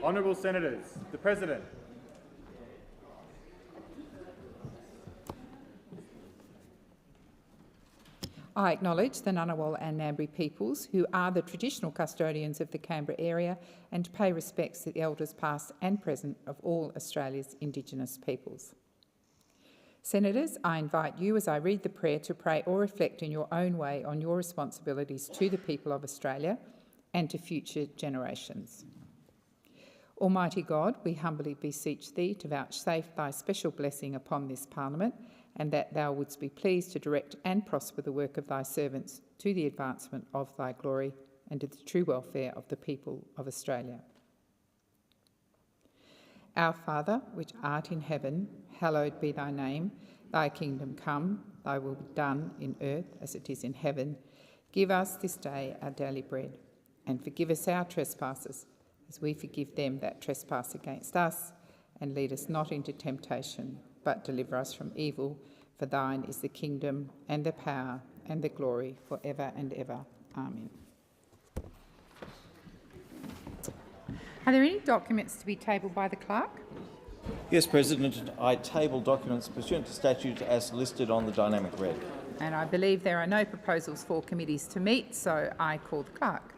Honourable Senators, the President. I acknowledge the Ngunnawal and Ngambri peoples, who are the traditional custodians of the Canberra area, and pay respects to the elders past and present of all Australia's Indigenous peoples. Senators, I invite you, as I read the prayer, to pray or reflect in your own way on your responsibilities to the people of Australia and to future generations. Almighty God, we humbly beseech thee to vouchsafe thy special blessing upon this Parliament, and that thou wouldst be pleased to direct and prosper the work of thy servants to the advancement of thy glory and to the true welfare of the people of Australia. Our Father, which art in heaven, hallowed be thy name. Thy kingdom come, thy will be done in earth as it is in heaven. Give us this day our daily bread, and forgive us our trespasses, as we forgive them that trespass against us. And lead us not into temptation, but deliver us from evil. For thine is the kingdom and the power and the glory for ever and ever. Amen. Are there any documents to be tabled by the clerk? Yes, President. I table documents pursuant to statute as listed on the dynamic red. And I believe there are no proposals for committees to meet, so I call the clerk.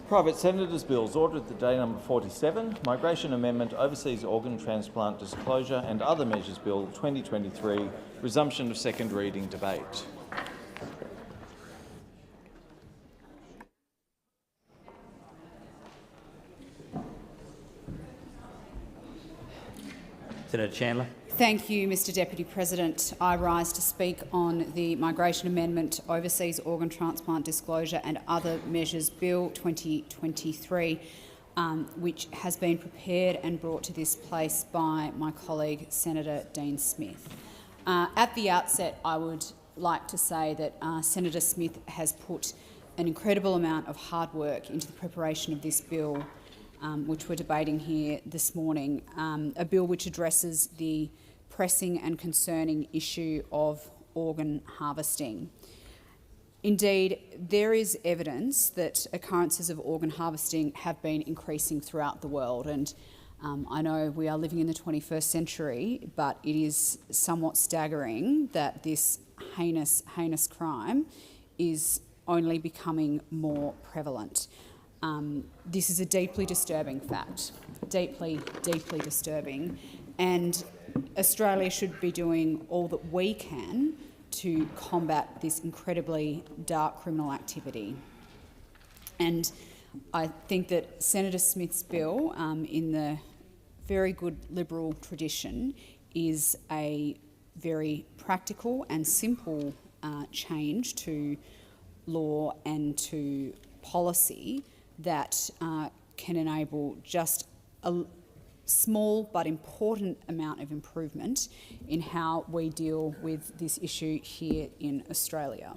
Private Senators' Bills ordered the day number 47, Migration Amendment, Overseas Organ Transplant Disclosure and Other Measures Bill 2023, resumption of second reading debate. Senator Chandler. Thank you, Mr Deputy President. I rise to speak on the Migration Amendment, Overseas Organ Transplant Disclosure and Other Measures Bill 2023, which has been prepared and brought to this place by my colleague Senator Dean Smith. At the outset, I would like to say that Senator Smith has put an incredible amount of hard work into the preparation of this bill, which we're debating here this morning, a bill which addresses the pressing and concerning issue of organ harvesting. Indeed, there is evidence that occurrences of organ harvesting have been increasing throughout the world, and I know we are living in the 21st century, but it is somewhat staggering that this heinous crime is only becoming more prevalent. This is a deeply disturbing fact, deeply disturbing, and Australia should be doing all that we can to combat this incredibly dark criminal activity. And I think that Senator Smith's bill, in the very good Liberal tradition, is a very practical and simple change to law and to policy that can enable just a small but important amount of improvement in how we deal with this issue here in Australia.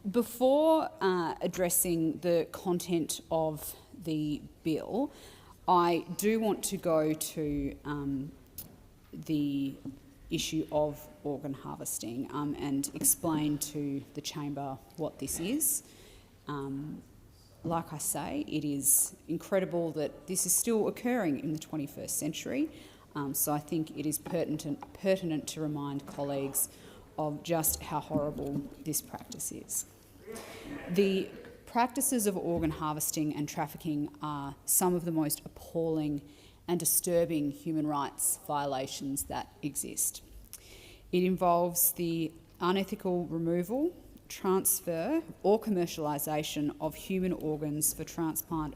Before addressing the content of the bill, I do want to go to the issue of organ harvesting and explain to the chamber what this is. Like I say, it is incredible that this is still occurring in the 21st century, so I think it is pertinent to remind colleagues of just how horrible this practice is. The practices of organ harvesting and trafficking are some of the most appalling and disturbing human rights violations that exist. It involves the unethical removal, transfer or commercialisation of human organs for transplant,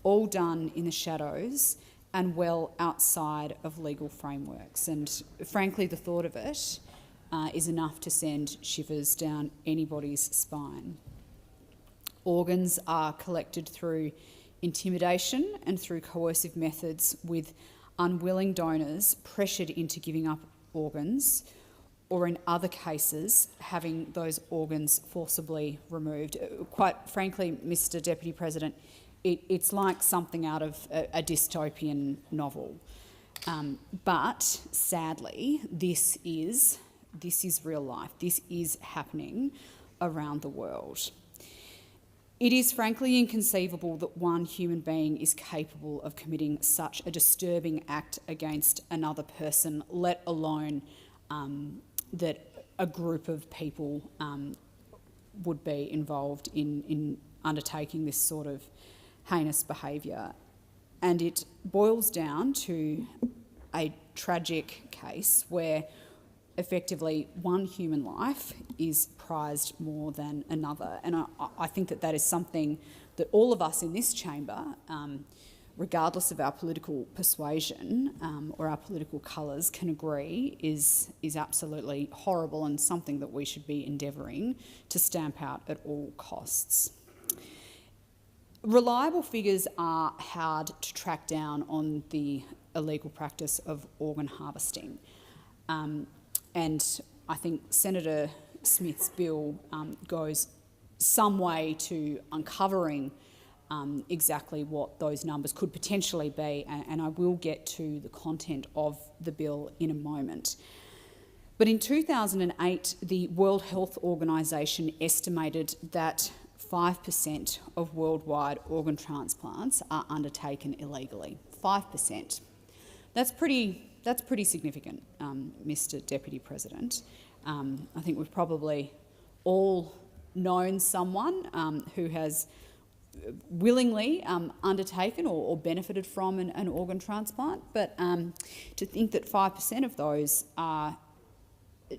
all done in the shadows and well outside of legal frameworks. And frankly, the thought of it is enough to send shivers down anybody's spine. Organs are collected through intimidation and through coercive methods, with unwilling donors pressured into giving up organs, or in other cases, having those organs forcibly removed. Quite frankly, Mr Deputy President, it's like something out of a dystopian novel. But sadly, this is real life. This is happening around the world. It is frankly inconceivable that one human being is capable of committing such a disturbing act against another person, let alone that a group of people would be involved in undertaking this sort of heinous behaviour. And it boils down to a tragic case where effectively one human life is prized more than another. And I think that that is something that all of us in this chamber, regardless of our political persuasion or our political colours, can agree is absolutely horrible and something that we should be endeavouring to stamp out at all costs. Reliable figures are hard to track down on the illegal practice of organ harvesting. And I think Senator Smith's bill goes some way to uncovering exactly what those numbers could potentially be, and I will get to the content of the bill in a moment. But in 2008, the World Health Organization estimated that 5% of worldwide organ transplants are undertaken illegally. 5%. That's pretty significant, Mr. Deputy President. I think we've probably all known someone who has willingly undertaken or benefited from an organ transplant, but to think that 5% of those are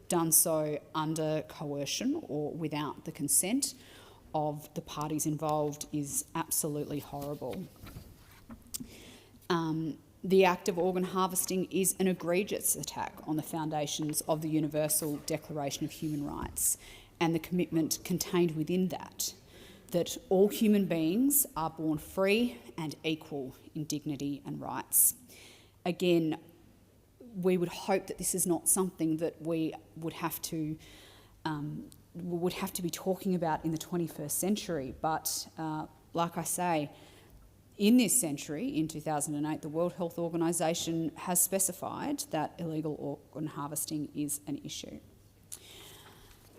done so under coercion or without the consent of the parties involved is absolutely horrible. The act of organ harvesting is an egregious attack on the foundations of the Universal Declaration of Human Rights and the commitment contained within that all human beings are born free and equal in dignity and rights. Again, we would hope that this is not something that we would have to be talking about in the 21st century, but like I say, in this century, in 2008, the World Health Organization has specified that illegal organ harvesting is an issue.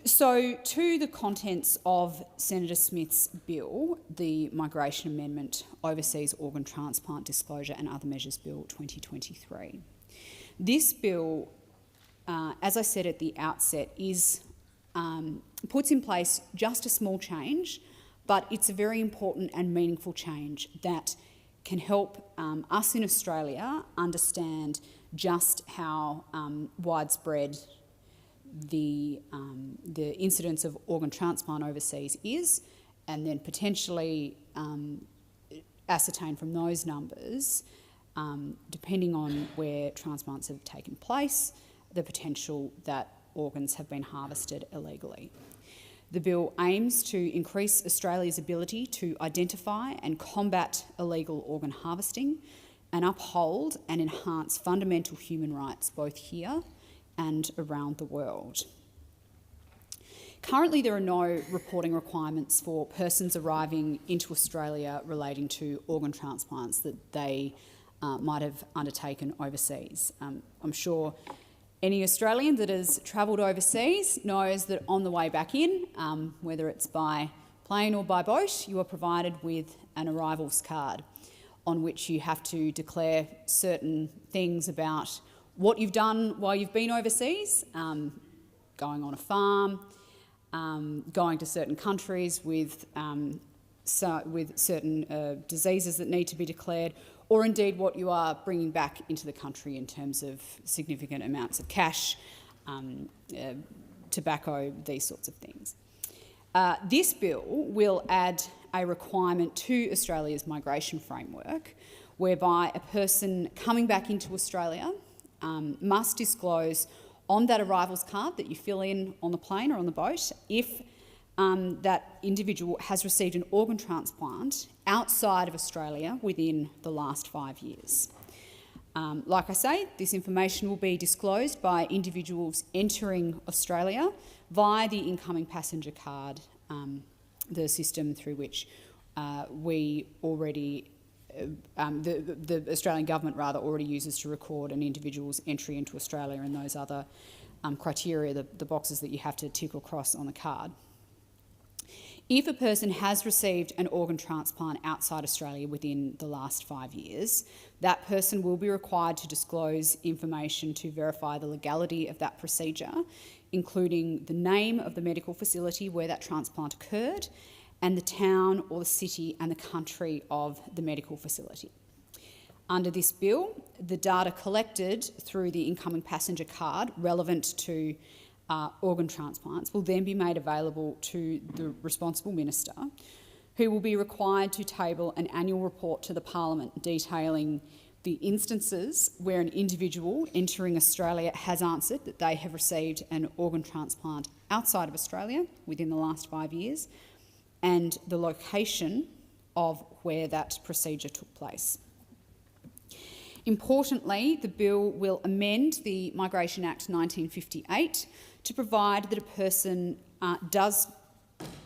So, to the contents of Senator Smith's bill, the Migration Amendment, Overseas Organ Transplant Disclosure and Other Measures Bill 2023. This bill, as I said at the outset, puts in place just a small change, but it's a very important and meaningful change that can help us in Australia understand just how widespread the incidence of organ transplant overseas is, and then potentially ascertain from those numbers, depending on where transplants have taken place, the potential that organs have been harvested illegally. The bill aims to increase Australia's ability to identify and combat illegal organ harvesting and uphold and enhance fundamental human rights both here and around the world. Currently, there are no reporting requirements for persons arriving into Australia relating to organ transplants that they might have undertaken overseas. I'm sure any Australian that has travelled overseas knows that on the way back in, whether it's by plane or by boat, you are provided with an arrivals card on which you have to declare certain things about what you've done while you've been overseas, going on a farm, going to certain countries with certain diseases that need to be declared, or indeed what you are bringing back into the country in terms of significant amounts of cash, tobacco, these sorts of things. This bill will add a requirement to Australia's migration framework whereby a person coming back into Australia must disclose on that arrivals card that you fill in on the plane or on the boat if that individual has received an organ transplant outside of Australia within the last 5 years. Like I say, this information will be disclosed by individuals entering Australia via the incoming passenger card, the system through which we already, the Australian government rather, already uses to record an individual's entry into Australia and those other criteria, the boxes that you have to tick or cross on the card. If a person has received an organ transplant outside Australia within the last 5 years, that person will be required to disclose information to verify the legality of that procedure, including the name of the medical facility where that transplant occurred and the town or the city and the country of the medical facility. Under this bill, the data collected through the incoming passenger card relevant to organ transplants will then be made available to the responsible minister, who will be required to table an annual report to the Parliament detailing the instances where an individual entering Australia has answered that they have received an organ transplant outside of Australia within the last 5 years, and the location of where that procedure took place. Importantly, the bill will amend the Migration Act 1958 to provide that a person does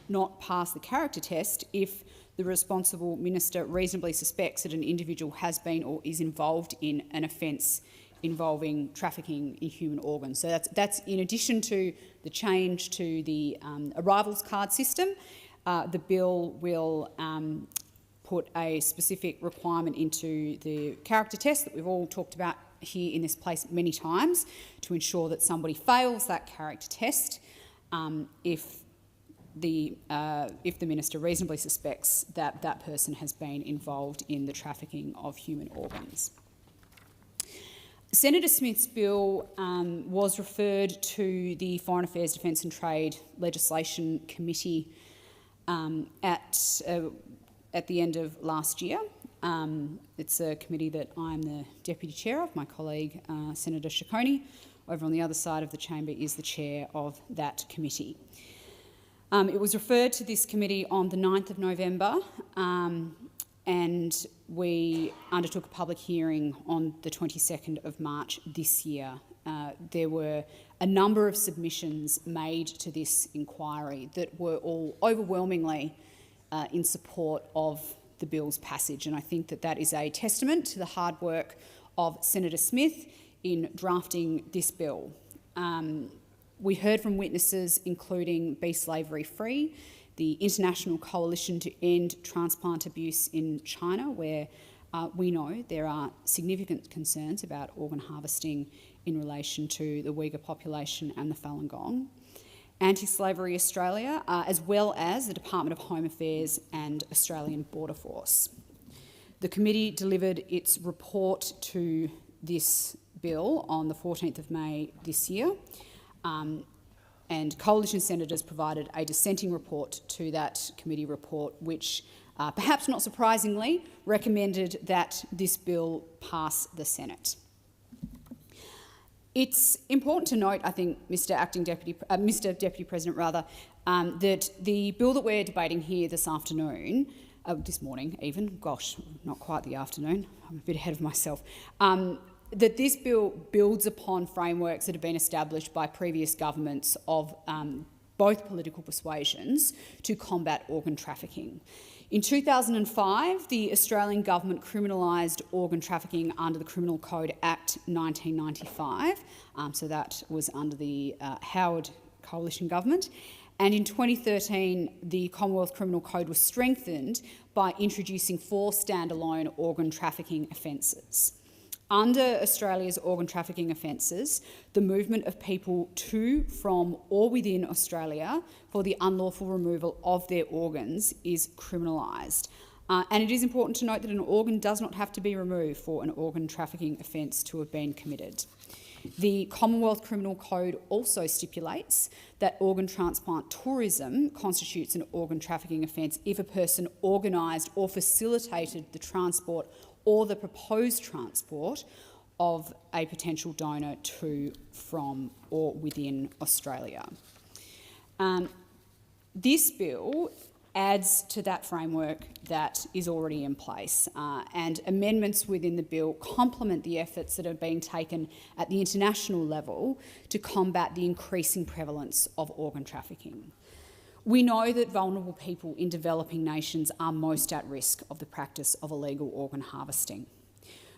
not pass the character test if the responsible minister reasonably suspects that an individual has been or is involved in an offence involving trafficking in human organs. So that's in addition to the change to the arrivals card system. The bill will put a specific requirement into the character test that we've all talked about here in this place many times to ensure that somebody fails that character test if the minister reasonably suspects that that person has been involved in the trafficking of human organs. Senator Smith's bill was referred to the Foreign Affairs, Defence and Trade Legislation Committee at the end of last year. It's a committee that I'm the deputy chair of. My colleague, Senator Ciccone, over on the other side of the chamber, is the chair of that committee. It was referred to this committee on the 9th of November, and we undertook a public hearing on the 22nd of March this year. There were a number of submissions made to this inquiry that were all overwhelmingly in support of the bill's passage, and I think that that is a testament to the hard work of Senator Smith in drafting this bill. We heard from witnesses including Be Slavery Free, the International Coalition to End Transplant Abuse in China, where we know there are significant concerns about organ harvesting in relation to the Uyghur population and the Falun Gong, Anti-Slavery Australia, as well as the Department of Home Affairs and Australian Border Force. The committee delivered its report to this bill on the 14th of May this year, and coalition senators provided a dissenting report to that committee report, which, perhaps not surprisingly, recommended that this bill pass the Senate. It's important to note, I think, Mr. Deputy President, that the bill that we're debating here this afternoon, this morning even, gosh, not quite the afternoon, I'm a bit ahead of myself, that this bill builds upon frameworks that have been established by previous governments of both political persuasions to combat organ trafficking. In 2005, the Australian government criminalised organ trafficking under the Criminal Code Act 1995, so that was under the Howard Coalition government. And in 2013, the Commonwealth Criminal Code was strengthened by introducing 4 standalone organ trafficking offences. Under Australia's organ trafficking offences, the movement of people to, from or within Australia for the unlawful removal of their organs is criminalised. And it is important to note that an organ does not have to be removed for an organ trafficking offence to have been committed. The Commonwealth Criminal Code also stipulates that organ transplant tourism constitutes an organ trafficking offence if a person organised or facilitated the transport or the proposed transport of a potential donor to, from or within Australia. This bill adds to that framework that is already in place, and amendments within the bill complement the efforts that have been taken at the international level to combat the increasing prevalence of organ trafficking. We know that vulnerable people in developing nations are most at risk of the practice of illegal organ harvesting.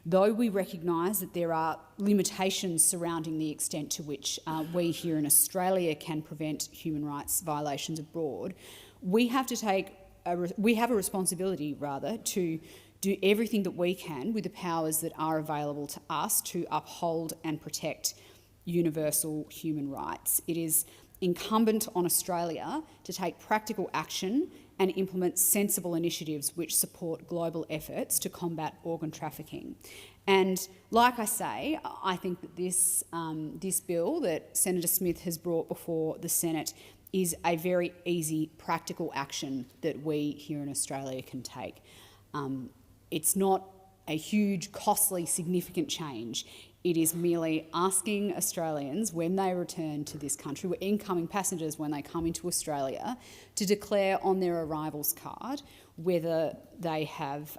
Though we recognise that there are limitations surrounding the extent to which we here in Australia can prevent human rights violations abroad, We have a responsibility, rather, to do everything that we can with the powers that are available to us to uphold and protect universal human rights. It is incumbent on Australia to take practical action and implement sensible initiatives which support global efforts to combat organ trafficking. And like I say, I think that this bill that Senator Smith has brought before the Senate is a very easy, practical action that we here in Australia can take. It's not a huge, costly, significant change. It is merely asking Australians, when they return to this country, incoming passengers when they come into Australia, to declare on their arrivals card whether they have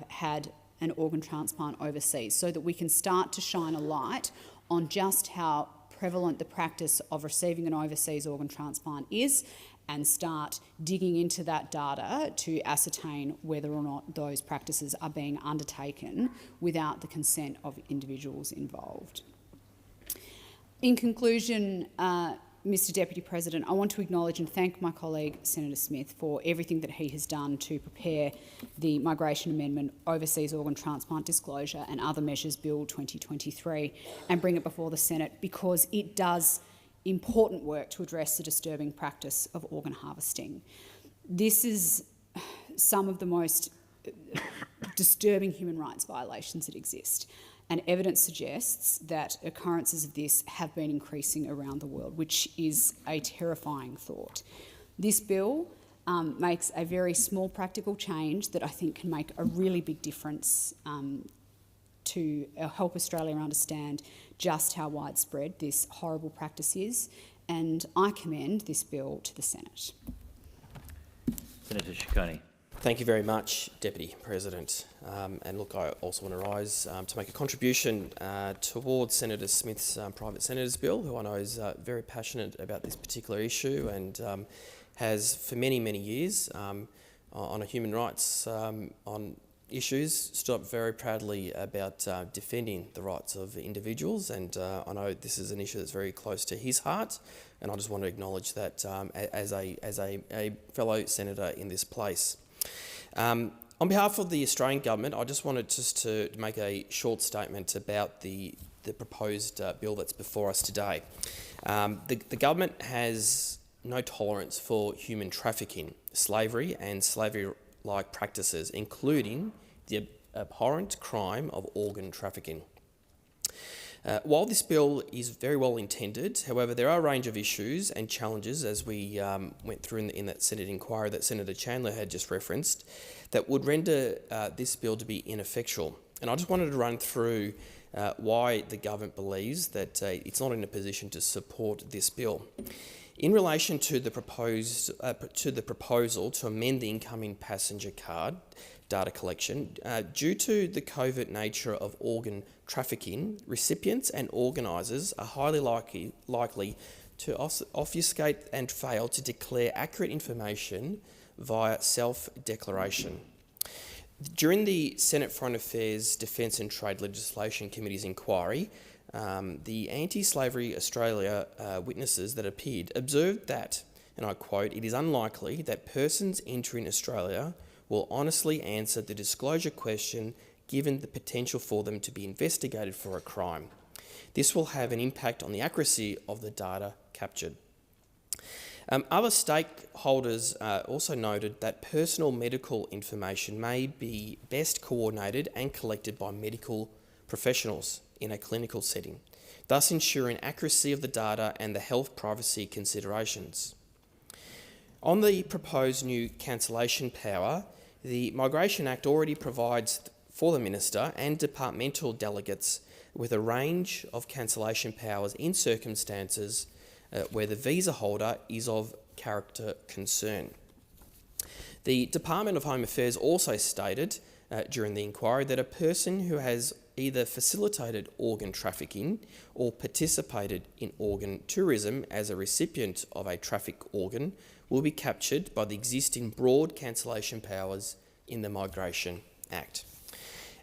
had an organ transplant overseas, so that we can start to shine a light on just how prevalent the practice of receiving an overseas organ transplant is, and start digging into that data to ascertain whether or not those practices are being undertaken without the consent of individuals involved. In conclusion, Mr Deputy President, I want to acknowledge and thank my colleague Senator Smith for everything that he has done to prepare the Migration Amendment, Overseas Organ Transplant Disclosure and Other Measures Bill 2023 and bring it before the Senate, because it does important work to address the disturbing practice of organ harvesting. This is some of the most disturbing human rights violations that exist, and evidence suggests that occurrences of this have been increasing around the world, which is a terrifying thought. This bill makes a very small practical change that I think can make a really big difference to help Australia understand just how widespread this horrible practice is, and I commend this bill to the Senate. Senator Ciccone. Thank you very much, Deputy President. And look, I also want to rise to make a contribution towards Senator Smith's private senator's bill, who I know is very passionate about this particular issue and has for many, many years on a human rights on issues stood up very proudly about defending the rights of individuals, and I know this is an issue that's very close to his heart, and I just want to acknowledge that as a fellow senator in this place. On behalf of the Australian government, I just wanted to make a short statement about the proposed bill that's before us today. The government has no tolerance for human trafficking, slavery and slavery-like practices, including the abhorrent crime of organ trafficking. While this bill is very well intended, however, there are a range of issues and challenges, as we went through in that Senate inquiry that Senator Chandler had just referenced, that would render this bill to be ineffectual. And I just wanted to run through why the government believes that it's not in a position to support this bill. In relation to the proposal to amend the incoming passenger card data collection, due to the covert nature of organ trafficking, recipients and organisers are highly likely to obfuscate and fail to declare accurate information via self-declaration. During the Senate Foreign Affairs, Defence and Trade Legislation Committee's inquiry, the Anti-Slavery Australia witnesses that appeared observed that, and I quote, "It is unlikely that persons entering Australia will honestly answer the disclosure question given the potential for them to be investigated for a crime. This will have an impact on the accuracy of the data captured." Other stakeholders also noted that personal medical information may be best coordinated and collected by medical professionals in a clinical setting, thus ensuring accuracy of the data and the health privacy considerations. On the proposed new cancellation power, the Migration Act already provides for the Minister and departmental delegates with a range of cancellation powers in circumstances where the visa holder is of character concern. The Department of Home Affairs also stated during the inquiry that a person who has either facilitated organ trafficking or participated in organ tourism as a recipient of a trafficked organ will be captured by the existing broad cancellation powers in the Migration Act.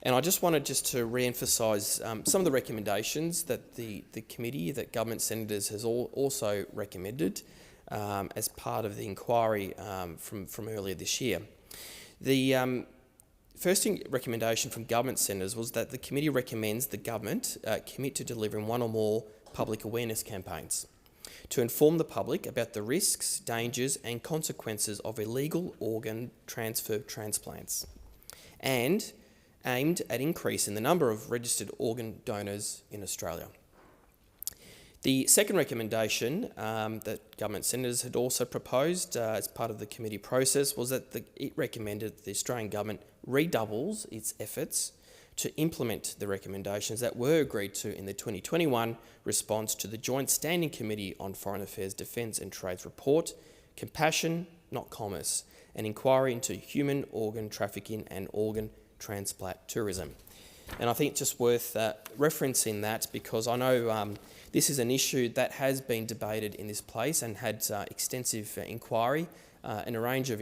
And I just wanted to re-emphasise some of the recommendations that the committee, that government senators has also recommended. as part of the inquiry from earlier this year. The first recommendation from government senators was that the committee recommends the government commit to delivering one or more public awareness campaigns to inform the public about the risks, dangers and consequences of illegal organ transfer transplants, and aimed at increasing the number of registered organ donors in Australia. The second recommendation that government senators had also proposed as part of the committee process was that it recommended that the Australian government redoubles its efforts to implement the recommendations that were agreed to in the 2021 response to the Joint Standing Committee on Foreign Affairs, Defence and Trade's report, Compassion, Not Commerce, an inquiry into human organ trafficking and organ transplant tourism. And I think it's just worth referencing that, because I know this is an issue that has been debated in this place and had extensive inquiry in a range of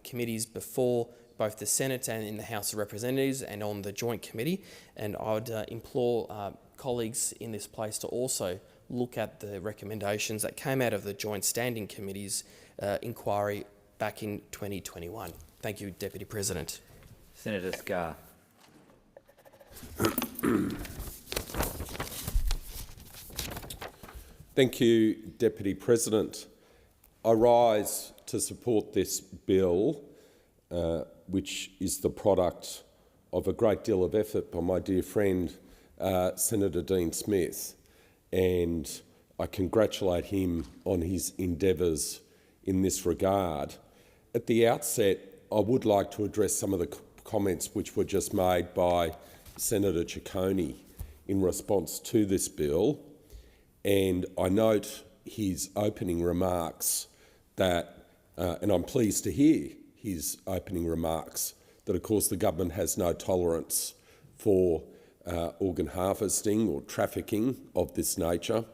committees before both the Senate and in the House of Representatives and on the Joint Committee. And I would implore colleagues in this place to also look at the recommendations that came out of the Joint Standing Committee's inquiry back in 2021. Thank you, Deputy President. Senator Scarr. Thank you, Deputy President. I rise to support this bill, which is the product of a great deal of effort by my dear friend, Senator Dean Smith, and I congratulate him on his endeavours in this regard. At the outset, I would like to address some of the comments which were just made by Senator Ciccone in response to this bill, and I note his opening remarks that, and I'm pleased to hear his opening remarks, that of course the government has no tolerance for organ harvesting or trafficking of this nature,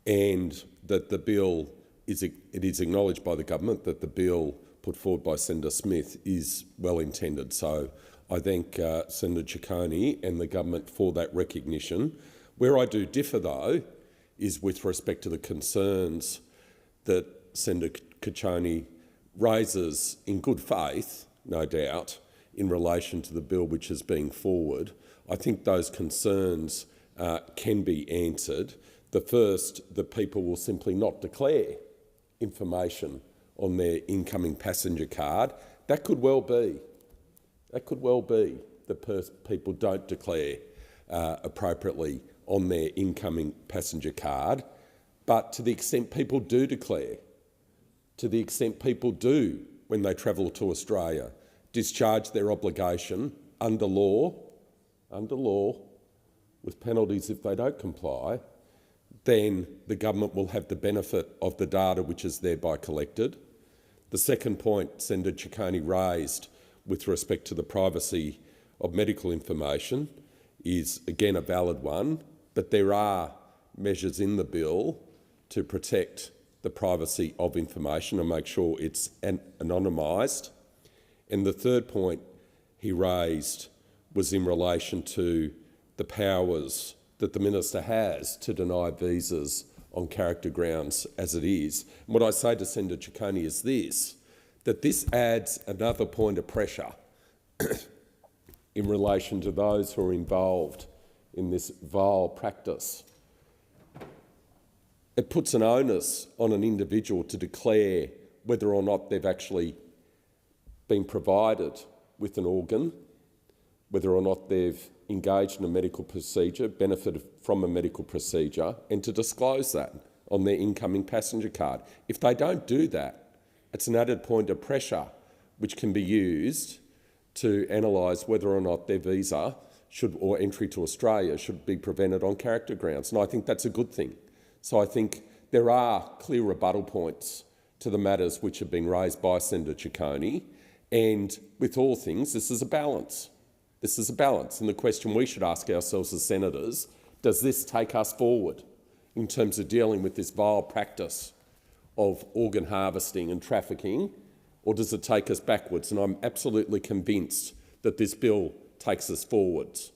and that the bill it is acknowledged by the government that the bill put forward by Senator Smith is well intended. So I thank Senator Ciccone and the government for that recognition. Where I do differ, though, is with respect to the concerns that Senator Ciccone raises in good faith, no doubt, in relation to the bill which is being forward. I think those concerns can be answered. The first, that people will simply not declare information on their incoming passenger card. That could well be. That could well be that people don't declare appropriately on their incoming passenger card. But to the extent people do declare, to the extent people do, when they travel to Australia, discharge their obligation under law, with penalties if they don't comply, then the government will have the benefit of the data which is thereby collected. The second point Senator Ciccone raised with respect to the privacy of medical information is again a valid one, but there are measures in the bill to protect the privacy of information and make sure it's anonymised. And the third point he raised was in relation to the powers that the minister has to deny visas on character grounds as it is. And what I say to Senator Ciccone is this, that this adds another point of pressure in relation to those who are involved in this vile practice. It puts an onus on an individual to declare whether or not they've actually been provided with an organ, whether or not they've engaged in a medical procedure, benefited from a medical procedure, and to disclose that on their incoming passenger card. If they don't do that, it's an added point of pressure which can be used to analyse whether or not their visa or entry to Australia should be prevented on character grounds. And I think that's a good thing. So I think there are clear rebuttal points to the matters which have been raised by Senator Ciccone. And with all things, this is a balance. This is a balance. And the question we should ask ourselves as senators, does this take us forward in terms of dealing with this vile practice of organ harvesting and trafficking, or does it take us backwards? And I'm absolutely convinced that this bill takes us forwards.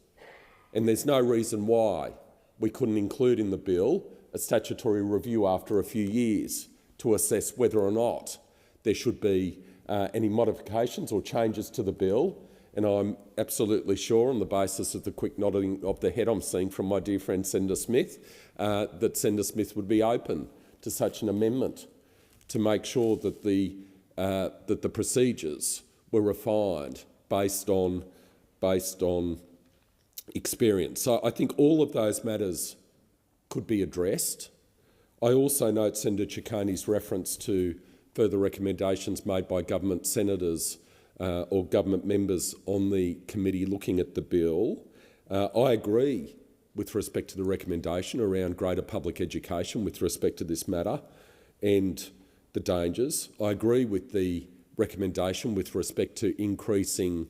And there's no reason why we couldn't include in the bill a statutory review after a few years to assess whether or not there should be any modifications or changes to the bill. And I'm absolutely sure, on the basis of the quick nodding of the head I'm seeing from my dear friend Senator Smith, that Senator Smith would be open to such an amendment to make sure that the procedures were refined based on experience. So I think all of those matters could be addressed. I also note Senator Cicconi's reference to further recommendations made by government senators or government members on the committee looking at the bill. I agree with respect to the recommendation around greater public education with respect to this matter and the dangers. I agree with the recommendation with respect to increasing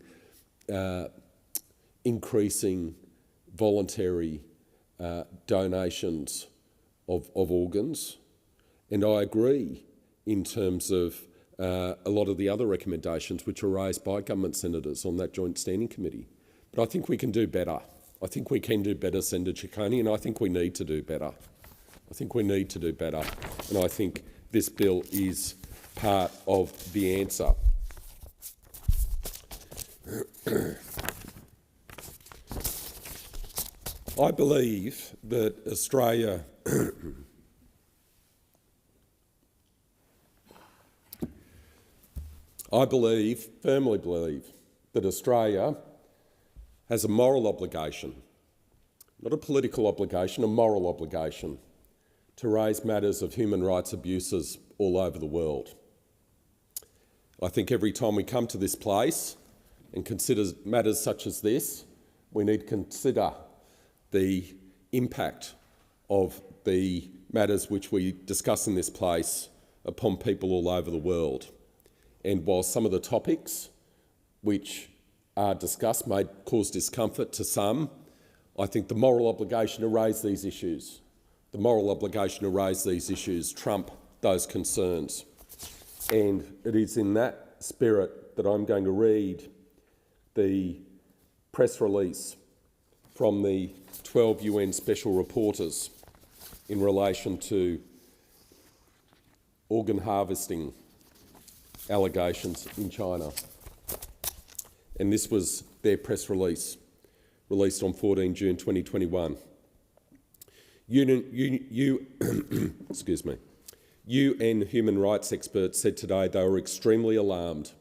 voluntary donations of organs, and I agree in terms of a lot of the other recommendations which are raised by government senators on that joint standing committee. But I think we can do better. I think we can do better, Senator Cicconi, and I think we need to do better. I think we need to do better, and I think this bill is part of the answer. I believe that Australia firmly believe that Australia has a moral obligation, not a political obligation, a moral obligation, to raise matters of human rights abuses all over the world. I think every time we come to this place and consider matters such as this, we need to consider the impact of the matters which we discuss in this place upon people all over the world. And while some of the topics which are discussed may cause discomfort to some, I think the moral obligation to raise these issues, trump those concerns. And it is in that spirit that I'm going to read the press release from the 12 UN special reporters in relation to organ harvesting allegations in China. And this was their press release, released on 14 June 2021. UN human rights experts said today they were extremely alarmed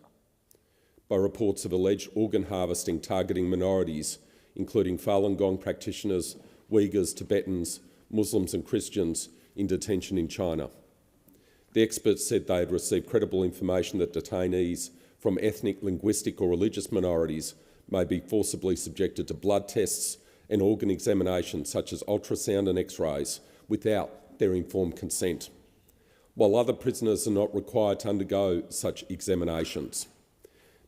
by reports of alleged organ harvesting targeting minorities, including Falun Gong practitioners, Uyghurs, Tibetans, Muslims and Christians in detention in China. The experts said they had received credible information that detainees from ethnic, linguistic or religious minorities may be forcibly subjected to blood tests and organ examinations such as ultrasound and x-rays without their informed consent, while other prisoners are not required to undergo such examinations.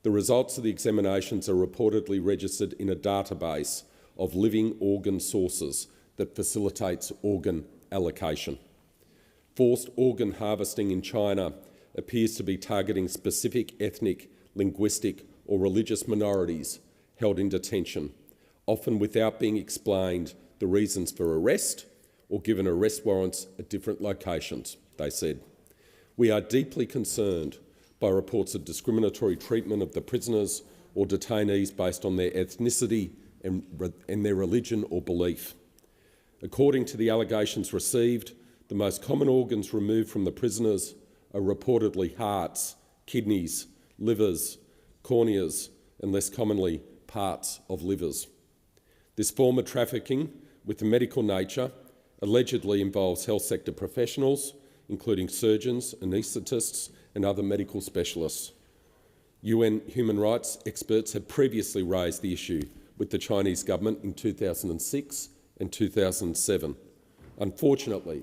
The results of the examinations are reportedly registered in a database of living organ sources that facilitates organ allocation. Forced organ harvesting in China appears to be targeting specific ethnic, linguistic or religious minorities held in detention, often without being explained the reasons for arrest or given arrest warrants at different locations, they said. We are deeply concerned by reports of discriminatory treatment of the prisoners or detainees based on their ethnicity and their religion or belief. According to the allegations received, the most common organs removed from the prisoners are reportedly hearts, kidneys, livers, corneas, and less commonly, parts of livers. This form of trafficking with a medical nature allegedly involves health sector professionals, including surgeons, anaesthetists, and other medical specialists. UN human rights experts had previously raised the issue with the Chinese government in 2006 and 2007. Unfortunately,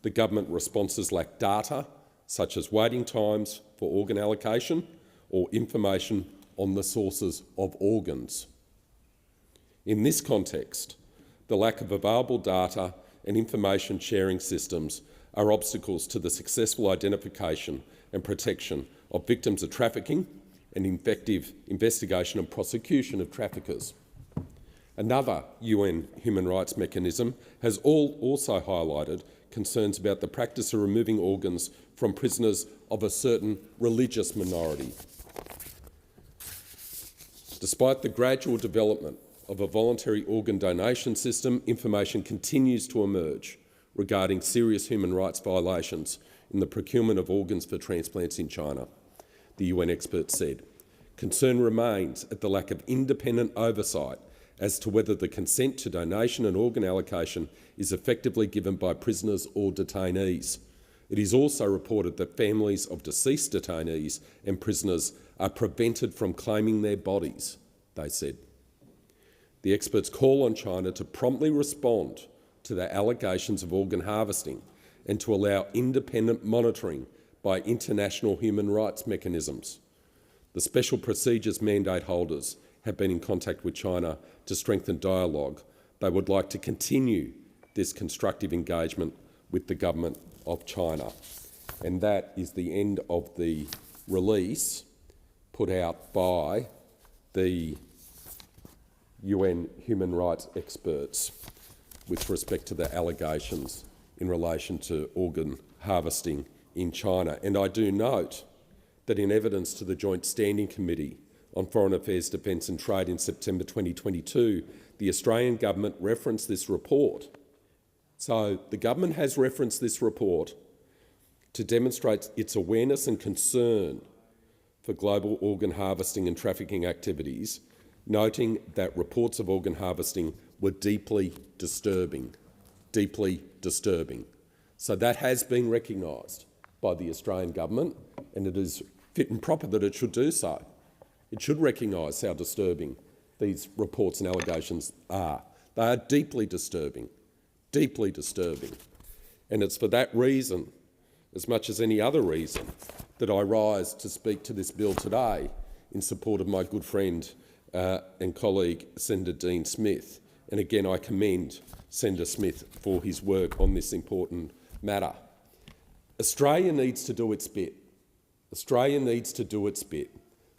the government responses lack data, such as waiting times for organ allocation or information on the sources of organs. In this context, the lack of available data and information sharing systems are obstacles to the successful identification and protection of victims of trafficking and effective investigation and prosecution of traffickers. Another UN human rights mechanism has also highlighted concerns about the practice of removing organs from prisoners of a certain religious minority. Despite the gradual development of a voluntary organ donation system, information continues to emerge regarding serious human rights violations in the procurement of organs for transplants in China, the UN expert said. Concern remains at the lack of independent oversight as to whether the consent to donation and organ allocation is effectively given by prisoners or detainees. It is also reported that families of deceased detainees and prisoners are prevented from claiming their bodies, they said. The experts call on China to promptly respond to the allegations of organ harvesting and to allow independent monitoring by international human rights mechanisms. The special procedures mandate holders have been in contact with China to strengthen dialogue. They would like to continue this constructive engagement with the government of China. And that is the end of the release put out by the UN human rights experts with respect to the allegations in relation to organ harvesting in China. And I do note that in evidence to the Joint Standing Committee on Foreign Affairs, Defence and Trade in September 2022, the Australian government referenced this report. So the government has referenced this report to demonstrate its awareness and concern for global organ harvesting and trafficking activities, noting that reports of organ harvesting were deeply disturbing. Deeply disturbing. So that has been recognised by the Australian government, and it is fit and proper that it should do so. It should recognise how disturbing these reports and allegations are. They are deeply disturbing, deeply disturbing. And it's for that reason, as much as any other reason, that I rise to speak to this bill today in support of my good friend and colleague, Senator Dean Smith. And again, I commend Senator Smith for his work on this important matter. Australia needs to do its bit. Australia needs to do its bit.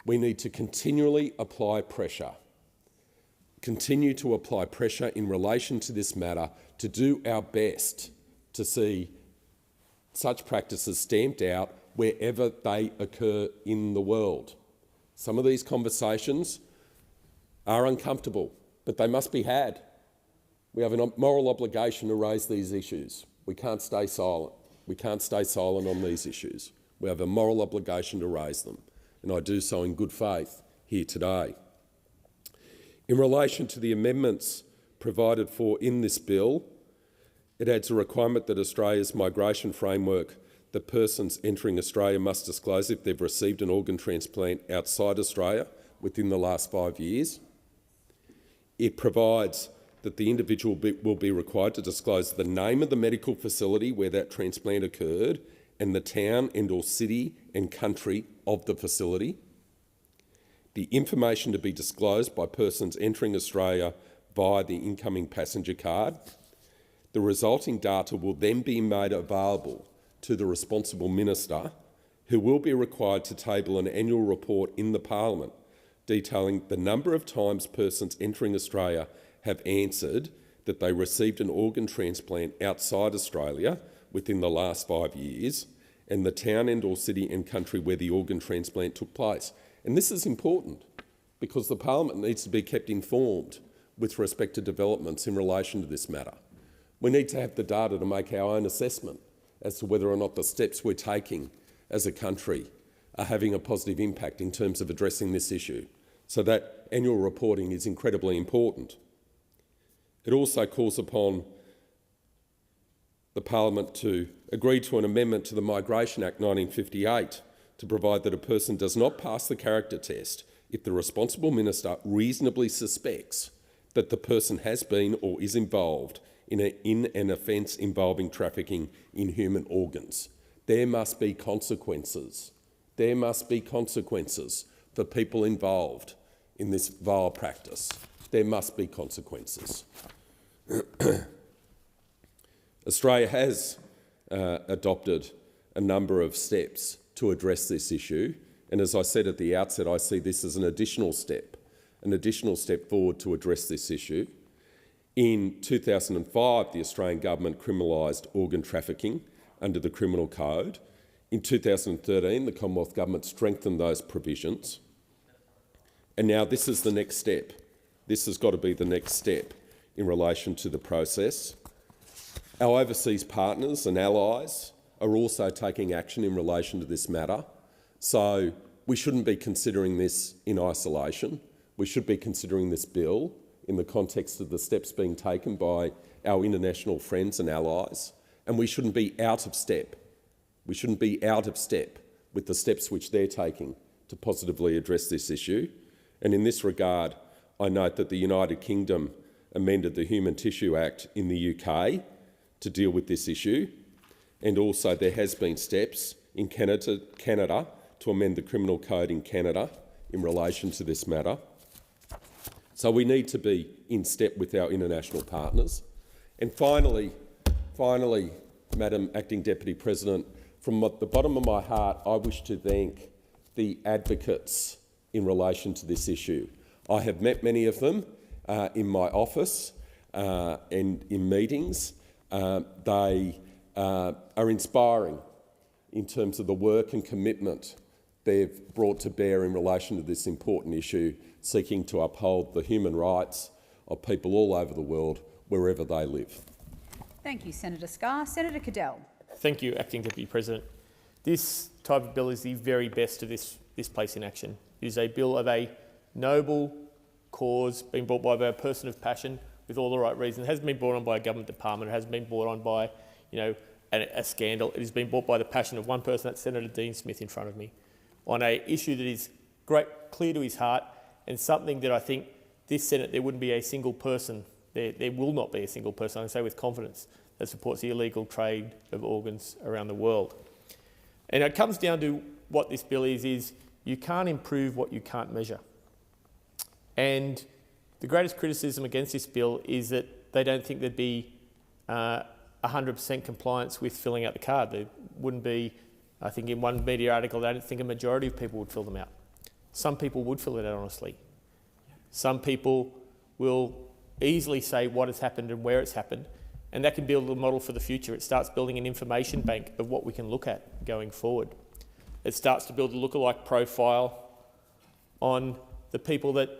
We need to continually apply pressure, continue to apply pressure in relation to this matter to do our best to see such practices stamped out wherever they occur in the world. Some of these conversations are uncomfortable, but they must be had. We have a moral obligation to raise these issues. We can't stay silent. We can't stay silent on these issues. We have a moral obligation to raise them, and I do so in good faith here today. In relation to the amendments provided for in this bill, it adds a requirement that Australia's migration framework that persons entering Australia must disclose if they've received an organ transplant outside Australia within the last 5 years. It provides that the individual will be required to disclose the name of the medical facility where that transplant occurred and the town and/or city and country of the facility. The information to be disclosed by persons entering Australia via the incoming passenger card. The resulting data will then be made available to the responsible minister, who will be required to table an annual report in the Parliament detailing the number of times persons entering Australia have answered that they received an organ transplant outside Australia within the last 5 years, and the town and/or city and country where the organ transplant took place. And this is important because the Parliament needs to be kept informed with respect to developments in relation to this matter. We need to have the data to make our own assessment as to whether or not the steps we're taking as a country are having a positive impact in terms of addressing this issue. So that annual reporting is incredibly important. It also calls upon the Parliament to agree to an amendment to the Migration Act 1958 to provide that a person does not pass the character test if the responsible minister reasonably suspects that the person has been or is involved in an offence involving trafficking in human organs. There must be consequences. There must be consequences for people involved in this vile practice. There must be consequences. Australia has adopted a number of steps to address this issue, and as I said at the outset, I see this as an additional step forward to address this issue. In 2005, the Australian government criminalised organ trafficking under the Criminal Code. In 2013, the Commonwealth government strengthened those provisions. And now this is the next step. This has got to be the next step in relation to the process. Our overseas partners and allies are also taking action in relation to this matter. So we shouldn't be considering this in isolation. We should be considering this bill in the context of the steps being taken by our international friends and allies, and we shouldn't be out of step. We shouldn't be out of step with the steps which they're taking to positively address this issue. And in this regard, I note that the United Kingdom amended the Human Tissue Act in the UK to deal with this issue, and also there has been steps in Canada to amend the Criminal Code in Canada in relation to this matter. So we need to be in step with our international partners. And finally, Madam Acting Deputy President, from the bottom of my heart, I wish to thank the advocates in relation to this issue. I have met many of them in my office and in meetings. They are inspiring in terms of the work and commitment they've brought to bear in relation to this important issue, seeking to uphold the human rights of people all over the world, wherever they live. Thank you, Senator Scarr. Senator Cadell. Thank you, Acting Deputy President. This type of bill is the very best of this place in action. It is a bill of a noble cause being brought by a person of passion with all the right reasons. It hasn't been brought on by a government department. It hasn't been brought on by, a scandal. It has been brought by the passion of one person, that's Senator Dean Smith in front of me, on an issue that is clear to his heart, and something that I think this Senate, there wouldn't be a single person, there will not be a single person, I can say with confidence, that supports the illegal trade of organs around the world. And it comes down to what this bill is you can't improve what you can't measure. And the greatest criticism against this bill is that they don't think there'd be 100% compliance with filling out the card. There wouldn't be, I think in one media article, they don't think a majority of people would fill them out. Some people would fill it out honestly. Some people will easily say what has happened and where it's happened, and that can build a model for the future. It starts building an information bank of what we can look at going forward. It starts to build a lookalike profile on the people that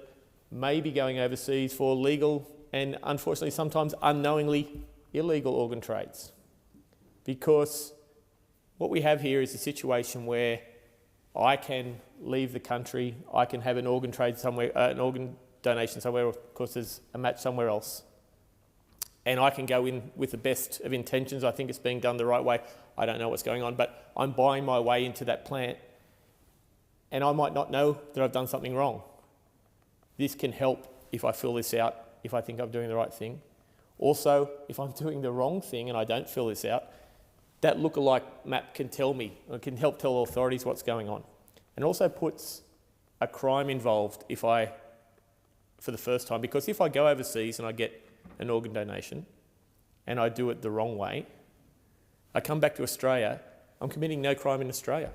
may be going overseas for legal and unfortunately sometimes unknowingly illegal organ trades. Because what we have here is a situation where I can leave the country, I can have an organ trade somewhere, an organ donation somewhere, of course there's a match somewhere else, and I can go in with the best of intentions. I think it's being done the right way. I don't know what's going on, but I'm buying my way into that plant, and I might not know that I've done something wrong. This can help if I fill this out, if I think I'm doing the right thing. Also, if I'm doing the wrong thing and I don't fill this out, that lookalike map can tell me, or can help tell authorities what's going on. And also puts a crime involved for the first time, because if I go overseas and I get an organ donation and I do it the wrong way, I come back to Australia, I'm committing no crime in Australia.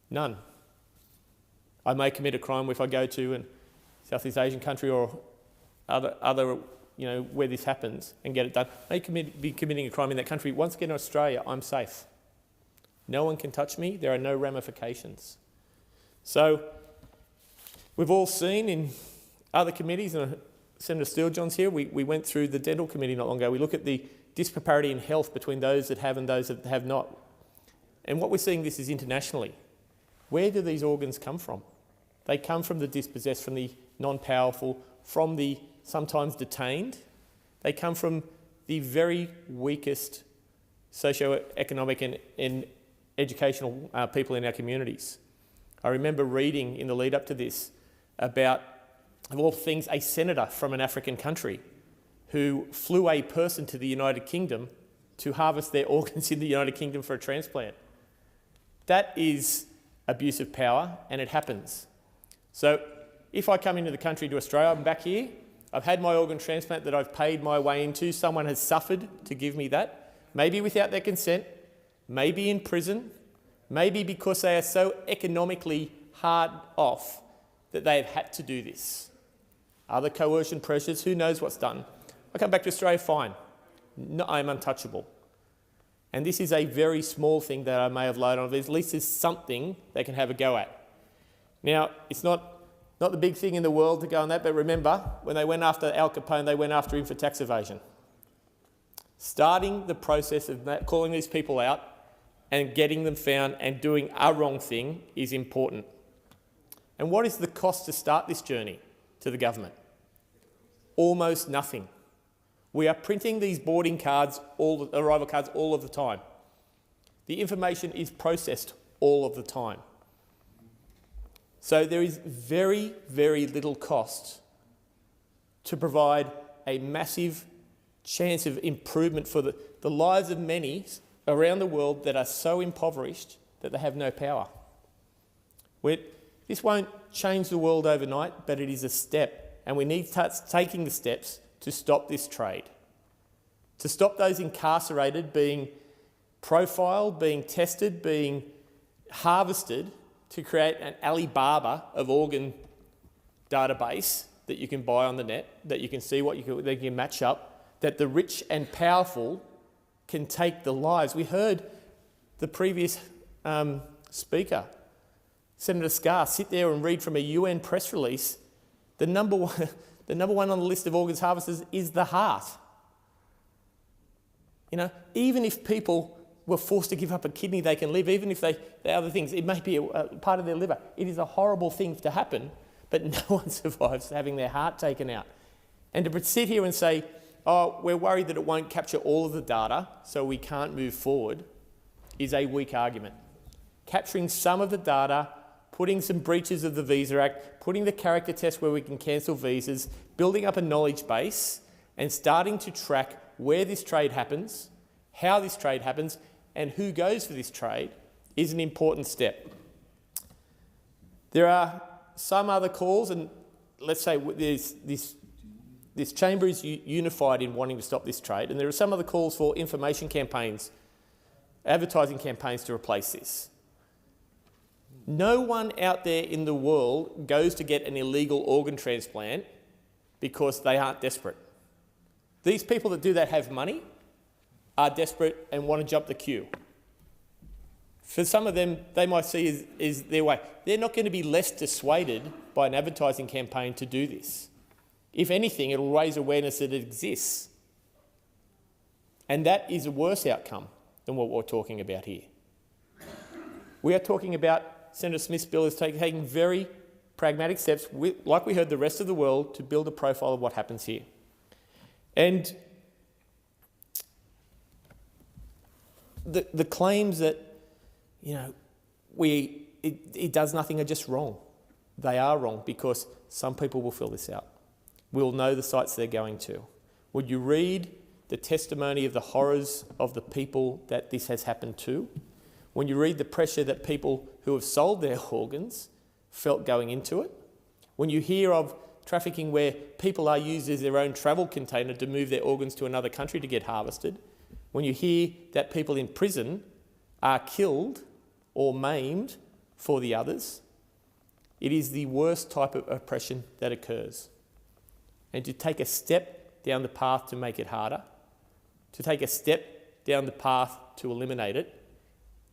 None. I may commit a crime if I go to a Southeast Asian country or other where this happens and get it done. I may be committing a crime in that country. Once again in Australia, I'm safe. No one can touch me. There are no ramifications. So we've all seen in other committees, and Senator Steele-John's here, we went through the dental committee not long ago. We look at the disparity in health between those that have and those that have not. And what we're seeing this is internationally. Where do these organs come from? They come from the dispossessed, from the non-powerful, from the sometimes detained. They come from the very weakest socio-economic and educational people in our communities. I remember reading in the lead up to this about, of all things, a senator from an African country who flew a person to the United Kingdom to harvest their organs in the United Kingdom for a transplant. That is abuse of power, and it happens. So if I come into the country to Australia, I'm back here, I've had my organ transplant that I've paid my way into, someone has suffered to give me that, maybe without their consent, maybe in prison, maybe because they are so economically hard off that they have had to do this. Other coercion pressures, who knows what's done. I come back to Australia, fine. No, I'm untouchable. And this is a very small thing that I may have lied on. At least there's something they can have a go at. Now, it's not the big thing in the world to go on that, but remember, when they went after Al Capone, they went after him for tax evasion. Starting the process of calling these people out and getting them found and doing a wrong thing is important. And what is the cost to start this journey to the government? Almost nothing. We are printing these boarding cards, arrival cards, all of the time. The information is processed all of the time. So there is very, very little cost to provide a massive chance of improvement for the lives of many around the world that are so impoverished that they have no power. This won't change the world overnight, but it is a step, and we need to start taking the steps to stop this trade, to stop those incarcerated being profiled, being tested, being harvested to create an Alibaba of organ database that you can buy on the net, that you can see what they can match up, that the rich and powerful can take the lives. We heard the previous speaker, Senator Scarr, sit there and read from a UN press release. The number one on the list of organs harvested is the heart. You know, even if people were forced to give up a kidney, they can live. Even if they other things, it may be a part of their liver. It is a horrible thing to happen, but no one survives having their heart taken out. And to sit here and say, oh, we're worried that it won't capture all of the data, so we can't move forward, is a weak argument. Capturing some of the data, putting some breaches of the Visa Act, putting the character test where we can cancel visas, building up a knowledge base, and starting to track where this trade happens, how this trade happens, and who goes for this trade is an important step. There are some other calls, and let's say this chamber is unified in wanting to stop this trade, and there are some other calls for information campaigns, advertising campaigns to replace this. No one out there in the world goes to get an illegal organ transplant because they aren't desperate. These people that do that have money, are desperate and want to jump the queue. For some of them, they might see is their way. They're not going to be less dissuaded by an advertising campaign to do this. If anything, it will raise awareness that it exists. And that is a worse outcome than what we're talking about here. We are talking about Senator Smith's bill is taking very pragmatic steps, like we heard the rest of the world, to build a profile of what happens here. And the claims that, you know, it does nothing are just wrong. They are wrong because some people will fill this out. We'll know the sites they're going to. Would you read the testimony of the horrors of the people that this has happened to? When you read the pressure that people who have sold their organs felt going into it? When you hear of trafficking where people are used as their own travel container to move their organs to another country to get harvested? When you hear that people in prison are killed or maimed for the others, it is the worst type of oppression that occurs. And to take a step down the path to make it harder, to take a step down the path to eliminate it,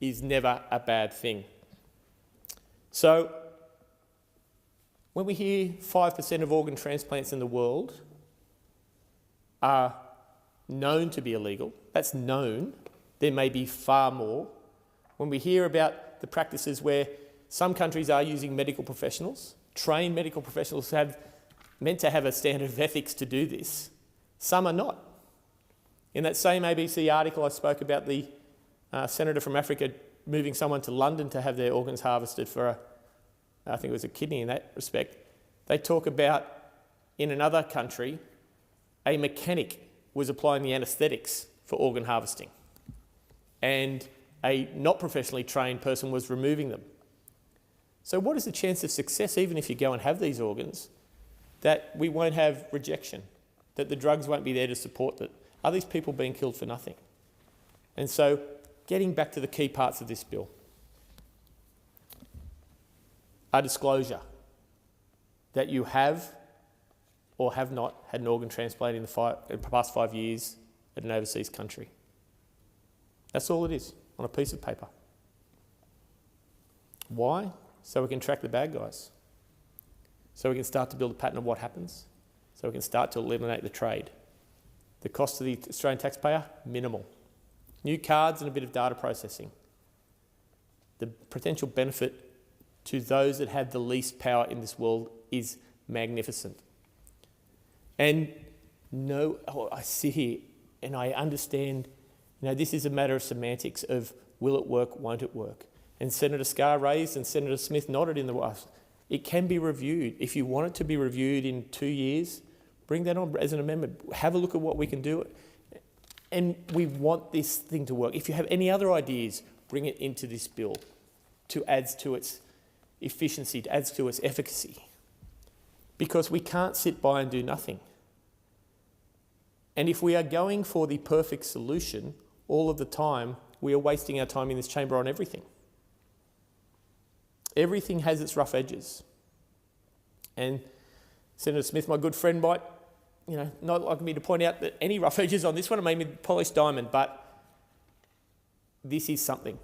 is never a bad thing. So, when we hear 5% of organ transplants in the world are known to be illegal, that's known, there may be far more. When we hear about the practices where some countries are using medical professionals, trained medical professionals meant to have a standard of ethics to do this, some are not. In that same ABC article I spoke about the senator from Africa moving someone to London to have their organs harvested for I think it was a kidney in that respect. They talk about, in another country, a mechanic was applying the anaesthetics for organ harvesting and a not professionally trained person was removing them. So what is the chance of success, even if you go and have these organs, that we won't have rejection, that the drugs won't be there to support it? Are these people being killed for nothing? And so, getting back to the key parts of this bill. A disclosure that you have or have not had an organ transplant in the past 5 years at an overseas country. That's all it is, on a piece of paper. Why? So we can track the bad guys. So we can start to build a pattern of what happens. So we can start to eliminate the trade. The cost to the Australian taxpayer, minimal. New cards and a bit of data processing. The potential benefit to those that have the least power in this world is magnificent. And I sit here and I understand, this is a matter of semantics of will it work, won't it work? And Senator Scarr raised and Senator Smith nodded in the West. It can be reviewed. If you want it to be reviewed in 2 years, bring that on as an amendment. Have a look at what we can do. And we want this thing to work. If you have any other ideas, bring it into this bill to add to its efficiency, to add to its efficacy. Because we can't sit by and do nothing. And if we are going for the perfect solution all of the time, we are wasting our time in this chamber on everything. Everything has its rough edges. And Senator Smith, my good friend, might, not like me to point out that any rough edges on this one, it made me polished diamond, but this is something.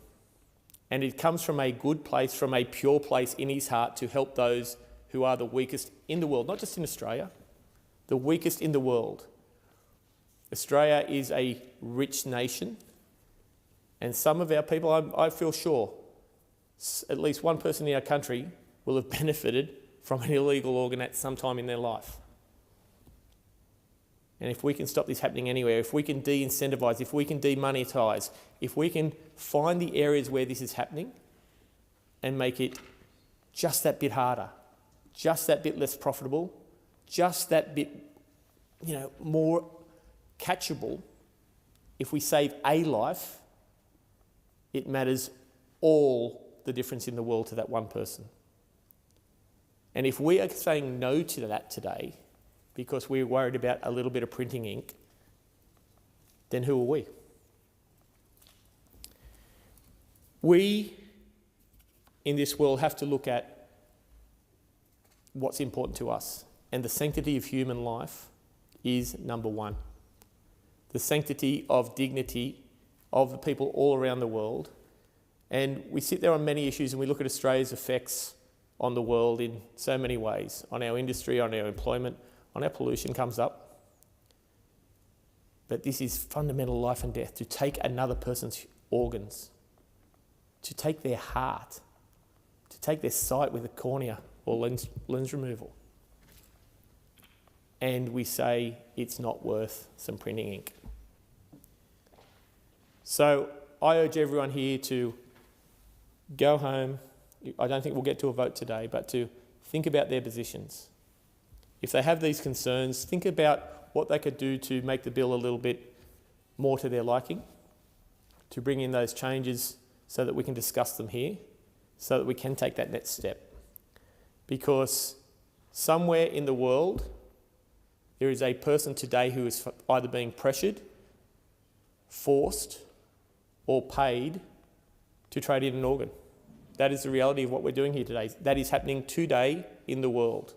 And it comes from a good place, from a pure place in his heart to help those who are the weakest in the world, not just in Australia, the weakest in the world. Australia is a rich nation, and some of our people, I feel sure, at least one person in our country will have benefited from an illegal organ at some time in their life. And if we can stop this happening anywhere, if we can de-incentivise, if we can demonetise, if we can find the areas where this is happening and make it just that bit harder, just that bit less profitable, just that bit, more catchable, if we save a life, it matters all the difference in the world to that one person. And if we are saying no to that today because we're worried about a little bit of printing ink, then who are we? We in this world have to look at what's important to us, and the sanctity of human life is number one. The sanctity of dignity of the people all around the world. And we sit there on many issues and we look at Australia's effects on the world in so many ways, on our industry, on our employment, on our pollution comes up. But this is fundamental life and death, to take another person's organs, to take their heart, to take their sight with a cornea or lens removal. And we say it's not worth some printing ink. So I urge everyone here to go home. I don't think we'll get to a vote today, but to think about their positions. If they have these concerns, think about what they could do to make the bill a little bit more to their liking, to bring in those changes so that we can discuss them here, so that we can take that next step. Because somewhere in the world, there is a person today who is either being pressured, forced, or paid to trade in an organ. That is the reality of what we're doing here today. That is happening today in the world.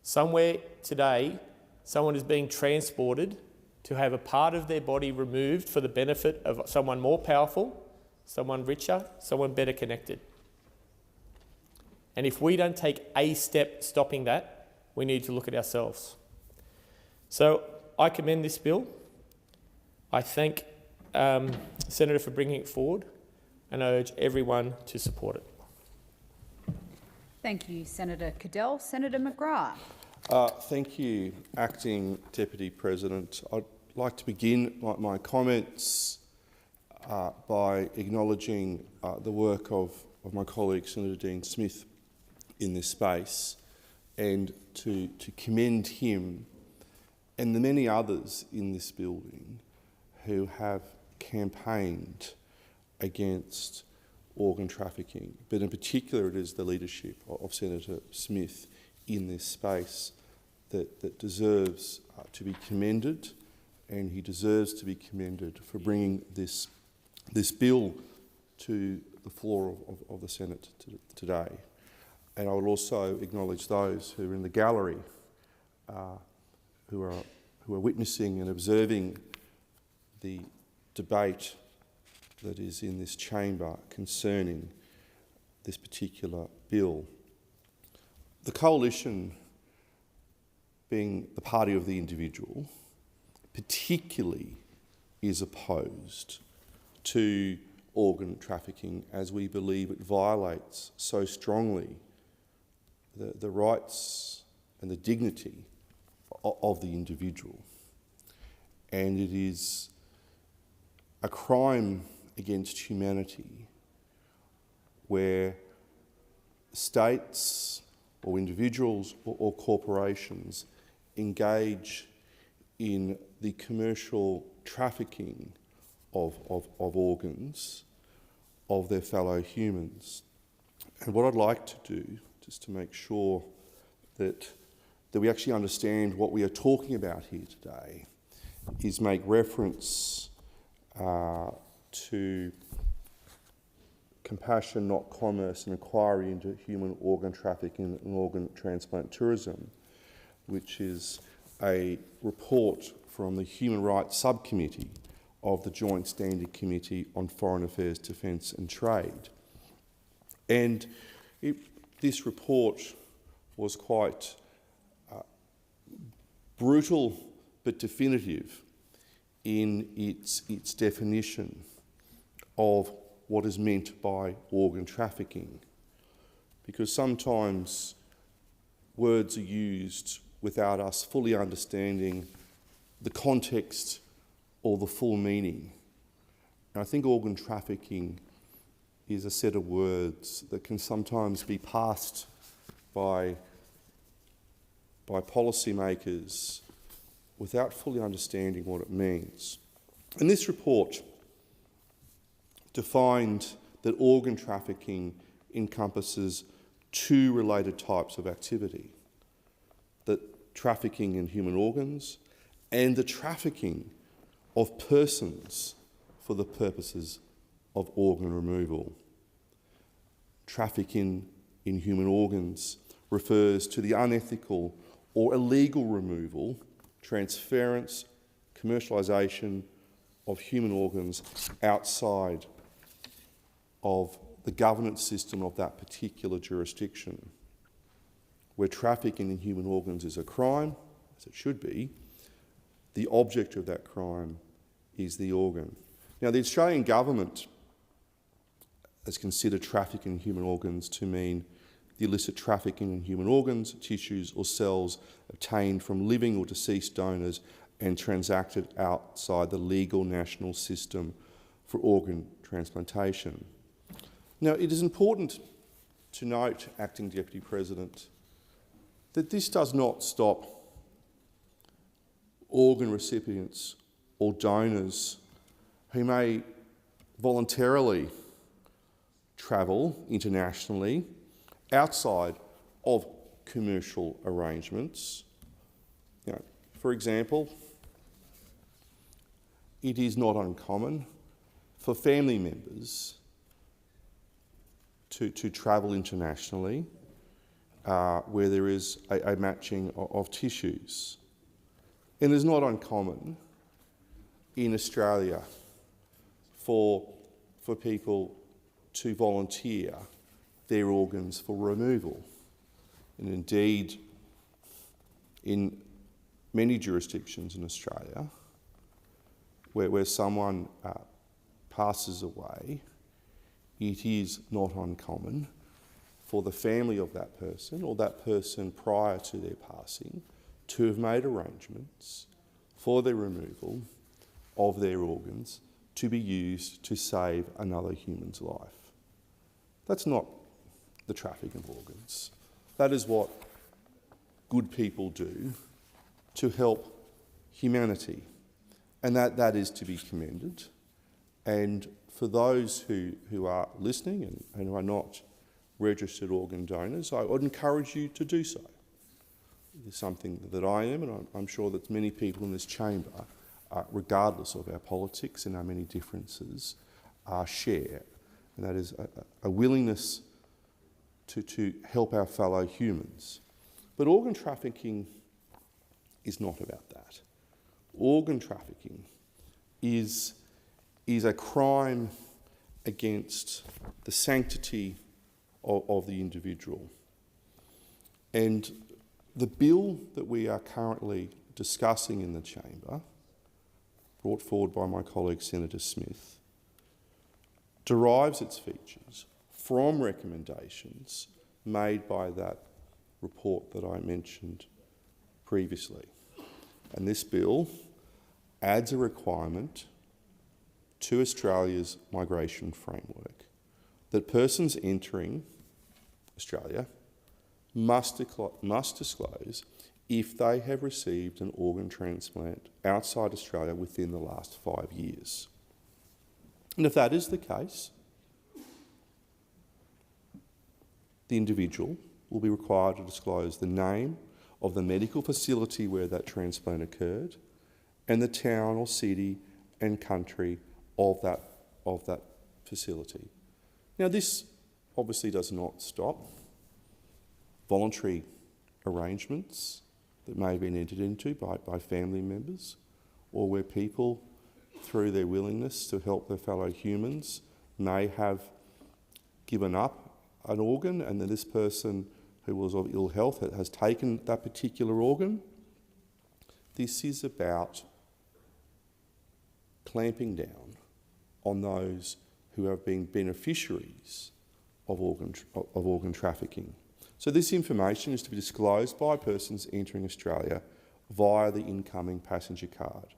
Somewhere today, someone is being transported to have a part of their body removed for the benefit of someone more powerful, someone richer, someone better connected. And if we don't take a step stopping that, we need to look at ourselves. So I commend this bill. I thank Senator for bringing it forward, and I urge everyone to support it. Thank you, Senator Cadell. Senator McGrath. Thank you, Acting Deputy President. I'd like to begin my comments by acknowledging the work of my colleague Senator Dean Smith in this space, and to commend him and the many others in this building who have campaigned against organ trafficking, but in particular it is the leadership of Senator Smith in this space that deserves to be commended, and he deserves to be commended for bringing this bill to the floor of the Senate today. And I would also acknowledge those who are in the gallery who are witnessing and observing the debate that is in this chamber concerning this particular bill. The coalition, being the party of the individual, particularly is opposed to organ trafficking, as we believe it violates so strongly the rights and the dignity of the individual. And it is a crime against humanity where states or individuals or corporations engage in the commercial trafficking of organs of their fellow humans. And what I'd like to do, just to make sure that we actually understand what we are talking about here today, is make reference to Compassion Not Commerce, an inquiry into human organ trafficking and organ transplant tourism, which is a report from the Human Rights Subcommittee of the Joint Standing Committee on Foreign Affairs, Defence and Trade. And this report was quite brutal but definitive in its definition of what is meant by organ trafficking, because sometimes words are used without us fully understanding the context or the full meaning. And I think organ trafficking is a set of words that can sometimes be passed by policymakers without fully understanding what it means. And this report defined that organ trafficking encompasses two related types of activity: the trafficking in human organs and the trafficking of persons for the purposes of organ removal. Trafficking in human organs refers to the unethical or illegal removal, transference, commercialisation of human organs outside of the governance system of that particular jurisdiction. Where trafficking in human organs is a crime, as it should be, the object of that crime is the organ. Now, the Australian government has considered trafficking in human organs to mean the illicit trafficking in human organs, tissues or cells obtained from living or deceased donors and transacted outside the legal national system for organ transplantation. Now, it is important to note, Acting Deputy President, that this does not stop organ recipients or donors who may voluntarily travel internationally outside of commercial arrangements. For example, it is not uncommon for family members to travel internationally where there is a matching of tissues. And it is not uncommon in Australia for people to volunteer their organs for removal. And indeed, in many jurisdictions in Australia, where someone passes away, it is not uncommon for the family of that person or that person prior to their passing to have made arrangements for the removal of their organs to be used to save another human's life. That's not the trafficking of organs. That is what good people do to help humanity, and that is to be commended. And for those who are listening and who are not registered organ donors, I would encourage you to do so. It's something that I am, and I'm sure that many people in this chamber, regardless of our politics and our many differences, share. And that is a willingness to help our fellow humans. But organ trafficking is not about that. Organ trafficking is a crime against the sanctity of the individual. And the bill that we are currently discussing in the chamber, brought forward by my colleague Senator Smith, derives its features from recommendations made by that report that I mentioned previously. And this bill adds a requirement to Australia's migration framework that persons entering Australia must disclose if they have received an organ transplant outside Australia within the last 5 years. And if that is the case, the individual will be required to disclose the name of the medical facility where that transplant occurred and the town or city and country of that facility. Now, this obviously does not stop voluntary arrangements that may have been entered into by family members, or where people, through their willingness to help their fellow humans, may have given up an organ, and then this person who was of ill health has taken that particular organ. This is about clamping down on those who have been beneficiaries of organ trafficking. So this information is to be disclosed by persons entering Australia via the incoming passenger card.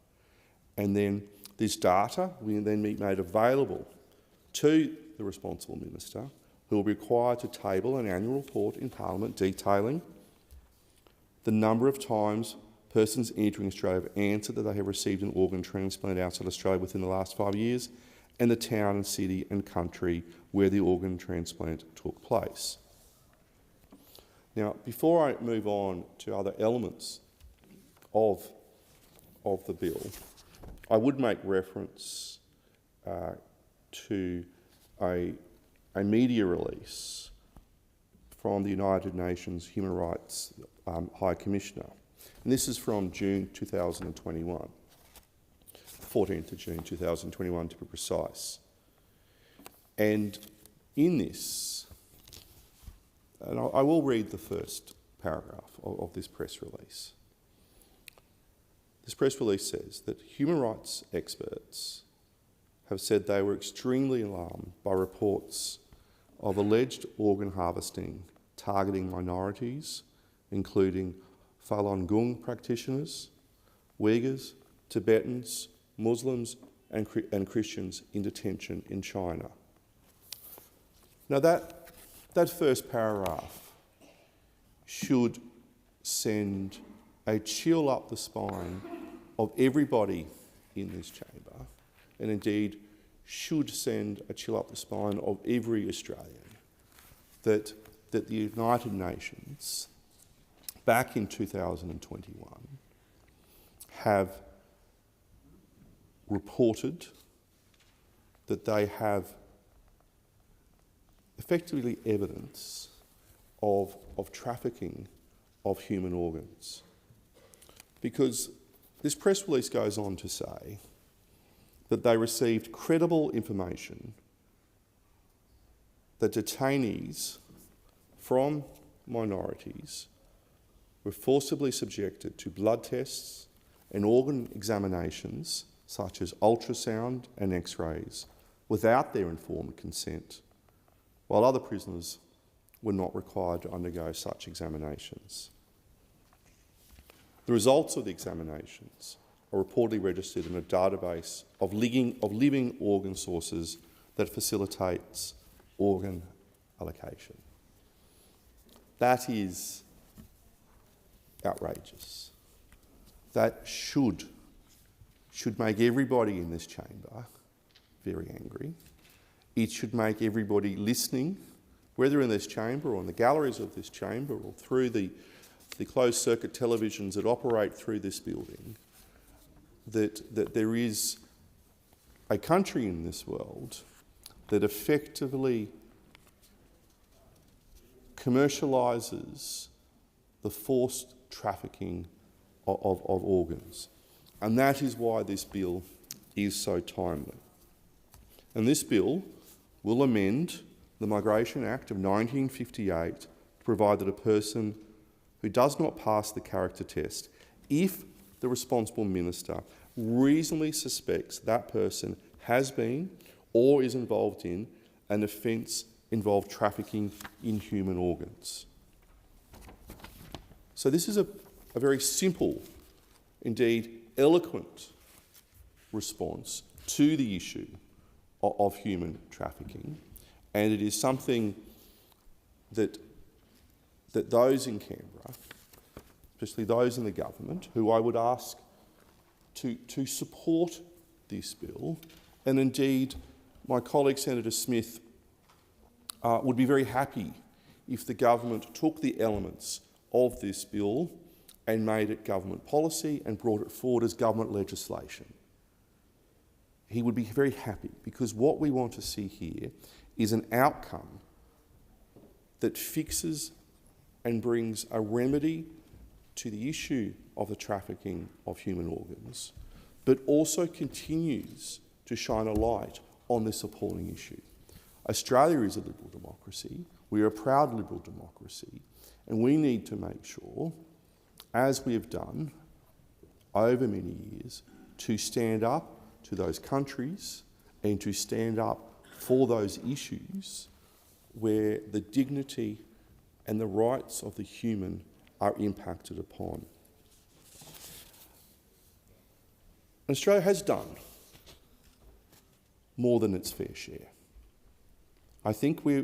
And then this data will then be made available to the responsible minister, who will be required to table an annual report in Parliament detailing the number of times persons entering Australia have answered that they have received an organ transplant outside Australia within the last 5 years, and the town and city and country where the organ transplant took place. Now, before I move on to other elements of the bill, I would make reference to a media release from the United Nations Human Rights High Commissioner. And this is from June 2021, 14th of June 2021 to be precise. And in this, and I will read the first paragraph of this press release. This press release says that human rights experts have said they were extremely alarmed by reports of alleged organ harvesting targeting minorities, including Falun Gong practitioners, Uyghurs, Tibetans, Muslims and Christians in detention in China. Now that first paragraph should send a chill up the spine of everybody in this chamber, and indeed should send a chill up the spine of every Australian, that the United Nations, back in 2021, have reported that they have effectively evidence of trafficking of human organs. Because this press release goes on to say that they received credible information that detainees from minorities were forcibly subjected to blood tests and organ examinations such as ultrasound and x-rays without their informed consent, while other prisoners were not required to undergo such examinations. The results of the examinations are reportedly registered in a database of living organ sources that facilitates organ allocation. That is outrageous. That should make everybody in this chamber very angry. It should make everybody listening, whether in this chamber or in the galleries of this chamber or through the closed-circuit televisions that operate through this building, that there is a country in this world that effectively commercialises the forced trafficking of organs. And that is why this bill is so timely. And this bill will amend the Migration Act of 1958 to provide that a person who does not pass the character test, if the responsible minister reasonably suspects that person has been or is involved in an offence involving trafficking in human organs. So this is a very simple, indeed eloquent response to the issue of human trafficking, and it is something that those in Canberra, especially those in the government, who I would ask to support this bill, and indeed my colleague Senator Smith would be very happy if the government took the elements of this bill and made it government policy and brought it forward as government legislation. He would be very happy, because what we want to see here is an outcome that fixes and brings a remedy to the issue of the trafficking of human organs, but also continues to shine a light on this appalling issue. Australia is a liberal democracy. We are a proud liberal democracy, and we need to make sure, as we have done over many years, to stand up to those countries and to stand up for those issues where the dignity and the rights of the human are impacted upon. Australia has done more than its fair share. I think we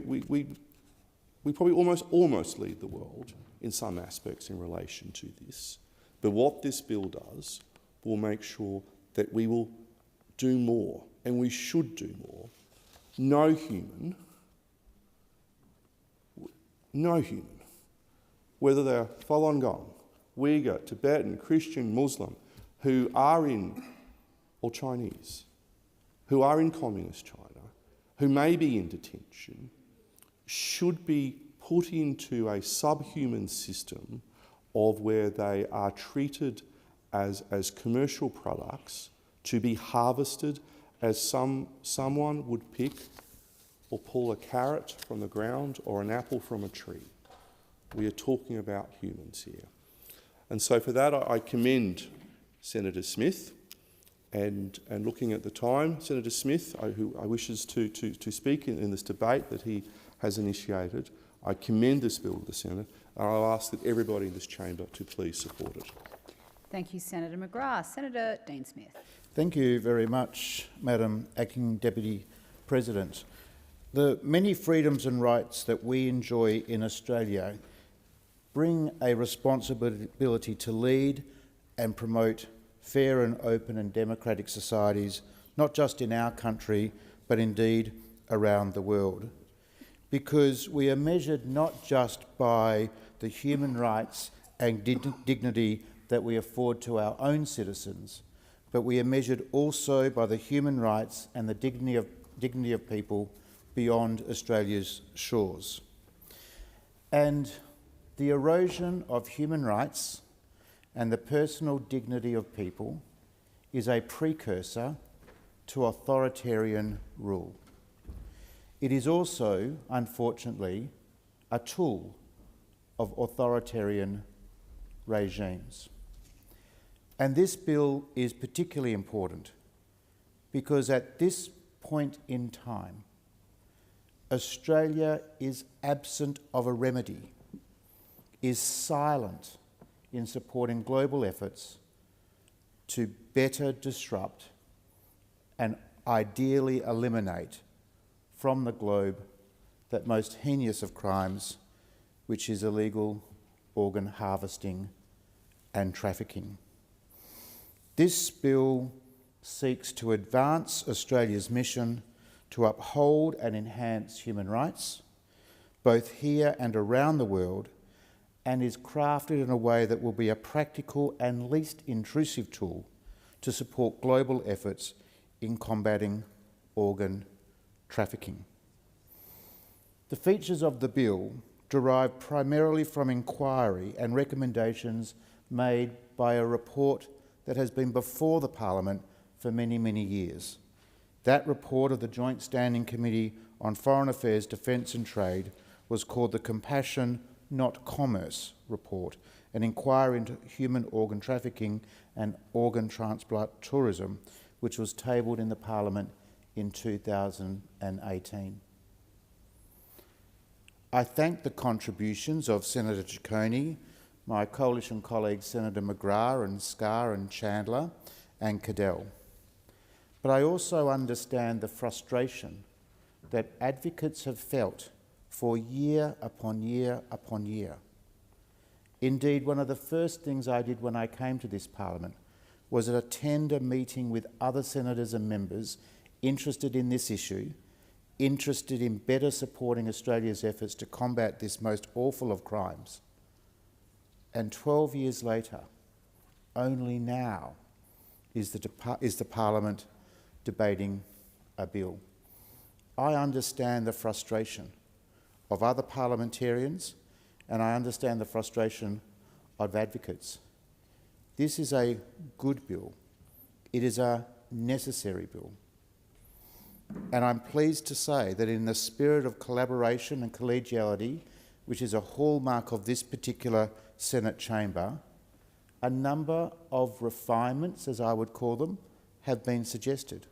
probably almost lead the world in some aspects in relation to this. But what this bill does will make sure that we will do more, and we should do more. No human, whether they're Falun Gong, Uyghur, Tibetan, Christian, Muslim, who are in, or Chinese, who are in communist China, who may be in detention, should be put into a subhuman system of where they are treated as commercial products to be harvested as someone would pick or pull a carrot from the ground or an apple from a tree. We are talking about humans here. And so for that I commend Senator Smith, and looking at the time, Senator Smith, who wishes to speak in this debate that he has initiated, I commend this bill to the Senate, and I'll ask that everybody in this chamber to please support it. Thank you, Senator McGrath. Senator Dean Smith. Thank you very much, Madam Acting Deputy President. The many freedoms and rights that we enjoy in Australia bring a responsibility to lead and promote fair and open and democratic societies, not just in our country, but indeed around the world. Because we are measured not just by the human rights and dignity that we afford to our own citizens, but we are measured also by the human rights and the dignity of people beyond Australia's shores. And the erosion of human rights and the personal dignity of people is a precursor to authoritarian rule. It is also, unfortunately, a tool of authoritarian regimes. And this bill is particularly important because at this point in time, Australia is absent of a remedy, is silent in supporting global efforts to better disrupt and ideally eliminate from the globe that most heinous of crimes, which is illegal organ harvesting and trafficking. This bill seeks to advance Australia's mission to uphold and enhance human rights, both here and around the world, and is crafted in a way that will be a practical and least intrusive tool to support global efforts in combating organ trafficking. The features of the bill derive primarily from inquiry and recommendations made by a report that has been before the Parliament for many, many years. That report of the Joint Standing Committee on Foreign Affairs, Defence and Trade was called the Compassion Not Commerce Report, an inquiry into human organ trafficking and organ transplant tourism, which was tabled in the Parliament in 2018. I thank the contributions of Senator Ciccone, my coalition colleagues Senator McGrath and Scarr and Chandler and Cadell. But I also understand the frustration that advocates have felt for year upon year upon year. Indeed, one of the first things I did when I came to this Parliament was to attend a meeting with other senators and members interested in this issue, interested in better supporting Australia's efforts to combat this most awful of crimes. And 12 years later, only now is the Parliament debating a bill. I understand the frustration of other parliamentarians, and I understand the frustration of advocates. This is a good bill. It is a necessary bill. And I'm pleased to say that in the spirit of collaboration and collegiality, which is a hallmark of this particular Senate chamber, a number of refinements, as I would call them, have been suggested.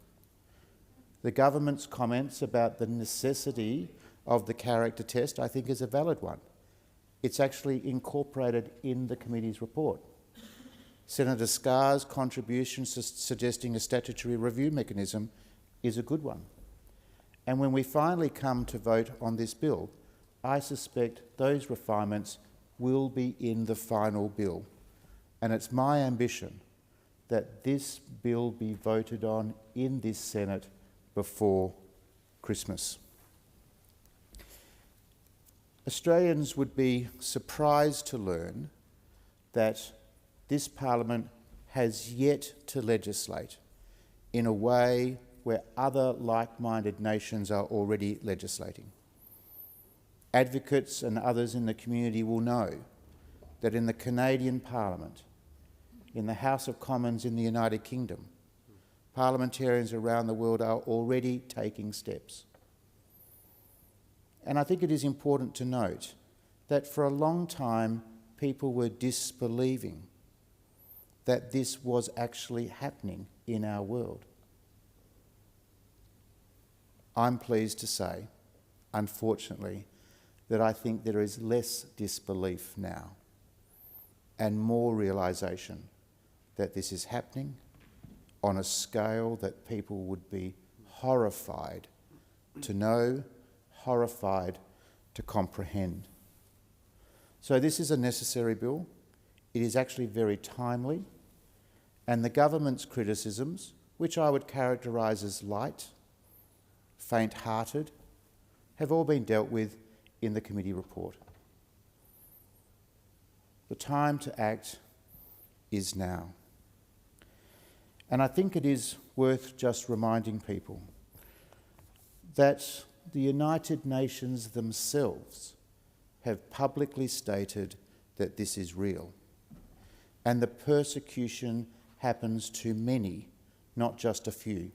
The government's comments about the necessity of the character test, I think, is a valid one. It's actually incorporated in the committee's report. Senator Scarr's contribution suggesting a statutory review mechanism is a good one. And when we finally come to vote on this bill, I suspect those refinements will be in the final bill. And it's my ambition that this bill be voted on in this Senate before Christmas. Australians would be surprised to learn that this Parliament has yet to legislate in a way where other like-minded nations are already legislating. Advocates and others in the community will know that in the Canadian Parliament, in the House of Commons in the United Kingdom, parliamentarians around the world are already taking steps. And I think it is important to note that for a long time people were disbelieving that this was actually happening in our world. I'm pleased to say, unfortunately, that I think there is less disbelief now and more realisation that this is happening on a scale that people would be horrified to know, horrified to comprehend. So this is a necessary bill. It is actually very timely, and the government's criticisms, which I would characterise as light, faint-hearted, have all been dealt with in the committee report. The time to act is now. And I think it is worth just reminding people that the United Nations themselves have publicly stated that this is real, and the persecution happens to many, not just a few.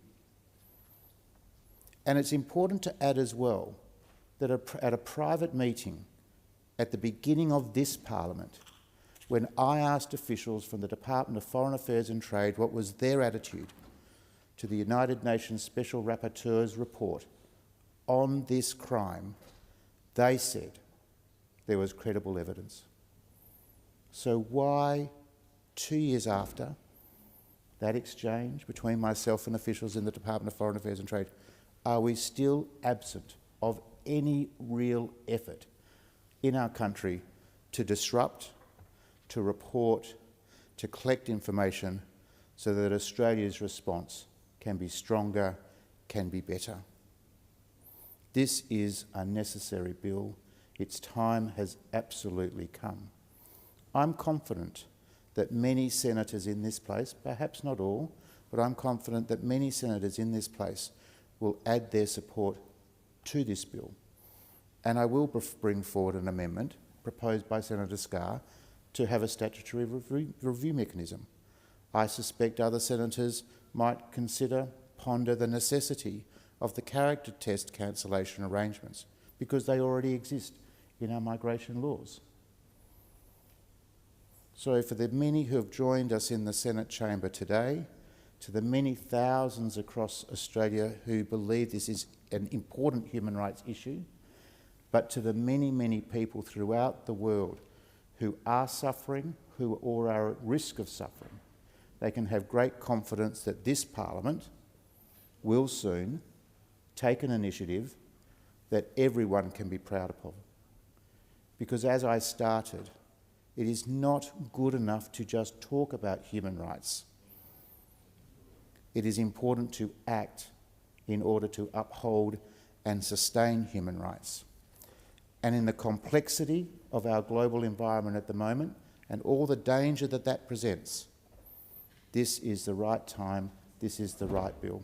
And it's important to add as well that at a private meeting at the beginning of this Parliament, when I asked officials from the Department of Foreign Affairs and Trade what was their attitude to the United Nations Special Rapporteur's report on this crime, they said there was credible evidence. So why, 2 years after that exchange between myself and officials in the Department of Foreign Affairs and Trade, are we still absent of any real effort in our country to disrupt, to report, to collect information so that Australia's response can be stronger, can be better? This is a necessary bill. Its time has absolutely come. I'm confident that many senators in this place, perhaps not all, but I'm confident that many senators in this place will add their support to this bill. And I will bring forward an amendment proposed by Senator Scarr to have a statutory review mechanism. I suspect other senators might ponder the necessity of the character test cancellation arrangements because they already exist in our migration laws. So for the many who have joined us in the Senate chamber today, to the many thousands across Australia who believe this is an important human rights issue, but to the many, many people throughout the world who are suffering, who or are at risk of suffering, they can have great confidence that this Parliament will soon take an initiative that everyone can be proud of. Because as I started, it is not good enough to just talk about human rights. It is important to act in order to uphold and sustain human rights. And in the complexity of our global environment at the moment and all the danger that that presents, this is the right time, this is the right bill.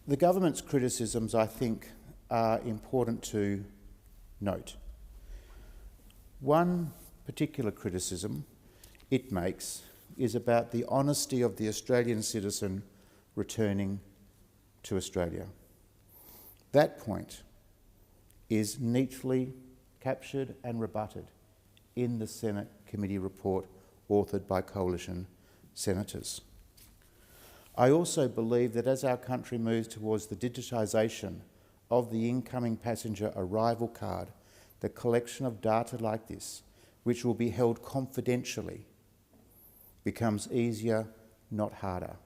The government's criticisms, I think, are important to note. One particular criticism it makes is about the honesty of the Australian citizen returning to Australia. That point is neatly captured and rebutted in the Senate committee report authored by coalition senators. I also believe that as our country moves towards the digitisation of the incoming passenger arrival card, the collection of data like this, which will be held confidentially, becomes easier, not harder.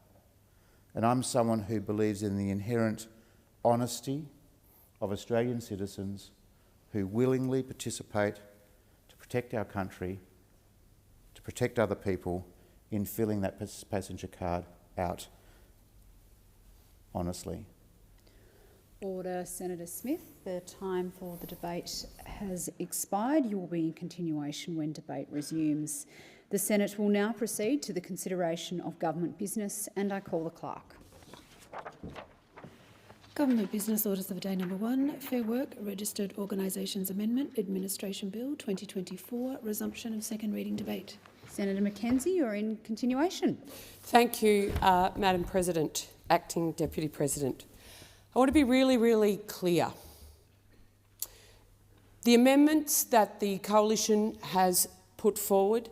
And I'm someone who believes in the inherent honesty of Australian citizens who willingly participate to protect our country, to protect other people in filling that passenger card out honestly. Order. Senator Smith, the time for the debate has expired. You will be in continuation when debate resumes. The Senate will now proceed to the consideration of government business, and I call the clerk. Government business orders of day number 1, Fair Work Registered Organisations Amendment, Administration Bill 2024, resumption of second reading debate. Senator Mackenzie, you're in continuation. Thank you, Madam President, Acting Deputy President. I want to be really, really clear. The amendments that the Coalition has put forward,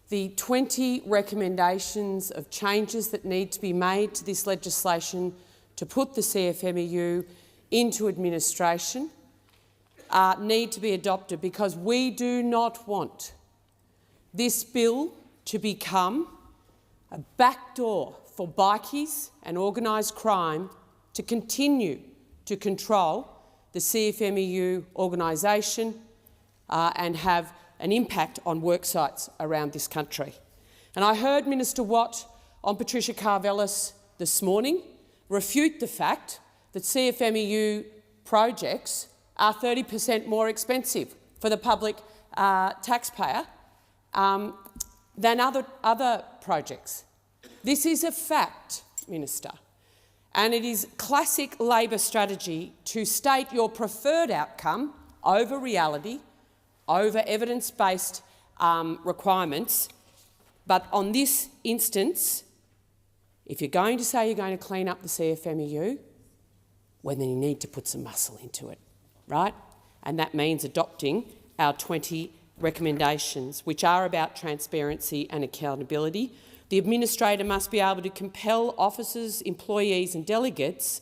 the 20 recommendations of changes that need to be made to this legislation to put the CFMEU into administration need to be adopted because we do not want this bill to become a backdoor for bikies and organised crime to continue to control the CFMEU organisation and have an impact on work sites around this country. And I heard Minister Watt on Patricia Karvelas this morning refute the fact that CFMEU projects are 30% more expensive for the public taxpayer than other projects. This is a fact, Minister, and it is classic Labor strategy to state your preferred outcome over reality, over evidence-based requirements. But on this instance, if you're going to say you're going to clean up the CFMEU, well, then you need to put some muscle into it, right? And that means adopting our 20 recommendations, which are about transparency and accountability. The administrator must be able to compel officers, employees and delegates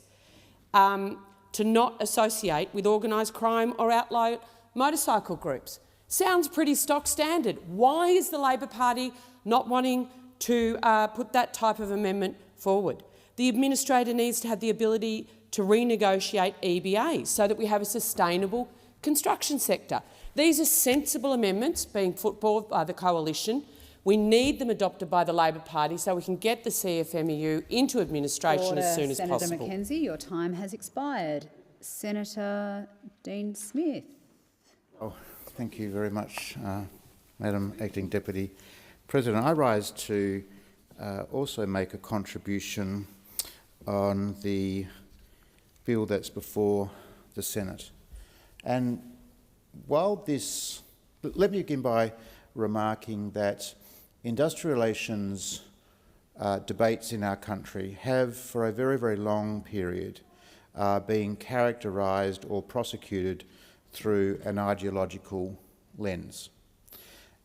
to not associate with organised crime or outlaw motorcycle groups. Sounds pretty stock standard. Why is the Labor Party not wanting to put that type of amendment forward? The administrator needs to have the ability to renegotiate EBAs so that we have a sustainable construction sector. These are sensible amendments being put forward by the Coalition. We need them adopted by the Labor Party so we can get the CFMEU into administration as soon as possible. Senator Mackenzie, your time has expired. Senator Dean Smith. Oh, thank you very much, Madam Acting Deputy President. I rise to also make a contribution on the bill that's before the Senate. And while this, let me begin by remarking that industrial relations debates in our country have, for a very, very long period, been characterised or prosecuted through an ideological lens.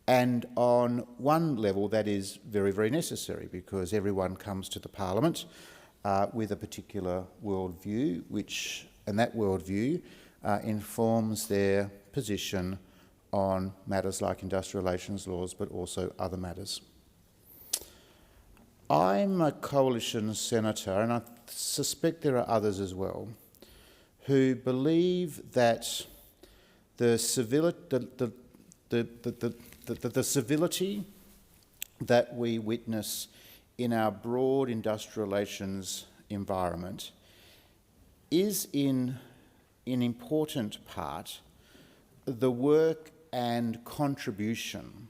And on one level, that is very, very necessary, because everyone comes to the Parliament with a particular worldview, and that worldview informs their position on matters like industrial relations laws, but also other matters. I'm a coalition senator, and I suspect there are others as well, who believe that the civility that we witness in our broad industrial relations environment is in important part the work and contribution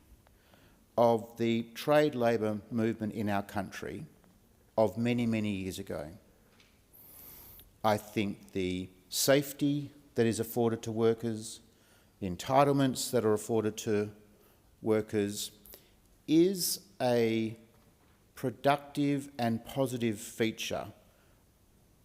of the trade labour movement in our country of many, many years ago. I think the safety that is afforded to workers, the entitlements that are afforded to workers, is a productive and positive feature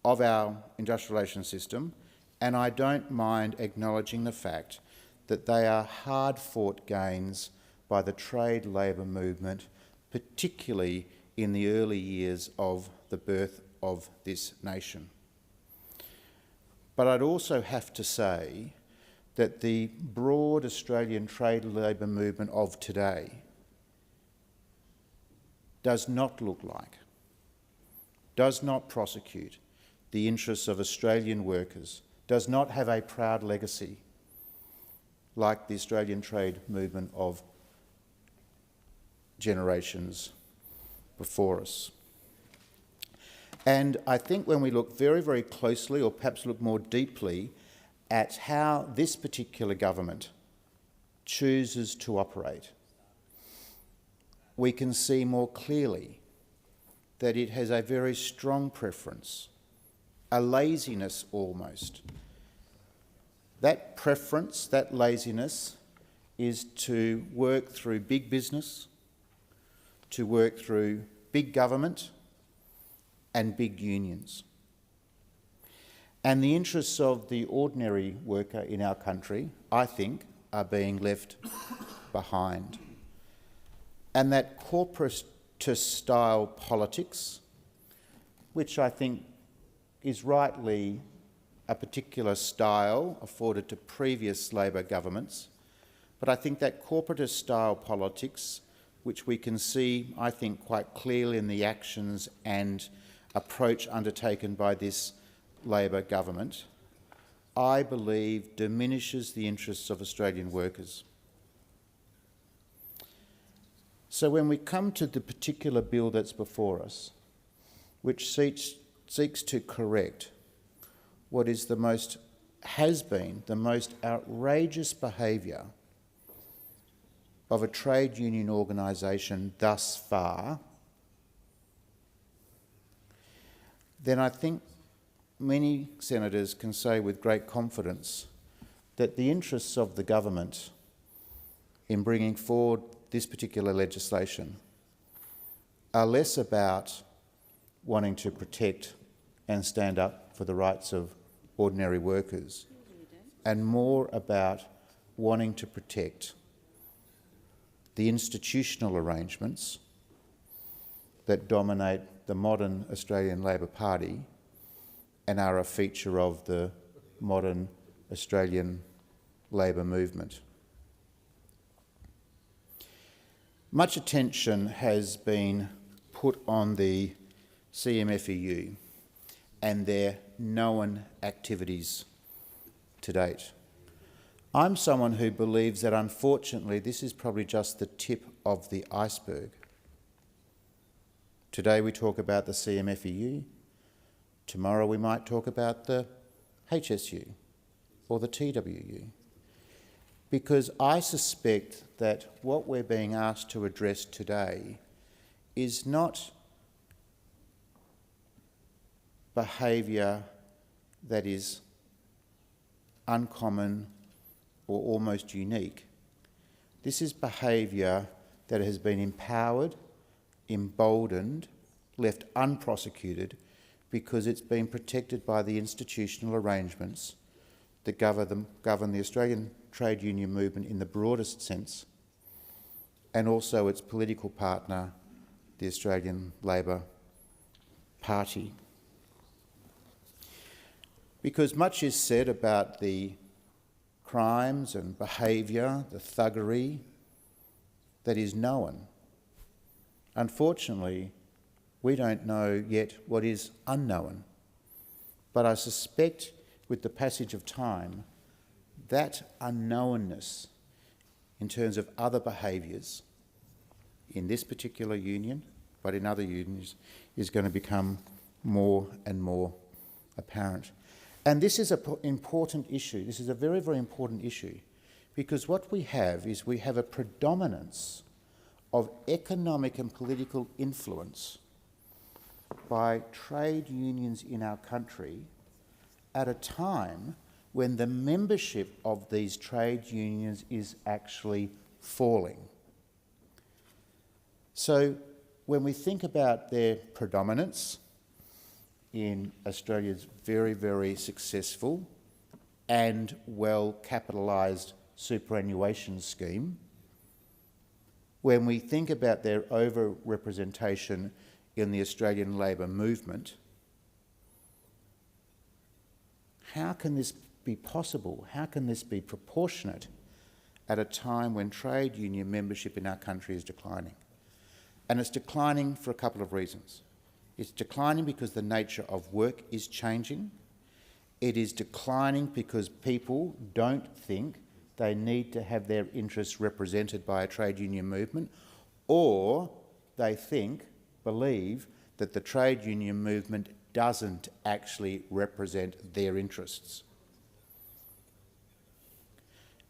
of our industrial relations system, and I don't mind acknowledging the fact that they are hard-fought gains by the trade labour movement, particularly in the early years of the birth of this nation. But I'd also have to say that the broad Australian trade labour movement of today does not look like, does not prosecute the interests of Australian workers, does not have a proud legacy like the Australian trade movement of generations before us. And I think when we look very, very closely, or perhaps look more deeply, at how this particular government chooses to operate, we can see more clearly that it has a very strong preference, a laziness almost. That preference, that laziness, is to work through big business, to work through big government and big unions. And the interests of the ordinary worker in our country, I think, are being left behind. And that corporatist-style politics, which I think is rightly a particular style afforded to previous Labor governments, but I think that corporatist-style politics, which we can see, I think, quite clearly in the actions and approach undertaken by this Labor government, I believe diminishes the interests of Australian workers. So when we come to the particular bill that's before us, which seeks to correct what is has been the most outrageous behaviour of a trade union organisation thus far, then I think many senators can say with great confidence that the interests of the government in bringing forward this particular legislation are less about wanting to protect and stand up for the rights of ordinary workers and more about wanting to protect the institutional arrangements that dominate the modern Australian Labor Party and are a feature of the modern Australian labour movement. Much attention has been put on the CFMEU and their known activities to date. I'm someone who believes that, unfortunately, this is probably just the tip of the iceberg. Today we talk about the CFMEU. Tomorrow we might talk about the HSU or the TWU. Because I suspect that what we're being asked to address today is not behaviour that is uncommon or almost unique. This is behaviour that has been empowered, emboldened, left unprosecuted because it's been protected by the institutional arrangements that govern the Australian trade union movement in the broadest sense, and also its political partner, the Australian Labor Party. Because much is said about the crimes and behaviour, the thuggery that is known. Unfortunately, we don't know yet what is unknown. But I suspect with the passage of time, that unknownness in terms of other behaviours in this particular union, but in other unions, is going to become more and more apparent. And this is an important issue. This is a very, very important issue, because what we have is we have a predominance of economic and political influence by trade unions in our country at a time when the membership of these trade unions is actually falling. So when we think about their predominance in Australia's very, very successful and well-capitalised superannuation scheme, when we think about their over-representation in the Australian labour movement, how can this be possible? How can this be proportionate at a time when trade union membership in our country is declining? And it's declining for a couple of reasons. It's declining because the nature of work is changing. It is declining because people don't think they need to have their interests represented by a trade union movement, or they believe that the trade union movement doesn't actually represent their interests.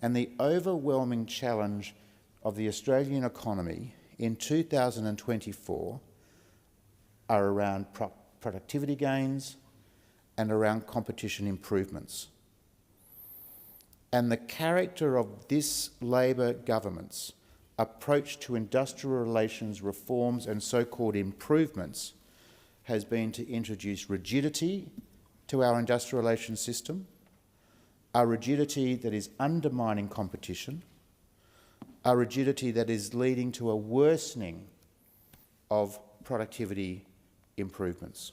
And the overwhelming challenge of the Australian economy in 2024 are around productivity gains and around competition improvements. And the character of this Labor government's approach to industrial relations reforms and so-called improvements has been to introduce rigidity to our industrial relations system, a rigidity that is undermining competition, a rigidity that is leading to a worsening of productivity improvements.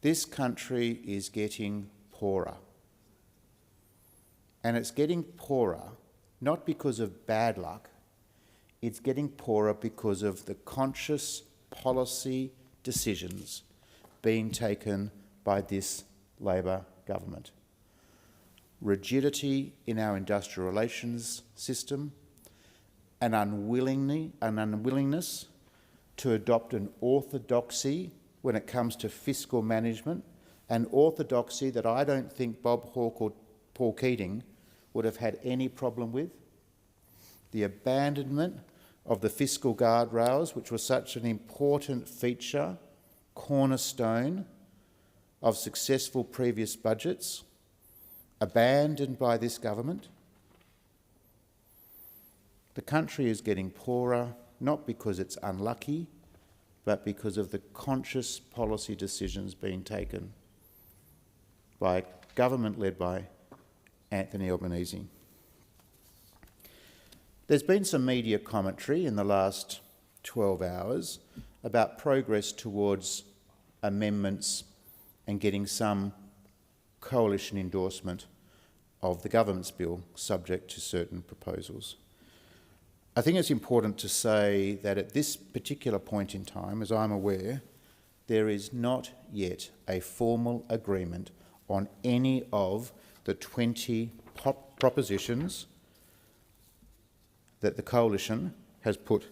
This country is getting poorer. And it's getting poorer not because of bad luck, it's getting poorer because of the conscious policy decisions being taken by this Labor government. Rigidity in our industrial relations system, an unwillingness to adopt an orthodoxy when it comes to fiscal management, an orthodoxy that I don't think Bob Hawke or Paul Keating would have had any problem with. The abandonment of the fiscal guardrails, which was such an important feature, cornerstone of successful previous budgets, abandoned by this government. The country is getting poorer, not because it's unlucky, but because of the conscious policy decisions being taken by a government led by Anthony Albanese. There's been some media commentary in the last 12 hours about progress towards amendments and getting some coalition endorsement of the government's bill subject to certain proposals. I think it's important to say that at this particular point in time, as I'm aware, there is not yet a formal agreement on any of the 20 propositions that the coalition has put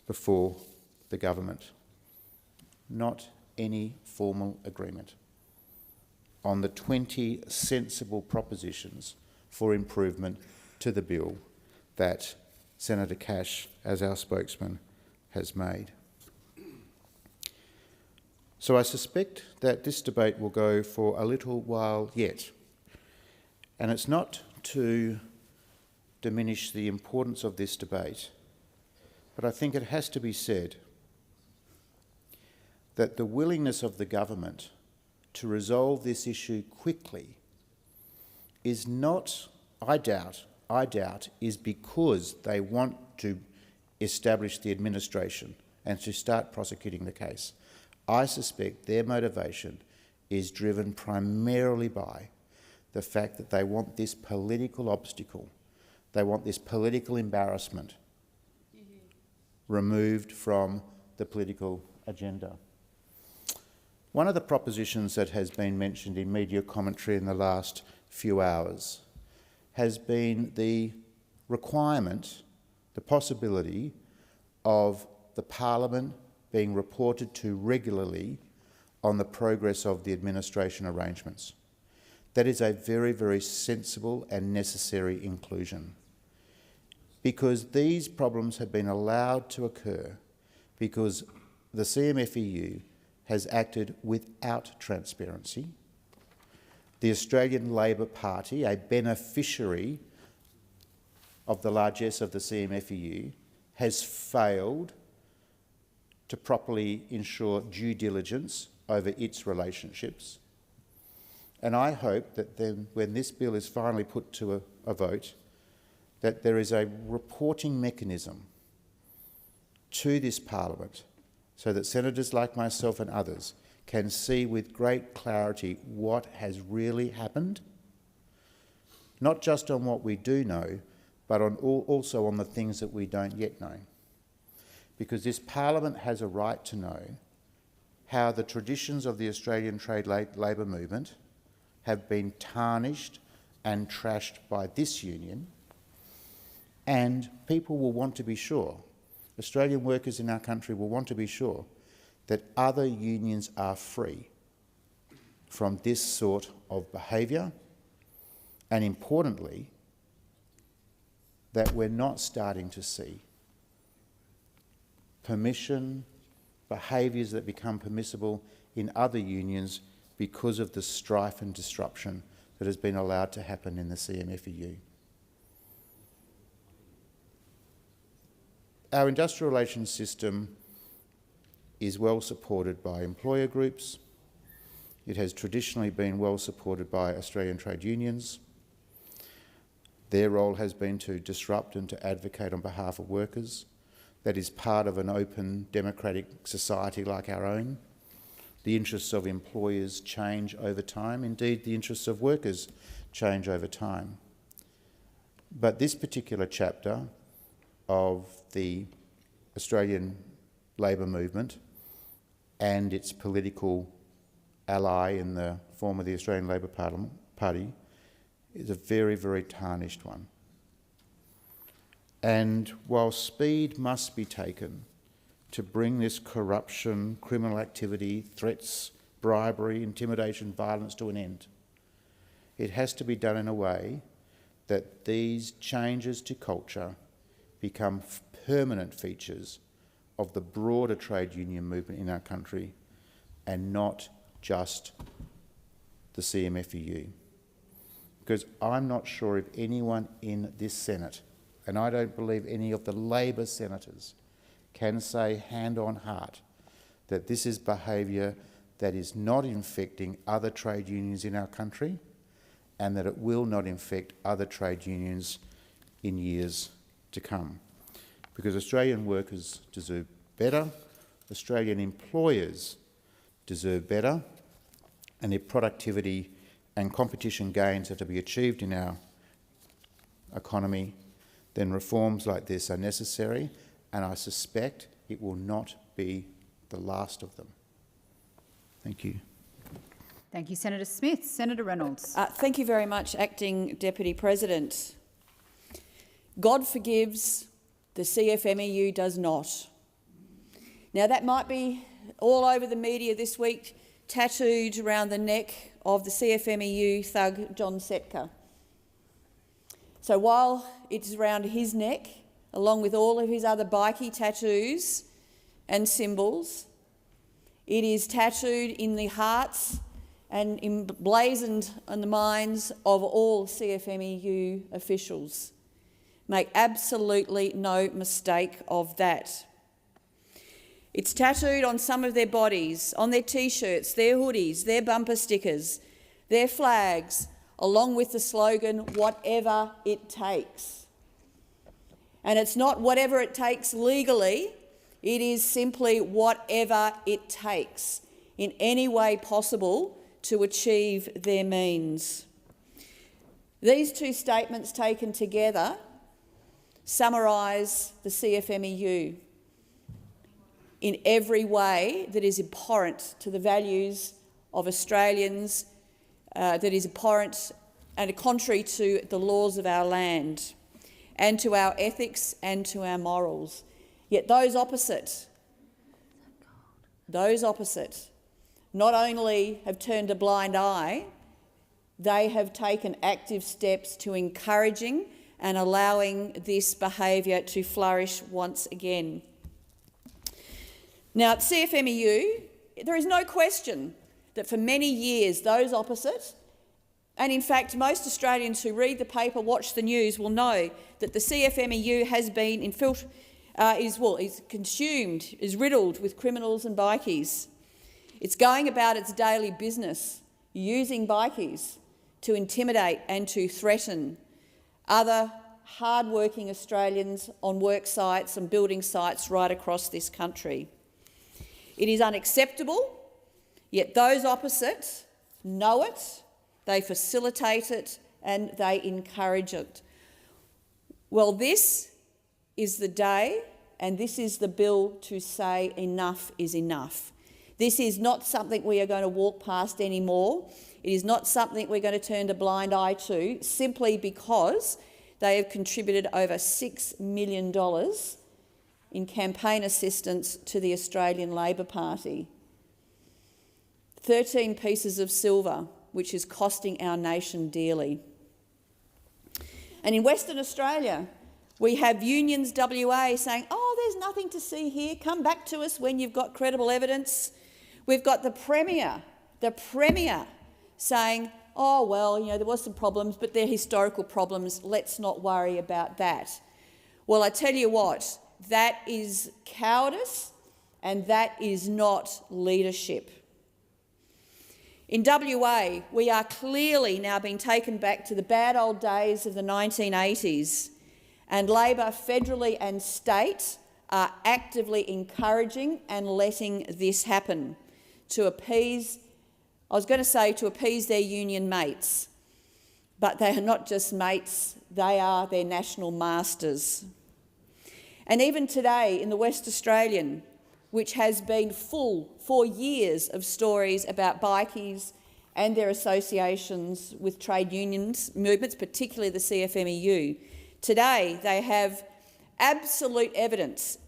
before the government. Not any formal agreement on the 20 sensible propositions for improvement to the bill that Senator Cash, as our spokesman, has made. So I suspect that this debate will go for a little while yet. And it's not to diminish the importance of this debate, but I think it has to be said that the willingness of the government to resolve this issue quickly is not, I doubt, is because they want to establish the administration and to start prosecuting the case. I suspect their motivation is driven primarily by the fact that they want this political obstacle, they want this political embarrassment removed from the political agenda. One of the propositions that has been mentioned in media commentary in the last few hours has been the requirement, the possibility of the Parliament being reported to regularly on the progress of the administration arrangements. That is a very, very sensible and necessary inclusion, because these problems have been allowed to occur because the CFMEU has acted without transparency. The Australian Labor Party, a beneficiary of the largesse of the CFMEU, has failed to properly ensure due diligence over its relationships. And I hope that then, when this bill is finally put to a vote, that there is a reporting mechanism to this Parliament so that senators like myself and others can see with great clarity what has really happened, not just on what we do know, but on also on the things that we don't yet know. Because this Parliament has a right to know how the traditions of the Australian trade labour movement have been tarnished and trashed by this union, and people will want to be sure, Australian workers in our country will want to be sure that other unions are free from this sort of behaviour, and importantly, that we're not starting to see behaviours that become permissible in other unions because of the strife and disruption that has been allowed to happen in the CFMEU. Our industrial relations system is well supported by employer groups. It has traditionally been well supported by Australian trade unions. Their role has been to disrupt and to advocate on behalf of workers. That is part of an open, democratic society like our own. The interests of employers change over time. Indeed, the interests of workers change over time. But this particular chapter of the Australian labour movement and its political ally in the form of the Australian Labor Party is a very, very tarnished one. And while speed must be taken to bring this corruption, criminal activity, threats, bribery, intimidation, violence to an end, it has to be done in a way that these changes to culture become permanent features of the broader trade union movement in our country and not just the CFMEU. Because I'm not sure if anyone in this Senate, and I don't believe any of the Labor senators, can say hand on heart that this is behaviour that is not infecting other trade unions in our country and that it will not infect other trade unions in years to come. Because Australian workers deserve better, Australian employers deserve better, and if productivity and competition gains are to be achieved in our economy, then reforms like this are necessary, and I suspect it will not be the last of them. Thank you. Thank you, Senator Smith. Senator Reynolds. Thank you very much, Acting Deputy President. God forgives, the CFMEU does not. Now, that might be all over the media this week, tattooed around the neck of the CFMEU thug John Setka. So while it's around his neck, along with all of his other bikie tattoos and symbols, It is tattooed in the hearts and emblazoned on the minds of all CFMEU officials. Make absolutely no mistake of that. It's tattooed on some of their bodies, on their T-shirts, their hoodies, their bumper stickers, their flags, along with the slogan, "Whatever it takes." And it's not whatever it takes legally, it is simply whatever it takes in any way possible to achieve their means. These two statements taken together summarise the CFMEU in every way that is abhorrent to the values of Australians, that is abhorrent and contrary to the laws of our land and to our ethics and to our morals. Yet those opposite not only have turned a blind eye, they have taken active steps to encouraging and allowing this behaviour to flourish once again. Now, at CFMEU, there is no question that for many years those opposite, and in fact most Australians who read the paper, watch the news, will know that the CFMEU has been is consumed, is riddled with criminals and bikies. It's going about its daily business, using bikies to intimidate and to threaten other hard-working Australians on work sites and building sites right across this country. It is unacceptable, yet those opposite know it, they facilitate it and they encourage it. Well, this is the day and this is the bill to say enough is enough. This is not something we are going to walk past anymore. It is not something we're going to turn a blind eye to simply because they have contributed over $6 million in campaign assistance to the Australian Labor Party. 13 pieces of silver, which is costing our nation dearly. And in Western Australia, we have Unions WA saying, "Oh, there's nothing to see here. Come back to us when you've got credible evidence." We've got the Premier saying, "Oh, well, there was some problems, but they're historical problems. Let's not worry about that." Well, I tell you what, that is cowardice and that is not leadership. In WA, we are clearly now being taken back to the bad old days of the 1980s, and Labor federally and state are actively encouraging and letting this happen to appease, to appease their union mates. But they are not just mates, they are their national masters. And even today in the West Australian, which has been full for years of stories about bikies and their associations with trade unions movements, particularly the CFMEU, today they have absolute evidence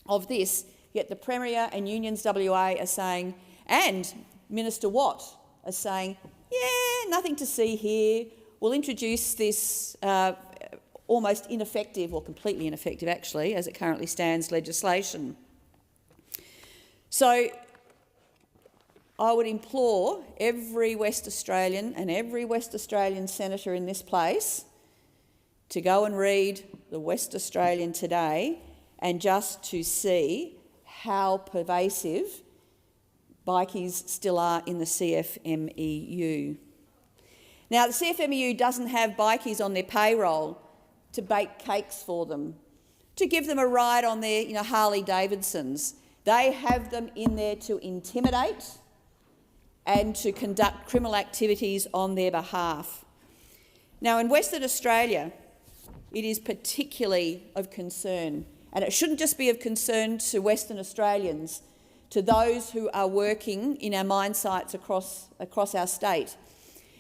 of this, yet the Premier and Unions WA are saying, and Minister Watt are saying, yeah, nothing to see here. We'll introduce this almost ineffective, or completely ineffective actually, as it currently stands, legislation. So I would implore every West Australian and every West Australian senator in this place to go and read the West Australian today and just to see how pervasive bikies still are in the CFMEU. Now, the CFMEU doesn't have bikies on their payroll to bake cakes for them, to give them a ride on their Harley Davidsons. They have them in there to intimidate and to conduct criminal activities on their behalf. Now, in Western Australia, it is particularly of concern, and it shouldn't just be of concern to Western Australians, to those who are working in our mine sites across our state,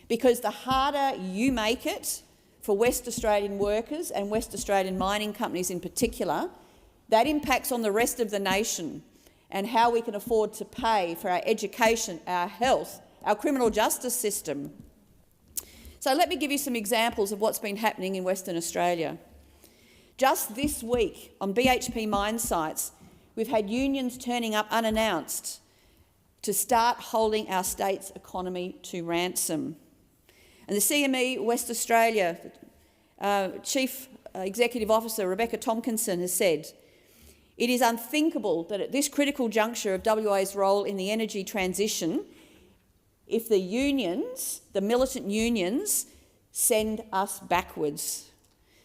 because the harder you make it for West Australian workers and West Australian mining companies in particular, that impacts on the rest of the nation and how we can afford to pay for our education, our health, our criminal justice system. So let me give you some examples of what's been happening in Western Australia. Just this week on BHP mine sites, we've had unions turning up unannounced to start holding our state's economy to ransom. And the CME West Australia Chief Executive Officer Rebecca Tompkinson has said, "It is unthinkable that at this critical juncture of WA's role in the energy transition, if the unions, the militant unions, send us backwards."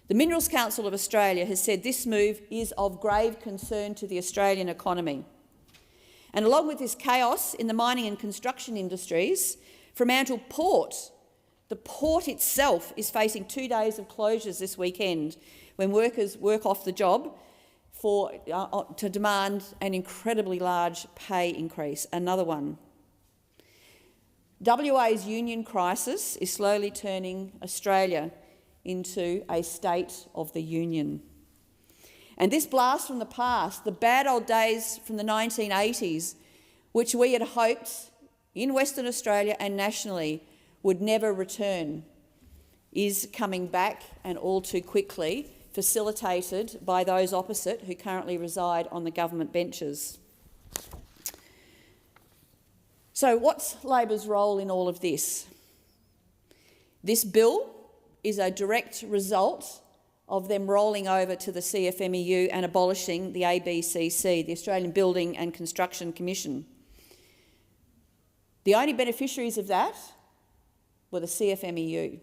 The Minerals Council of Australia has said this move is of grave concern to the Australian economy. And along with this chaos in the mining and construction industries, Fremantle Port, the port itself, is facing 2 days of closures this weekend when workers work off the job to demand an incredibly large pay increase, another one. WA's union crisis is slowly turning Australia into a state of the union. And this blast from the past, the bad old days from the 1980s, which we had hoped in Western Australia and nationally would never return, is coming back, and all too quickly, facilitated by those opposite who currently reside on the government benches. So what's Labor's role in all of this? This bill is a direct result of them rolling over to the CFMEU and abolishing the ABCC, the Australian Building and Construction Commission. The only beneficiaries of that were the CFMEU.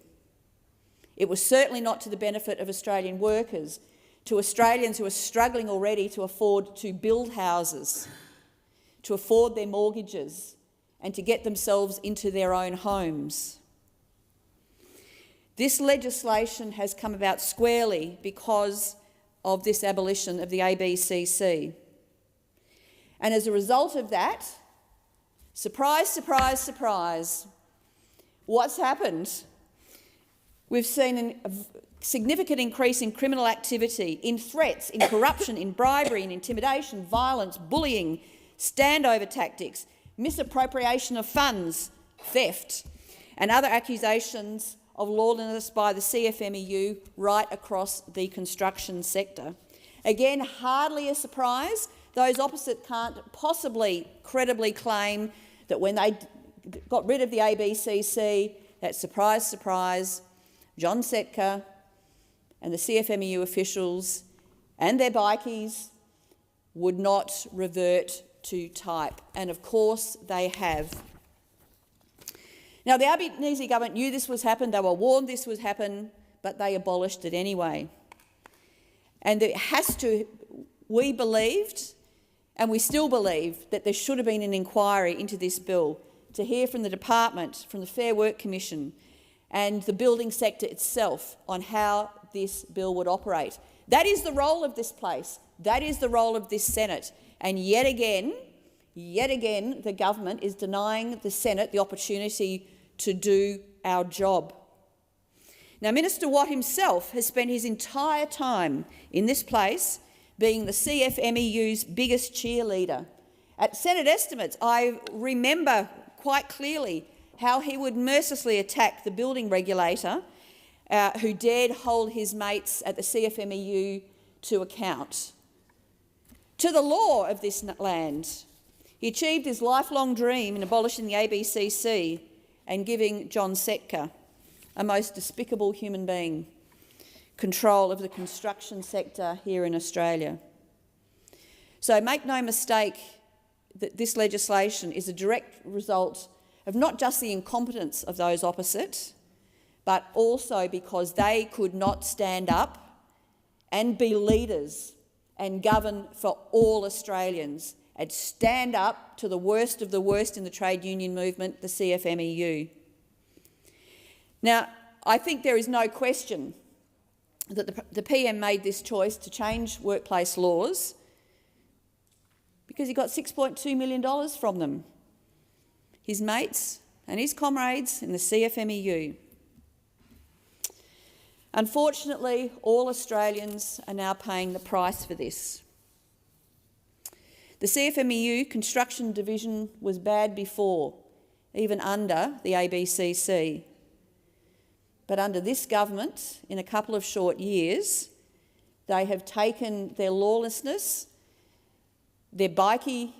It was certainly not to the benefit of Australian workers, to Australians who are struggling already to afford to build houses, to afford their mortgages, and to get themselves into their own homes. This legislation has come about squarely because of this abolition of the ABCC. And as a result of that, surprise, surprise, surprise, what's happened? We've seen a significant increase in criminal activity, in threats, in corruption, in bribery, in intimidation, violence, bullying, standover tactics, misappropriation of funds, theft, and other accusations of lawlessness by the CFMEU right across the construction sector. Again, hardly a surprise. Those opposite can't possibly credibly claim that when they got rid of the ABCC, that surprise, surprise, John Setka and the CFMEU officials and their bikies would not revert to type. And of course they have. Now, the Albanese government knew this was happening, they were warned this would happen, but they abolished it anyway. And it has to, we believed, and we still believe, that there should have been an inquiry into this bill to hear from the department, from the Fair Work Commission and the building sector itself on how this bill would operate. That is the role of this place. That is the role of this Senate. And yet again, the government is denying the Senate the opportunity to do our job. Now, Minister Watt himself has spent his entire time in this place being the CFMEU's biggest cheerleader. At Senate estimates, I remember quite clearly how he would mercilessly attack the building regulator who dared hold his mates at the CFMEU to account. To the law of this land, he achieved his lifelong dream in abolishing the ABCC and giving John Setka, a most despicable human being, control of the construction sector here in Australia. So make no mistake that this legislation is a direct result of not just the incompetence of those opposite, but also because they could not stand up and be leaders and govern for all Australians and stand up to the worst of the worst in the trade union movement, the CFMEU. Now, I think there is no question that the PM made this choice to change workplace laws because he got $6.2 million from them, his mates and his comrades in the CFMEU. Unfortunately, all Australians are now paying the price for this. The CFMEU construction division was bad before, even under the ABCC. But under this government, in a couple of short years, they have taken their lawlessness their bikie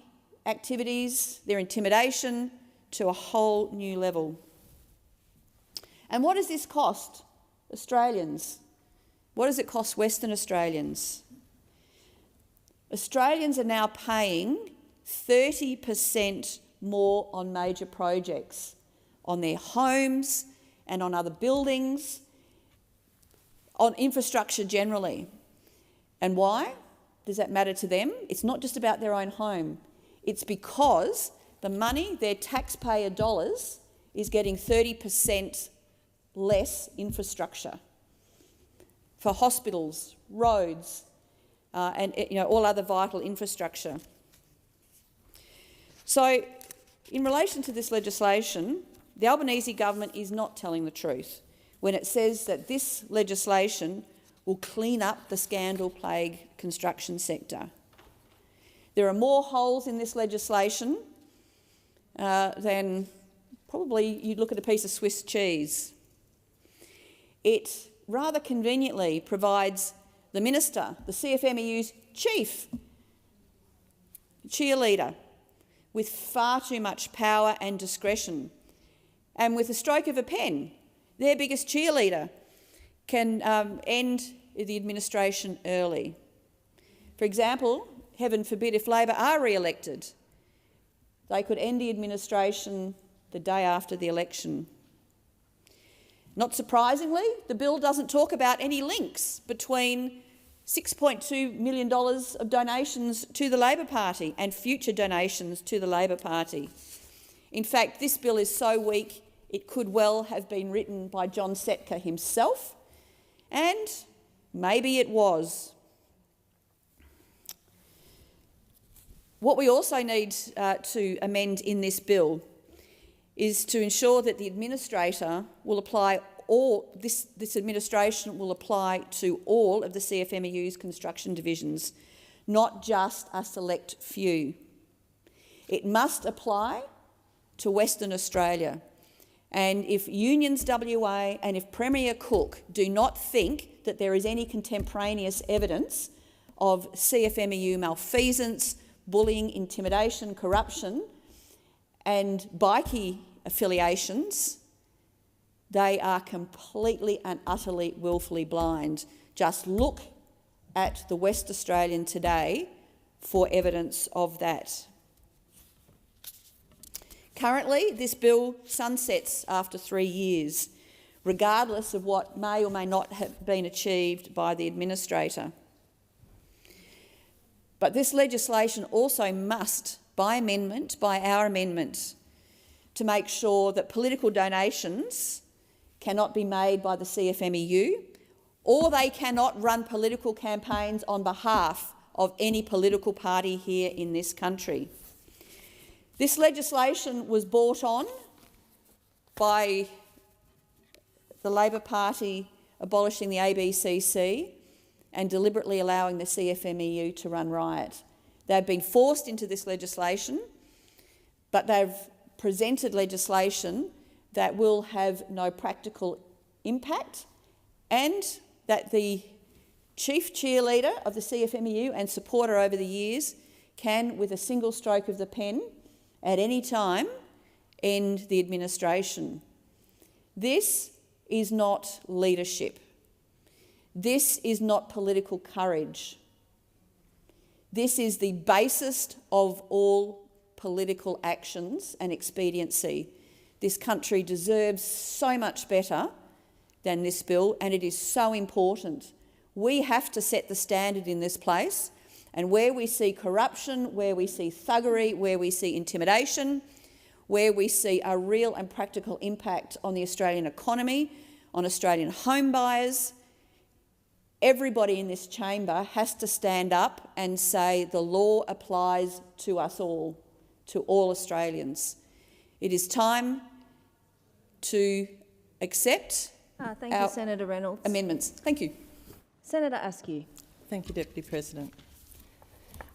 activities, their intimidation to a whole new level. And what does this cost Australians? What does it cost Western Australians? Australians are now paying 30% more on major projects, on their homes and on other buildings, on infrastructure generally. And why does that matter to them? It's not just about their own home. It's because the money, their taxpayer dollars, is getting 30% less infrastructure for hospitals, roads, and all other vital infrastructure. So, in relation to this legislation, the Albanese government is not telling the truth when it says that this legislation will clean up the scandal-plagued construction sector. There are more holes in this legislation than probably you'd look at a piece of Swiss cheese. It rather conveniently provides the minister, the CFMEU's chief cheerleader, with far too much power and discretion. And with a stroke of a pen, their biggest cheerleader can end the administration early. For example, heaven forbid, if Labor are re-elected, they could end the administration the day after the election. Not surprisingly, the bill doesn't talk about any links between $6.2 million of donations to the Labor Party and future donations to the Labor Party. In fact, this bill is so weak it could well have been written by John Setka himself, and maybe it was. What we also need to amend in this bill is to ensure that the administrator will apply this administration will apply to all of the CFMEU's construction divisions, not just a select few. It must apply to Western Australia. And if Unions WA and if Premier Cook do not think that there is any contemporaneous evidence of CFMEU malfeasance, bullying, intimidation, corruption and bikie affiliations, they are completely and utterly willfully blind. Just look at the West Australian today for evidence of that. Currently, this bill sunsets after 3 years, regardless of what may or may not have been achieved by the administrator. But this legislation also must, by our amendment, to make sure that political donations cannot be made by the CFMEU, or they cannot run political campaigns on behalf of any political party here in this country. This legislation was brought on by the Labor Party abolishing the ABCC and deliberately allowing the CFMEU to run riot. They've been forced into this legislation, but they've presented legislation that will have no practical impact, and that the chief cheerleader of the CFMEU and supporter over the years can, with a single stroke of the pen, at any time, end the administration. This is not leadership. This is not political courage. This is the basest of all political actions and expediency. This country deserves so much better than this bill, and it is so important. We have to set the standard in this place, and where we see corruption, where we see thuggery, where we see intimidation, where we see a real and practical impact on the Australian economy, on Australian home buyers, everybody in this chamber has to stand up and say the law applies to us all, to all Australians. It is time to accept Thank you, Senator Reynolds. Amendments. Thank you. Senator Askew. Thank you, Deputy President.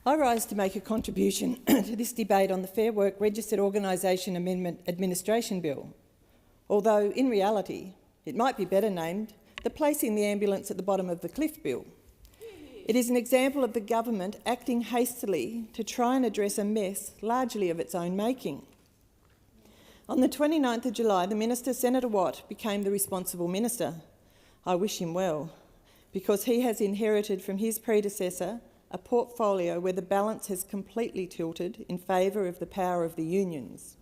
I rise to make a contribution to this debate on the Fair Work Registered Organisation Amendment Administration Bill, although in reality it might be better named the Placing the Ambulance at the Bottom of the Cliff Bill. It is an example of the government acting hastily to try and address a mess largely of its own making. On the 29th of July, the Minister, Senator Watt, became the responsible minister. I wish him well, because he has inherited from his predecessor a portfolio where the balance has completely tilted in favour of the power of the unions.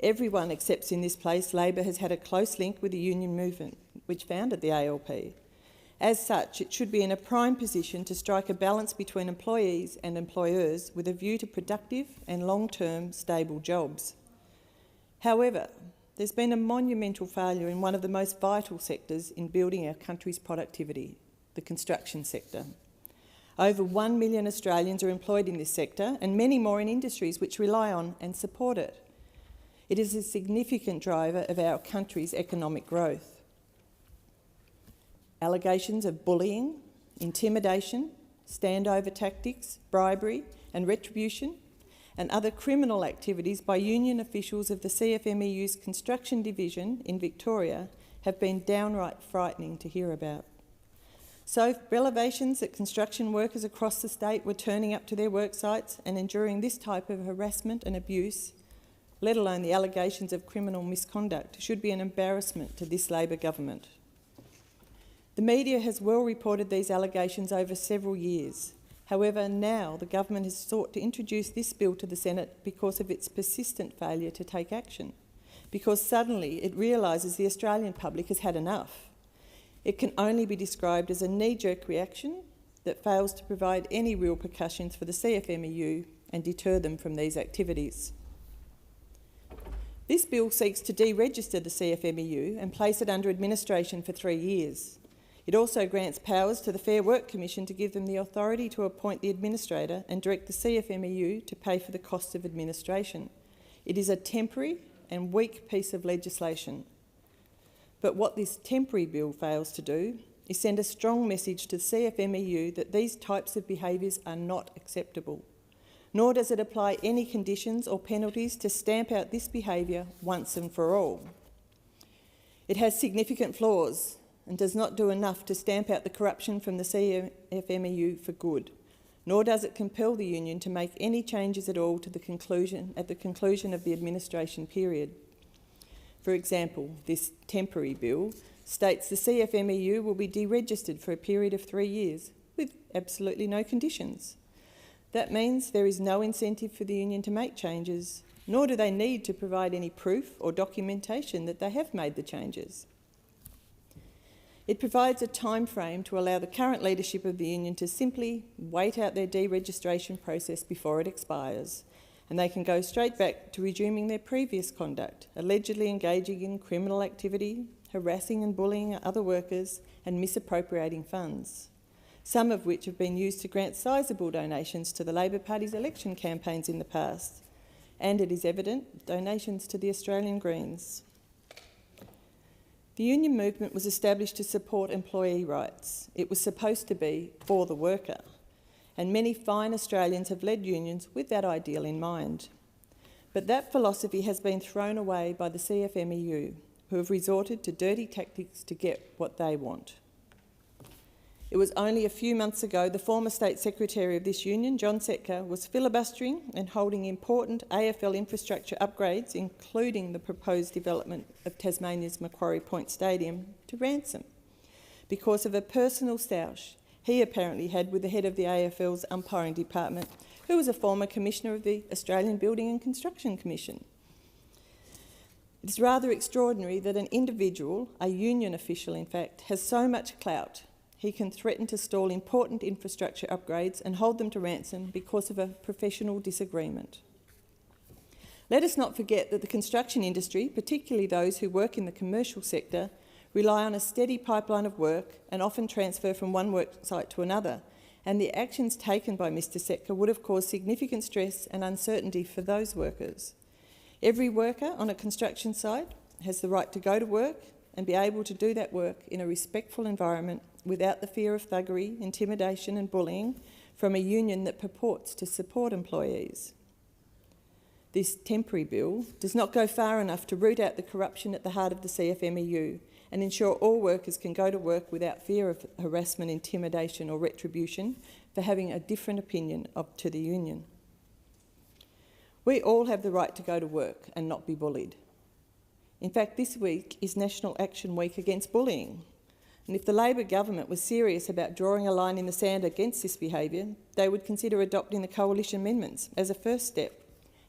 Everyone accepts in this place Labor has had a close link with the union movement, which founded the ALP. As such, it should be in a prime position to strike a balance between employees and employers with a view to productive and long-term stable jobs. However, there's been a monumental failure in one of the most vital sectors in building our country's productivity, the construction sector. Over 1 million Australians are employed in this sector, and many more in industries which rely on and support it. It is a significant driver of our country's economic growth. Allegations of bullying, intimidation, standover tactics, bribery and retribution, and other criminal activities by union officials of the CFMEU's construction division in Victoria have been downright frightening to hear about. So, revelations that construction workers across the state were turning up to their work sites and enduring this type of harassment and abuse, let alone the allegations of criminal misconduct, should be an embarrassment to this Labor government. The media has well reported these allegations over several years. However, now the government has sought to introduce this bill to the Senate because of its persistent failure to take action, because suddenly it realises the Australian public has had enough. It can only be described as a knee-jerk reaction that fails to provide any real repercussions for the CFMEU and deter them from these activities. This bill seeks to deregister the CFMEU and place it under administration for 3 years. It also grants powers to the Fair Work Commission to give them the authority to appoint the administrator and direct the CFMEU to pay for the cost of administration. It is a temporary and weak piece of legislation. But what this temporary bill fails to do is send a strong message to the CFMEU that these types of behaviours are not acceptable. Nor does it apply any conditions or penalties to stamp out this behaviour once and for all. It has significant flaws and does not do enough to stamp out the corruption from the CFMEU for good, nor does it compel the union to make any changes at all to the conclusion of the administration period. For example, this temporary bill states the CFMEU will be deregistered for a period of 3 years with absolutely no conditions. That means there is no incentive for the union to make changes, nor do they need to provide any proof or documentation that they have made the changes. It provides a time frame to allow the current leadership of the union to simply wait out their deregistration process before it expires, and they can go straight back to resuming their previous conduct, allegedly engaging in criminal activity, harassing and bullying other workers, and misappropriating funds, some of which have been used to grant sizable donations to the Labor Party's election campaigns in the past, and it is evident, donations to the Australian Greens. The union movement was established to support employee rights. It was supposed to be for the worker, and many fine Australians have led unions with that ideal in mind. But that philosophy has been thrown away by the CFMEU, who have resorted to dirty tactics to get what they want. It was only a few months ago the former State Secretary of this union, John Setka, was filibustering and holding important AFL infrastructure upgrades, including the proposed development of Tasmania's Macquarie Point Stadium, to ransom because of a personal stoush he apparently had with the head of the AFL's umpiring department, who was a former commissioner of the Australian Building and Construction Commission. It's rather extraordinary that an individual, a union official in fact, has so much clout he can threaten to stall important infrastructure upgrades and hold them to ransom because of a professional disagreement. Let us not forget that the construction industry, particularly those who work in the commercial sector, rely on a steady pipeline of work and often transfer from one work site to another, and the actions taken by Mr Setka would have caused significant stress and uncertainty for those workers. Every worker on a construction site has the right to go to work and be able to do that work in a respectful environment without the fear of thuggery, intimidation and bullying from a union that purports to support employees. this temporary bill does not go far enough to root out the corruption at the heart of the CFMEU and ensure all workers can go to work without fear of harassment, intimidation or retribution for having a different opinion to the union. We all have the right to go to work and not be bullied. In fact, this week is National Action Week against bullying. And if the Labor government was serious about drawing a line in the sand against this behaviour, they would consider adopting the coalition amendments as a first step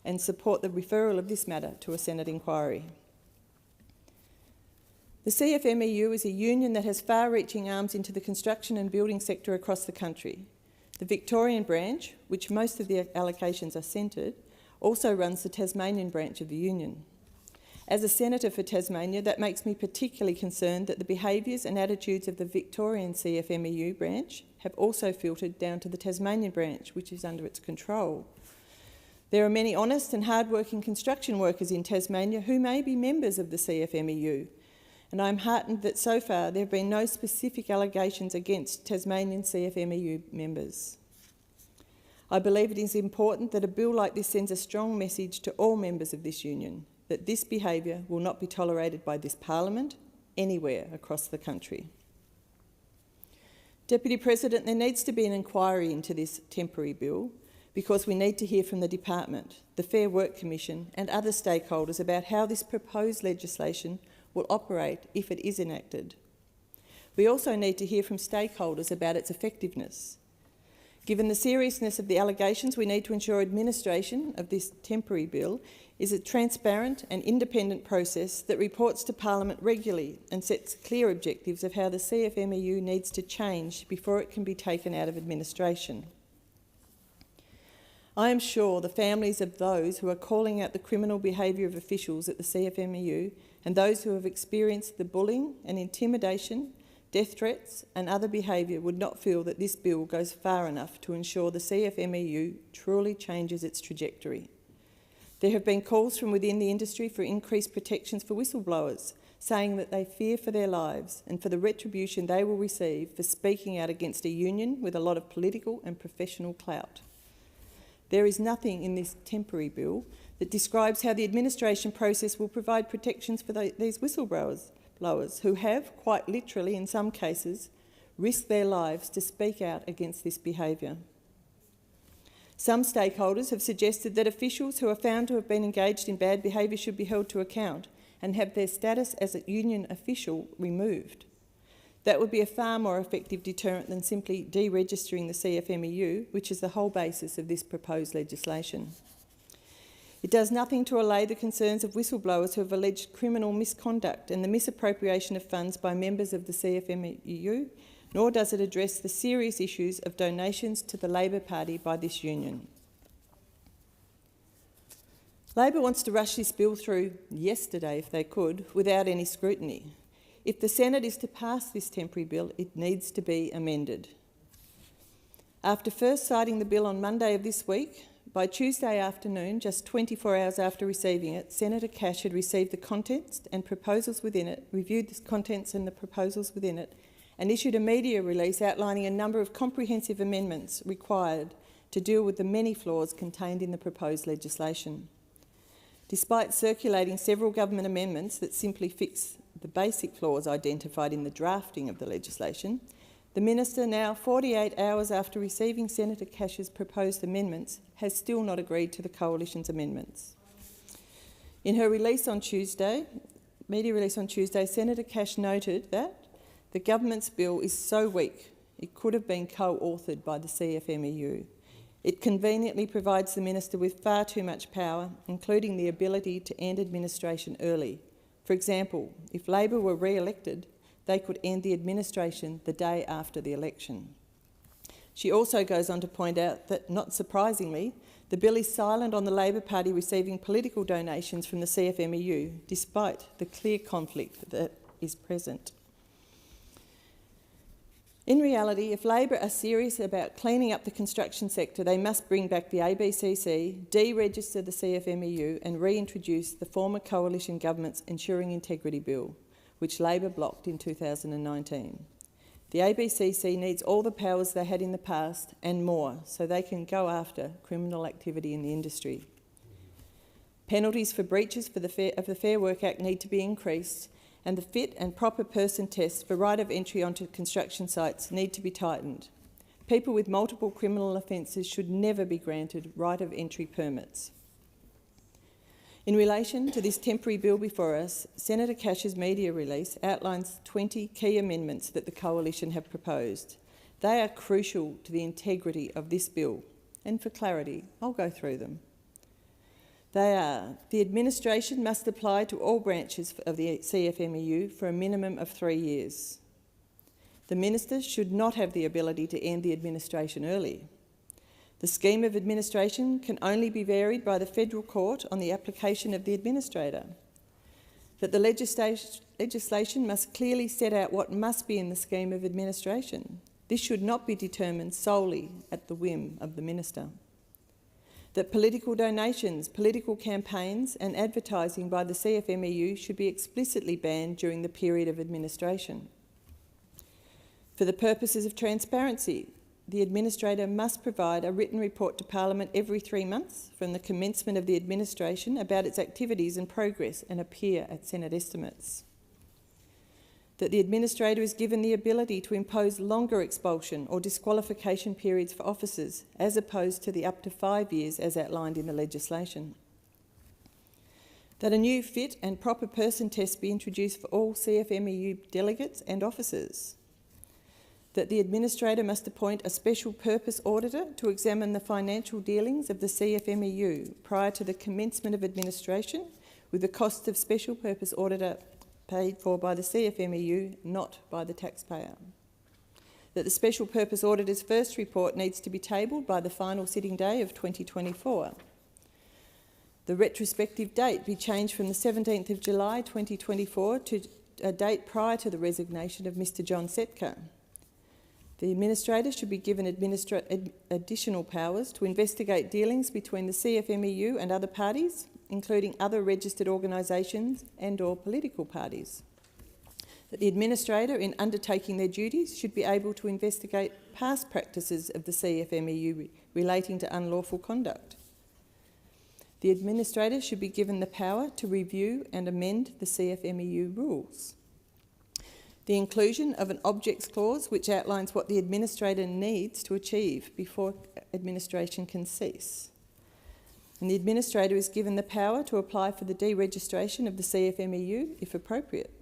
and support the referral of this matter to a Senate inquiry. The CFMEU is a union that has far-reaching arms into the construction and building sector across the country. The Victorian branch, which most of the allocations are centred, also runs the Tasmanian branch of the union. As a senator for Tasmania, that makes me particularly concerned that the behaviours and attitudes of the Victorian CFMEU branch have also filtered down to the Tasmanian branch, which is under its control. There are many honest and hard-working construction workers in Tasmania who may be members of the CFMEU, and I'm heartened that so far there have been no specific allegations against Tasmanian CFMEU members. I believe it is important that a bill like this sends a strong message to all members of this union that this behaviour will not be tolerated by this Parliament anywhere across the country. Deputy President, there needs to be an inquiry into this temporary bill because we need to hear from the Department, the Fair Work Commission and other stakeholders about how this proposed legislation will operate if it is enacted. We also need to hear from stakeholders about its effectiveness. Given the seriousness of the allegations, we need to ensure administration of this temporary bill is a transparent and independent process that reports to Parliament regularly and sets clear objectives of how the CFMEU needs to change before it can be taken out of administration. I am sure the families of those who are calling out the criminal behaviour of officials at the CFMEU and those who have experienced the bullying and intimidation, death threats and other behaviour would not feel that this bill goes far enough to ensure the CFMEU truly changes its trajectory. There have been calls from within the industry for increased protections for whistleblowers, saying that they fear for their lives and for the retribution they will receive for speaking out against a union with a lot of political and professional clout. There is nothing in this temporary bill that describes how the administration process will provide protections for these whistleblowers who have, quite literally in some cases, risked their lives to speak out against this behaviour. Some stakeholders have suggested that officials who are found to have been engaged in bad behaviour should be held to account and have their status as a union official removed. That would be a far more effective deterrent than simply deregistering the CFMEU, which is the whole basis of this proposed legislation. It does nothing to allay the concerns of whistleblowers who have alleged criminal misconduct and the misappropriation of funds by members of the CFMEU, nor does it address the serious issues of donations to the Labor Party by this union. Labor wants to rush this bill through yesterday, if they could, without any scrutiny. If the Senate is to pass this temporary bill, it needs to be amended. After first citing the bill on Monday of this week, by Tuesday afternoon, just 24 hours after receiving it, Senator Cash had received the contents and proposals within it, reviewed the contents and the proposals within it, and issued a media release outlining a number of comprehensive amendments required to deal with the many flaws contained in the proposed legislation. Despite circulating several government amendments that simply fix the basic flaws identified in the drafting of the legislation, the Minister, now 48 hours after receiving Senator Cash's proposed amendments, has still not agreed to the Coalition's amendments. In her release on Tuesday, media release on Tuesday, Senator Cash noted that the government's bill is so weak it could have been co-authored by the CFMEU. It conveniently provides the Minister with far too much power, including the ability to end administration early. For example, if Labor were re-elected, they could end the administration the day after the election. She also goes on to point out that, not surprisingly, the bill is silent on the Labor Party receiving political donations from the CFMEU, despite the clear conflict that is present. In reality, if Labor are serious about cleaning up the construction sector, they must bring back the ABCC, deregister the CFMEU and reintroduce the former Coalition Government's Ensuring Integrity Bill, which Labor blocked in 2019. The ABCC needs all the powers they had in the past and more so they can go after criminal activity in the industry. Penalties for breaches of the Fair Work Act need to be increased, and the fit and proper person tests for right of entry onto construction sites need to be tightened. People with multiple criminal offences should never be granted right of entry permits. In relation to this temporary bill before us, Senator Cash's media release outlines 20 key amendments that the Coalition have proposed. They are crucial to the integrity of this bill. And for clarity, I'll go through them. They are: the administration must apply to all branches of the CFMEU for a minimum of 3 years. The minister should not have the ability to end the administration early. The scheme of administration can only be varied by the Federal Court on the application of the administrator. That the legislation must clearly set out what must be in the scheme of administration. This should not be determined solely at the whim of the minister. That political donations, political campaigns and advertising by the CFMEU should be explicitly banned during the period of administration. For the purposes of transparency, the administrator must provide a written report to Parliament every 3 months from the commencement of the administration about its activities and progress and appear at Senate estimates. That the administrator is given the ability to impose longer expulsion or disqualification periods for officers, as opposed to the up to 5 years as outlined in the legislation. That a new fit and proper person test be introduced for all CFMEU delegates and officers. That the administrator must appoint a special purpose auditor to examine the financial dealings of the CFMEU prior to the commencement of administration, with the cost of special purpose auditor paid for by the CFMEU, not by the taxpayer. That the special purpose auditor's first report needs to be tabled by the final sitting day of 2024. The retrospective date be changed from the 17th of July 2024 to a date prior to the resignation of Mr John Setka. The administrator should be given additional powers to investigate dealings between the CFMEU and other parties, including other registered organisations and/or political parties. That the administrator, in undertaking their duties, should be able to investigate past practices of the CFMEU relating to unlawful conduct. The administrator should be given the power to review and amend the CFMEU rules. The inclusion of an objects clause which outlines what the administrator needs to achieve before administration can cease. And the administrator is given the power to apply for the deregistration of the CFMEU if appropriate.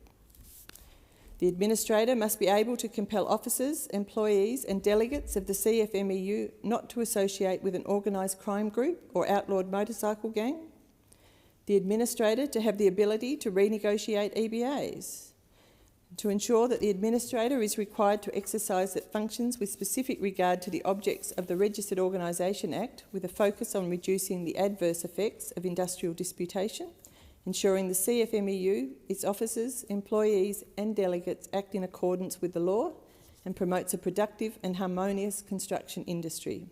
The administrator must be able to compel officers, employees and delegates of the CFMEU not to associate with an organised crime group or outlawed motorcycle gang. The administrator to have the ability to renegotiate EBAs. To ensure that the administrator is required to exercise that functions with specific regard to the objects of the Registered Organisation Act, with a focus on reducing the adverse effects of industrial disputation, ensuring the CFMEU, its officers, employees and delegates act in accordance with the law, and promotes a productive and harmonious construction industry.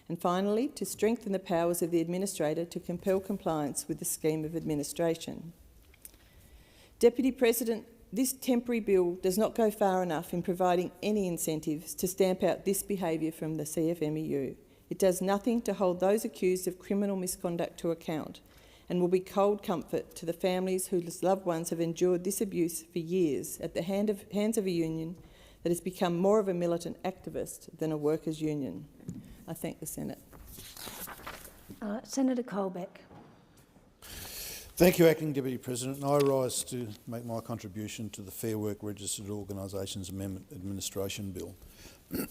And finally, to strengthen the powers of the administrator to compel compliance with the scheme of administration. Deputy President, this temporary bill does not go far enough in providing any incentives to stamp out this behaviour from the CFMEU. It does nothing to hold those accused of criminal misconduct to account, and will be cold comfort to the families whose loved ones have endured this abuse for years at the hands of a union that has become more of a militant activist than a workers' union. I thank the Senate. Senator Colbeck. Thank you, Acting Deputy President. I rise to make my contribution to the Fair Work Registered Organisations Amendment Administration Bill.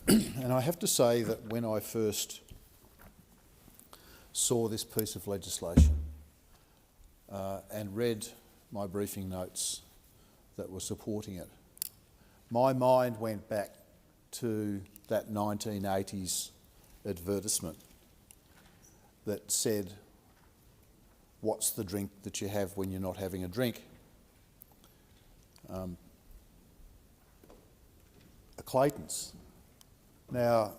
And I have to say that when I first saw this piece of legislation and read my briefing notes that were supporting it, my mind went back to that 1980s advertisement that said, "What's the drink that you have when you're not having a drink?" A Clayton's. Now,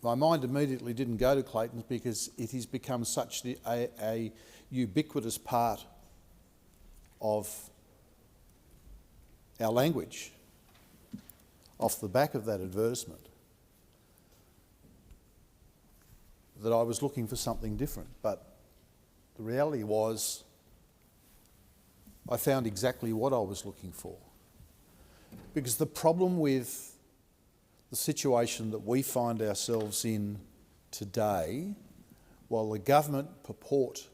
my mind immediately didn't go to Clayton's because it has become such a ubiquitous part of our language off the back of that advertisement that I was looking for something different. But the reality was I found exactly what I was looking for. Because the problem with the situation that we find ourselves in today, while the government purport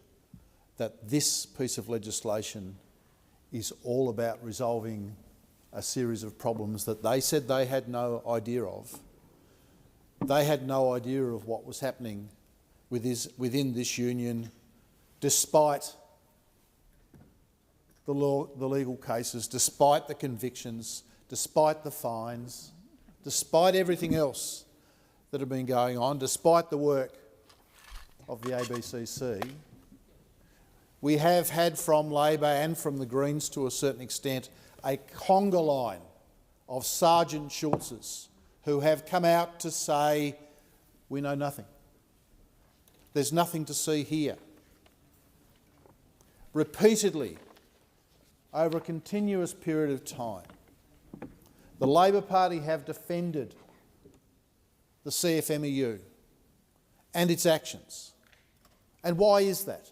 that this piece of legislation is all about resolving a series of problems that they said they had no idea of, they had no idea of what was happening within this union, despite the legal cases, despite the convictions, despite the fines, despite everything else that had been going on, despite the work of the ABCC. We have had from Labor and from the Greens to a certain extent a conga line of Sergeant Schultzes who have come out to say, we know nothing. There's nothing to see here. Repeatedly, over a continuous period of time, the Labor Party have defended the CFMEU and its actions. And why is that?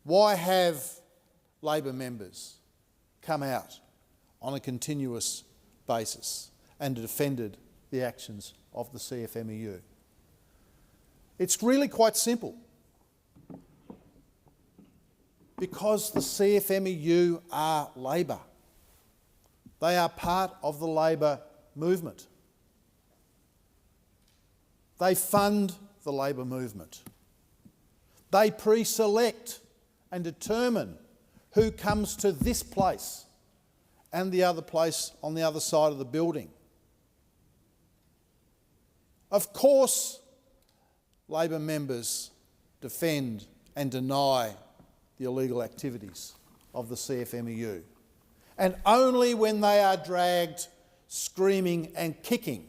Why have Labor members come out on a continuous basis and defended the actions of the CFMEU? It's really quite simple. Because the CFMEU are Labor. They are part of the Labor movement. They fund the Labor movement. They pre-select and determine who comes to this place and the other place on the other side of the building. Of course, Labor members defend and deny the illegal activities of the CFMEU. And only when they are dragged screaming and kicking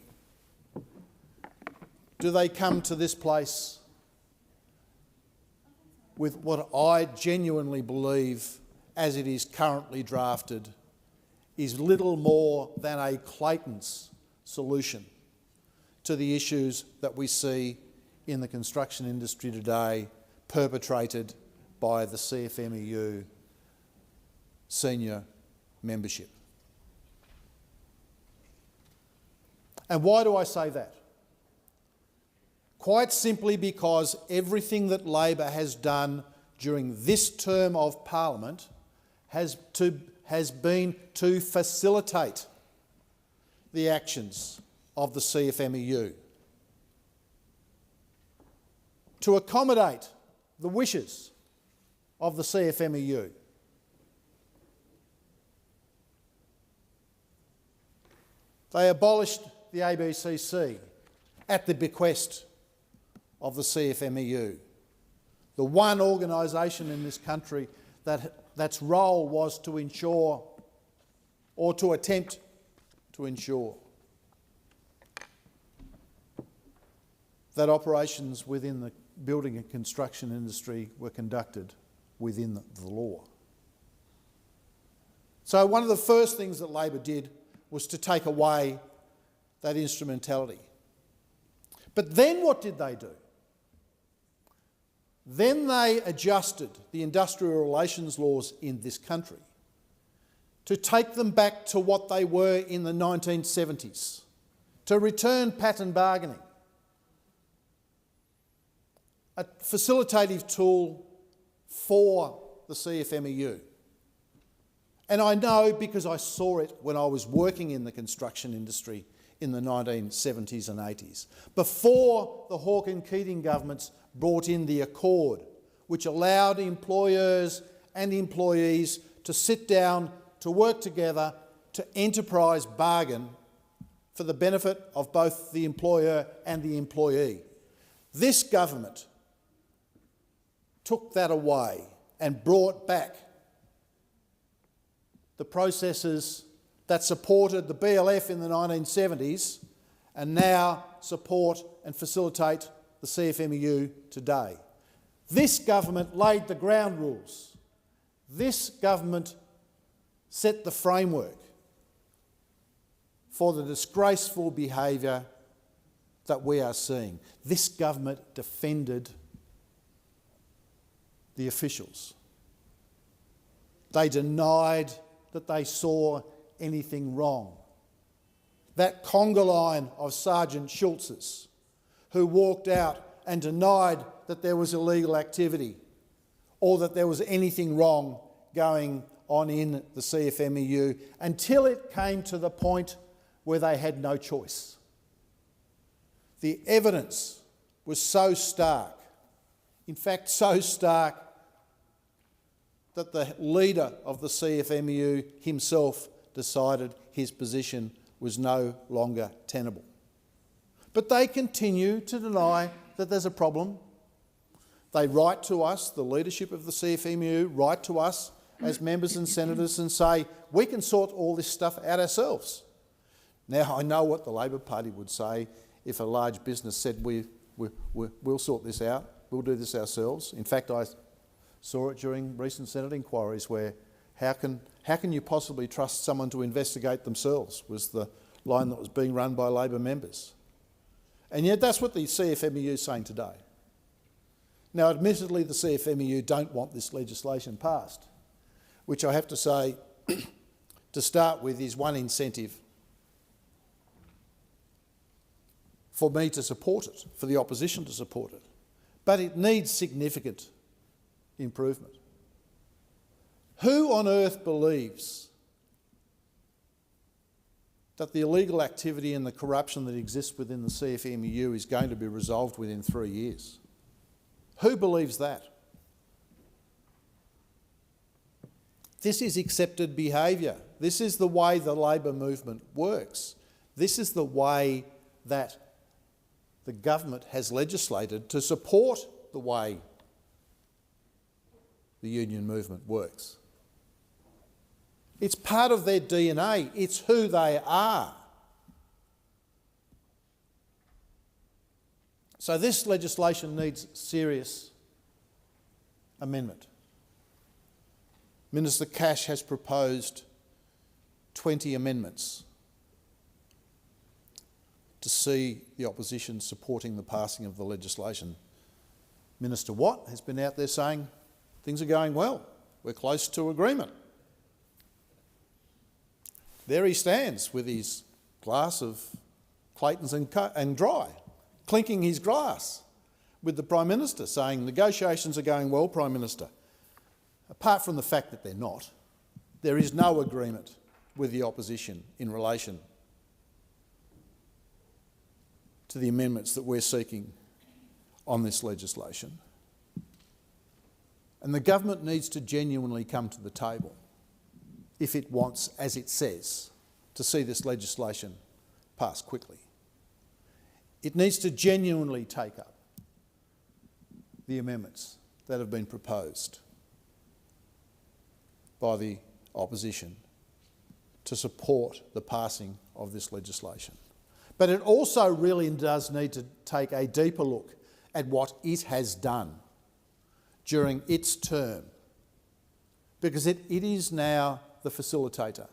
do they come to this place with what I genuinely believe, as it is currently drafted, is little more than a Clayton's solution to the issues that we see in the construction industry today, perpetrated by the CFMEU senior membership. And why do I say that? Quite simply because everything that Labor has done during this term of Parliament has been to facilitate the actions of the CFMEU, to accommodate the wishes of the CFMEU. They abolished the ABCC at the bequest of the CFMEU, the one organisation in this country that's role was to ensure, or to attempt to ensure, that operations within the building and construction industry were conducted within the law. So one of the first things that Labor did was to take away that instrumentality. But then what did they do? Then they adjusted the industrial relations laws in this country to take them back to what they were in the 1970s, to return pattern bargaining, a facilitative tool for the CFMEU. And I know because I saw it when I was working in the construction industry in the 1970s and 80s, before the Hawke and Keating governments brought in the Accord, which allowed employers and employees to sit down, to work together, to enterprise bargain for the benefit of both the employer and the employee. This government took that away and brought back the processes that supported the BLF in the 1970s and now support and facilitate the CFMEU today. This government laid the ground rules. This government set the framework for the disgraceful behaviour that we are seeing. This government defended the officials. They denied that they saw anything wrong. That conga line of Sergeant Schultz's, who walked out and denied that there was illegal activity or that there was anything wrong going on in the CFMEU until it came to the point where they had no choice. The evidence was so stark, in fact so stark that the leader of the CFMEU himself decided his position was no longer tenable. But they continue to deny that there's a problem. They write to us, the leadership of the CFMEU write to us as members and senators and say, we can sort all this stuff out ourselves. Now, I know what the Labor Party would say if a large business said, we'll sort this out, we'll do this ourselves. In fact, I saw it during recent Senate inquiries where how can you possibly trust someone to investigate themselves, was the line that was being run by Labor members. And yet that's what the CFMEU is saying today. Now, admittedly, the CFMEU don't want this legislation passed, which I have to say, to start with, is one incentive for me to support it, for the opposition to support it. But it needs significant improvement. Who on earth believes that the illegal activity and the corruption that exists within the CFMEU is going to be resolved within 3 years? Who believes that? This is accepted behaviour. This is the way the Labor movement works. This is the way that the government has legislated to support the way the union movement works. It's part of their DNA. It's who they are. So this legislation needs serious amendment. Minister Cash has proposed 20 amendments to see the opposition supporting the passing of the legislation. Minister Watt has been out there saying things are going well, we're close to agreement. There he stands with his glass of Clayton's and dry, clinking his glass with the Prime Minister, saying negotiations are going well, Prime Minister. Apart from the fact that they're not, there is no agreement with the opposition in relation to the amendments that we're seeking on this legislation. And the government needs to genuinely come to the table if it wants, as it says, to see this legislation pass quickly. It needs to genuinely take up the amendments that have been proposed by the opposition to support the passing of this legislation. But it also really does need to take a deeper look at what it has done during its term, because it is now the facilitator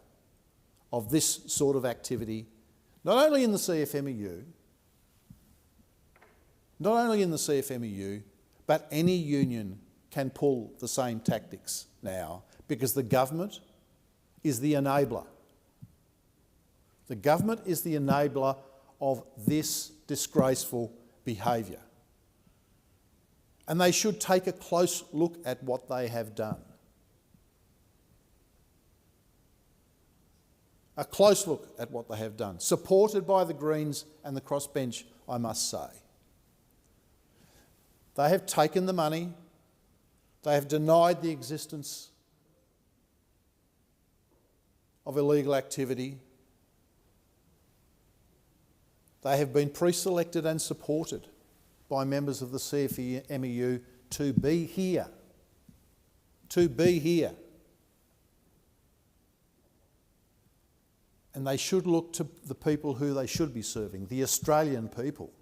of this sort of activity, not only in the CFMEU, but any union can pull the same tactics now, because the government is the enabler. The government is the enabler of this disgraceful behaviour. And they should take a close look at what they have done. A close look at what they have done, supported by the Greens and the crossbench, I must say. They have taken the money, they have denied the existence of illegal activity. They have been pre-selected and supported by members of the CFMEU to be here. To be here. And they should look to the people who they should be serving, the Australian people,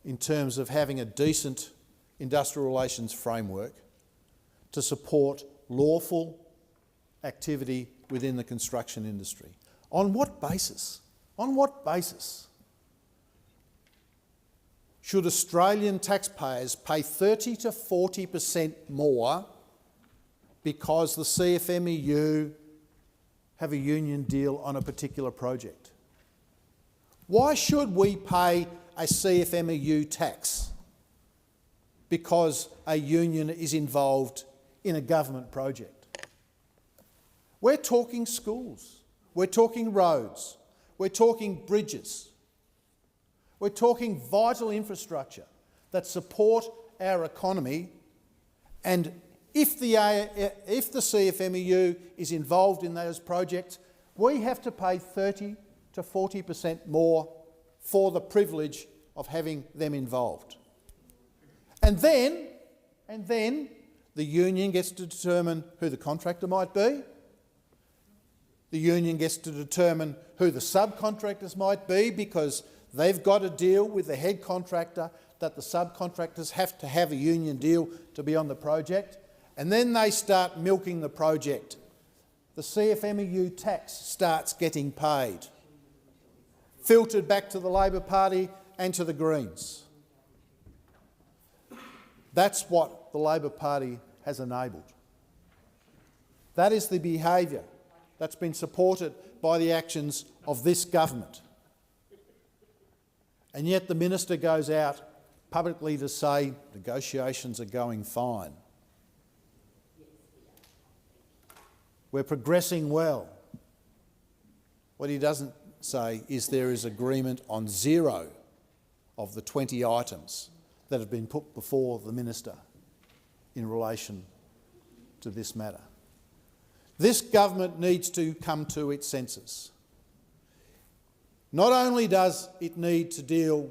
in terms of having a decent industrial relations framework to support lawful activity within the construction industry. On what basis? On what basis should Australian taxpayers pay 30 to 40% more because the CFMEU have a union deal on a particular project? Why should we pay a CFMEU tax because a union is involved in a government project? We're talking schools, we're talking roads, we're talking bridges, we're talking vital infrastructure that support our economy, and if the CFMEU is involved in those projects, we have to pay 30 to 40% more for the privilege of having them involved. And then the union gets to determine who the contractor might be. The union gets to determine who the subcontractors might be, because they've got to deal with the head contractor that the subcontractors have to have a union deal to be on the project. And then they start milking the project. The CFMEU tax starts getting paid, filtered back to the Labor Party and to the Greens. That's what the Labor Party has enabled. That is the behaviour that's been supported by the actions of this government. And yet the minister goes out publicly to say negotiations are going fine. We're progressing well. What he doesn't say is there is agreement on 0 of the 20 items that have been put before the minister in relation to this matter. This government needs to come to its senses. Not only does it need to deal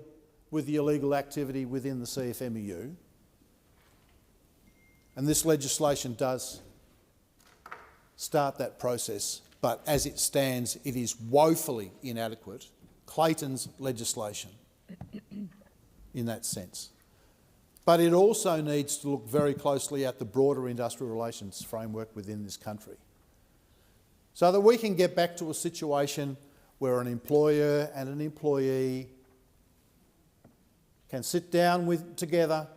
with the illegal activity within the CFMEU, and this legislation does start that process, but as it stands, it is woefully inadequate. Clayton's legislation in that sense. But it also needs to look very closely at the broader industrial relations framework within this country, so that we can get back to a situation where an employer and an employee can sit down together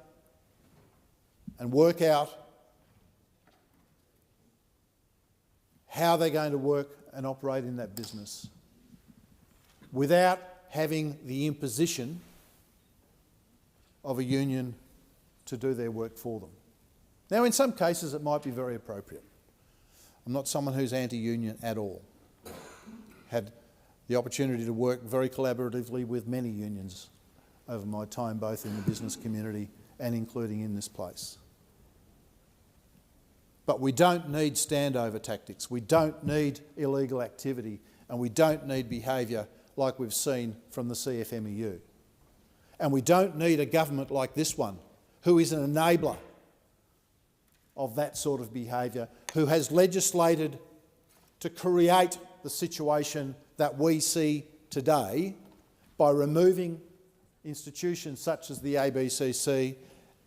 and work out how they're going to work and operate in that business without having the imposition of a union to do their work for them. Now, in some cases it might be very appropriate. I'm not someone who's anti-union at all. Had the opportunity to work very collaboratively with many unions over my time, both in the business community and including in this place. But we don't need standover tactics, we don't need illegal activity, and we don't need behaviour like we've seen from the CFMEU. And we don't need a government like this one, who is an enabler of that sort of behaviour, who has legislated to create the situation that we see today by removing institutions such as the ABCC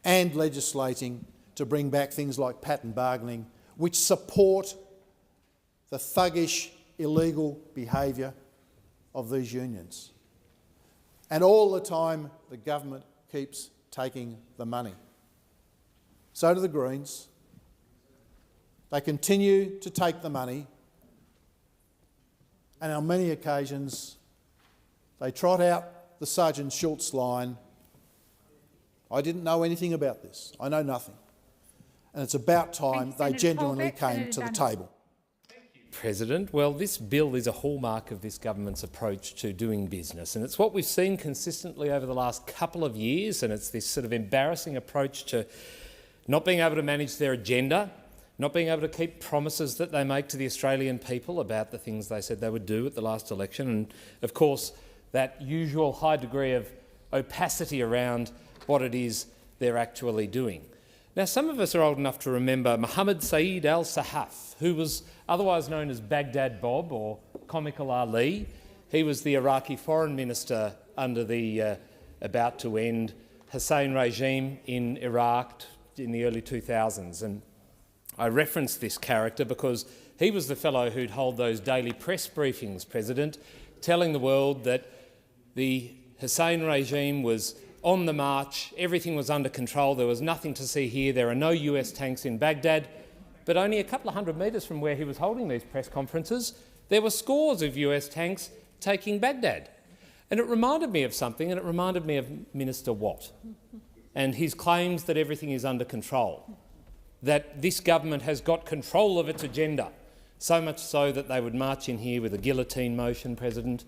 and legislating to bring back things like patent bargaining, which support the thuggish, illegal behaviour of these unions. And all the time, the government keeps taking the money. So do the Greens. They continue to take the money, and on many occasions they trot out the Sergeant Schultz line, "I didn't know anything about this, I know nothing." And it's about time they genuinely came to the table. President, well, this bill is a hallmark of this government's approach to doing business, and it's what we've seen consistently over the last couple of years, and it's this sort of embarrassing approach to not being able to manage their agenda, not being able to keep promises that they make to the Australian people about the things they said they would do at the last election, and of course that usual high degree of opacity around what it is they're actually doing. Now, some of us are old enough to remember Mohammed Saeed al-Sahaf, who was otherwise known as Baghdad Bob or Comical Ali. He was the Iraqi foreign minister under the about-to-end Hussein regime in Iraq in the early 2000s. And I reference this character because he was the fellow who'd hold those daily press briefings, President, telling the world that the Hussein regime was on the march, everything was under control, there was nothing to see here, there are no US tanks in Baghdad, but only a couple of hundred metres from where he was holding these press conferences, there were scores of US tanks taking Baghdad. And it reminded me of something, and it reminded me of Minister Watt and his claims that everything is under control, that this government has got control of its agenda, so much so that they would march in here with a guillotine motion, President,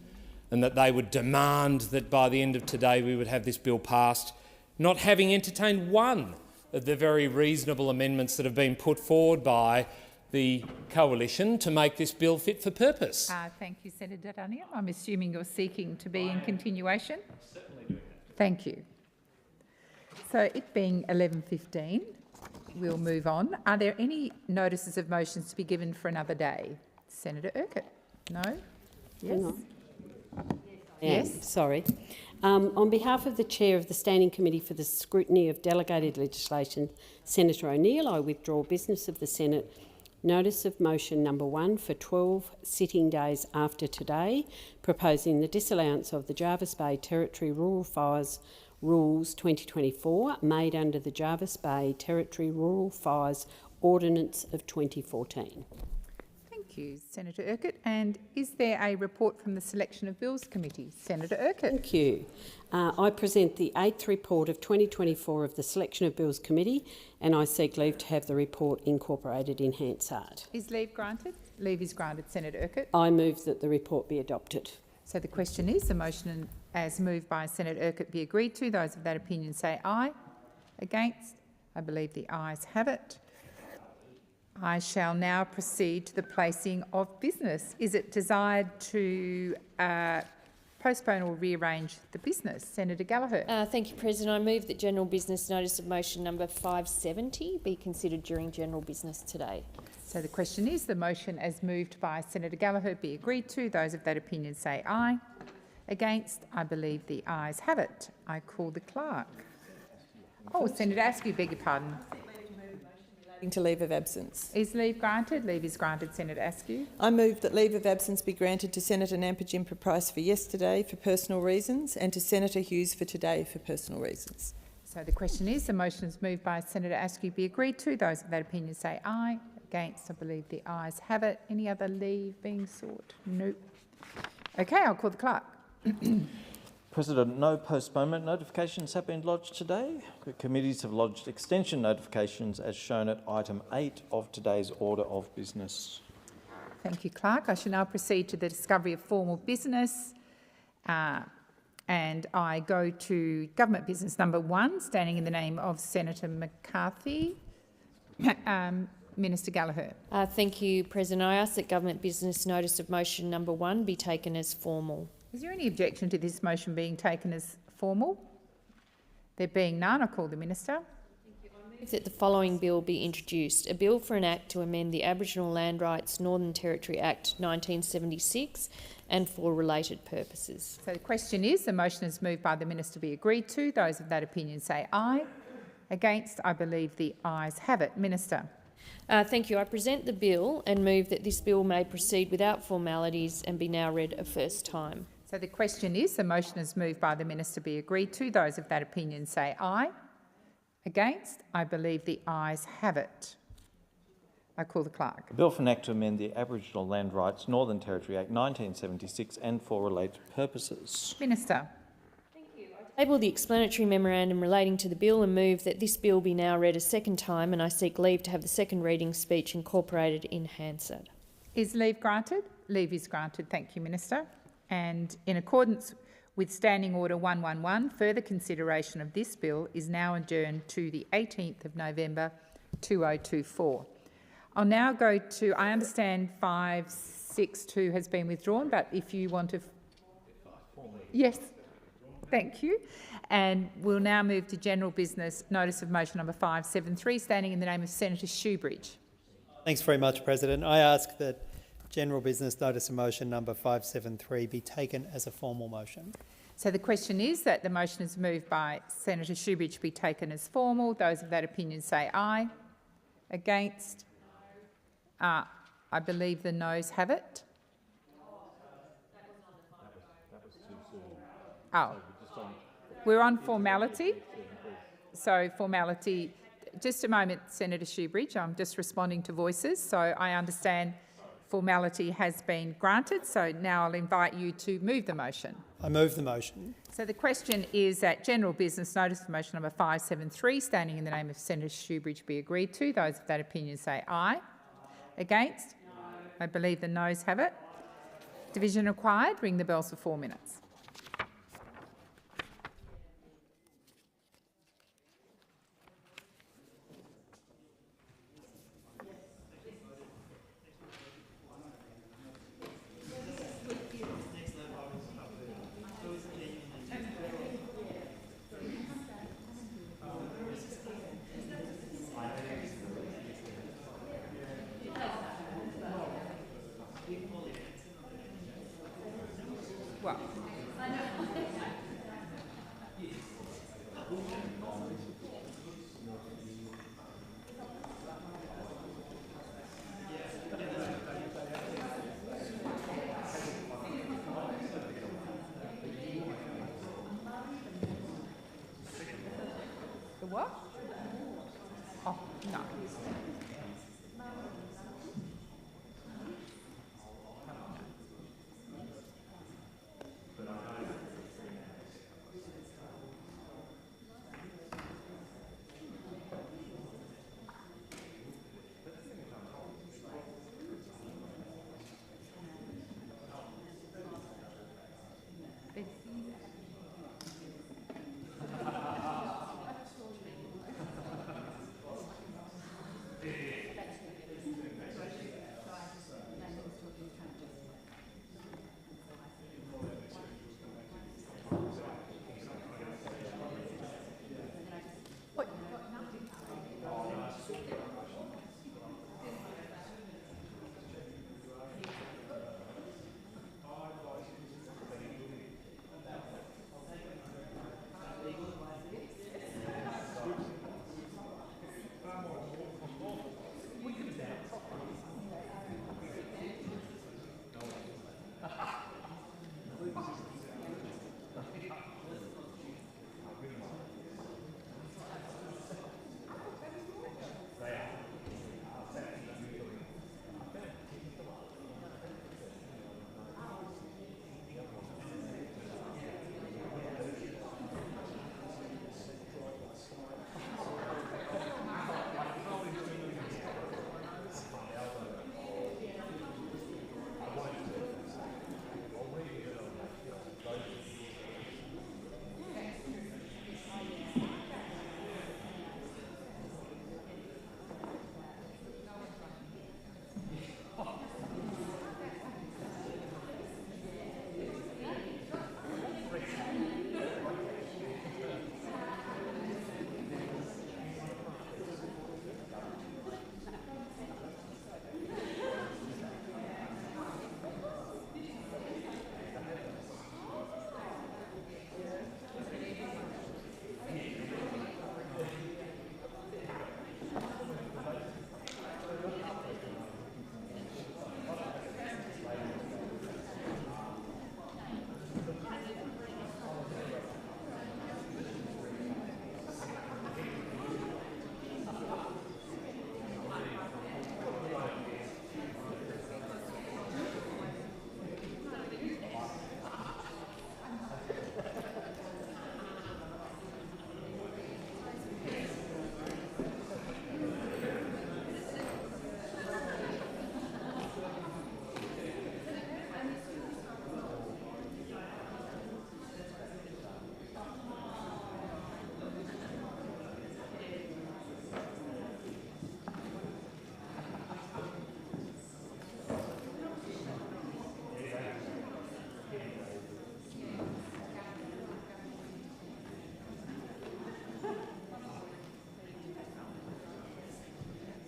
and that they would demand that by the end of today we would have this bill passed, not having entertained one of the very reasonable amendments that have been put forward by the coalition to make this bill fit for purpose. Thank you, Senator Duniam. I'm assuming you're seeking to be in continuation. Certainly doing that. Thank you. So it being 11:15, we'll move on. Are there any notices of motions to be given for another day? Senator Urquhart? No? Yes? Yes. Sorry. On behalf of the Chair of the Standing Committee for the Scrutiny of Delegated Legislation, Senator O'Neill, I withdraw business of the Senate notice of motion number 1 for 12 sitting days after today, proposing the disallowance of the Jervis Bay Territory Rural Fires Rules 2024 made under the Jervis Bay Territory Rural Fires Ordinance of 2014. Thank you, Senator Urquhart. And is there a report from the Selection of Bills Committee? Senator Urquhart. Thank you. I present the 8th report of 2024 of the Selection of Bills Committee, and I seek leave to have the report incorporated in Hansard. Is leave granted? Leave is granted, Senator Urquhart. I move that the report be adopted. So the question is, the motion as moved by Senator Urquhart be agreed to. Those of that opinion say aye. Against? I believe the ayes have it. I shall now proceed to the placing of business. Is it desired to postpone or rearrange the business? Senator Gallagher. Thank you, President. I move that general business notice of motion number 570 be considered during general business today. So the question is, the motion as moved by Senator Gallagher be agreed to. Those of that opinion say aye. Against? I believe the ayes have it. I call the clerk. Oh, Senator Askew, beg your pardon. To leave of absence. Is leave granted? Leave is granted, Senator Askew. I move that leave of absence be granted to Senator Nampijinpa Price for yesterday for personal reasons and to Senator Hughes for today for personal reasons. So the question is, the motion is moved by Senator Askew be agreed to. Those of that opinion say aye. Against? I believe the ayes have it. Any other leave being sought? Nope. Okay, I'll call the clerk. President, no postponement notifications have been lodged today. The committees have lodged extension notifications as shown at item 8 of today's order of business. Thank you, Clerk. I shall now proceed to the discovery of formal business. And I go to government business number 1, standing in the name of Senator McCarthy. Minister Gallagher. Thank you, President. I ask that government business notice of motion number 1 be taken as formal. Is there any objection to this motion being taken as formal? There being none, I call the Minister. I move that the following bill be introduced. A bill for an act to amend the Aboriginal Land Rights Northern Territory Act 1976 and for related purposes. So the question is, the motion is moved by the Minister be agreed to. Those of that opinion say aye. Against? I believe the ayes have it. Minister. Thank you. I present the bill and move that this bill may proceed without formalities and be now read a first time. So the question is, the motion is moved by the Minister be agreed to. Those of that opinion say aye. Against? I believe the ayes have it. I call the clerk. A bill for an act to amend the Aboriginal Land Rights Northern Territory Act 1976 and for related purposes. Minister. Table the explanatory memorandum relating to the bill and move that this bill be now read a second time, and I seek leave to have the second reading speech incorporated in Hansard. Is leave granted? Leave is granted. Thank you, Minister. And in accordance with Standing Order 111, further consideration of this bill is now adjourned to the 18th of November 2024. I'll now go to, I understand 562 has been withdrawn, but if you want to... Yes. Thank you. And we'll now move to general business notice of motion number 573, standing in the name of Senator Shoebridge. Thanks very much, President. I ask that general business notice of motion number 573 be taken as a formal motion. So the question is that the motion is moved by Senator Shoebridge be taken as formal. Those of that opinion say aye. Against? I believe the noes have it. We're on formality. So formality. Just a moment, Senator Shoebridge. I'm just responding to voices. So I understand formality has been granted. So now I'll invite you to move the motion. I move the motion. So the question is that general business notice for motion number 573, standing in the name of Senator Shoebridge, be agreed to. Those of that opinion say aye. Against? I believe the noes have it. Division required. Ring the bells for 4 minutes. Well, the what? Oh, no.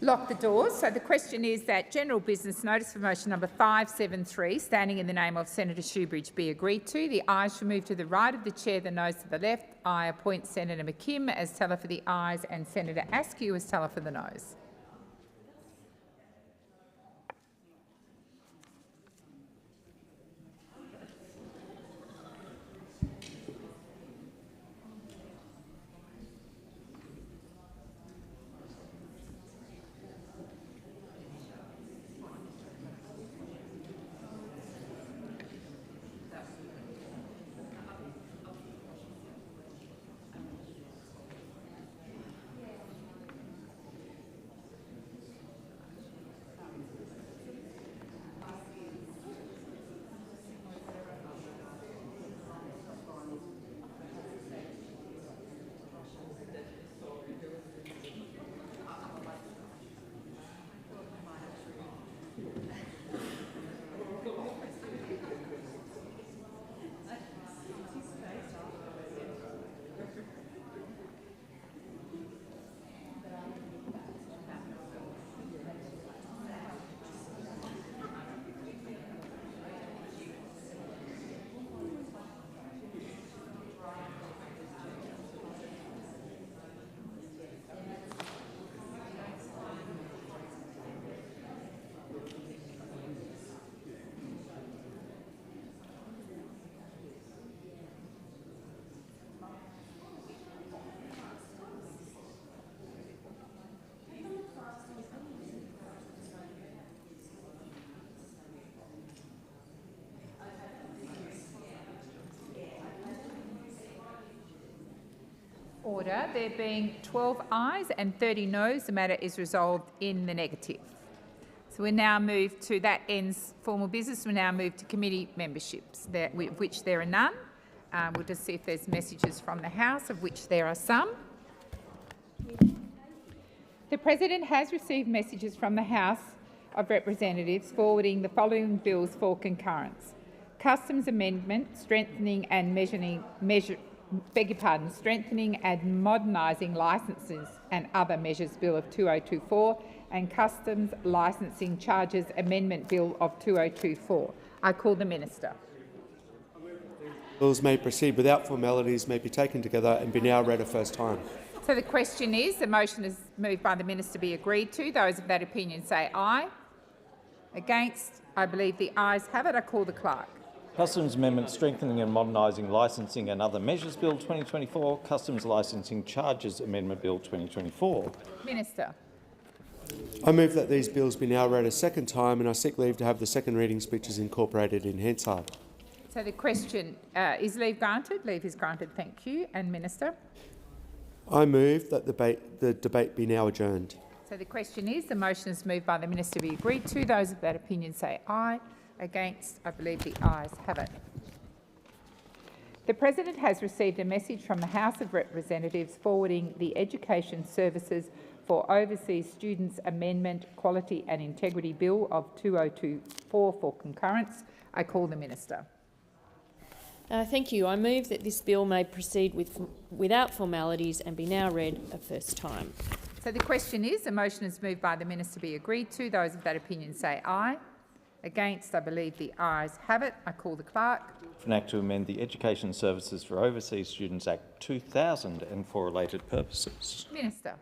Lock the doors. So the question is that general business notice for motion number 573, standing in the name of Senator Shoebridge, be agreed to. The ayes shall move to the right of the chair, the noes to the left. I appoint Senator McKim as teller for the ayes and Senator Askew as teller for the noes. Order. There being 12 ayes and 30 noes, the matter is resolved in the negative. So we now move to, that ends formal business. We now move to committee memberships, of which there are none. We'll just see if there's messages from the House, of which there are some. The President has received messages from the House of Representatives forwarding the following bills for concurrence: Customs Amendment, strengthening and strengthening and modernising licences and other measures Bill of 2024, and Customs Licensing Charges Amendment Bill of 2024. I call the Minister. Bills may proceed without formalities, may be taken together and be now read a first time. So the question is, the motion is moved by the Minister be agreed to. Those of that opinion say aye. Against? I believe the ayes have it. I call the Clerk. Customs Amendment Strengthening and Modernising Licensing and Other Measures Bill 2024, Customs Licensing Charges Amendment Bill 2024. Minister. I move that these bills be now read a second time, and I seek leave to have the second reading speeches incorporated in Hansard. So the question is leave granted? Leave is granted. Thank you. And Minister. I move that the debate be now adjourned. So the question is, the motion is moved by the Minister be agreed to. Those of that opinion say aye. Against? I believe the ayes have it. The President has received a message from the House of Representatives forwarding the Education Services for Overseas Students Amendment, Quality and Integrity Bill of 2024 for concurrence. I call the Minister. Thank you. I move that this bill may proceed without formalities and be now read a first time. So the question is, the motion is moved by the Minister be agreed to. Those of that opinion say aye. Against? I believe the ayes have it. I call the Clerk. For an Act to amend the Education Services for Overseas Students Act 2000 and for related purposes. Minister.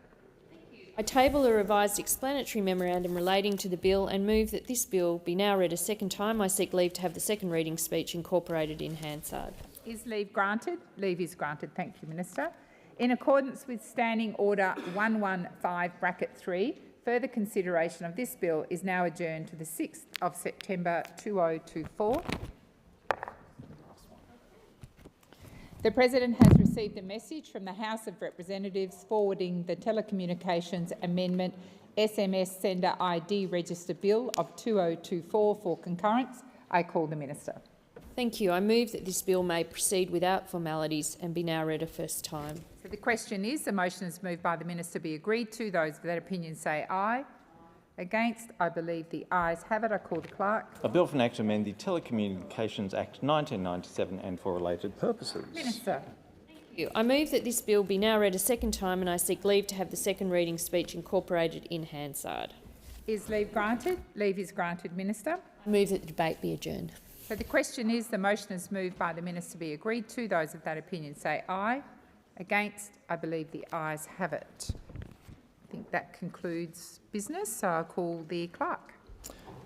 I table a revised explanatory memorandum relating to the bill and move that this bill be now read a second time. I seek leave to have the second reading speech incorporated in Hansard. Is leave granted? Leave is granted. Thank you, Minister. In accordance with Standing Order 115(3), further consideration of this bill is now adjourned to the 6th of September 2024. The President has received a message from the House of Representatives forwarding the Telecommunications Amendment SMS Sender ID Register Bill of 2024 for concurrence. I call the Minister. Thank you. I move that this bill may proceed without formalities and be now read a first time. So the question is, the motion is moved by the Minister be agreed to. Those of that opinion say aye. Against? I believe the ayes have it. I call the Clerk. A bill for an Act to amend the Telecommunications Act 1997 and for related purposes. Minister. Thank you. I move that this bill be now read a second time and I seek leave to have the second reading speech incorporated in Hansard. Is leave granted? Leave is granted, Minister. I move that the debate be adjourned. So the question is, the motion is moved by the Minister be agreed to. Those of that opinion say aye. Against? I believe the ayes have it. I think that concludes business, so I'll call the Clerk.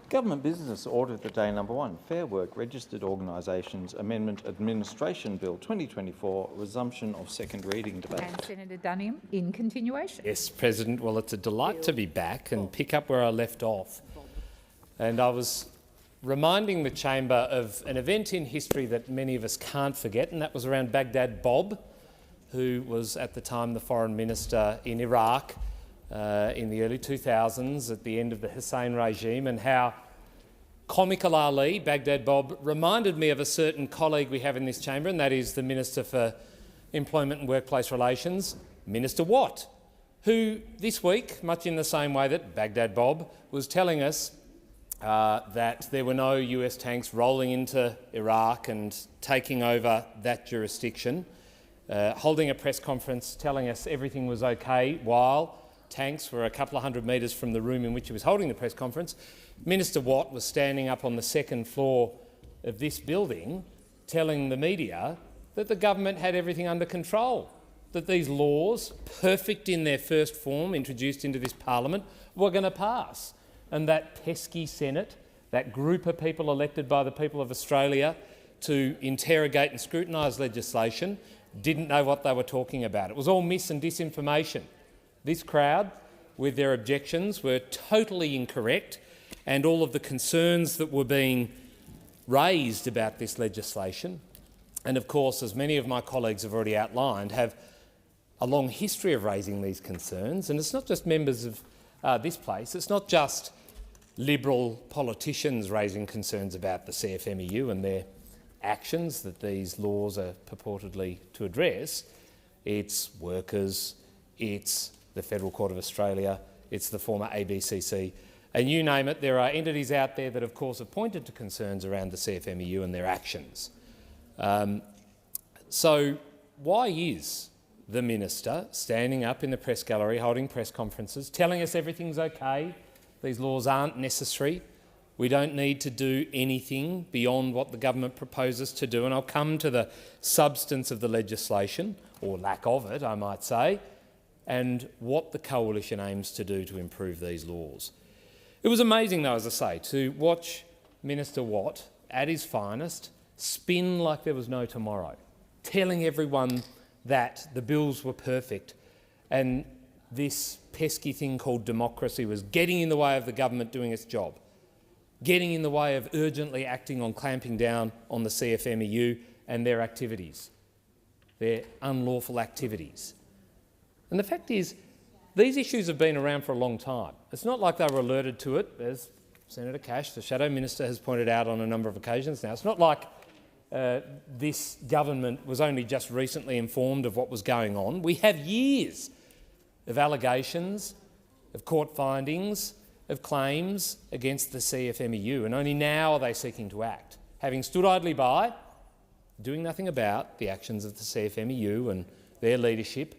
Government Business Order of the Day number 1, Fair Work Registered Organisations Amendment Administration Bill 2024, resumption of second reading debate. And Senator Dunham in continuation. Yes, President. Well, it's a delight to be back and pick up where I left off. And I was reminding the chamber of an event in history that many of us can't forget, and that was around Baghdad Bob, who was at the time the Foreign Minister in Iraq in the early 2000s at the end of the Hussein regime, and how Comical Ali, Baghdad Bob, reminded me of a certain colleague we have in this chamber, and that is the Minister for Employment and Workplace Relations, Minister Watt, who this week, much in the same way that Baghdad Bob was telling us that there were no US tanks rolling into Iraq and taking over that jurisdiction, holding a press conference telling us everything was okay while tanks were a couple of hundred metres from the room in which he was holding the press conference. Minister Watt was standing up on the second floor of this building telling the media that the government had everything under control, that these laws, perfect in their first form, introduced into this parliament, were going to pass. And that pesky Senate, that group of people elected by the people of Australia to interrogate and scrutinise legislation, didn't know what they were talking about. It was all mis and disinformation. This crowd, with their objections, were totally incorrect, and all of the concerns that were being raised about this legislation, and of course, as many of my colleagues have already outlined, have a long history of raising these concerns, and it's not just members of this place, it's not just Liberal politicians raising concerns about the CFMEU and their actions that these laws are purportedly to address. It's workers, it's the Federal Court of Australia, it's the former ABCC, and you name it, there are entities out there that of course have pointed to concerns around the CFMEU and their actions. So why is the Minister standing up in the press gallery, holding press conferences, telling us everything's okay, these laws aren't necessary, we don't need to do anything beyond what the government proposes to do? And I'll come to the substance of the legislation, or lack of it, I might say, and what the coalition aims to do to improve these laws. It was amazing, though, as I say, to watch Minister Watt, at his finest, spin like there was no tomorrow, telling everyone that the bills were perfect and this pesky thing called democracy was getting in the way of the government doing its job, getting in the way of urgently acting on clamping down on the CFMEU and their activities, their unlawful activities. And the fact is, these issues have been around for a long time. It's not like they were alerted to it, as Senator Cash, the Shadow Minister, has pointed out on a number of occasions now. It's not like this government was only just recently informed of what was going on. We have years of allegations, of court findings, of claims against the CFMEU, and only now are they seeking to act, having stood idly by, doing nothing about the actions of the CFMEU and their leadership,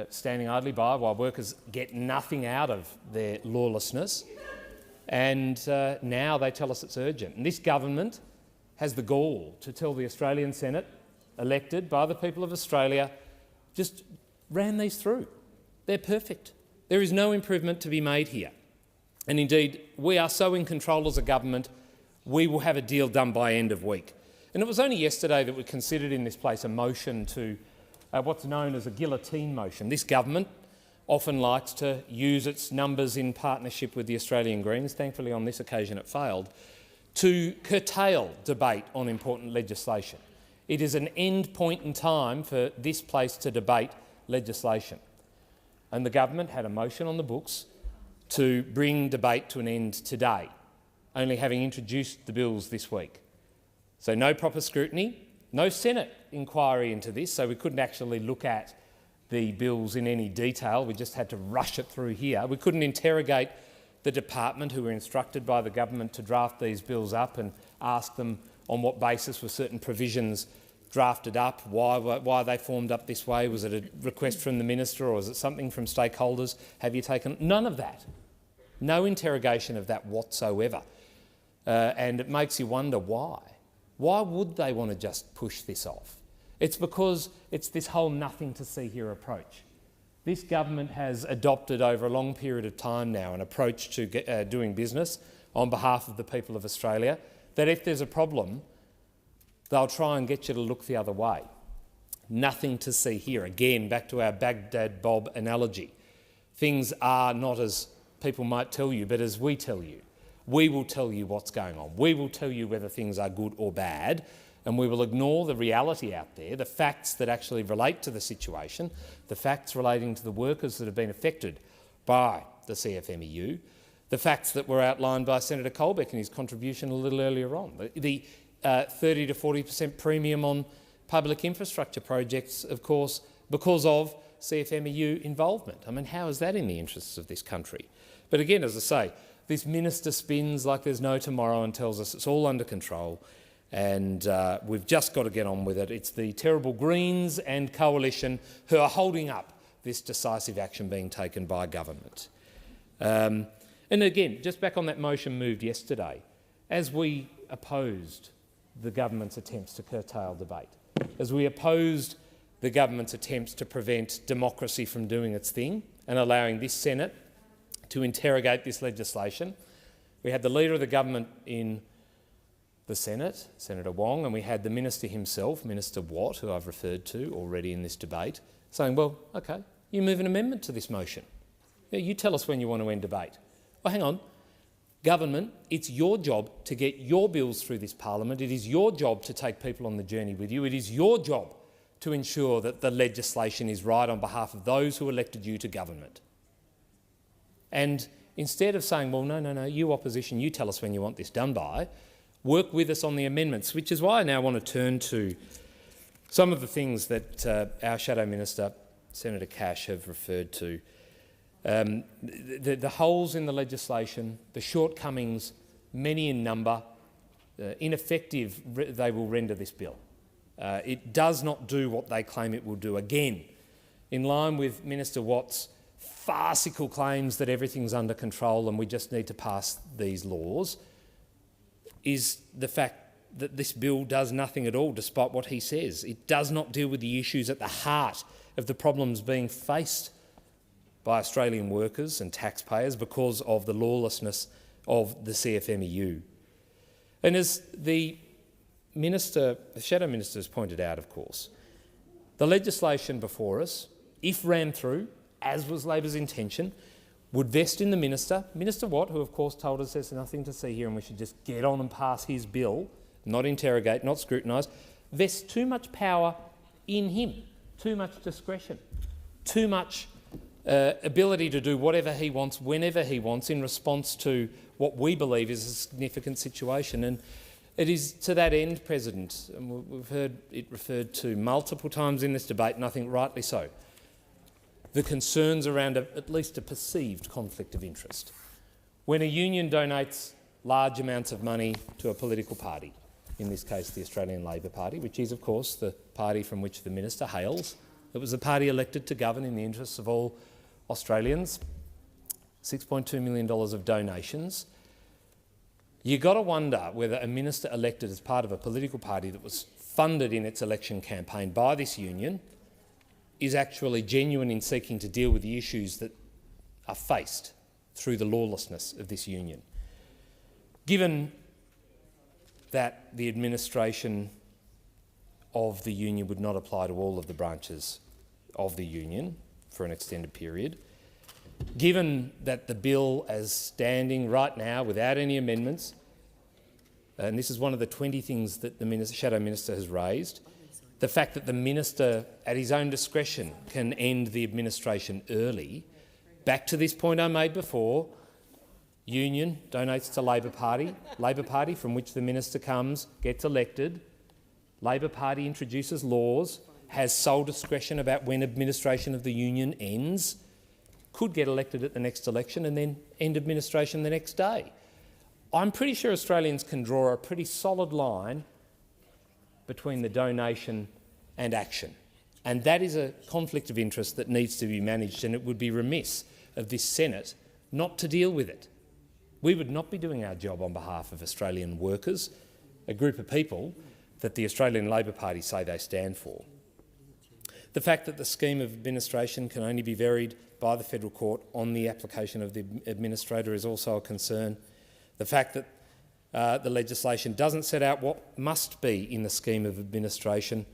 standing idly by while workers get nothing out of their lawlessness, and now they tell us it's urgent. And this government has the gall to tell the Australian Senate, elected by the people of Australia, just ran these through. They're perfect. There is no improvement to be made here. And indeed, we are so in control as a government, we will have a deal done by end of week. And it was only yesterday that we considered in this place a motion to what's known as a guillotine motion. This government often likes to use its numbers in partnership with the Australian Greens. Thankfully, on this occasion it failed, to curtail debate on important legislation. It is an end point in time for this place to debate legislation. And the government had a motion on the books to bring debate to an end today, only having introduced the bills this week. So no proper scrutiny, no Senate inquiry into this, so we couldn't actually look at the bills in any detail. We just had to rush it through here. We couldn't interrogate the department who were instructed by the government to draft these bills up and ask them on what basis were certain provisions drafted up, why they formed up this way. Was it a request from the minister or was it something from stakeholders? Have you taken none of that? No interrogation of that whatsoever. And it makes you wonder why. Why would they want to just push this off? It's because it's this whole nothing to see here approach. This government has adopted over a long period of time now an approach to doing business on behalf of the people of Australia, that if there's a problem, they'll try and get you to look the other way. Nothing to see here. Again, back to our Baghdad Bob analogy. Things are not as people might tell you, but as we tell you. We will tell you what's going on. We will tell you whether things are good or bad, and we will ignore the reality out there, the facts that actually relate to the situation, the facts relating to the workers that have been affected by the CFMEU, the facts that were outlined by Senator Colbeck in his contribution a little earlier on. The 30 to 40% premium on public infrastructure projects, of course, because of CFMEU involvement. I mean, how is that in the interests of this country? But again, as I say, this minister spins like there's no tomorrow and tells us it's all under control, and we've just got to get on with it. It's the terrible Greens and Coalition who are holding up this decisive action being taken by government. And again, just back on that motion moved yesterday, as we opposed the government's attempts to curtail debate, as we opposed the government's attempts to prevent democracy from doing its thing and allowing this Senate to interrogate this legislation, we had the Leader of the Government in the Senate, Senator Wong, and we had the Minister himself, Minister Watt, who I've referred to already in this debate, saying, well, OK, you move an amendment to this motion. Yeah, you tell us when you want to end debate. Well, hang on. Government, it's your job to get your bills through this parliament. It is your job to take people on the journey with you. It is your job to ensure that the legislation is right on behalf of those who elected you to government. And instead of saying, well, no, you opposition, you tell us when you want this done by, work with us on the amendments, which is why I now want to turn to some of the things that our Shadow Minister, Senator Cash, have referred to. The holes in the legislation, the shortcomings, many in number, ineffective they will render this bill. It does not do what they claim it will do. Again, in line with Minister Watt's farcical claims that everything's under control and we just need to pass these laws, is the fact that this bill does nothing at all, despite what he says. It does not deal with the issues at the heart of the problems being faced by Australian workers and taxpayers because of the lawlessness of the CFMEU. And as the Shadow Minister has pointed out, of course, the legislation before us, if ran through, as was Labor's intention, would vest in the Minister, Minister Watt, who of course told us there's nothing to see here and we should just get on and pass his bill, not interrogate, not scrutinise, vests too much power in him, too much discretion, too much ability to do whatever he wants, whenever he wants, in response to what we believe is a significant situation. And it is to that end, President, and we've heard it referred to multiple times in this debate, and I think rightly so, the concerns around at least a perceived conflict of interest. When a union donates large amounts of money to a political party, in this case the Australian Labor Party, which is of course the party from which the Minister hails, it was the party elected to govern in the interests of all Australians, $6.2 million of donations. You've got to wonder whether a minister elected as part of a political party that was funded in its election campaign by this union is actually genuine in seeking to deal with the issues that are faced through the lawlessness of this union. Given that the administration of the union would not apply to all of the branches of the union for an extended period, given that the bill as standing right now without any amendments, and this is one of the 20 things that the Shadow Minister has raised, the fact that the Minister at his own discretion can end the administration early, back to this point I made before, union donates to Labor Party from which the Minister comes, gets elected, Labor Party introduces laws, has sole discretion about when administration of the union ends, could get elected at the next election and then end administration the next day. I'm pretty sure Australians can draw a pretty solid line between the donation and action. And that is a conflict of interest that needs to be managed, and it would be remiss of this Senate not to deal with it. We would not be doing our job on behalf of Australian workers, a group of people that the Australian Labor Party say they stand for. The fact that the scheme of administration can only be varied by the Federal Court on the application of the administrator is also a concern. The fact that the legislation doesn't set out what must be in the scheme of administration,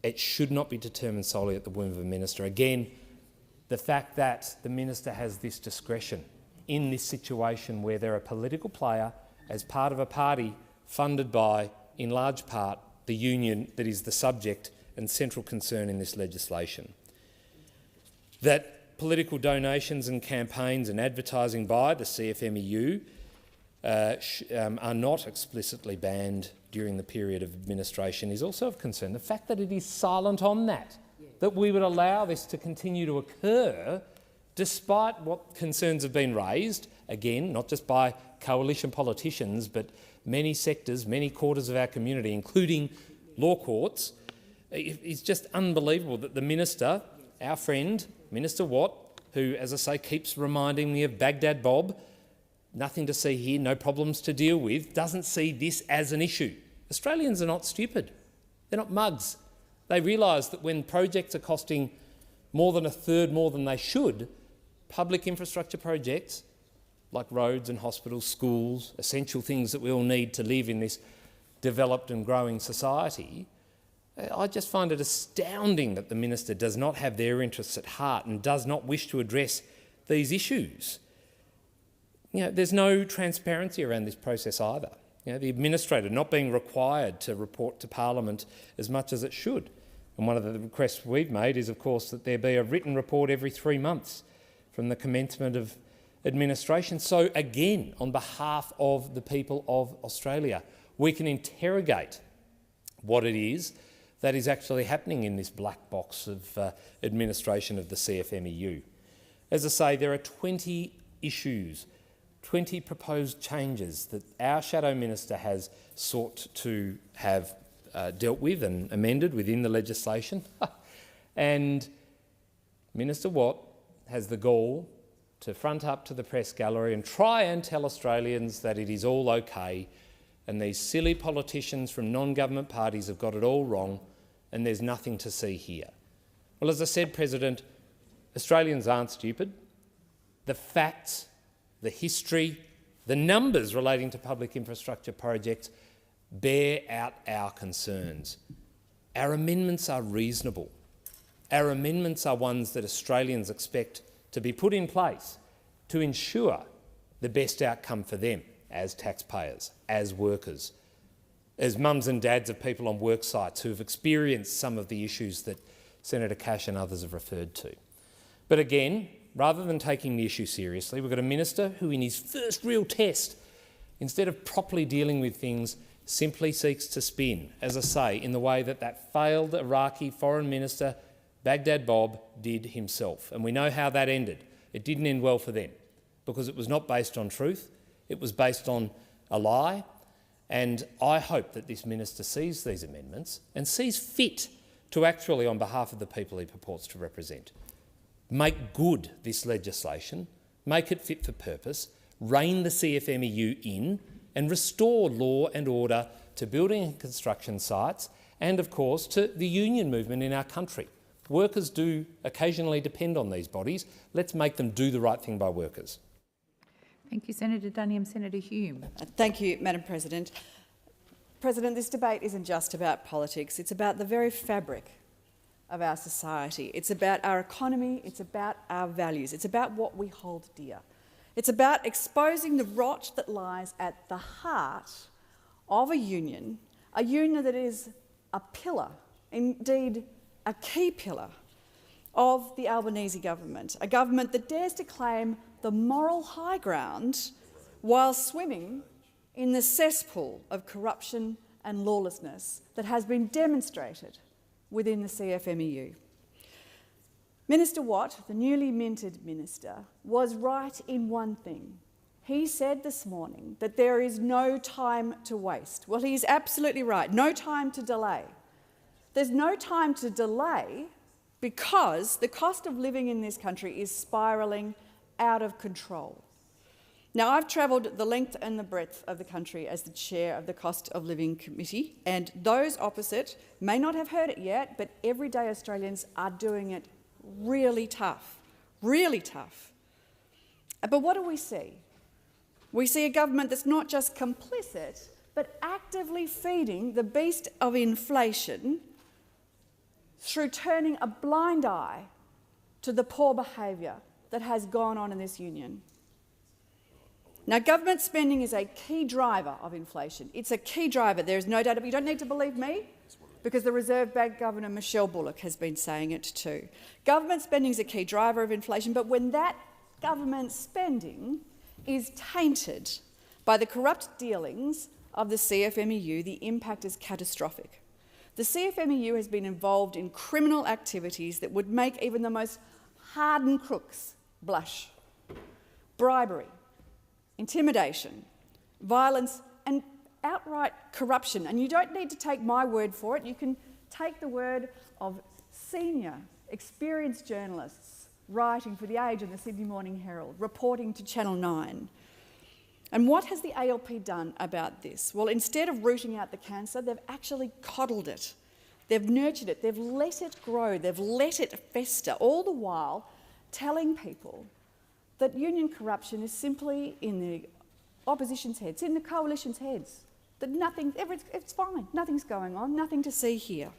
it should not be determined solely at the whim of a minister. Again, the fact that the minister has this discretion in this situation where they're a political player as part of a party funded by, in large part, the union that is the subject and central concern in this legislation. That political donations and campaigns and advertising by the CFMEU are not explicitly banned during the period of administration is also of concern. The fact that it is silent on that we would allow this to continue to occur despite what concerns have been raised, again, not just by coalition politicians, but many sectors, many quarters of our community, including law courts. It's just unbelievable that the minister, our friend, Minister Watt, who, as I say, keeps reminding me of Baghdad Bob, nothing to see here, no problems to deal with, doesn't see this as an issue. Australians are not stupid. They're not mugs. They realise that when projects are costing more than a third more than they should, public infrastructure projects like roads and hospitals, schools, essential things that we all need to live in this developed and growing society, I just find it astounding that the minister does not have their interests at heart and does not wish to address these issues. You know, there's no transparency around this process either. the administrator not being required to report to Parliament as much as it should. And one of the requests we've made is, of course, that there be a written report every 3 months from the commencement of administration. So again, on behalf of the people of Australia, we can interrogate what it is that is actually happening in this black box of administration of the CFMEU. As I say, there are 20 issues, 20 proposed changes that our Shadow Minister has sought to have dealt with and amended within the legislation. And Minister Watt has the gall to front up to the press gallery and try and tell Australians that it is all okay and these silly politicians from non-government parties have got it all wrong and there's nothing to see here. Well, as I said, President, Australians aren't stupid. The facts, the history, the numbers relating to public infrastructure projects bear out our concerns. Our amendments are reasonable. Our amendments are ones that Australians expect to be put in place to ensure the best outcome for them as taxpayers, as workers, as mums and dads of people on work sites who have experienced some of the issues that Senator Cash and others have referred to. But again, rather than taking the issue seriously, we've got a minister who, in his first real test, instead of properly dealing with things, simply seeks to spin, as I say, in the way that that failed Iraqi foreign minister, Baghdad Bob, did himself. And we know how that ended. It didn't end well for them because it was not based on truth. It was based on a lie. And I hope that this minister sees these amendments and sees fit to actually, on behalf of the people he purports to represent, make good this legislation, make it fit for purpose, rein the CFMEU in and restore law and order to building and construction sites and, of course, to the union movement in our country. Workers do occasionally depend on these bodies. Let's make them do the right thing by workers. Thank you, Senator Duniam. Senator Hume. Thank you, Madam President. President, this debate isn't just about politics. It's about the very fabric of our society. It's about our economy. It's about our values. It's about what we hold dear. It's about exposing the rot that lies at the heart of a union that is a pillar, indeed a key pillar, of the Albanese government, a government that dares to claim the moral high ground while swimming in the cesspool of corruption and lawlessness that has been demonstrated within the CFMEU. Minister Watt, the newly minted minister, was right in one thing. He said this morning that there is no time to waste. Well, he's absolutely right. No time to delay. There's no time to delay because the cost of living in this country is spiralling out of control. Now, I've travelled the length and the breadth of the country as the chair of the Cost of Living Committee, and those opposite may not have heard it yet, but everyday Australians are doing it really tough, really tough. But what do we see? We see a government that's not just complicit, but actively feeding the beast of inflation through turning a blind eye to the poor behaviour that has gone on in this union. Now, government spending is a key driver of inflation. It's a key driver, there is no doubt. But you don't need to believe me, because the Reserve Bank Governor Michelle Bullock has been saying it too. Government spending is a key driver of inflation, but when that government spending is tainted by the corrupt dealings of the CFMEU, the impact is catastrophic. The CFMEU has been involved in criminal activities that would make even the most hardened crooks blush. Bribery, intimidation, violence and outright corruption. And you don't need to take my word for it. You can take the word of senior, experienced journalists writing for The Age and the Sydney Morning Herald, reporting to Channel 9. And what has the ALP done about this? Well, instead of rooting out the cancer, they've actually coddled it. They've nurtured it. They've let it grow. They've let it fester, all the while telling people that union corruption is simply in the opposition's heads, in the coalition's heads, that it's fine, nothing's going on, nothing to see here.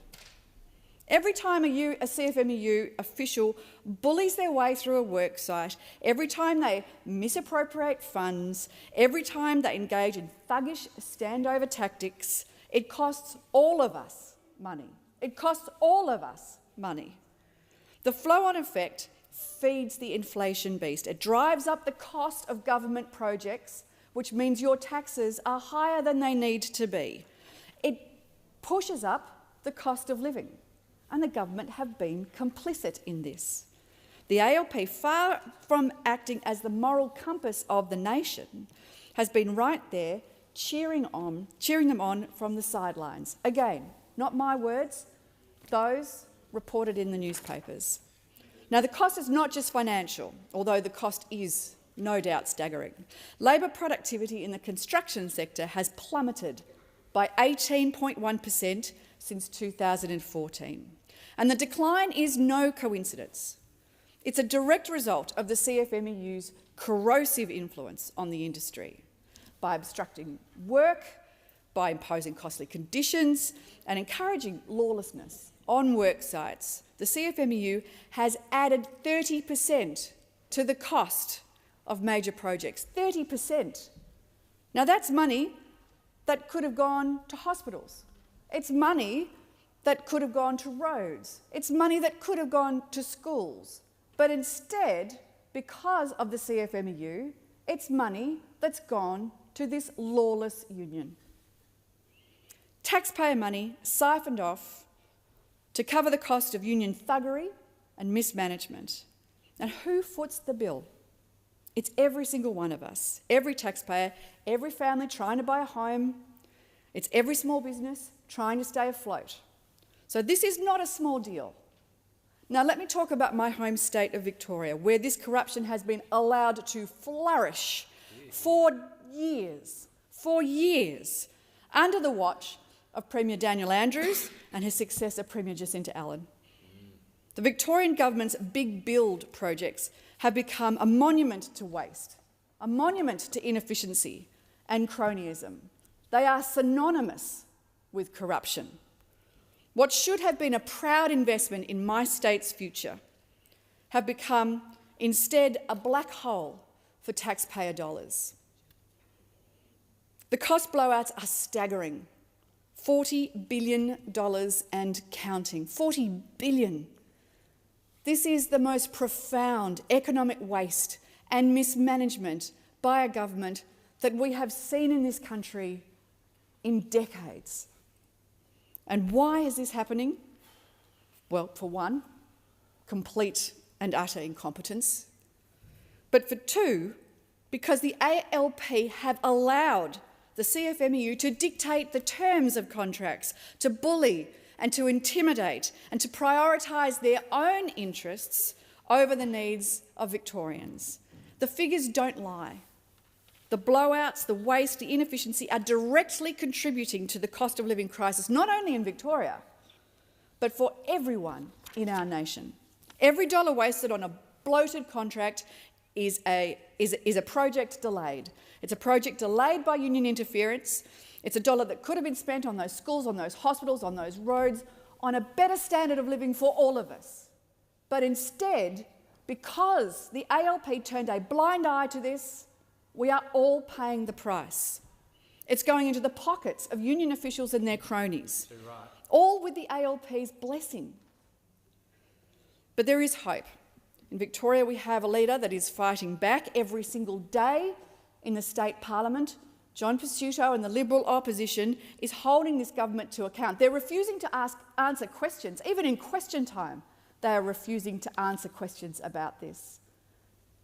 Every time a CFMEU official bullies their way through a work site, every time they misappropriate funds, every time they engage in thuggish standover tactics, it costs all of us money. It costs all of us money. The flow-on effect feeds the inflation beast. It drives up the cost of government projects, which means your taxes are higher than they need to be. It pushes up the cost of living, and the government have been complicit in this. The ALP, far from acting as the moral compass of the nation, has been right there cheering them on from the sidelines. Again, not my words, those reported in the newspapers. Now, the cost is not just financial, although the cost is no doubt staggering. Labor productivity in the construction sector has plummeted by 18.1% since 2014. And the decline is no coincidence. It's a direct result of the CFMEU's corrosive influence on the industry by obstructing work, by imposing costly conditions and encouraging lawlessness on work sites. The CFMEU has added 30% to the cost of major projects. 30%. Now that's money that could have gone to hospitals. It's money that could have gone to roads. It's money that could have gone to schools. But instead, because of the CFMEU, it's money that's gone to this lawless union. Taxpayer money siphoned off to cover the cost of union thuggery and mismanagement. And who foots the bill? It's every single one of us, every taxpayer, every family trying to buy a home. It's every small business trying to stay afloat. So this is not a small deal. Now let me talk about my home state of Victoria, where this corruption has been allowed to flourish for years, under the watch of Premier Daniel Andrews and his successor, Premier Jacinta Allen. The Victorian government's big build projects have become a monument to waste, a monument to inefficiency and cronyism. They are synonymous with corruption. What should have been a proud investment in my state's future have become instead a black hole for taxpayer dollars. The cost blowouts are staggering. $40 billion and counting. $40 billion. This is the most profound economic waste and mismanagement by a government that we have seen in this country in decades. And why is this happening? Well, for one, complete and utter incompetence. But for two, because the ALP have allowed the CFMEU to dictate the terms of contracts, to bully and to intimidate and to prioritise their own interests over the needs of Victorians. The figures don't lie. The blowouts, the waste, the inefficiency are directly contributing to the cost of living crisis, not only in Victoria, but for everyone in our nation. Every dollar wasted on a bloated contract is a project delayed. It's a project delayed by union interference. It's a dollar that could have been spent on those schools, on those hospitals, on those roads, on a better standard of living for all of us. But instead, because the ALP turned a blind eye to this, we are all paying the price. It's going into the pockets of union officials and their cronies, all with the ALP's blessing. But there is hope. In Victoria, we have a leader that is fighting back every single day in the state parliament. John Pesutto and the Liberal opposition is holding this government to account. They're refusing to answer questions. Even in question time, they are refusing to answer questions about this.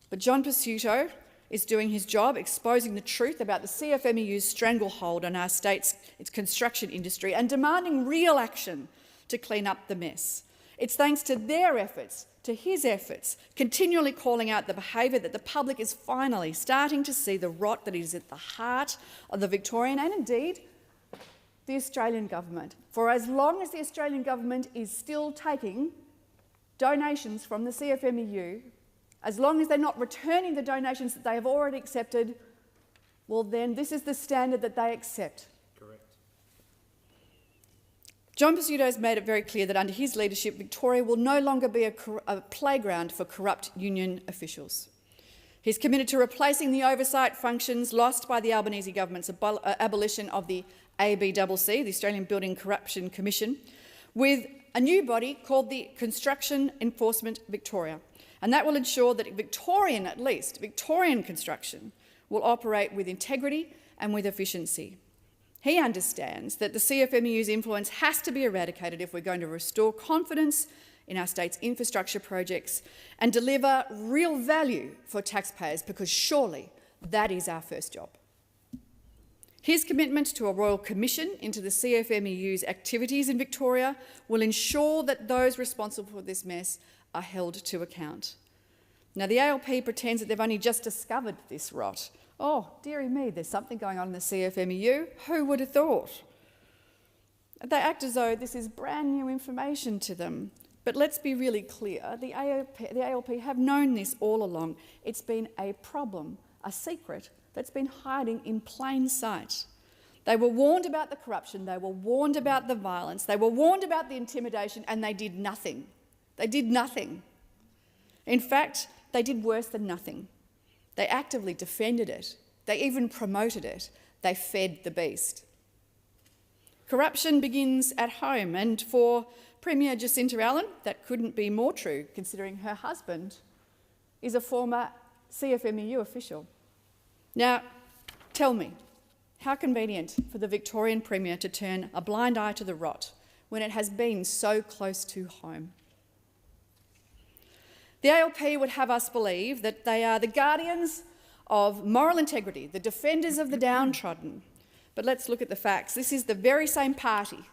But John Pesutto is doing his job, exposing the truth about the CFMEU's stranglehold on our state's construction industry and demanding real action to clean up the mess. It's thanks to their efforts, to his efforts, continually calling out the behaviour that the public is finally starting to see the rot that is at the heart of the Victorian and indeed the Australian government. For as long as the Australian government is still taking donations from the CFMEU, as long as they're not returning the donations that they have already accepted, well then this is the standard that they accept. Correct. John Pesutto's made it very clear that under his leadership, Victoria will no longer be a playground for corrupt union officials. He's committed to replacing the oversight functions lost by the Albanese government's abolition of the ABCC, the Australian Building Corruption Commission, with a new body called the Construction Enforcement Victoria. And that will ensure that Victorian construction will operate with integrity and with efficiency. He understands that the CFMEU's influence has to be eradicated if we're going to restore confidence in our state's infrastructure projects and deliver real value for taxpayers, because surely that is our first job. His commitment to a royal commission into the CFMEU's activities in Victoria will ensure that those responsible for this mess are held to account. Now, the ALP pretends that they've only just discovered this rot. Oh, dearie me, there's something going on in the CFMEU. Who would have thought? They act as though this is brand new information to them. But let's be really clear, the ALP have known this all along. It's been a problem, a secret that's been hiding in plain sight. They were warned about the corruption, they were warned about the violence, they were warned about the intimidation, and they did nothing. They did nothing. In fact, they did worse than nothing. They actively defended it. They even promoted it. They fed the beast. Corruption begins at home, and for Premier Jacinta Allen, that couldn't be more true, considering her husband is a former CFMEU official. Now, tell me, how convenient for the Victorian Premier to turn a blind eye to the rot when it has been so close to home? The ALP would have us believe that they are the guardians of moral integrity, the defenders of the downtrodden. But let's look at the facts. This is the very same party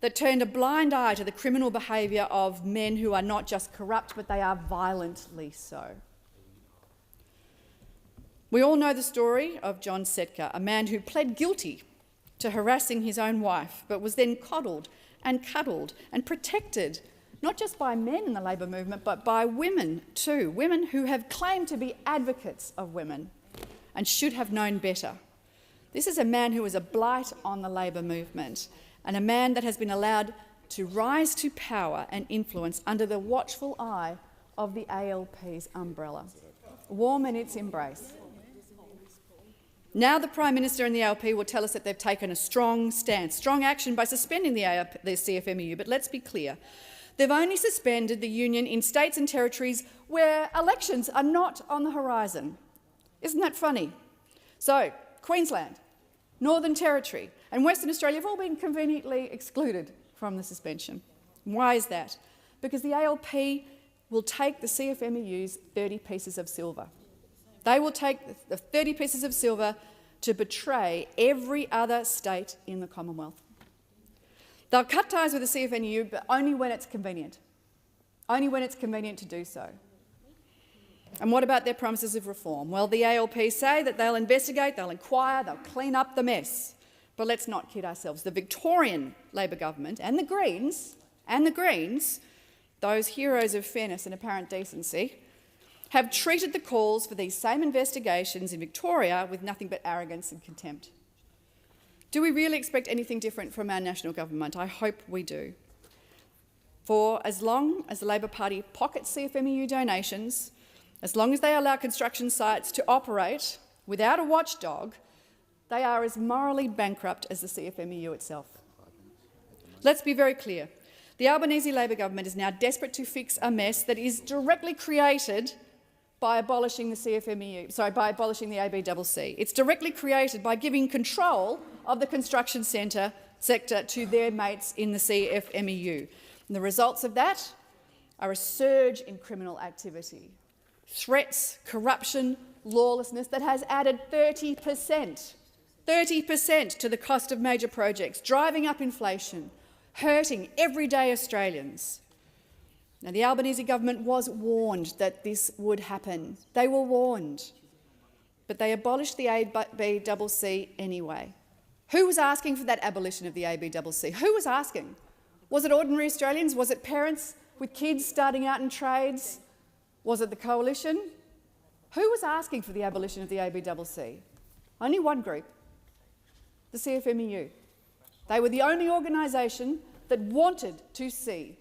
that turned a blind eye to the criminal behaviour of men who are not just corrupt, but they are violently so. We all know the story of John Setka, a man who pled guilty to harassing his own wife, but was then coddled and cuddled and protected, not just by men in the labour movement, but by women too, women who have claimed to be advocates of women and should have known better. This is a man who is a blight on the labour movement, and a man that has been allowed to rise to power and influence under the watchful eye of the ALP's umbrella. Warm in its embrace. Now the Prime Minister and the ALP will tell us that they've taken a strong stance, strong action by suspending the CFMEU, but let's be clear. They've only suspended the union in states and territories where elections are not on the horizon. Isn't that funny? So, Queensland, Northern Territory and Western Australia have all been conveniently excluded from the suspension. Why is that? Because the ALP will take the CFMEU's 30 pieces of silver. They will take the 30 pieces of silver to betray every other state in the Commonwealth. They'll cut ties with the CFMEU, but only when it's convenient. Only when it's convenient to do so. And what about their promises of reform? Well, the ALP say that they'll investigate, they'll inquire, they'll clean up the mess. But let's not kid ourselves. The Victorian Labor government and the Greens, those heroes of fairness and apparent decency, have treated the calls for these same investigations in Victoria with nothing but arrogance and contempt. Do we really expect anything different from our national government? I hope we do. For as long as the Labor Party pockets CFMEU donations, as long as they allow construction sites to operate without a watchdog, they are as morally bankrupt as the CFMEU itself. Let's be very clear. The Albanese Labor government is now desperate to fix a mess that is directly created by abolishing the by abolishing the ABCC. It's directly created by giving control of the construction sector to their mates in the CFMEU. And the results of that are a surge in criminal activity, threats, corruption, lawlessness that has added 30% to the cost of major projects, driving up inflation, hurting everyday Australians. Now, the Albanese government was warned that this would happen. They were warned. But they abolished the ABCC anyway. Who was asking for that abolition of the ABCC? Who was asking? Was it ordinary Australians? Was it parents with kids starting out in trades? Was it the Coalition? Who was asking for the abolition of the ABCC? Only one group, the CFMEU. They were the only organisation that wanted to see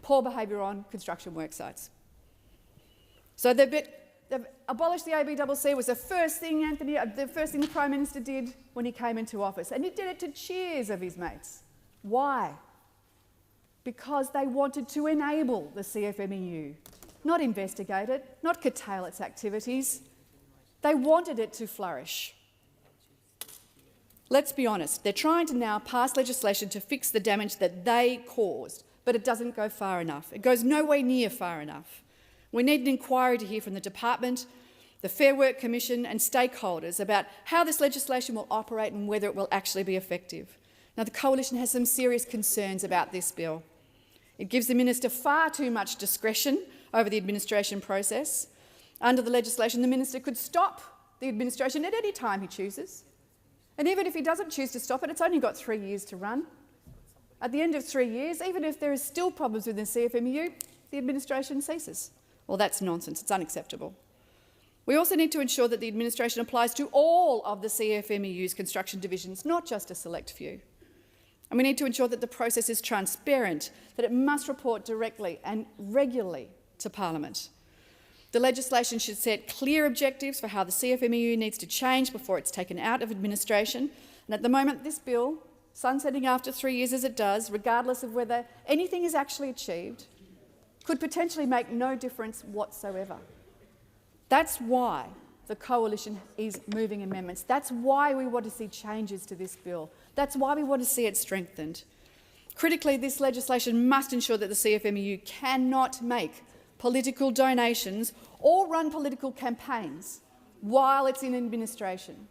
poor behaviour on construction work sites. So they've abolished the ABCC was the first thing, Anthony, the first thing the Prime Minister did when he came into office, and he did it to cheers of his mates. Why? Because they wanted to enable the CFMEU, not investigate it, not curtail its activities. They wanted it to flourish. Let's be honest, they're trying to now pass legislation to fix the damage that they caused, but it doesn't go far enough. It goes nowhere near far enough. We need an inquiry to hear from the Department, the Fair Work Commission and stakeholders about how this legislation will operate and whether it will actually be effective. Now, the Coalition has some serious concerns about this bill. It gives the Minister far too much discretion over the administration process. Under the legislation, the Minister could stop the administration at any time he chooses. And even if he doesn't choose to stop it, it's only got 3 years to run. At the end of 3 years, even if there are still problems within CFMEU, the administration ceases. Well, that's nonsense. It's unacceptable. We also need to ensure that the administration applies to all of the CFMEU's construction divisions, not just a select few. And we need to ensure that the process is transparent, that it must report directly and regularly to Parliament. The legislation should set clear objectives for how the CFMEU needs to change before it's taken out of administration. And at the moment, this bill, sunsetting after 3 years as it does, regardless of whether anything is actually achieved, could potentially make no difference whatsoever. That's why the Coalition is moving amendments. That's why we want to see changes to this bill. That's why we want to see it strengthened. Critically, this legislation must ensure that the CFMEU cannot make political donations or run political campaigns while it's in administration.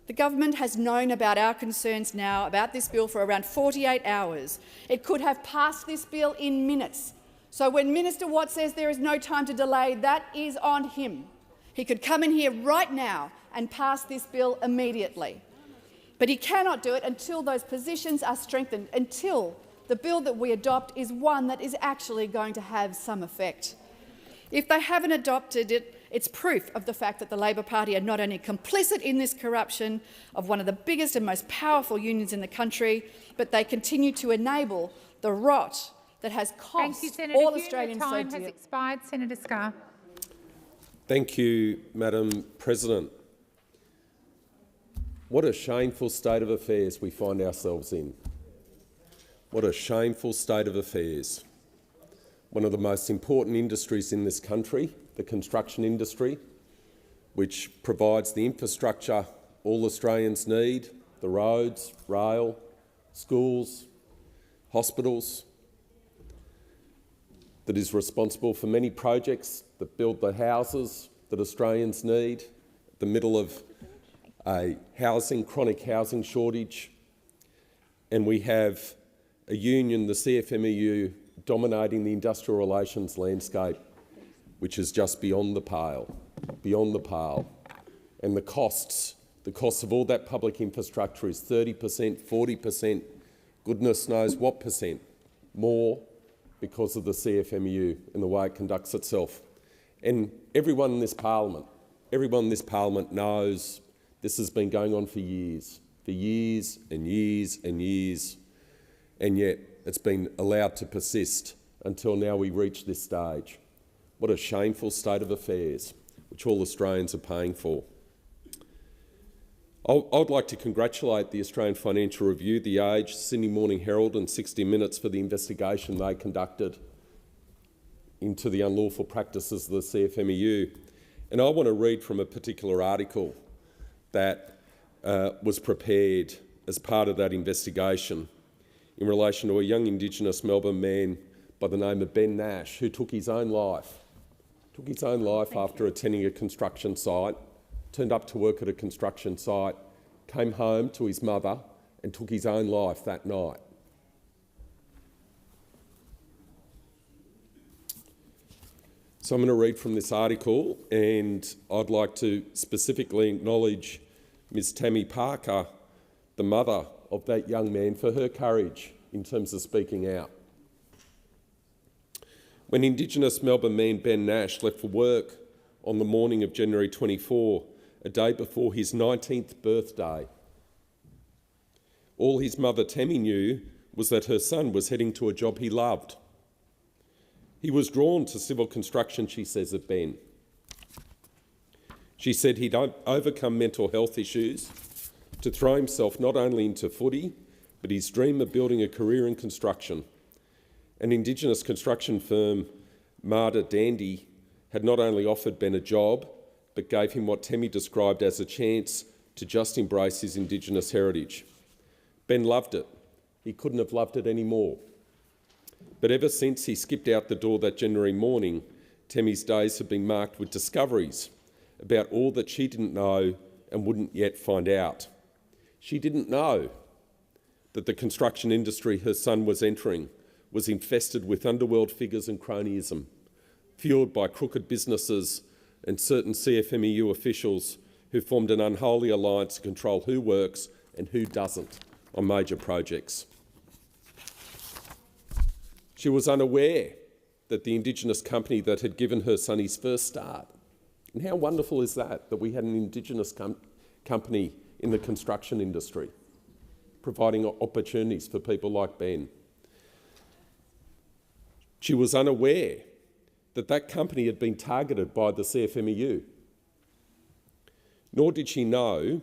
The government has known about our concerns now about this bill for around 48 hours. It could have passed this bill in minutes. So when Minister Watt says there is no time to delay, that is on him. He could come in here right now and pass this bill immediately. But he cannot do it until those positions are strengthened, until the bill that we adopt is one that is actually going to have some effect. If they haven't adopted it, it's proof of the fact that the Labor Party are not only complicit in this corruption of one of the biggest and most powerful unions in the country, but they continue to enable the rot that has cost all Australians so dear. Time has expired. Senator Scarr. Thank you, Madam President. What a shameful state of affairs we find ourselves in. What a shameful state of affairs. One of the most important industries in this country, the construction industry, which provides the infrastructure all Australians need, the roads, rail, schools, hospitals, that is responsible for many projects that build the houses that Australians need, the middle of a chronic housing shortage, and we have a union, the CFMEU, dominating the industrial relations landscape, which is just beyond the pale, And the costs of all that public infrastructure is 30%, 40%, goodness knows what percent more because of the CFMEU and the way it conducts itself. And everyone in this parliament knows this has been going on for years and years and years, and yet it's been allowed to persist until now we reach this stage. What a shameful state of affairs, which all Australians are paying for. I'd like to congratulate the Australian Financial Review, The Age, Sydney Morning Herald and 60 Minutes for the investigation they conducted into the unlawful practices of the CFMEU. And I want to read from a particular article that was prepared as part of that investigation in relation to a young Indigenous Melbourne man by the name of Ben Nash, who took his own life. After attending a construction site, turned up to work at a construction site, came home to his mother and took his own life that night. So I'm going to read from this article, and I'd like to specifically acknowledge Ms Tammy Parker, the mother of that young man, for her courage in terms of speaking out. When Indigenous Melbourne man Ben Nash left for work on the morning of January 24, a day before his 19th birthday, all his mother Tammy knew was that her son was heading to a job he loved. He was drawn to civil construction, she says of Ben. She said he'd overcome mental health issues to throw himself not only into footy, but his dream of building a career in construction. An Indigenous construction firm, Marda Dandy, had not only offered Ben a job, but gave him what Temi described as a chance to just embrace his Indigenous heritage. Ben loved it. He couldn't have loved it any more. But ever since he skipped out the door that January morning, Temi's days have been marked with discoveries about all that she didn't know and wouldn't yet find out. She didn't know that the construction industry her son was entering was infested with underworld figures and cronyism, fuelled by crooked businesses and certain CFMEU officials who formed an unholy alliance to control who works and who doesn't on major projects. She was unaware that the Indigenous company that had given her son his first start, and how wonderful is that we had an Indigenous company in the construction industry, providing opportunities for people like Ben. She was unaware that that company had been targeted by the CFMEU. Nor did she know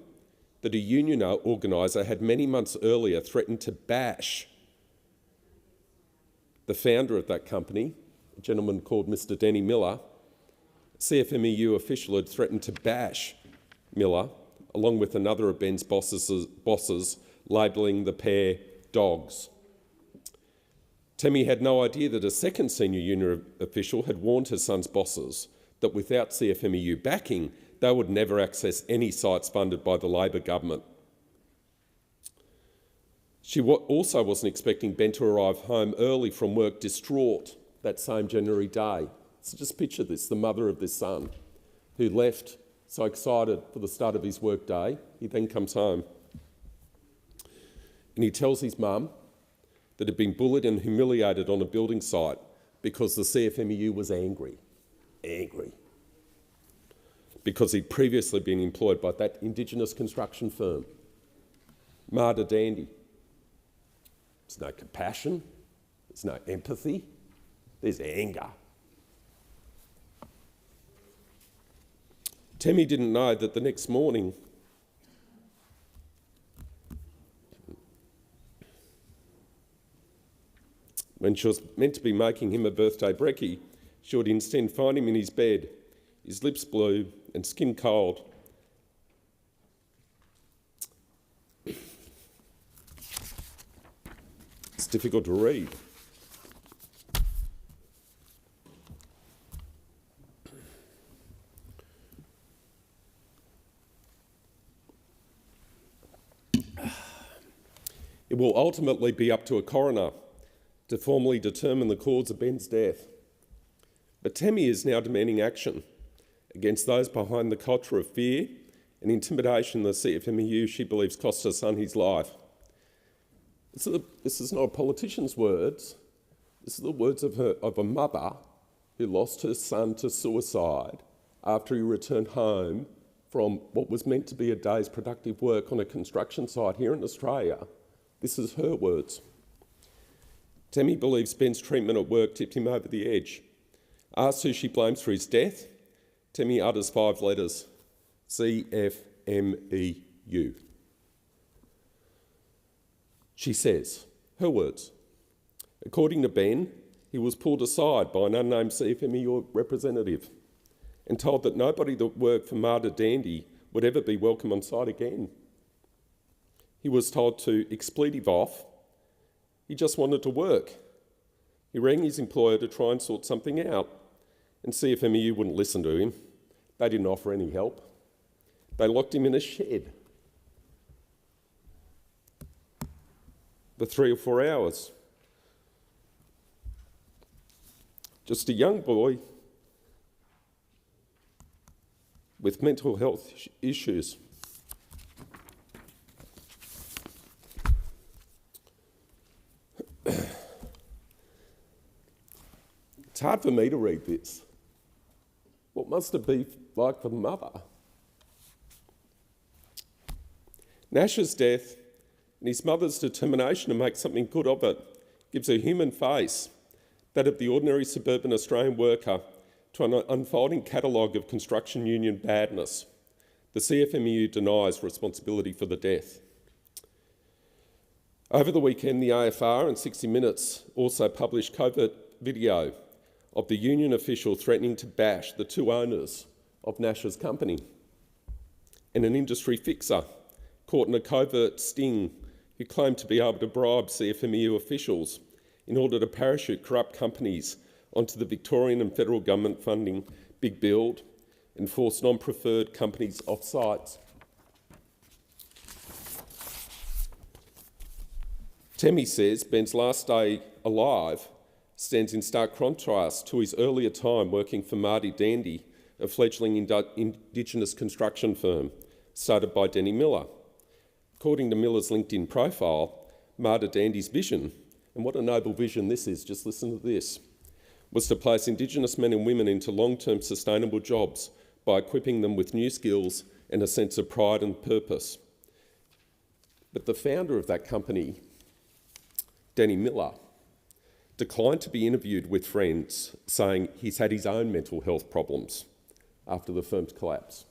that a union organiser had many months earlier threatened to bash the founder of that company, a gentleman called Mr. Denny Miller. A CFMEU official had threatened to bash Miller, along with another of Ben's bosses, labelling the pair dogs. Temi had no idea that a second senior union official had warned her son's bosses that without CFMEU backing, they would never access any sites funded by the Labor government. She also wasn't expecting Ben to arrive home early from work distraught that same January day. So just picture this, the mother of this son who left so excited for the start of his work day. He then comes home and he tells his mum that he'd been bullied and humiliated on a building site because the CFMEU was angry, because he'd previously been employed by that Indigenous construction firm, Marda Dandy. There's no compassion, there's no empathy, there's anger. Temi didn't know that the next morning when she was meant to be making him a birthday brekkie, she would instead find him in his bed, his lips blue and skin cold. It's difficult to read. It will ultimately be up to a coroner to formally determine the cause of Ben's death. But Temi is now demanding action against those behind the culture of fear and intimidation the CFMEU she believes cost her son his life. This is not a politician's words. This is the words of a mother who lost her son to suicide after he returned home from what was meant to be a day's productive work on a construction site here in Australia. This is her words. Temi believes Ben's treatment at work tipped him over the edge. Asked who she blames for his death, Temi utters 5 letters, CFMEU. She says, her words, according to Ben, he was pulled aside by an unnamed CFMEU representative and told that nobody that worked for Marda Dandy would ever be welcome on site again. He was told to expletive off. He just wanted to work. He rang his employer to try and sort something out, and CFMEU wouldn't listen to him. They didn't offer any help. They locked him in a shed for 3 or 4 hours. Just a young boy with mental health issues. It's hard for me to read this. What must it be like for the mother? Nash's death and his mother's determination to make something good of it gives a human face, that of the ordinary suburban Australian worker, to an unfolding catalogue of construction union badness. The CFMEU denies responsibility for the death. Over the weekend, the AFR and 60 Minutes also published covert video of the union official threatening to bash the two owners of Nash's company and an industry fixer caught in a covert sting who claimed to be able to bribe CFMEU officials in order to parachute corrupt companies onto the Victorian and federal government funding Big Build and force non-preferred companies off sites. Temi says Ben's last day alive stands in stark contrast to his earlier time working for Marty Dandy, a fledgling Indigenous construction firm started by Denny Miller. According to Miller's LinkedIn profile, Marty Dandy's vision, and what a noble vision this is, just listen to this, was to place Indigenous men and women into long-term sustainable jobs by equipping them with new skills and a sense of pride and purpose. But the founder of that company, Denny Miller, declined to be interviewed with friends, saying he's had his own mental health problems after the firm's collapse.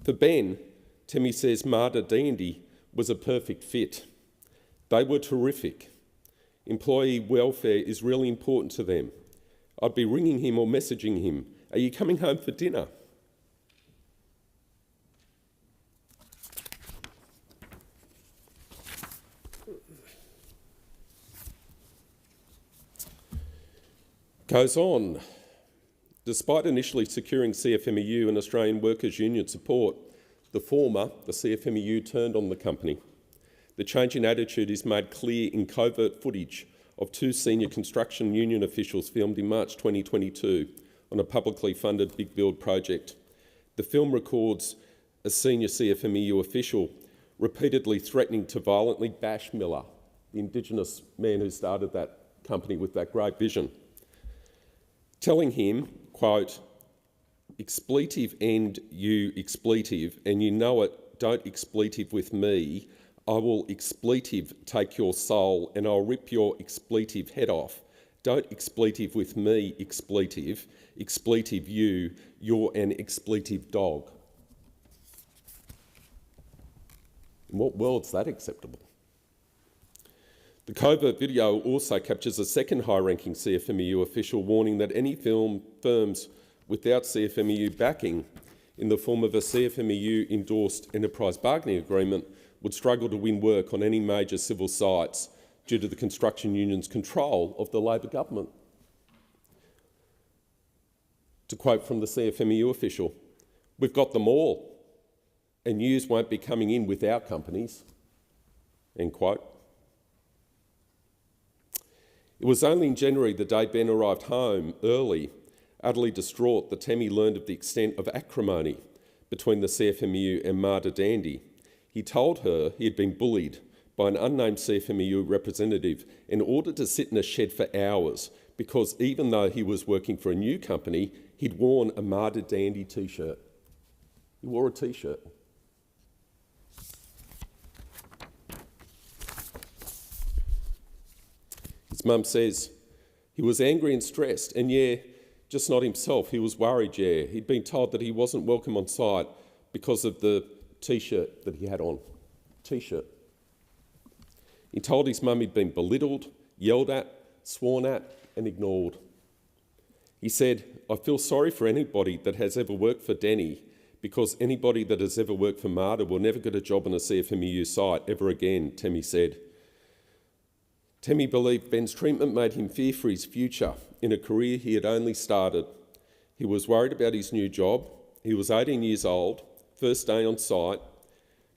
For Ben, Temi says Marta Dandy was a perfect fit. They were terrific. Employee welfare is really important to them. I'd be ringing him or messaging him, "Are you coming home for dinner?" Goes on. Despite initially securing CFMEU and Australian Workers' Union support, the former, the CFMEU, turned on the company. The change in attitude is made clear in covert footage of two senior construction union officials filmed in March 2022 on a publicly funded Big Build project. The film records a senior CFMEU official repeatedly threatening to violently bash Miller, the Indigenous man who started that company with that great vision, telling him, quote, "Expletive and you expletive, and you know it, don't expletive with me. I will expletive take your soul and I'll rip your expletive head off. Don't expletive with me, expletive. Expletive you, you're an expletive dog." In what world's that acceptable? The covert video also captures a second high-ranking CFMEU official warning that any firms without CFMEU backing in the form of a CFMEU-endorsed enterprise bargaining agreement would struggle to win work on any major civil sites due to the construction union's control of the Labor government. To quote from the CFMEU official, "We've got them all, and yous won't be coming in with our companies," end quote. It was only in January, the day Ben arrived home early, utterly distraught, that Temi learned of the extent of acrimony between the CFMEU and Marta Dandy. He told her he had been bullied by an unnamed CFMEU representative and ordered to sit in a shed for hours because even though he was working for a new company, he'd worn a Marta Dandy t-shirt. He wore a t-shirt. His mum says he was angry and stressed, and just not himself. He was worried, He'd been told that he wasn't welcome on site because of the t-shirt that he had on. T-shirt. He told his mum he'd been belittled, yelled at, sworn at, and ignored. He said, "I feel sorry for anybody that has ever worked for Denny, because anybody that has ever worked for Marta will never get a job on a CFMEU site ever again," Temi said. Temi believed Ben's treatment made him fear for his future in a career he had only started. He was worried about his new job. He was 18 years old, first day on site,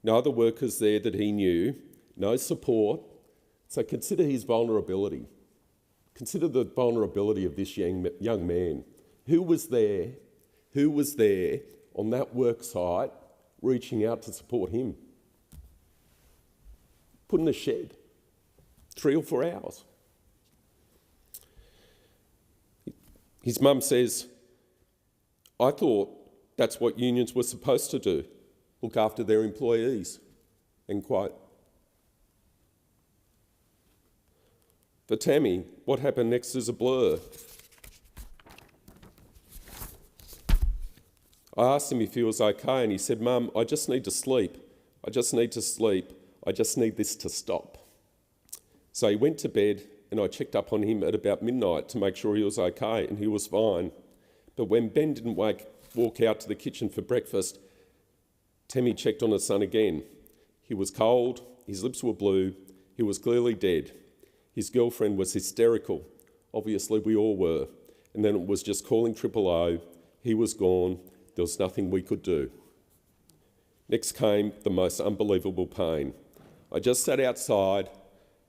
no other workers there that he knew, no support. So consider his vulnerability. Consider the vulnerability of this young man. Who was there on that work site reaching out to support him? Put in a shed. 3 or 4 hours. His mum says, "I thought that's what unions were supposed to do, look after their employees," end quote. For Tammy, what happened next is a blur. I asked him if he was okay and he said, "Mum, I just need to sleep. I just need to sleep. I just need this to stop." So he went to bed and I checked up on him at about midnight to make sure he was okay, and he was fine. But when Ben didn't walk out to the kitchen for breakfast, Tammy checked on her son again. He was cold, his lips were blue, he was clearly dead. His girlfriend was hysterical. Obviously we all were. And then it was just calling O. He was gone. There was nothing we could do. Next came the most unbelievable pain. I just sat outside.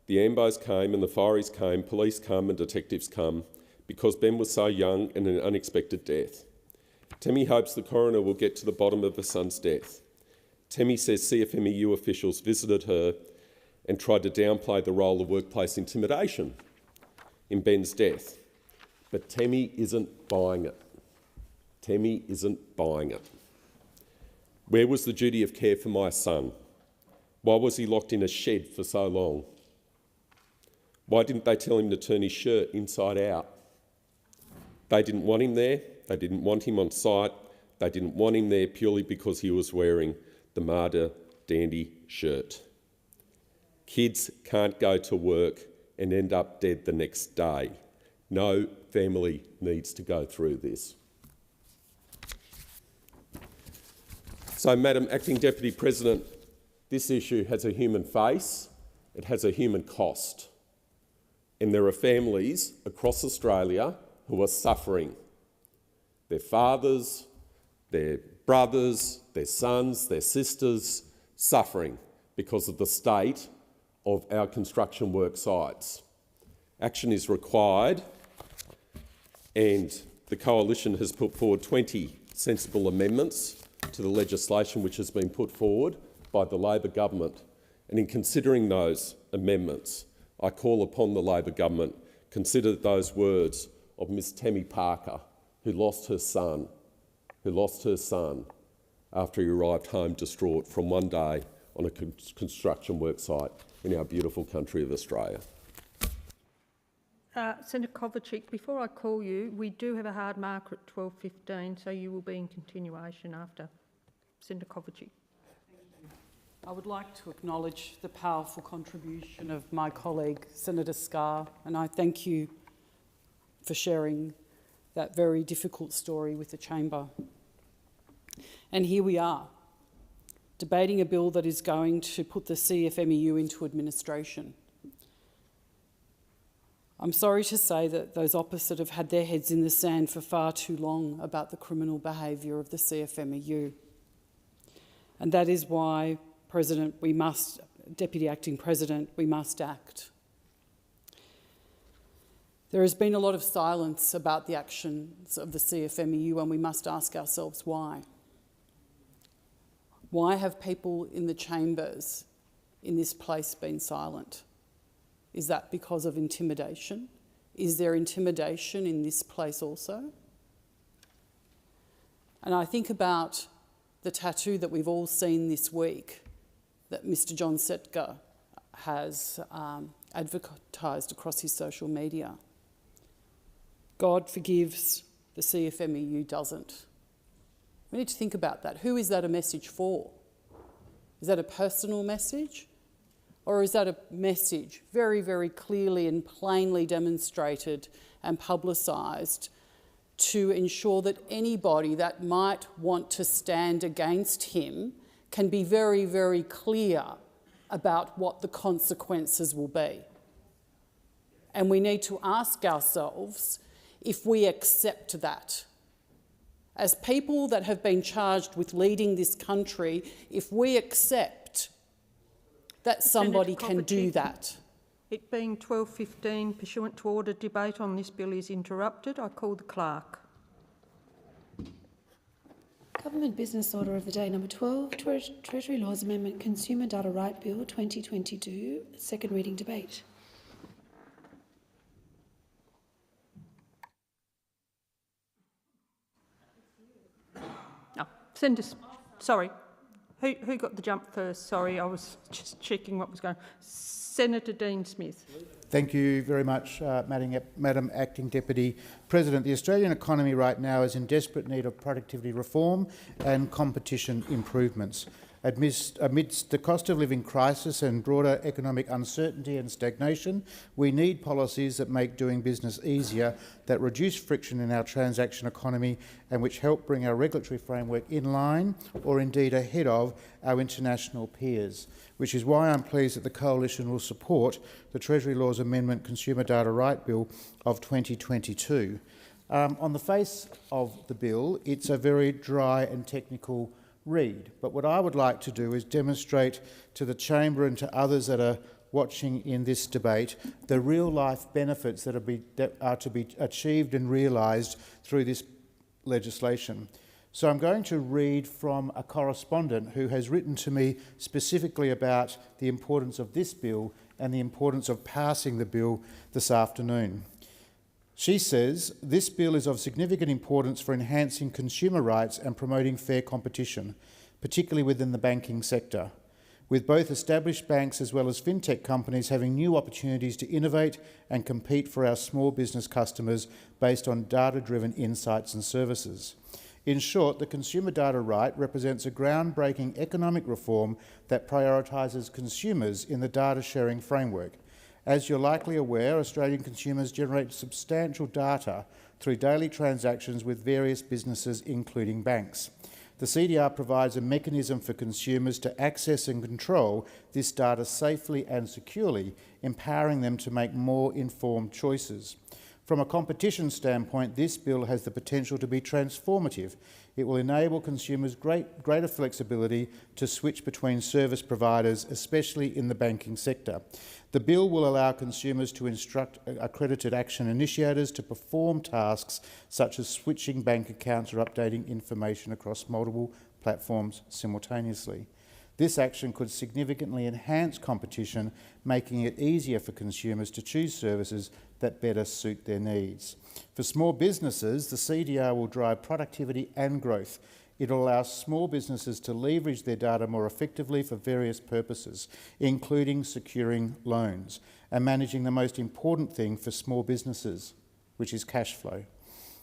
The ambos came and the fireys came, police come and detectives come, because Ben was so young and an unexpected death. Tammy hopes the coroner will get to the bottom of her son's death. Tammy says CFMEU officials visited her and tried to downplay the role of workplace intimidation in Ben's death. But Tammy isn't buying it. Tammy isn't buying it. Where was the duty of care for my son? Why was he locked in a shed for so long? Why didn't they tell him to turn his shirt inside out? They didn't want him there. They didn't want him on site. They didn't want him there purely because he was wearing the Marder Dandy shirt. Kids can't go to work and end up dead the next day. No family needs to go through this. So, Madam Acting Deputy President, this issue has a human face, it has a human cost. And there are families across Australia who are suffering. Their fathers, their brothers, their sons, their sisters, suffering because of the state of our construction work sites. Action is required, and the Coalition has put forward 20 sensible amendments to the legislation which has been put forward by the Labor government. And in considering those amendments, I call upon the Labor government to consider those words of Miss Tammy Parker, who lost her son after he arrived home distraught from one day on a construction work site in our beautiful country of Australia. Senator Kovacic, before I call you, we do have a hard marker at 12:15, so you will be in continuation after. Senator Kovacic. I would like to acknowledge the powerful contribution of my colleague, Senator Scarr, and I thank you for sharing that very difficult story with the chamber. And here we are, debating a bill that is going to put the CFMEU into administration. I'm sorry to say that those opposite have had their heads in the sand for far too long about the criminal behaviour of the CFMEU. And that is why, Deputy Acting President, we must act. There has been a lot of silence about the actions of the CFMEU, and we must ask ourselves why. Why have people in the chambers in this place been silent? Is that because of intimidation? Is there intimidation in this place also? And I think about the tattoo that we've all seen this week that Mr. John Setka has advertised across his social media. God forgives, the CFMEU doesn't. We need to think about that. Who is that a message for? Is that a personal message? Or is that a message very, very clearly and plainly demonstrated and publicised to ensure that anybody that might want to stand against him can be very, very clear about what the consequences will be? And we need to ask ourselves if we accept that. As people that have been charged with leading this country, if we accept that somebody can do that. It being 12:15, pursuant to order, debate on this bill is interrupted. I call the clerk. Government Business Order of the Day number 12, Treasury Laws Amendment Consumer Data Right Bill 2022, second reading debate. Senator, sorry. Who got the jump first? Sorry, I was just checking what was going on. Senator Dean Smith. Thank you very much, Madam Acting Deputy President. The Australian economy right now is in desperate need of productivity reform and competition improvements. Amidst the cost of living crisis and broader economic uncertainty and stagnation, we need policies that make doing business easier, that reduce friction in our transaction economy and which help bring our regulatory framework in line or indeed ahead of our international peers, which is why I'm pleased that the Coalition will support the Treasury Laws Amendment Consumer Data Right Bill of 2022. On the face of the bill, it's a very dry and technical read, but what I would like to do is demonstrate to the Chamber and to others that are watching in this debate the real-life benefits that are to be achieved and realised through this legislation. So I'm going to read from a correspondent who has written to me specifically about the importance of this bill and the importance of passing the bill this afternoon. She says, this bill is of significant importance for enhancing consumer rights and promoting fair competition, particularly within the banking sector, with both established banks as well as fintech companies having new opportunities to innovate and compete for our small business customers based on data-driven insights and services. In short, the consumer data right represents a groundbreaking economic reform that prioritises consumers in the data sharing framework. As you're likely aware, Australian consumers generate substantial data through daily transactions with various businesses, including banks. The CDR provides a mechanism for consumers to access and control this data safely and securely, empowering them to make more informed choices. From a competition standpoint, this bill has the potential to be transformative. It will enable consumers greater flexibility to switch between service providers, especially in the banking sector. The bill will allow consumers to instruct accredited action initiators to perform tasks such as switching bank accounts or updating information across multiple platforms simultaneously. This action could significantly enhance competition, making it easier for consumers to choose services that better suit their needs. For small businesses, the CDR will drive productivity and growth. It will allow small businesses to leverage their data more effectively for various purposes, including securing loans and managing the most important thing for small businesses, which is cash flow.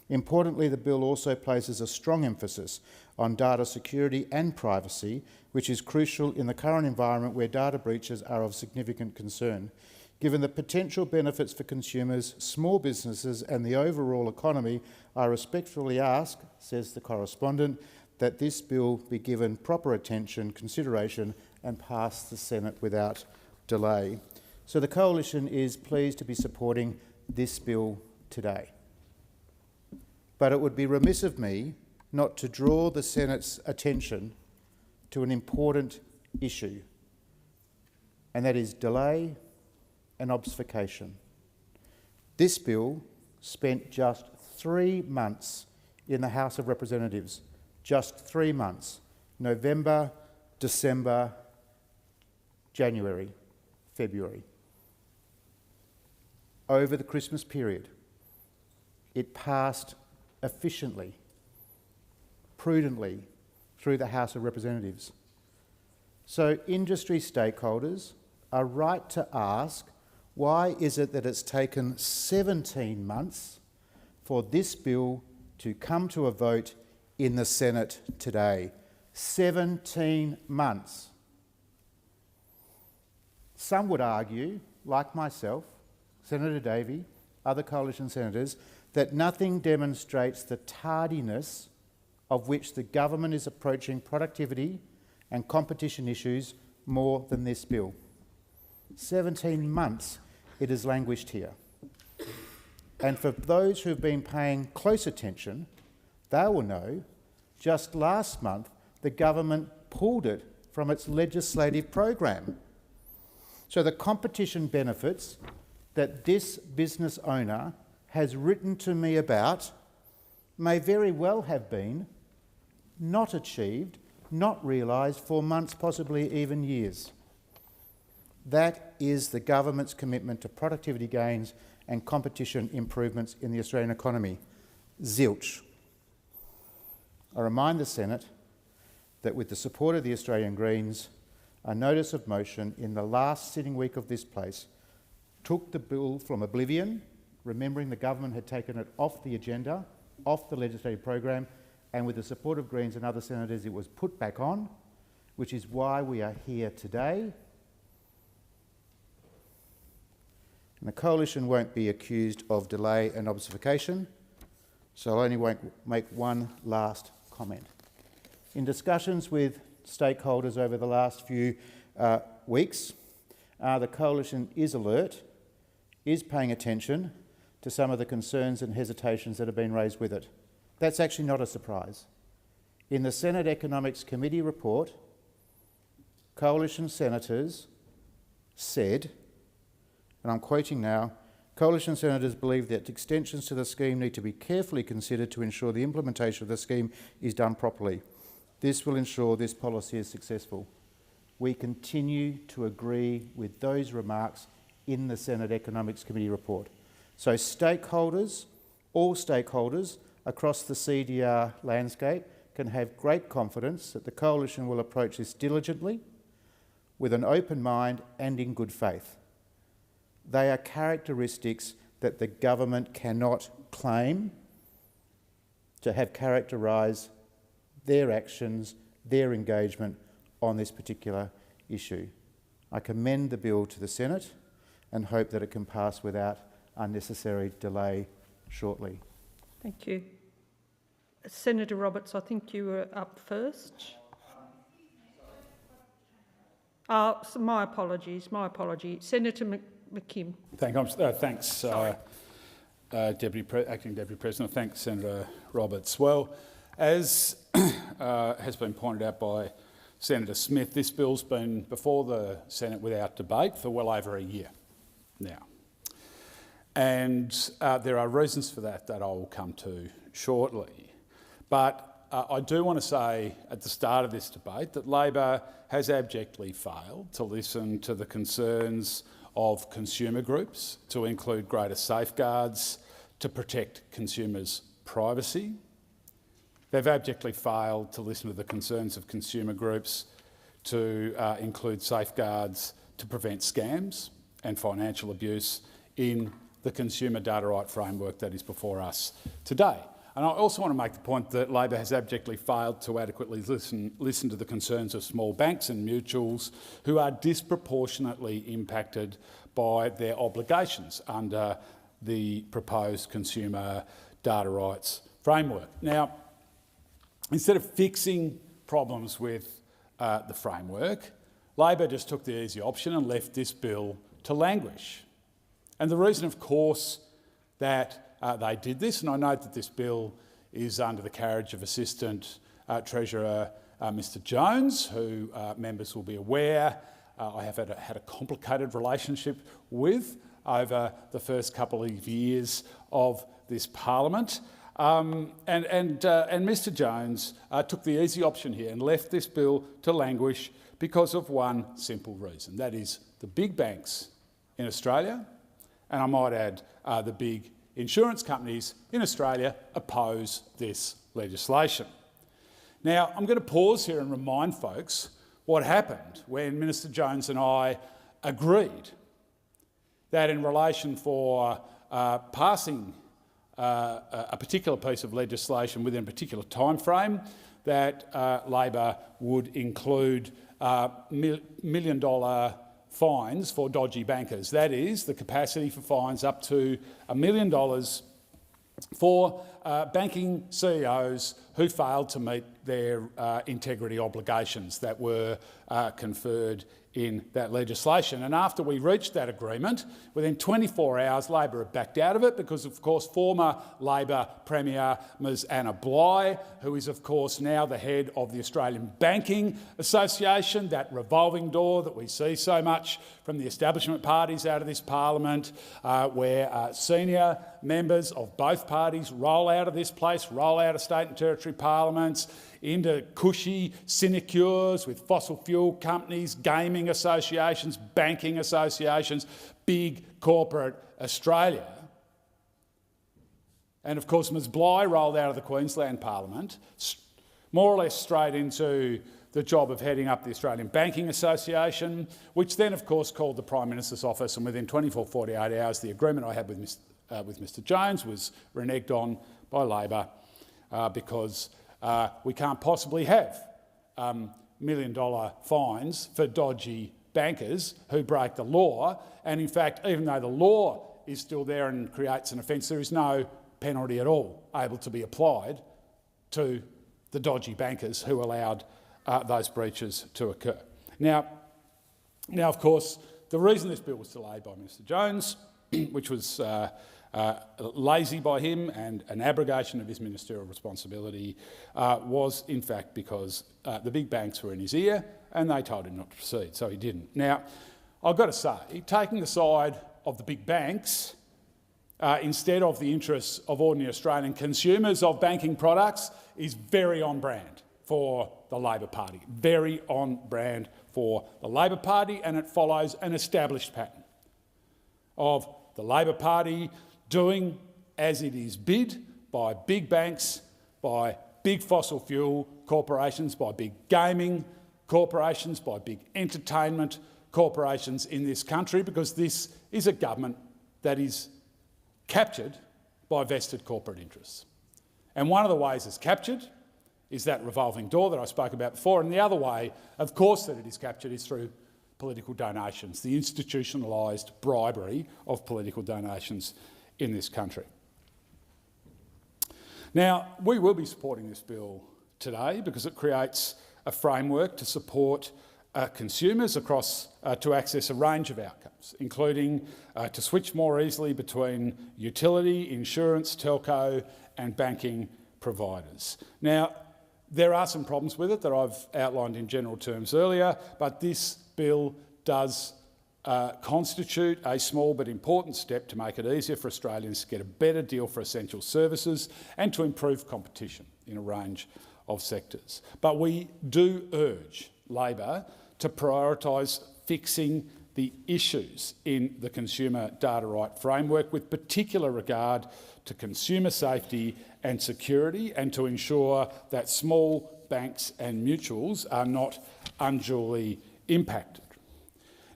Importantly, the bill also places a strong emphasis on data security and privacy, which is crucial in the current environment where data breaches are of significant concern. Given the potential benefits for consumers, small businesses and the overall economy, I respectfully ask, says the correspondent, that this bill be given proper attention, consideration and pass the Senate without delay. So the Coalition is pleased to be supporting this bill today. But it would be remiss of me not to draw the Senate's attention to an important issue, and that is delay and obfuscation. This bill spent just 3 months in the House of Representatives, just 3 months, November, December, January, February. Over the Christmas period, it passed efficiently, prudently through the House of Representatives. So industry stakeholders are right to ask, why is it that it's taken 17 months for this bill to come to a vote in the Senate today? 17 months. Some would argue, like myself, Senator Davey, other coalition senators, that nothing demonstrates the tardiness of which the government is approaching productivity and competition issues more than this bill. 17 months it has languished here. And for those who have been paying close attention, they will know just last month the government pulled it from its legislative program. So the competition benefits that this business owner has written to me about may very well have been not achieved, not realised for months, possibly even years. That is the government's commitment to productivity gains and competition improvements in the Australian economy. Zilch. I remind the Senate that with the support of the Australian Greens, a notice of motion in the last sitting week of this place took the bill from oblivion, remembering the government had taken it off the agenda, off the legislative program, and with the support of Greens and other senators, it was put back on, which is why we are here today. And the Coalition won't be accused of delay and obfuscation, so I'll only make one last comment. In discussions with stakeholders over the last few weeks, the Coalition is alert, is paying attention to some of the concerns and hesitations that have been raised with it. That's actually not a surprise. In the Senate Economics Committee report, Coalition senators said, and I'm quoting now, Coalition senators believe that extensions to the scheme need to be carefully considered to ensure the implementation of the scheme is done properly. This will ensure this policy is successful. We continue to agree with those remarks in the Senate Economics Committee report. So stakeholders, all stakeholders across the CDR landscape can have great confidence that the Coalition will approach this diligently, with an open mind and in good faith. They are characteristics that the government cannot claim to have characterised their actions, their engagement on this particular issue. I commend the bill to the Senate and hope that it can pass without unnecessary delay shortly. Thank you. Senator Roberts, I think you were up first. So my apologies. Senator McKim. Thanks, Acting Deputy President. Thanks, Senator Roberts. Well, as has been pointed out by Senator Smith, this bill's been before the Senate without debate for well over a year now. And there are reasons for that I will come to shortly. But I do want to say at the start of this debate that Labor has abjectly failed to listen to the concerns of consumer groups, to include greater safeguards to protect consumers' privacy. They've abjectly failed to listen to the concerns of consumer groups to include safeguards to prevent scams and financial abuse in the consumer data right framework that is before us today. And I also want to make the point that Labor has abjectly failed to adequately listen to the concerns of small banks and mutuals who are disproportionately impacted by their obligations under the proposed consumer data rights framework. Now, instead of fixing problems with the framework, Labor just took the easy option and left this bill to languish. And the reason, of course, that they did this, and I note that this bill is under the carriage of Assistant Treasurer Mr Jones, who members will be aware I have had a complicated relationship with over the first couple of years of this parliament. And Mr Jones took the easy option here and left this bill to languish because of one simple reason. That is, the big banks in Australia, and I might add the big insurance companies in Australia, oppose this legislation. Now, I'm going to pause here and remind folks what happened when Minister Jones and I agreed that in relation for passing a particular piece of legislation within a particular time frame, that Labor would include $1 million fines for dodgy bankers. That is, the capacity for fines up to $1 million for banking CEOs who failed to meet their integrity obligations that were conferred in that legislation. And after we reached that agreement, within 24 hours, Labor had backed out of it because, of course, former Labor Premier Ms Anna Bligh, who is, of course, now the head of the Australian Banking Association, that revolving door that we see so much from the establishment parties out of this parliament, where senior members of both parties roll out of this place, roll out of state and territory parliaments, into cushy sinecures with fossil fuel companies, gaming associations, banking associations, big corporate Australia. And of course, Ms Bligh rolled out of the Queensland Parliament, more or less straight into the job of heading up the Australian Banking Association, which then, of course, called the Prime Minister's office, and within 24, 48 hours, the agreement I had with Mr Jones was reneged on by Labor because we can't possibly have $1 million fines for dodgy bankers who break the law. And in fact, even though the law is still there and creates an offence, there is no penalty at all able to be applied to the dodgy bankers who allowed those breaches to occur. Now, of course, the reason this bill was delayed by Mr Jones, which was lazy by him and an abrogation of his ministerial responsibility, was in fact because the big banks were in his ear and they told him not to proceed, so he didn't. Now, I've got to say, taking the side of the big banks instead of the interests of ordinary Australian consumers of banking products is very on brand for the Labor Party. Very on brand for the Labor Party, and it follows an established pattern of the Labor Party doing as it is bid by big banks, by big fossil fuel corporations, by big gaming corporations, by big entertainment corporations in this country, because this is a government that is captured by vested corporate interests. And one of the ways it's captured is that revolving door that I spoke about before, and the other way, of course, that it is captured is through political donations, the institutionalised bribery of political donations in this country. Now, we will be supporting this bill today because it creates a framework to support consumers across to access a range of outcomes, including to switch more easily between utility, insurance, telco and banking providers. Now, there are some problems with it that I've outlined in general terms earlier, but this bill does constitute a small but important step to make it easier for Australians to get a better deal for essential services and to improve competition in a range of sectors. But we do urge Labor to prioritise fixing the issues in the consumer data right framework, with particular regard to consumer safety and security, and to ensure that small banks and mutuals are not unduly impacted.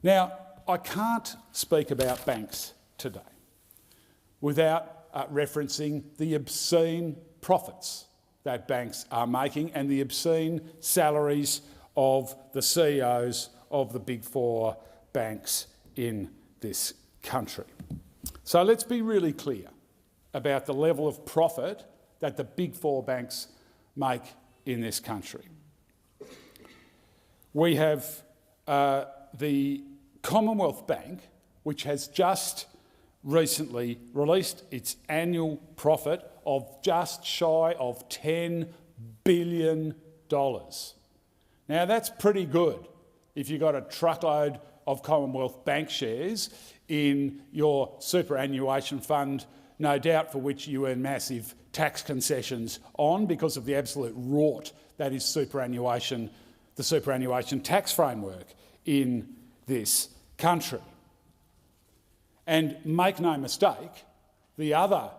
Now, I can't speak about banks today without referencing the obscene profits that banks are making and the obscene salaries of the CEOs of the big four banks in this country. So let's be really clear about the level of profit that the big four banks make in this country. We have the Commonwealth Bank, which has just recently released its annual profit of just shy of $10 billion. Now, that's pretty good if you've got a truckload of Commonwealth Bank shares in your superannuation fund, no doubt for which you earn massive tax concessions on because of the absolute rort that is superannuation, the superannuation tax framework in this country. And make no mistake, the other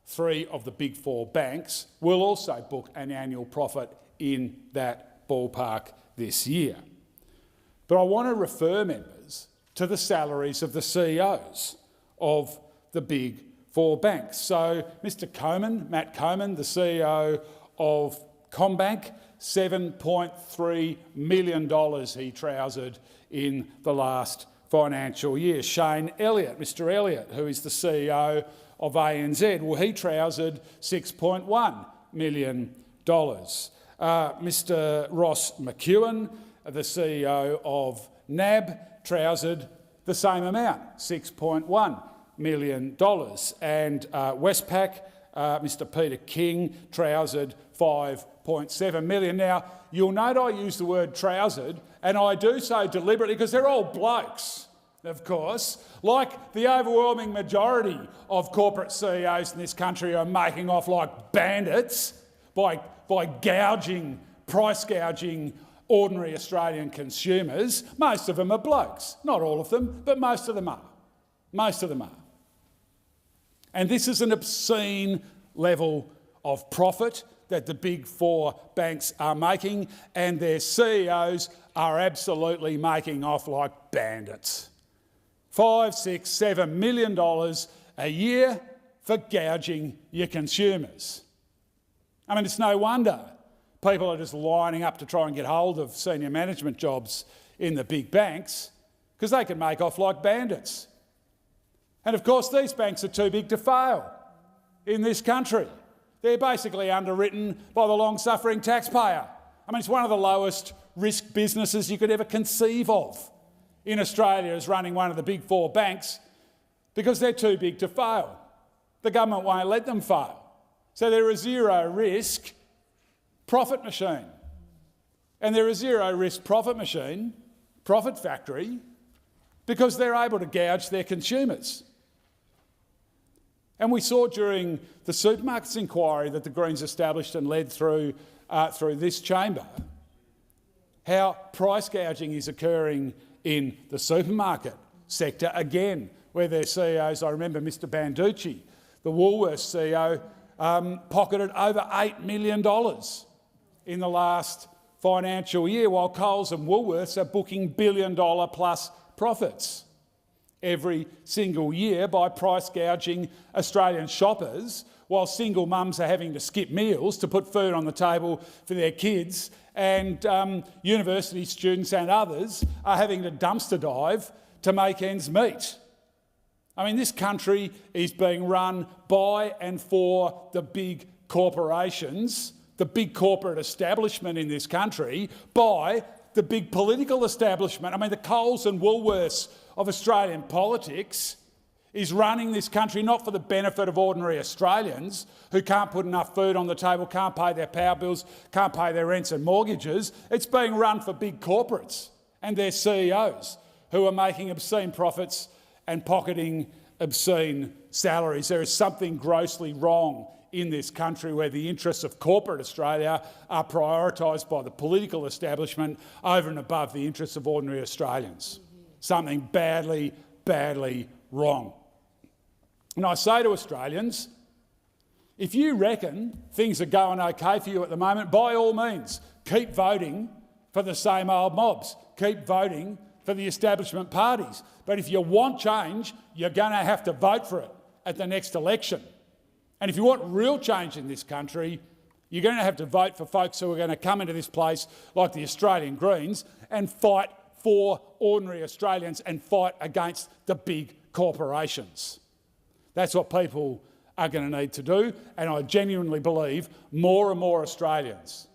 three of the big four banks will also book an annual profit in that ballpark this year. But I want to refer members to the salaries of the CEOs of the big four banks. So Mr Coman, Matt Coman, the CEO of CommBank, $7.3 million he trousered in the last financial year. Shane Elliott, Mr Elliott, who is the CEO of ANZ, well, he trousered $6.1 million. Mr Ross McEwen, the CEO of NAB, trousered the same amount, $6.1 million. And Westpac, Mr Peter King, trousered $5.7 million. Now, you'll note I use the word trousered, and I do so deliberately because they're all blokes, of course. Like the overwhelming majority of corporate CEOs in this country are making off like bandits by price gouging ordinary Australian consumers. Most of them are blokes. Not all of them, but most of them are. Most of them are. And this is an obscene level of profit that the big four banks are making, and their CEOs are absolutely making off like bandits. $5, $6, $7 million a year for gouging your consumers. I mean, it's no wonder people are just lining up to try and get hold of senior management jobs in the big banks, because they can make off like bandits. And of course, these banks are too big to fail in this country. They're basically underwritten by the long-suffering taxpayer. I mean, it's one of the lowest risk businesses you could ever conceive of in Australia, is running one of the big four banks, because they're too big to fail. The government won't let them fail. So they're a zero-risk profit machine. And they're a zero-risk profit machine, profit factory, because they're able to gouge their consumers. And we saw during the supermarkets inquiry that the Greens established and led through this chamber how price gouging is occurring in the supermarket sector again, where their CEOs, I remember Mr Banducci, the Woolworths CEO, pocketed over $8 million in the last financial year, while Coles and Woolworths are booking billion-dollar-plus profits every single year by price gouging Australian shoppers, while single mums are having to skip meals to put food on the table for their kids, and university students and others are having to dumpster dive to make ends meet. I mean, this country is being run by and for the big corporations, the big corporate establishment in this country, by the big political establishment. I mean, the Coles and Woolworths of Australian politics is running this country not for the benefit of ordinary Australians who can't put enough food on the table, can't pay their power bills, can't pay their rents and mortgages. It's being run for big corporates and their CEOs who are making obscene profits and pocketing obscene salaries. There is something grossly wrong in this country where the interests of corporate Australia are prioritised by the political establishment over and above the interests of ordinary Australians. Something badly, badly wrong. And I say to Australians, if you reckon things are going okay for you at the moment, by all means, keep voting for the same old mobs. Keep voting for the establishment parties. But if you want change, you're going to have to vote for it at the next election. And if you want real change in this country, you're going to have to vote for folks who are going to come into this place like the Australian Greens and fight for ordinary Australians and fight against the big corporations. That's what people are going to need to do, and I genuinely believe more and more Australians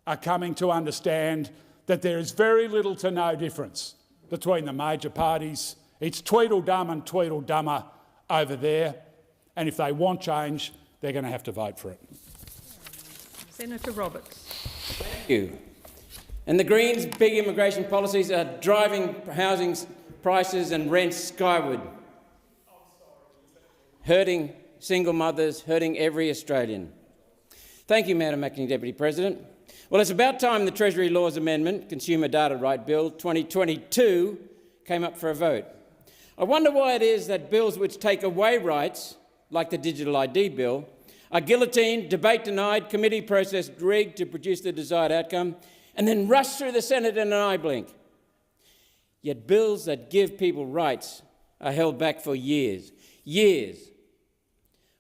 are coming to understand that there is very little to no difference between the major parties. It's Tweedledum and Tweedledummer over there, and if they want change, they're going to have to vote for it. Senator Roberts. Thank you. And the Greens' big immigration policies are driving housing prices and rents skyward, hurting single mothers, hurting every Australian. Thank you, Madam Acting Deputy President. Well, it's about time the Treasury Laws Amendment, Consumer Data Right Bill 2022, came up for a vote. I wonder why it is that bills which take away rights, like the Digital ID Bill, are guillotined, debate denied, committee process rigged to produce the desired outcome, and then rush through the Senate in an eye blink. Yet bills that give people rights are held back for years. Years.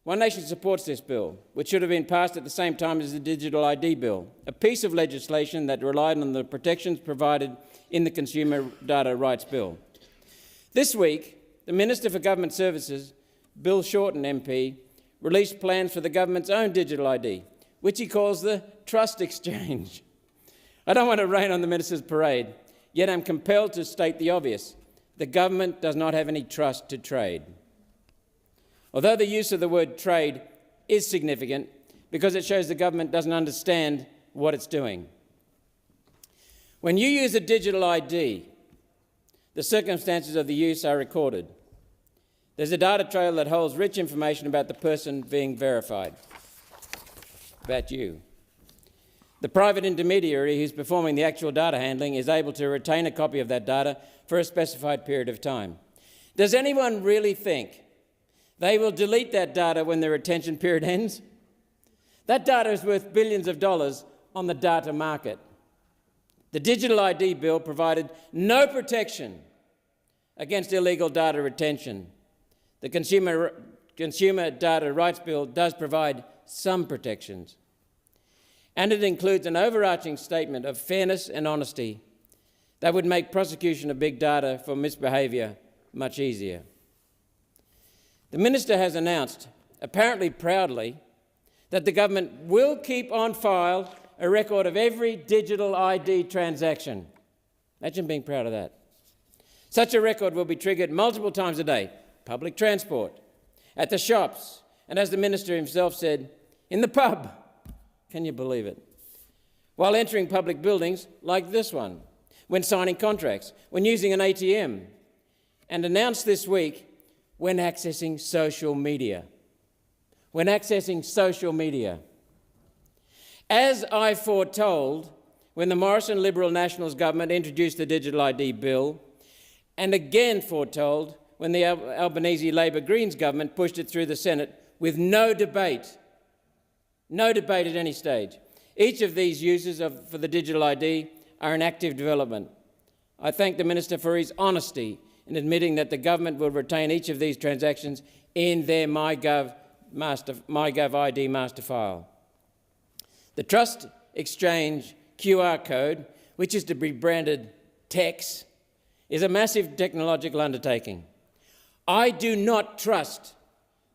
One Nation supports this bill, which should have been passed at the same time as the Digital ID Bill, a piece of legislation that relied on the protections provided in the Consumer Data Rights Bill. This week, the Minister for Government Services, Bill Shorten MP, released plans for the government's own digital ID, which he calls the Trust Exchange. I don't want to rain on the minister's parade, yet I'm compelled to state the obvious. The government does not have any trust to trade. Although the use of the word trade is significant because it shows the government doesn't understand what it's doing. When you use a digital ID, the circumstances of the use are recorded. There's a data trail that holds rich information about the person being verified, about you. The private intermediary who's performing the actual data handling is able to retain a copy of that data for a specified period of time. Does anyone really think they will delete that data when the retention period ends? That data is worth billions of dollars on the data market. The Digital ID Bill provided no protection against illegal data retention. The Consumer Data Rights Bill does provide some protections, and it includes an overarching statement of fairness and honesty that would make prosecution of big data for misbehaviour much easier. The Minister has announced, apparently proudly, that the government will keep on file a record of every digital ID transaction. Imagine being proud of that. Such a record will be triggered multiple times a day, public transport, at the shops, and as the Minister himself said, in the pub. Can you believe it? While entering public buildings like this one, when signing contracts, when using an ATM, and announced this week when accessing social media. When accessing social media. As I foretold when the Morrison Liberal Nationals government introduced the Digital ID Bill, and again foretold when the Albanese Labor Greens government pushed it through the Senate with no debate at any stage. Each of these uses for the digital ID are in active development. I thank the Minister for his honesty in admitting that the government will retain each of these transactions in their MyGov ID master file. The Trust Exchange QR code, which is to be branded TEX, is a massive technological undertaking. I do not trust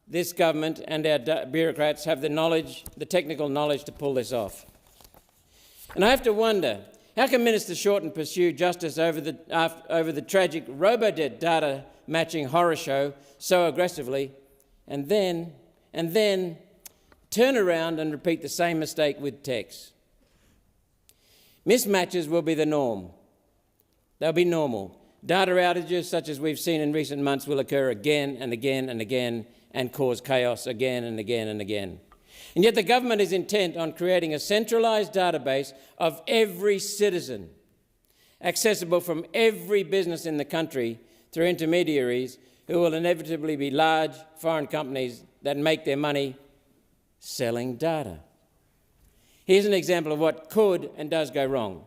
this government and our bureaucrats have the technical knowledge to pull this off. And I have to wonder, how can Minister Shorten pursue justice over the tragic robo-debt data matching horror show so aggressively and then turn around and repeat the same mistake with TEX? Mismatches will be the norm. They'll be normal. Data outages, such as we've seen in recent months, will occur again and again and again and cause chaos again and again and again. And yet the government is intent on creating a centralised database of every citizen, accessible from every business in the country through intermediaries who will inevitably be large foreign companies that make their money selling data. Here's an example of what could and does go wrong.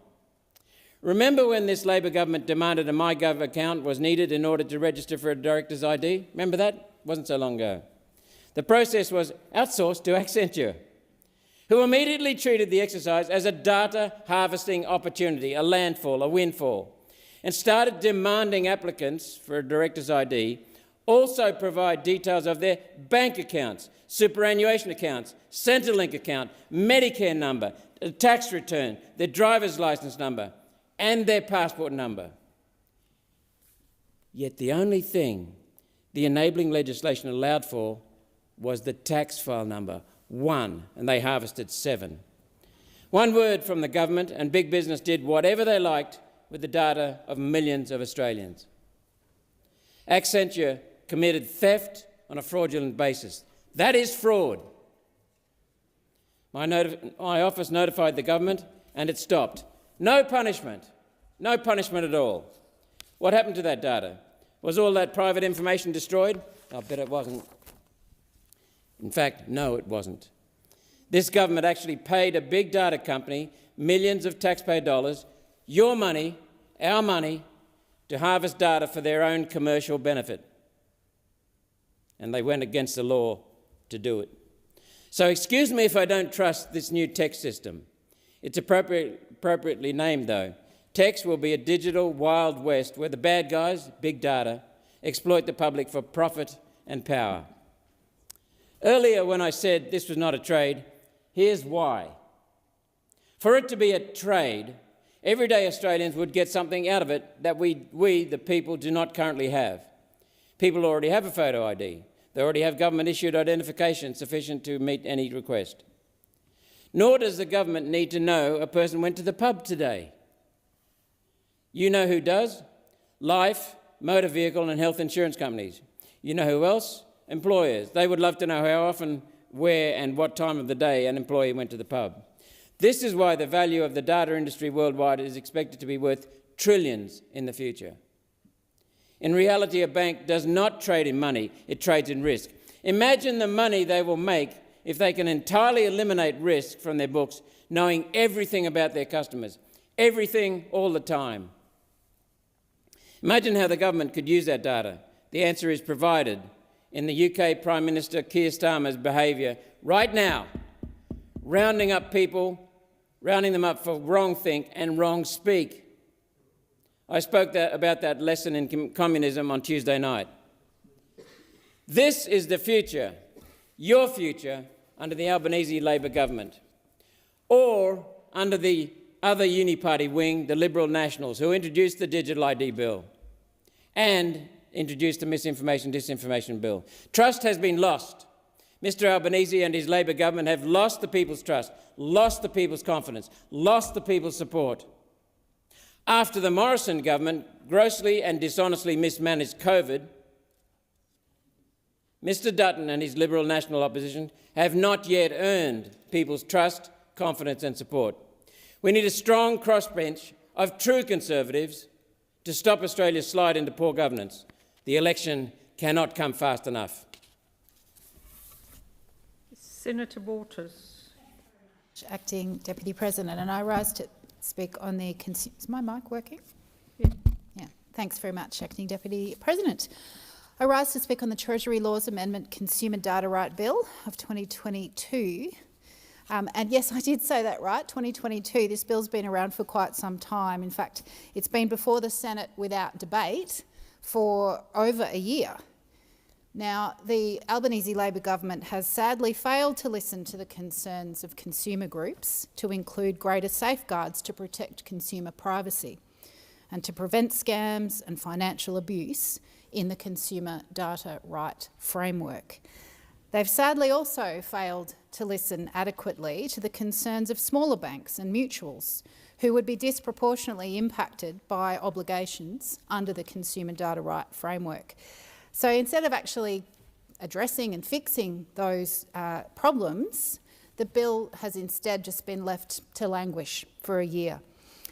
Remember when this Labor government demanded a MyGov account was needed in order to register for a director's ID? Remember that? Wasn't so long ago. The process was outsourced to Accenture, who immediately treated the exercise as a data harvesting opportunity, a landfall, a windfall, and started demanding applicants for a director's ID also provide details of their bank accounts, superannuation accounts, Centrelink account, Medicare number, a tax return, their driver's licence number, and their passport number. Yet the only thing the enabling legislation allowed for was the tax file number, 1, and they harvested 7. One word from the government and big business did whatever they liked with the data of millions of Australians. Accenture committed theft on a fraudulent basis. That is fraud. My office notified the government and it stopped. No punishment at all. What happened to that data? Was all that private information destroyed? I bet it wasn't. In fact, no, it wasn't. This government actually paid a big data company millions of taxpayer dollars, your money, our money, to harvest data for their own commercial benefit. And they went against the law to do it. So excuse me if I don't trust this new tax system. It's appropriately named, though. Tax will be a digital Wild West where the bad guys, big data, exploit the public for profit and power. Earlier, when I said this was not a trade, here's why. For it to be a trade, everyday Australians would get something out of it that we, the people, do not currently have. People already have a photo ID. They already have government-issued identification sufficient to meet any request. Nor does the government need to know a person went to the pub today. You know who does? Life, motor vehicle and health insurance companies. You know who else? Employers. They would love to know how often, where and what time of the day an employee went to the pub. This is why the value of the data industry worldwide is expected to be worth trillions in the future. In reality, a bank does not trade in money, it trades in risk. Imagine the money they will make if they can entirely eliminate risk from their books, knowing everything about their customers, everything all the time. Imagine how the government could use that data. The answer is provided in the UK Prime Minister Keir Starmer's behaviour right now, rounding up people, rounding them up for wrong think and wrong speak. I spoke about that lesson in communism on Tuesday night. This is the future, your future, under the Albanese Labor government, or under the other uni-party wing, the Liberal Nationals, who introduced the Digital ID Bill and introduced the Misinformation Disinformation Bill. Trust has been lost. Mr Albanese and his Labor government have lost the people's trust, lost the people's confidence, lost the people's support. After the Morrison government grossly and dishonestly mismanaged COVID, Mr Dutton and his Liberal National opposition have not yet earned people's trust, confidence and support. We need a strong crossbench of true Conservatives to stop Australia's slide into poor governance. The election cannot come fast enough. Senator Waters. Acting Deputy President, and I rise to speak on the... Is my mic working? Yeah. Yeah. Thanks very much, Acting Deputy President. I rise to speak on the Treasury Laws Amendment Consumer Data Right Bill of 2022. And yes, I did say that right, 2022. This bill's been around for quite some time. In fact, it's been before the Senate without debate for over a year. Now, the Albanese Labor government has sadly failed to listen to the concerns of consumer groups to include greater safeguards to protect consumer privacy and to prevent scams and financial abuse in the Consumer Data Right framework. They've sadly also failed to listen adequately to the concerns of smaller banks and mutuals who would be disproportionately impacted by obligations under the Consumer Data Right framework. So instead of actually addressing and fixing those problems, the bill has instead just been left to languish for a year.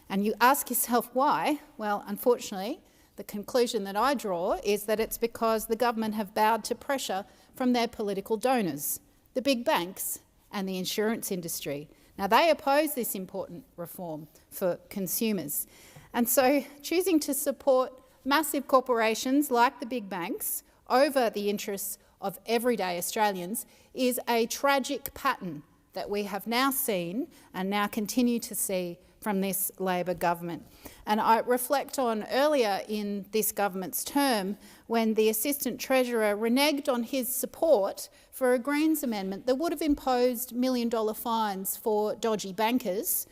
And you ask yourself why? Well, unfortunately, the conclusion that I draw is that it's because the government have bowed to pressure from their political donors, the big banks and the insurance industry. Now, they oppose this important reform for consumers. And so choosing to support massive corporations like the big banks over the interests of everyday Australians is a tragic pattern that we have now seen and now continue to see from this Labor government. And I reflect on earlier in this government's term when the Assistant Treasurer reneged on his support for a Greens amendment that would have imposed million-dollar fines for dodgy bankers.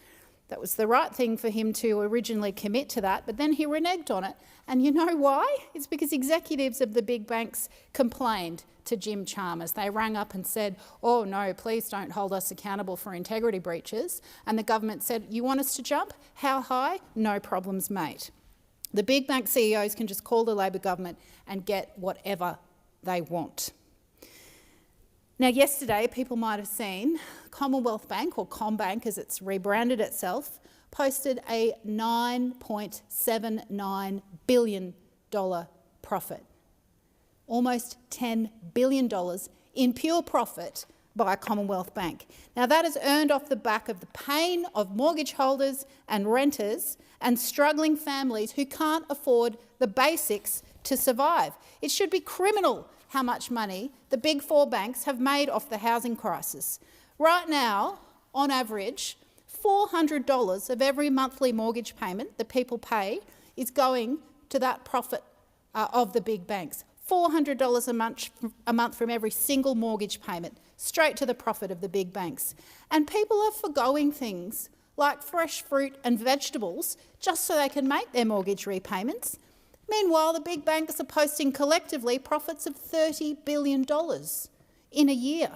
That was the right thing for him to originally commit to that, but then he reneged on it. And you know why? It's because executives of the big banks complained to Jim Chalmers. They rang up and said, oh no, please don't hold us accountable for integrity breaches. And the government said, you want us to jump? How high? No problems, mate. The big bank CEOs can just call the Labor government and get whatever they want. Now, yesterday, people might have seen Commonwealth Bank, or CommBank as it's rebranded itself, posted a $9.79 billion profit. Almost $10 billion in pure profit by Commonwealth Bank. Now, that is earned off the back of the pain of mortgage holders and renters and struggling families who can't afford the basics to survive. It should be criminal how much money the big four banks have made off the housing crisis. Right now, on average, $400 of every monthly mortgage payment that people pay is going to that profit of the big banks. $400 a month from every single mortgage payment, straight to the profit of the big banks. And people are forgoing things like fresh fruit and vegetables just so they can make their mortgage repayments. Meanwhile, the big banks are posting collectively profits of $30 billion in a year.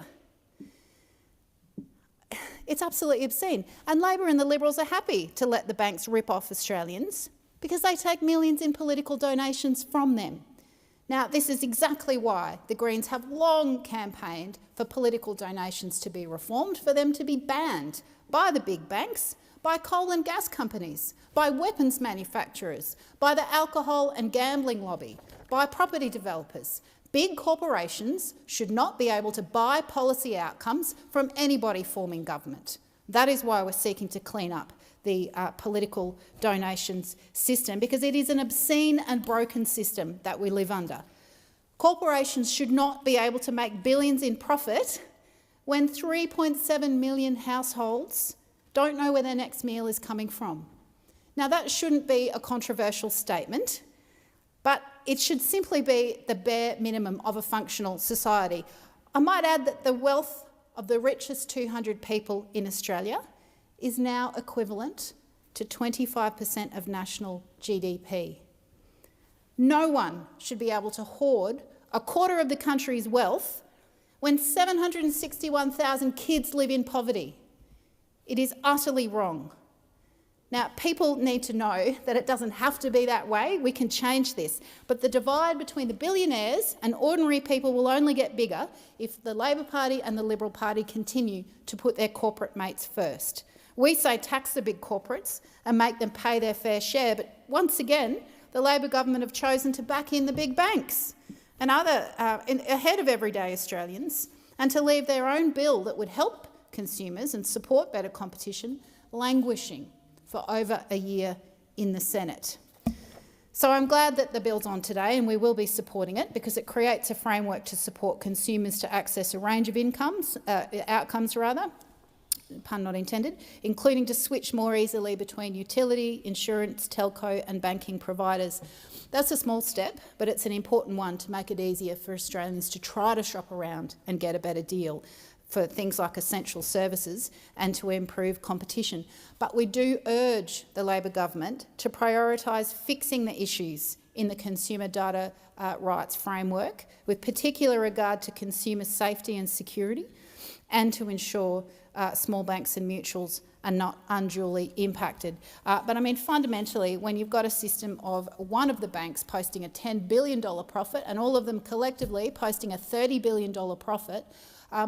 It's absolutely obscene. And Labor and the Liberals are happy to let the banks rip off Australians because they take millions in political donations from them. Now, this is exactly why the Greens have long campaigned for political donations to be reformed, for them to be banned by the big banks, by coal and gas companies, by weapons manufacturers, by the alcohol and gambling lobby, by property developers, Big corporations should not be able to buy policy outcomes from anybody forming government. That is why we're seeking to clean up the political donations system, because it is an obscene and broken system that we live under. Corporations should not be able to make billions in profit when 3.7 million households don't know where their next meal is coming from. Now, that shouldn't be a controversial statement, but it should simply be the bare minimum of a functional society. I might add that the wealth of the richest 200 people in Australia is now equivalent to 25% of national GDP. No one should be able to hoard a quarter of the country's wealth when 761,000 kids live in poverty. It is utterly wrong. Now, people need to know that it doesn't have to be that way. We can change this. But the divide between the billionaires and ordinary people will only get bigger if the Labor Party and the Liberal Party continue to put their corporate mates first. We say tax the big corporates and make them pay their fair share, but once again, the Labor government have chosen to back in the big banks and other ahead of everyday Australians, and to leave their own bill that would help consumers and support better competition languishing for over a year in the Senate. So I'm glad that the bill's on today, and we will be supporting it because it creates a framework to support consumers to access a range of outcomes, pun not intended, including to switch more easily between utility, insurance, telco and banking providers. That's a small step, but it's an important one to make it easier for Australians to try to shop around and get a better deal for things like essential services and to improve competition. But we do urge the Labor government to prioritise fixing the issues in the consumer data rights framework, with particular regard to consumer safety and security, and to ensure small banks and mutuals are not unduly impacted. But I mean, fundamentally, when you've got a system of one of the banks posting a $10 billion profit and all of them collectively posting a $30 billion profit,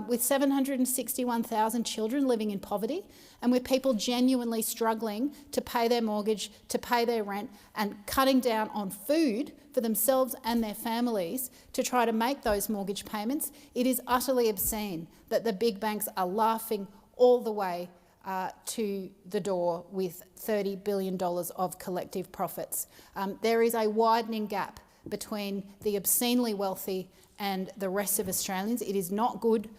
with 761,000 children living in poverty, and with people genuinely struggling to pay their mortgage, to pay their rent, and cutting down on food for themselves and their families to try to make those mortgage payments, it is utterly obscene that the big banks are laughing all the way to the door with $30 billion of collective profits. There is a widening gap between the obscenely wealthy and the rest of Australians. It is not good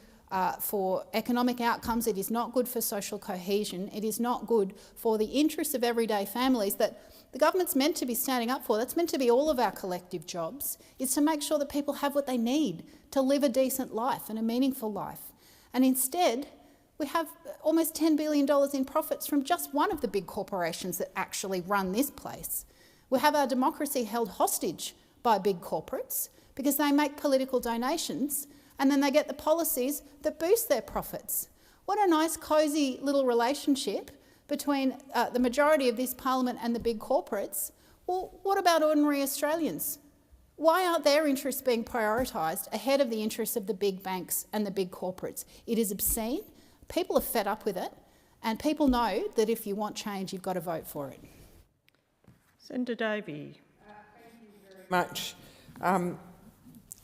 for economic outcomes, it is not good for social cohesion, it is not good for the interests of everyday families that the government's meant to be standing up for. That's meant to be all of our collective jobs, is to make sure that people have what they need to live a decent life and a meaningful life. And instead, we have almost $10 billion in profits from just one of the big corporations that actually run this place. We have our democracy held hostage by big corporates because they make political donations and then they get the policies that boost their profits. What a nice, cosy little relationship between the majority of this parliament and the big corporates. Well, what about ordinary Australians? Why aren't their interests being prioritised ahead of the interests of the big banks and the big corporates? It is obscene. People are fed up with it, and people know that if you want change, you've got to vote for it. Senator Davey. Thank you very much.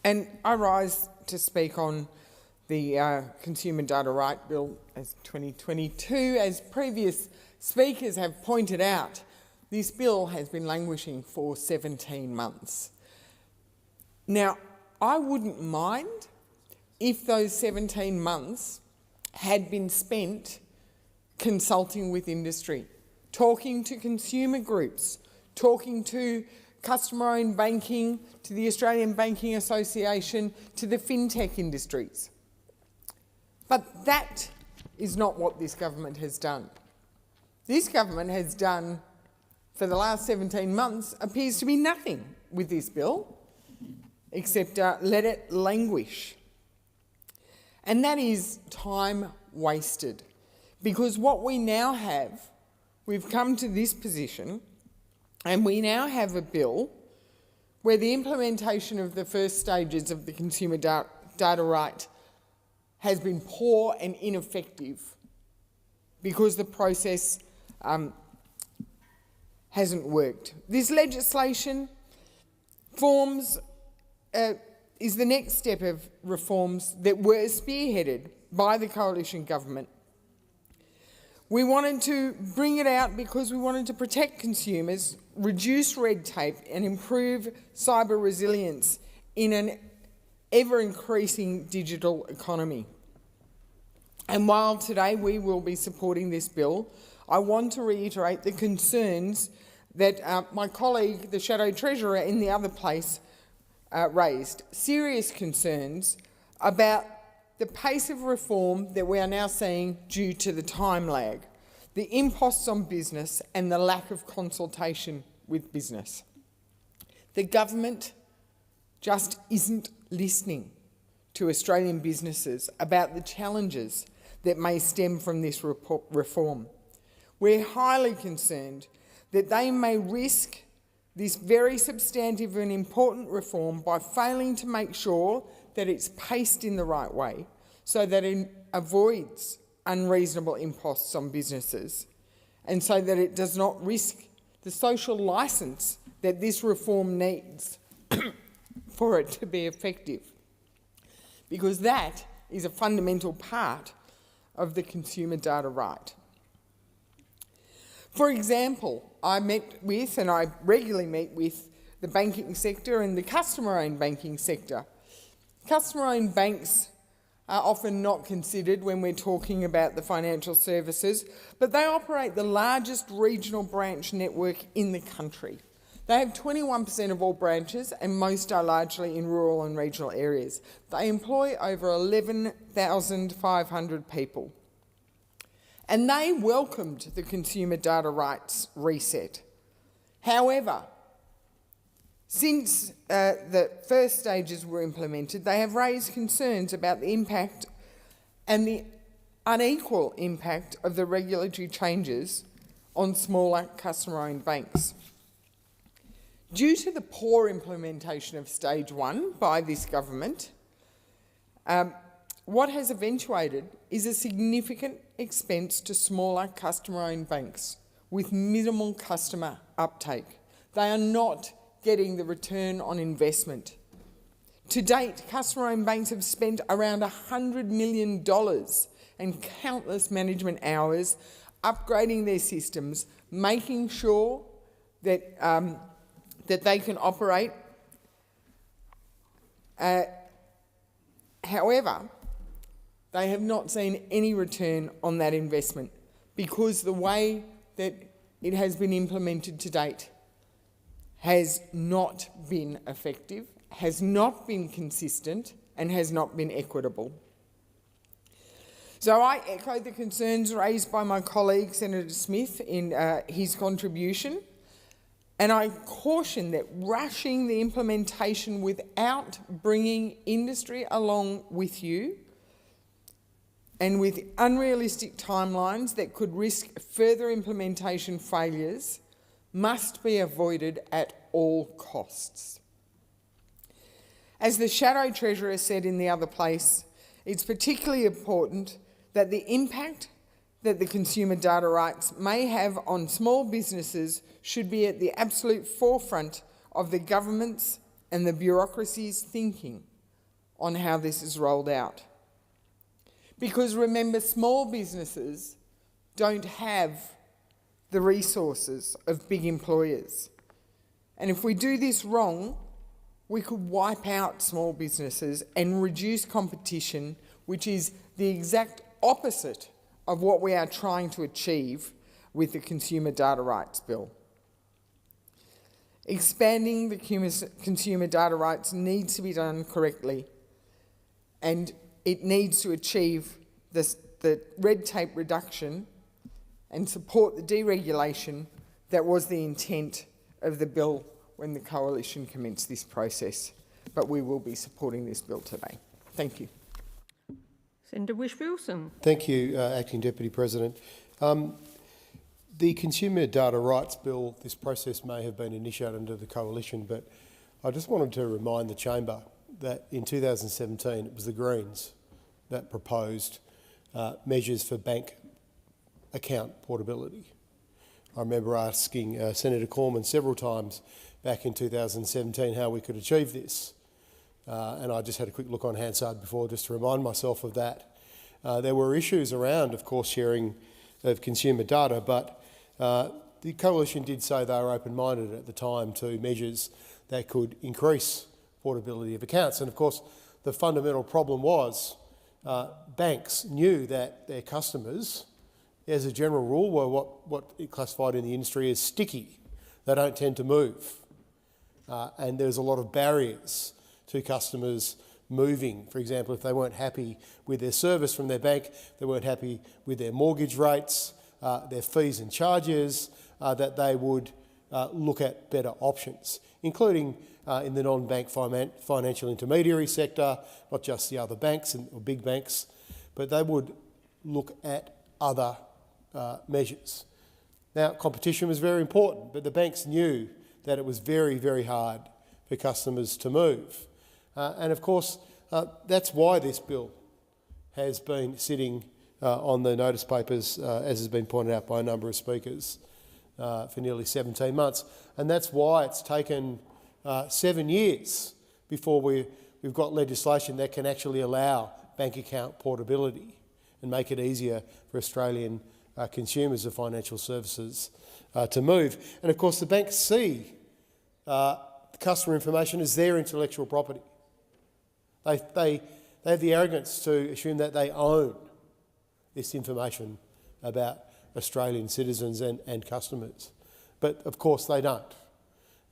And I rise to speak on the Consumer Data Right Bill as 2022. As previous speakers have pointed out, this bill has been languishing for 17 months. Now, I wouldn't mind if those 17 months had been spent consulting with industry, talking to consumer groups, talking to customer-owned banking, to the Australian Banking Association, to the fintech industries. But that is not what this government has done. This government has done, for the last 17 months, appears to be nothing with this bill, except let it languish. And that is time wasted, because what we now have, we've come to this position, and we now have a bill where the implementation of the first stages of the consumer data right has been poor and ineffective because the process hasn't worked. This legislation forms is the next step of reforms that were spearheaded by the coalition government. We wanted to bring it out because we wanted to protect consumers, reduce red tape and improve cyber resilience in an ever-increasing digital economy. And while today we will be supporting this bill, I want to reiterate the concerns that my colleague, the Shadow Treasurer in the other place, raised. Serious concerns about the pace of reform that we are now seeing due to the time lag, the imposts on business and the lack of consultation with business. The government just isn't listening to Australian businesses about the challenges that may stem from this reform. We're highly concerned that they may risk this very substantive and important reform by failing to make sure that it's paced in the right way so that it avoids unreasonable imposts on businesses and so that it does not risk the social licence that this reform needs for it to be effective, because that is a fundamental part of the consumer data right. For example, I met with, and I regularly meet with, the banking sector and the customer-owned banking sector. Customer-owned banks are often not considered when we're talking about the financial services, but they operate the largest regional branch network in the country. They have 21% of all branches, and most are largely in rural and regional areas. They employ over 11,500 people. And they welcomed the consumer data rights reset. However, since the first stages were implemented, they have raised concerns about the impact and the unequal impact of the regulatory changes on smaller customer-owned banks. Due to the poor implementation of Stage 1 by this government, what has eventuated is a significant expense to smaller customer-owned banks with minimal customer uptake. They are not getting the return on investment. To date, customer-owned banks have spent around $100 million and countless management hours upgrading their systems, making sure that that they can operate. However, they have not seen any return on that investment because the way that it has been implemented to date has not been effective, has not been consistent, and has not been equitable. So I echo the concerns raised by my colleague Senator Smith in his contribution. And I caution that rushing the implementation without bringing industry along with you and with unrealistic timelines that could risk further implementation failures must be avoided at all costs. As the Shadow Treasurer said in the other place, it's particularly important that the impact that the consumer data rights may have on small businesses should be at the absolute forefront of the government's and the bureaucracy's thinking on how this is rolled out. Because remember, small businesses don't have the resources of big employers. And if we do this wrong, we could wipe out small businesses and reduce competition, which is the exact opposite of what we are trying to achieve with the Consumer Data Rights Bill. Expanding the consumer data rights needs to be done correctly, and it needs to achieve the red tape reduction and support the deregulation that was the intent of the bill when the Coalition commenced this process. But we will be supporting this bill today. Thank you. Senator Whish-Wilson. Thank you, Acting Deputy President. The Consumer Data Rights Bill, this process may have been initiated under the Coalition, but I just wanted to remind the Chamber that in 2017 it was the Greens that proposed measures for bank account portability. I remember asking Senator Cormann several times back in 2017 how we could achieve this. and I just had a quick look on Hansard before just to remind myself of that. There were issues around, of course, sharing of consumer data, but the Coalition did say they were open-minded at the time to measures that could increase portability of accounts. And of course, the fundamental problem was banks knew that their customers, as a general rule, were what is classified in the industry as sticky. They don't tend to move. And there's a lot of barriers to customers moving. For example, if they weren't happy with their service from their bank, they weren't happy with their mortgage rates, their fees and charges, that they would look at better options, including in the non-bank financial intermediary sector, not just the other banks or big banks, but they would look at other measures. Now, competition was very important, but the banks knew that it was very, very hard for customers to move. And of course, that's why this bill has been sitting on the notice papers, as has been pointed out by a number of speakers, for nearly 17 months. And that's why it's taken 7 years before we've got legislation that can actually allow bank account portability and make it easier for Australian consumers of financial services to move. And of course, the banks see customer information as their intellectual property. They have the arrogance to assume that they own this information about Australian citizens and customers. But of course they don't.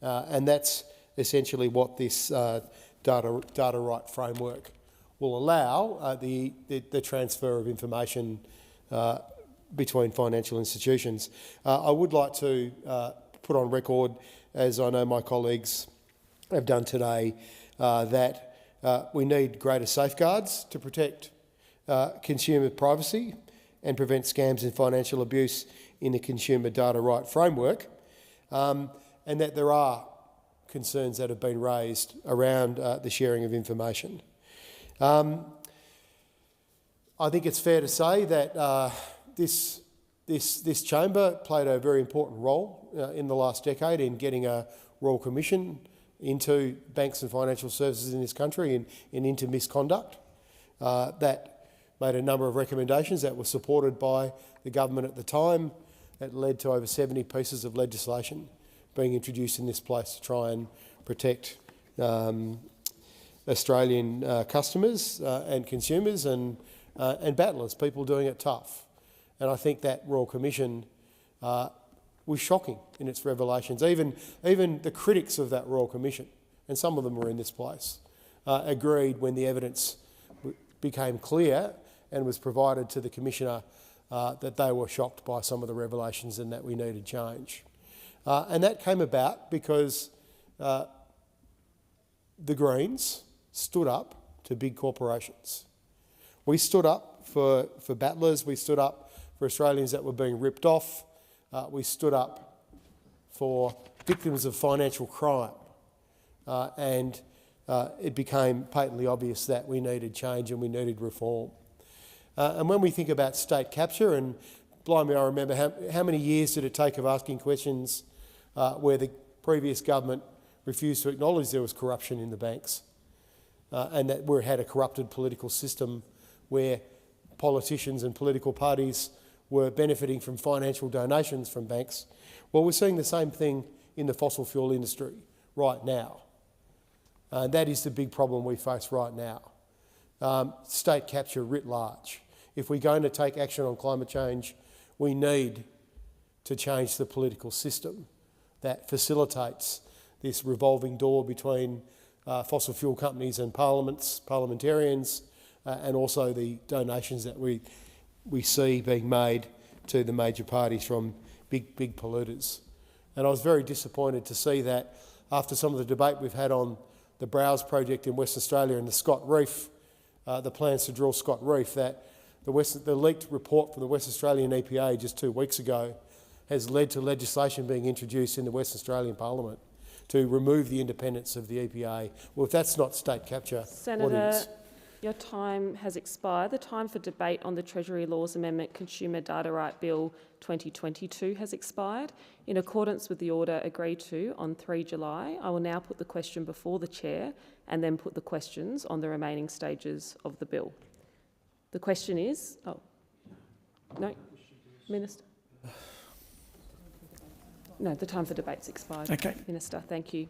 And that's essentially what this data right framework will allow, the transfer of information between financial institutions. I would like to put on record, as I know my colleagues have done today, that we need greater safeguards to protect consumer privacy and prevent scams and financial abuse in the consumer data right framework, and that there are concerns that have been raised around the sharing of information. I think it's fair to say that this chamber played a very important role in the last decade in getting a Royal Commission into banks and financial services in this country and into misconduct. That made a number of recommendations that were supported by the government at the time. That led to over 70 pieces of legislation being introduced in this place to try and protect Australian customers and consumers and battlers, people doing it tough. And I think that Royal Commission was shocking in its revelations. Even the critics of that Royal Commission, and some of them were in this place, agreed when the evidence became clear and was provided to the Commissioner that they were shocked by some of the revelations and that we needed change. And that came about because the Greens stood up to big corporations. We stood up for battlers, we stood up for Australians that were being ripped off, we stood up for victims of financial crime, and it became patently obvious that we needed change and we needed reform. And when we think about state capture, and blimey, I remember how many years did it take of asking questions where the previous government refused to acknowledge there was corruption in the banks, and that we had a corrupted political system where politicians and political parties were benefiting from financial donations from banks. Well, we're seeing the same thing in the fossil fuel industry right now. That is the big problem we face right now. State capture writ large. If we're going to take action on climate change, we need to change the political system that facilitates this revolving door between fossil fuel companies and parliamentarians, and also the donations that we see being made to the major parties from big polluters. And I was very disappointed to see that after some of the debate we've had on the Browse project in Western Australia and the Scott Reef, the plans to drill Scott Reef, that the leaked report from the West Australian EPA just 2 weeks ago has led to legislation being introduced in the West Australian Parliament to remove the independence of the EPA. Well, if that's not state capture, Senator, what is? Your time has expired. The time for debate on the Treasury Laws Amendment Consumer Data Right Bill 2022 has expired. In accordance with the order agreed to on 3 July, I will now put the question before the Chair and then put the questions on the remaining stages of the bill. The question is... Oh, no, Minister. No, the time for debate's expired. Okay. Minister, thank you.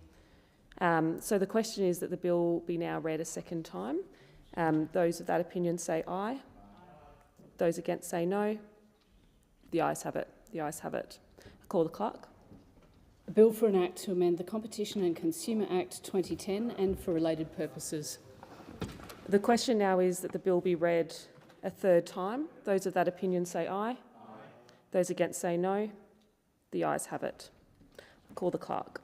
So the question is that the bill be now read a second time. Those of that opinion say aye. Those against say no. The ayes have it. The ayes have it. I call the clerk. A bill for an act to amend the Competition and Consumer Act 2010 and for related purposes. The question now is that the bill be read a third time. Those of that opinion say aye. Aye. Those against say no. The ayes have it. I call the clerk.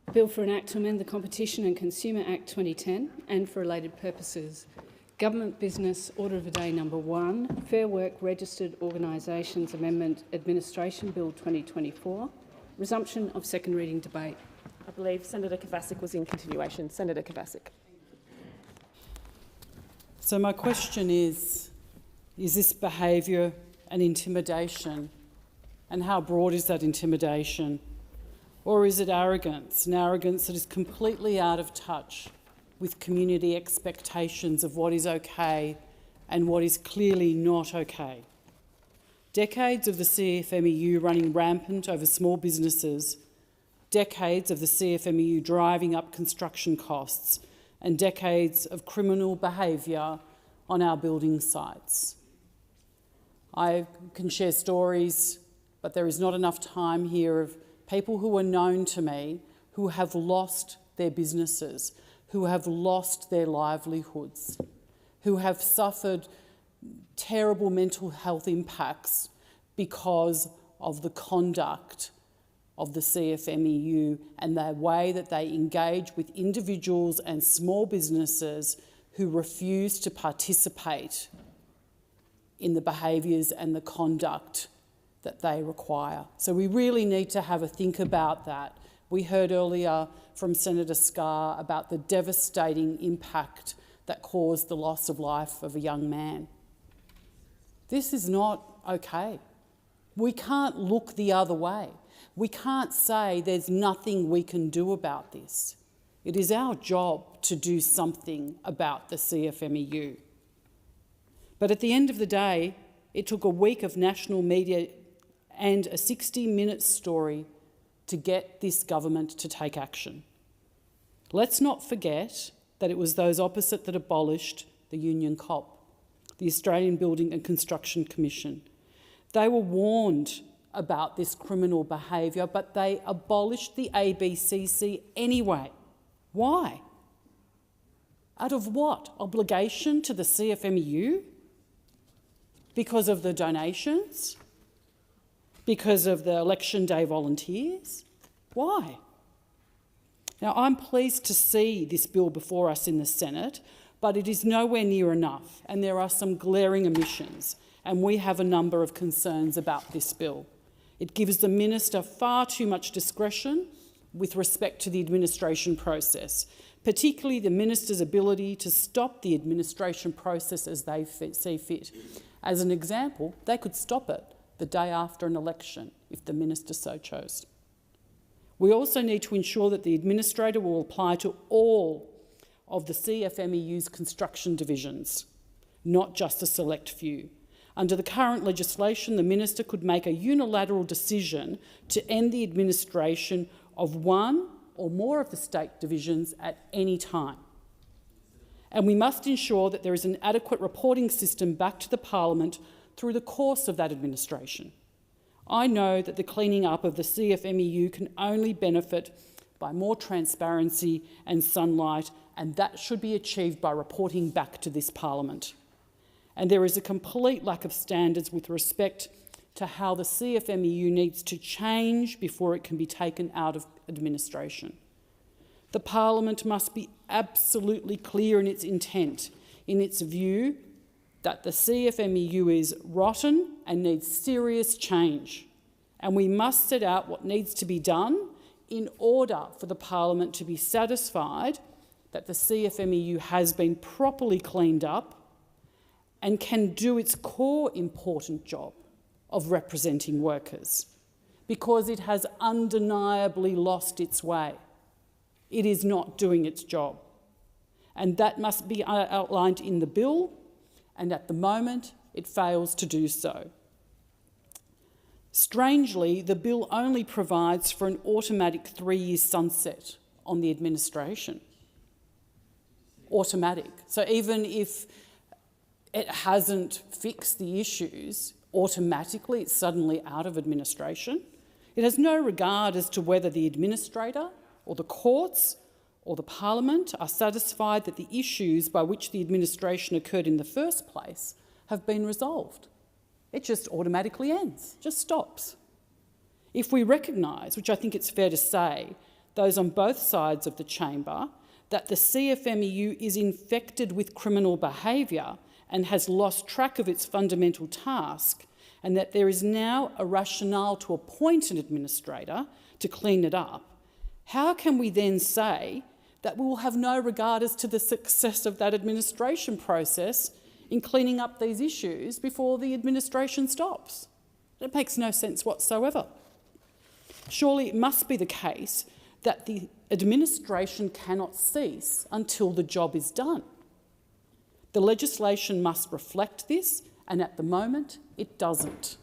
A bill for an act to amend the Competition and Consumer Act 2010 and for related purposes. Government Business Order of the Day number 1, Fair Work Registered Organisations Amendment Administration Bill 2024, resumption of second reading debate. I believe Senator Kovacic was in continuation. Senator Kovacic. So my question is this behaviour an intimidation? And how broad is that intimidation? Or is it arrogance, an arrogance that is completely out of touch with community expectations of what is okay and what is clearly not okay? Decades of the CFMEU running rampant over small businesses, decades of the CFMEU driving up construction costs, and decades of criminal behaviour on our building sites. I can share stories, but there is not enough time here, of people who are known to me who have lost their businesses, who have lost their livelihoods, who have suffered terrible mental health impacts because of the conduct of the CFMEU and the way that they engage with individuals and small businesses who refuse to participate in the behaviours and the conduct that they require. So we really need to have a think about that. We heard earlier from Senator Scarr about the devastating impact that caused the loss of life of a young man. This is not okay. We can't look the other way. We can't say there's nothing we can do about this. It is our job to do something about the CFMEU. But at the end of the day, it took a week of national media and a 60-minute story to get this government to take action. Let's not forget that it was those opposite that abolished the Union COP, the Australian Building and Construction Commission. They were warned about this criminal behaviour, but they abolished the ABCC anyway. Why? Out of what? Obligation to the CFMEU? Because of the donations? Because of the election day volunteers? Why? Now, I'm pleased to see this bill before us in the Senate, but it is nowhere near enough, and there are some glaring omissions, and we have a number of concerns about this bill. It gives the minister far too much discretion with respect to the administration process, particularly the minister's ability to stop the administration process as they see fit. As an example, they could stop it the day after an election if the minister so chose. We also need to ensure that the administrator will apply to all of the CFMEU's construction divisions, not just a select few. Under the current legislation, the minister could make a unilateral decision to end the administration of one or more of the state divisions at any time. And we must ensure that there is an adequate reporting system back to the Parliament through the course of that administration. I know that the cleaning up of the CFMEU can only benefit by more transparency and sunlight, and that should be achieved by reporting back to this Parliament. And there is a complete lack of standards with respect to how the CFMEU needs to change before it can be taken out of administration. The Parliament must be absolutely clear in its intent, in its view that the CFMEU is rotten and needs serious change. And we must set out what needs to be done in order for the Parliament to be satisfied that the CFMEU has been properly cleaned up and can do its core important job of representing workers, because it has undeniably lost its way. It is not doing its job. and that must be outlined in the bill, and at the moment it fails to do so. Strangely, the bill only provides for an automatic 3-year sunset on the administration. Automatic. So even if it hasn't fixed the issues, automatically it's suddenly out of administration. It has no regard as to whether the administrator or the courts or the parliament are satisfied that the issues by which the administration occurred in the first place have been resolved. It just automatically ends, just stops. If we recognise, which I think it's fair to say, those on both sides of the chamber, that the CFMEU is infected with criminal behaviour and has lost track of its fundamental task, and that there is now a rationale to appoint an administrator to clean it up, how can we then say that we will have no regard as to the success of that administration process in cleaning up these issues before the administration stops? It makes no sense whatsoever. Surely it must be the case that the administration cannot cease until the job is done. The legislation must reflect this, and at the moment it doesn't.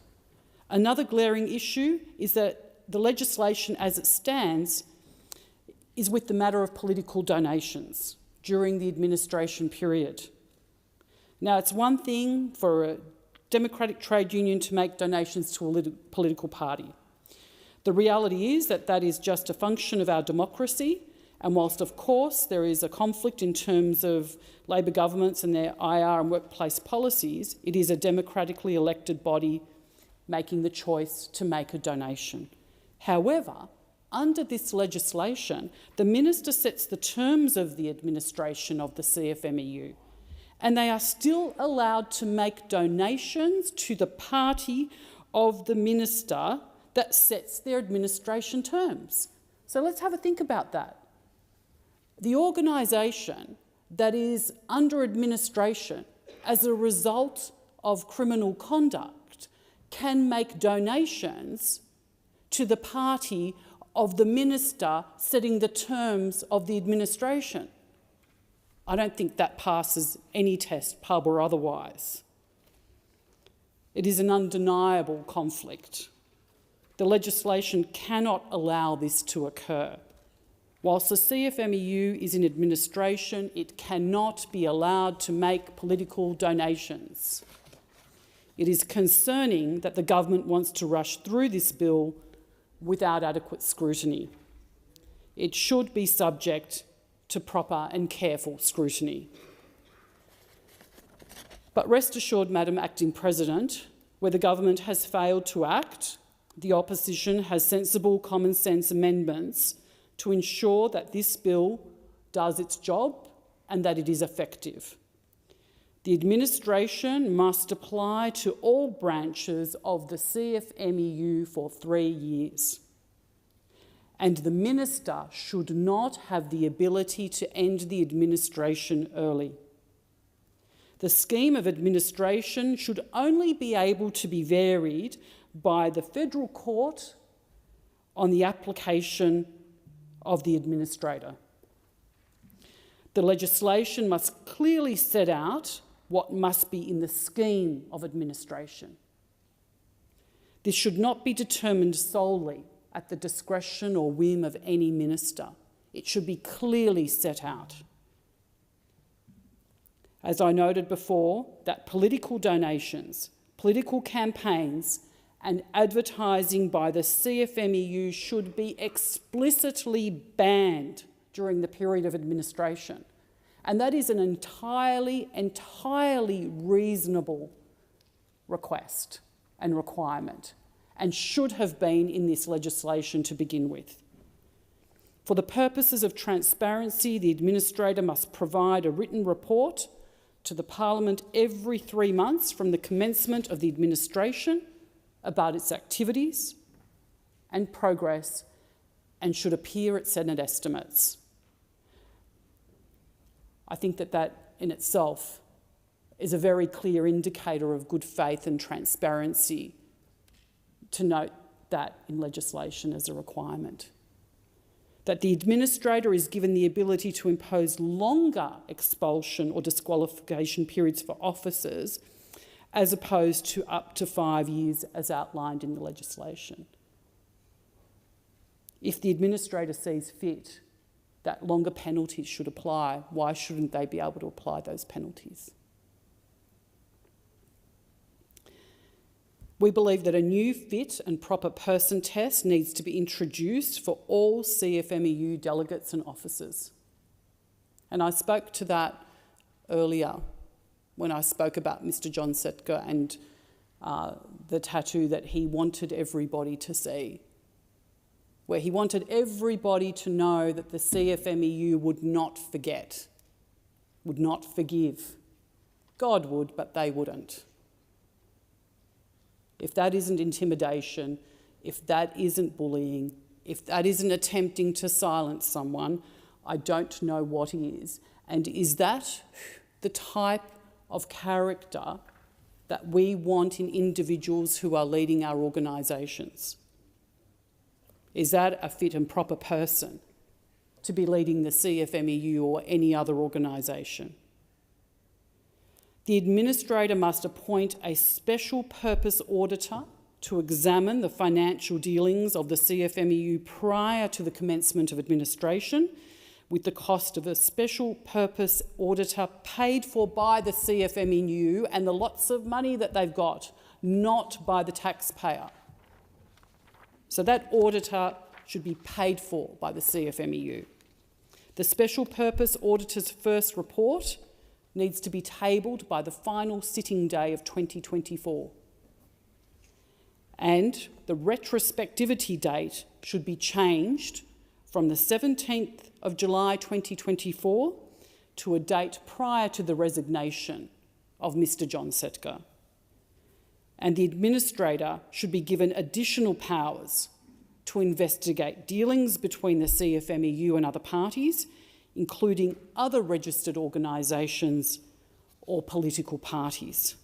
Another glaring issue is that the legislation as it stands is with the matter of political donations during the administration period. Now, it's one thing for a democratic trade union to make donations to a political party. The reality is that that is just a function of our democracy, and whilst of course there is a conflict in terms of Labor governments and their IR and workplace policies, it is a democratically elected body making the choice to make a donation. However, under this legislation, the minister sets the terms of the administration of the CFMEU, and they are still allowed to make donations to the party of the minister that sets their administration terms. So let's have a think about that. The organisation that is under administration as a result of criminal conduct can make donations to the party of the minister setting the terms of the administration. I don't think that passes any test, pub or otherwise. It is an undeniable conflict. The legislation cannot allow this to occur. Whilst the CFMEU is in administration, it cannot be allowed to make political donations. It is concerning that the government wants to rush through this bill without adequate scrutiny. It should be subject to proper and careful scrutiny. But rest assured, Madam Acting President, where the government has failed to act, the opposition has sensible common sense amendments to ensure that this bill does its job and that it is effective. The administration must apply to all branches of the CFMEU for 3 years. And the minister should not have the ability to end the administration early. The scheme of administration should only be able to be varied by the federal court on the application of the administrator. The legislation must clearly set out what must be in the scheme of administration. This should not be determined solely at the discretion or whim of any minister. It should be clearly set out. As I noted before, that political donations, political campaigns and advertising by the CFMEU should be explicitly banned during the period of administration. And that is an entirely reasonable request and requirement, and should have been in this legislation to begin with. For the purposes of transparency, the administrator must provide a written report to the Parliament every 3 months from the commencement of the administration about its activities and progress, and should appear at Senate estimates. I think that that in itself is a very clear indicator of good faith and transparency to note that in legislation as a requirement. that the administrator is given the ability to impose longer expulsion or disqualification periods for officers as opposed to up to 5 years as outlined in the legislation. If the administrator sees fit that longer penalties should apply, why shouldn't they be able to apply those penalties? We believe that a new fit and proper person test needs to be introduced for all CFMEU delegates and officers. And I spoke to that earlier when I spoke about Mr John Setka and the tattoo that he wanted everybody to see, where he wanted everybody to know that the CFMEU would not forget, would not forgive. God would, but they wouldn't. If that isn't intimidation, if that isn't bullying, if that isn't attempting to silence someone, I don't know what is. And is that the type of character that we want in individuals who are leading our organisations? Is that a fit and proper person to be leading the CFMEU or any other organisation? The administrator must appoint a special purpose auditor to examine the financial dealings of the CFMEU prior to the commencement of administration, with the cost of a special purpose auditor paid for by the CFMEU and the lots of money that they've got, not by the taxpayer. So that auditor should be paid for by the CFMEU. The special purpose auditor's first report needs to be tabled by the final sitting day of 2024. And the retrospectivity date should be changed from the 17th of July 2024 to a date prior to the resignation of Mr John Setka. And the administrator should be given additional powers to investigate dealings between the CFMEU and other parties, including other registered organisations or political parties.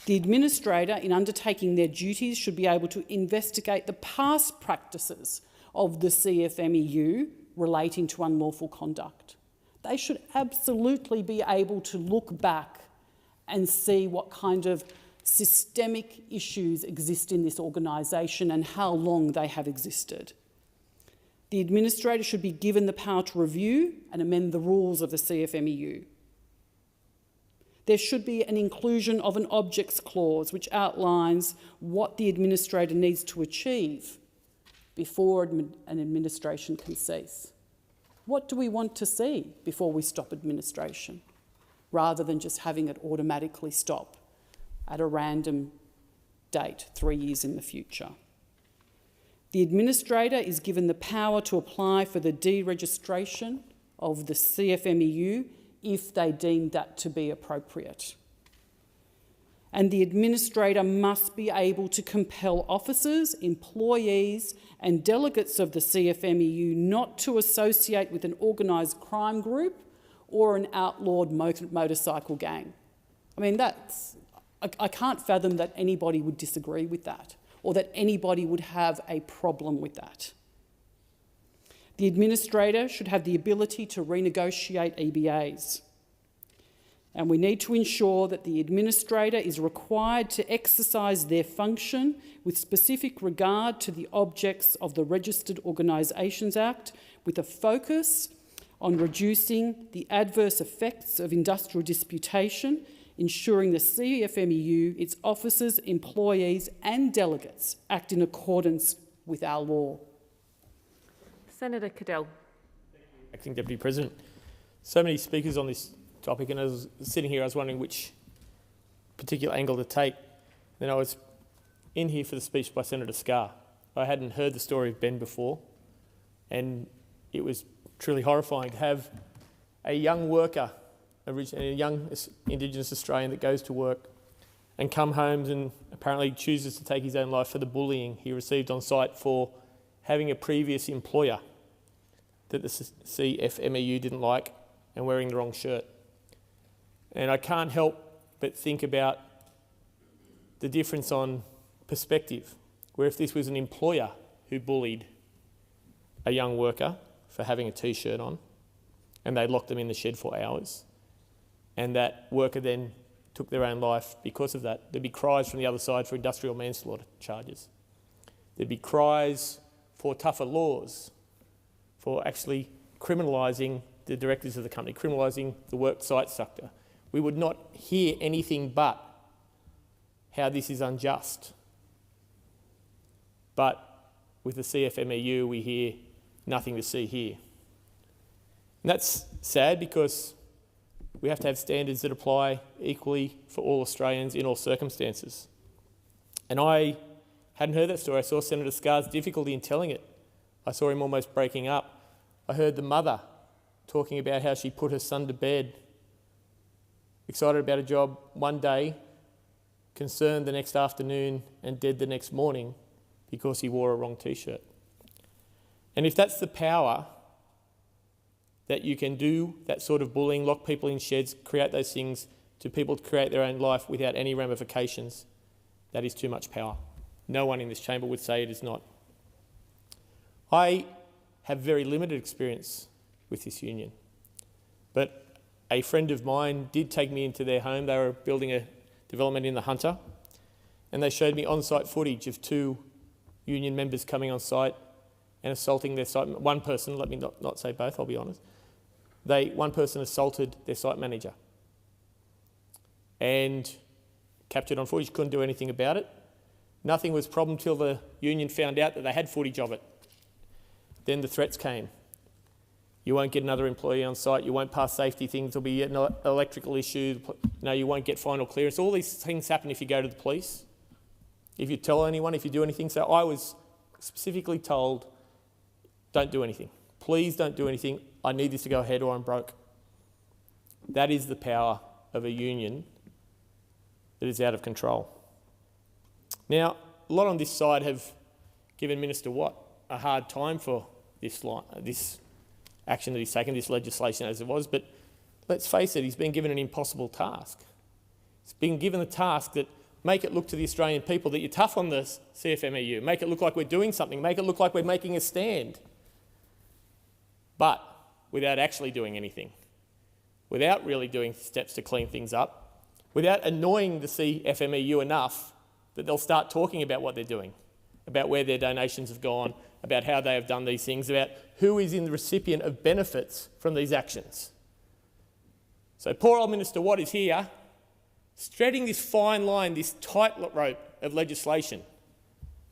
The administrator, in undertaking their duties, should be able to investigate the past practices of the CFMEU relating to unlawful conduct. They should absolutely be able to look back and see what kind of systemic issues exist in this organisation and how long they have existed. The administrator should be given the power to review and amend the rules of the CFMEU. There should be an inclusion of an objects clause which outlines what the administrator needs to achieve before an administration can cease. What do we want to see before we stop administration, rather than just having it automatically stop at a random date 3 years in the future? The administrator is given the power to apply for the deregistration of the CFMEU if they deem that to be appropriate. And the administrator must be able to compel officers, employees and delegates of the CFMEU not to associate with an organised crime group or an outlawed motorcycle gang. I mean, I can't fathom that anybody would disagree with that, or that anybody would have a problem with that. The administrator should have the ability to renegotiate EBAs. And we need to ensure that the administrator is required to exercise their function with specific regard to the objects of the Registered Organisations Act, with a focus on reducing the adverse effects of industrial disputation, ensuring the CFMEU, its officers, employees and delegates act in accordance with our law. Senator Cadell. Acting Deputy President. So many speakers on this topic, and as I was sitting here I was wondering which particular angle to take. Then I was in here for the speech by Senator Scarr. I hadn't heard the story of Ben before, and it was truly horrifying to have a young worker, a young Indigenous Australian that goes to work and come home and apparently chooses to take his own life for the bullying he received on site for having a previous employer that the CFMEU didn't like and wearing the wrong shirt. And I can't help but think about the difference on perspective, where if this was an employer who bullied a young worker for having a T-shirt on, and they locked them in the shed for hours, and that worker then took their own life because of that. There'd be cries from the other side for industrial manslaughter charges. There'd be cries for tougher laws, for actually criminalising the directors of the company, criminalising the work site sector. We would not hear anything but how this is unjust. But with the CFMEU, we hear nothing to see here. And that's sad because we have to have standards that apply equally for all Australians in all circumstances. And I hadn't heard that story. I saw Senator Scarr's difficulty in telling it. I saw him almost breaking up. I heard the mother talking about how she put her son to bed, excited about a job one day, concerned the next afternoon, and dead the next morning because he wore a wrong T-shirt. And if that's the power that you can do, that sort of bullying, lock people in sheds, create those things to people to create their own life without any ramifications, that is too much power. No one in this chamber would say it is not. I have very limited experience with this union, but a friend of mine did take me into their home. They were building a development in the Hunter, and they showed me on-site footage of 2 union members coming on site and assaulting their site. One person, let me not say both, I'll be honest. One person assaulted their site manager and captured on footage, couldn't do anything about it. Nothing was a problem till the union found out that they had footage of it. Then the threats came. You won't get another employee on site, you won't pass safety things, there'll be an electrical issue, you won't get final clearance. All these things happen if you go to the police, if you tell anyone, if you do anything. So I was specifically told, don't do anything. Please don't do anything. I need this to go ahead or I'm broke. That is the power of a union that is out of control. Now, a lot on this side have given Minister Watt a hard time for this action that he's taken, this legislation as it was, but let's face it, he's been given an impossible task. He's been given the task that make it look to the Australian people that you're tough on the CFMEU, make it look like we're doing something, make it look like we're making a stand, but without actually doing anything, without really doing steps to clean things up, without annoying the CFMEU enough that they'll start talking about what they're doing, about where their donations have gone, about how they have done these things, about who is in the recipient of benefits from these actions. So poor old Minister Watt is here, treading this fine line, this tightrope of legislation.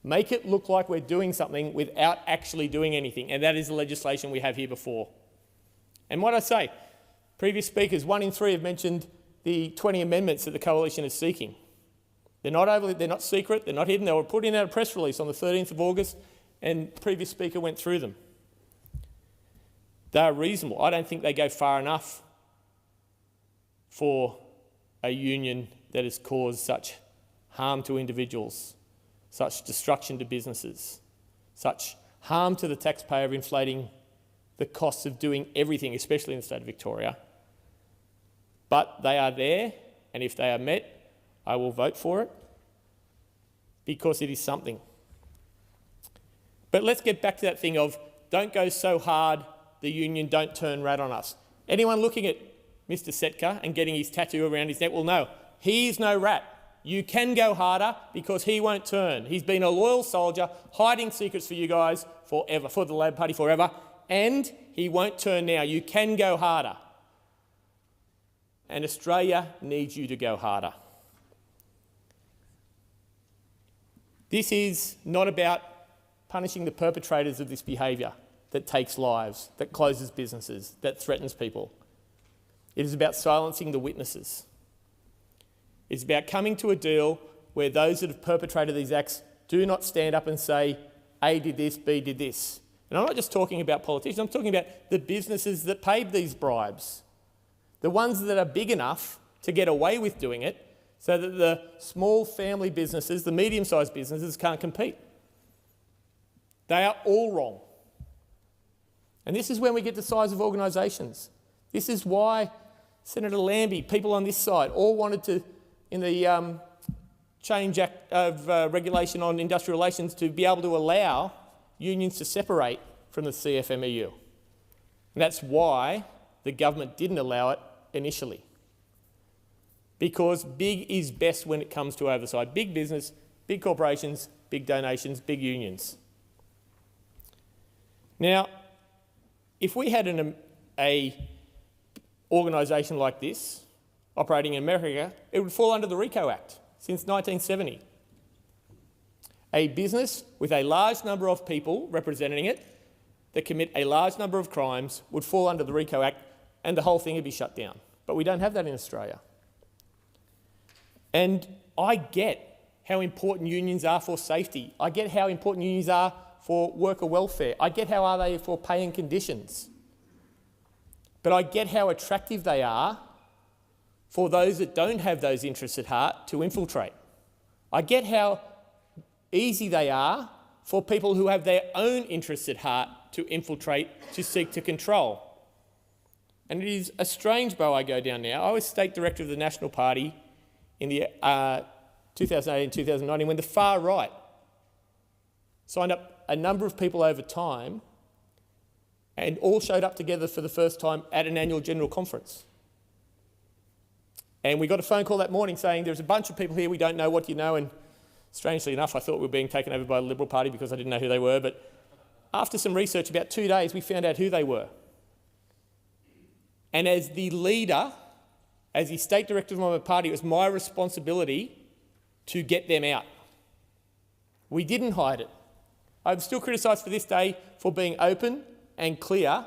Make it look like we're doing something without actually doing anything, and that is the legislation we have here before. And what I say, previous speakers, 1 in 3 have mentioned the 20 amendments that the Coalition is seeking. They're not secret, they're not hidden. They were put in a press release on the 13th of August, and the previous speaker went through them. They are reasonable. I don't think they go far enough for a union that has caused such harm to individuals, such destruction to businesses, such harm to the taxpayer of inflating the costs of doing everything, especially in the state of Victoria. But they are there, and if they are met, I will vote for it because it is something. But let's get back to that thing of don't go so hard, the union, don't turn rat on us. Anyone looking at Mr. Setka and getting his tattoo around his neck will know he is no rat. You can go harder because he won't turn. He's been a loyal soldier, hiding secrets for you guys forever, for the Labor Party forever, and he won't turn now. You can go harder. And Australia needs you to go harder. This is not about punishing the perpetrators of this behaviour that takes lives, that closes businesses, that threatens people. It is about silencing the witnesses. It's about coming to a deal where those that have perpetrated these acts do not stand up and say, A did this, B did this. And I'm not just talking about politicians, I'm talking about the businesses that paid these bribes. The ones that are big enough to get away with doing it so that the small family businesses, the medium-sized businesses can't compete. They are all wrong. And this is when we get the size of organisations. This is why Senator Lambie, people on this side, all wanted to, in the change act of regulation on industrial relations, to be able to allow unions to separate from the CFMEU. And that's why the government didn't allow it initially. Because big is best when it comes to oversight. Big business, big corporations, big donations, big unions. Now, if we had an organisation like this operating in America, it would fall under the RICO Act since 1970. A business with a large number of people representing it that commit a large number of crimes would fall under the RICO Act and the whole thing would be shut down. But we don't have that in Australia. And I get how important unions are for safety. I get how important unions are for worker welfare. I get how are they for pay and conditions. But I get how attractive they are for those that don't have those interests at heart to infiltrate. I get how easy they are for people who have their own interests at heart to infiltrate, to seek to control. And it is a strange bow I go down now. I was state director of the National Party in the 2018-2019 when the far right signed up a number of people over time and all showed up together for the first time at an annual general conference. And we got a phone call that morning saying there's a bunch of people here, we don't know what you know, and strangely enough I thought we were being taken over by the Liberal Party because I didn't know who they were, but after some research, about 2 days, we found out who they were. And as the leader, as the state director of my party, it was my responsibility to get them out. We didn't hide it. I'm still criticised to this day for being open and clear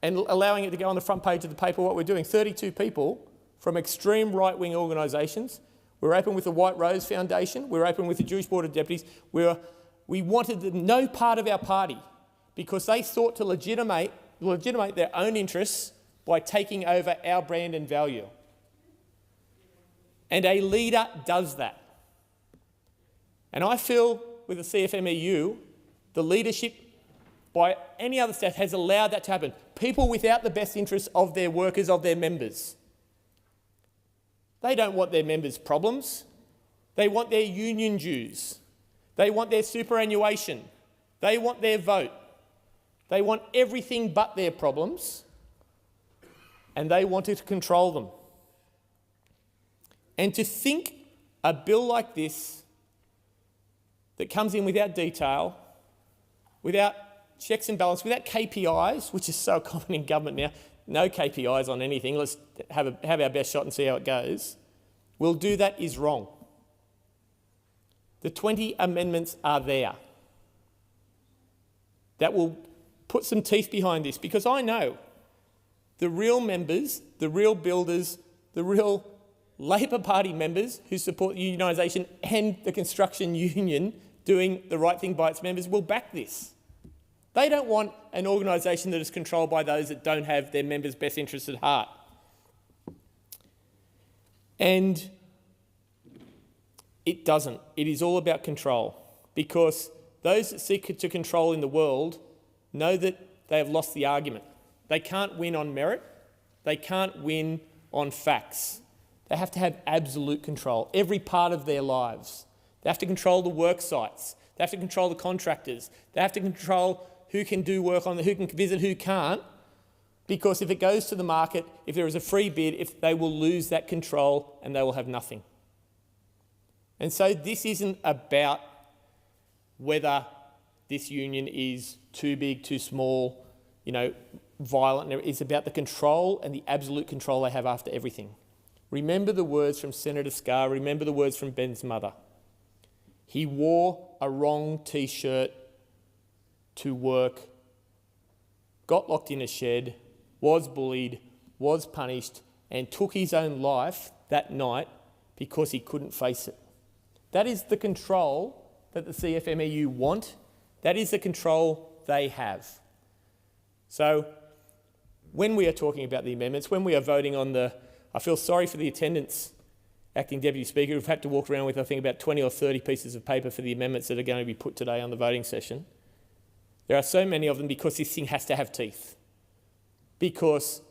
and allowing it to go on the front page of the paper what we're doing. 32 people from extreme right-wing organisations. We're open with the White Rose Foundation. We're open with the Jewish Board of Deputies. We wanted no part of our party because they sought to legitimate their own interests by taking over our brand and value. And a leader does that. And I feel with the CFMEU, the leadership by any other state has allowed that to happen. People without the best interests of their workers, of their members. They don't want their members' problems. They want their union dues. They want their superannuation. They want their vote. They want everything but their problems. And they wanted to control them. And to think a bill like this that comes in without detail, without checks and balances, without KPIs, which is so common in government now, no KPIs on anything, let's have our best shot and see how it goes, will do that is wrong. The 20 amendments are there. That will put some teeth behind this because I know the real members, the real builders, the real Labor Party members who support unionisation and the construction union doing the right thing by its members will back this. They don't want an organisation that is controlled by those that don't have their members' best interests at heart. And it doesn't. It is all about control because those that seek to control in the world know that they have lost the argument. They can't win on merit. They can't win on facts. They have to have absolute control, every part of their lives. They have to control the work sites. They have to control the contractors. They have to control who can do work on who can visit, who can't, because if it goes to the market, if there is a free bid, if they will lose that control and they will have nothing. And so this isn't about whether this union is too big, too small, violent. It's about the control and the absolute control they have after everything. Remember the words from Senator Scarr. Remember the words from Ben's mother. He wore a wrong T-shirt to work, got locked in a shed, was bullied, was punished, and took his own life that night because he couldn't face it. That is the control that the CFMEU want. That is the control they have. So when we are talking about the amendments, when we are voting on I feel sorry for the attendants, Acting Deputy Speaker, who've had to walk around with, I think, about 20 or 30 pieces of paper for the amendments that are going to be put today on the voting session. There are so many of them because this thing has to have teeth. Because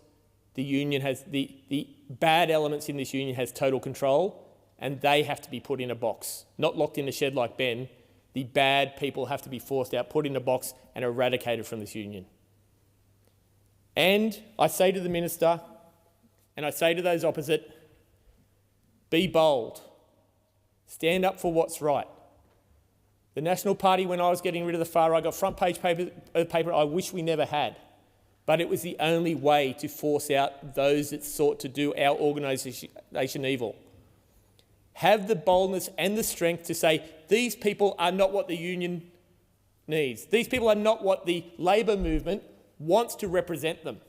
the union has, the bad elements in this union has total control and they have to be put in a box, not locked in a shed like Ben, The bad people have to be forced out, put in a box and eradicated from this union. And I say to the Minister, and I say to those opposite, be bold. Stand up for what's right. The National Party, when I was getting rid of the far right, got front page paper I wish we never had. But it was the only way to force out those that sought to do our organisation evil. Have the boldness and the strength to say, these people are not what the union needs. These people are not what the Labor movement wants to represent them.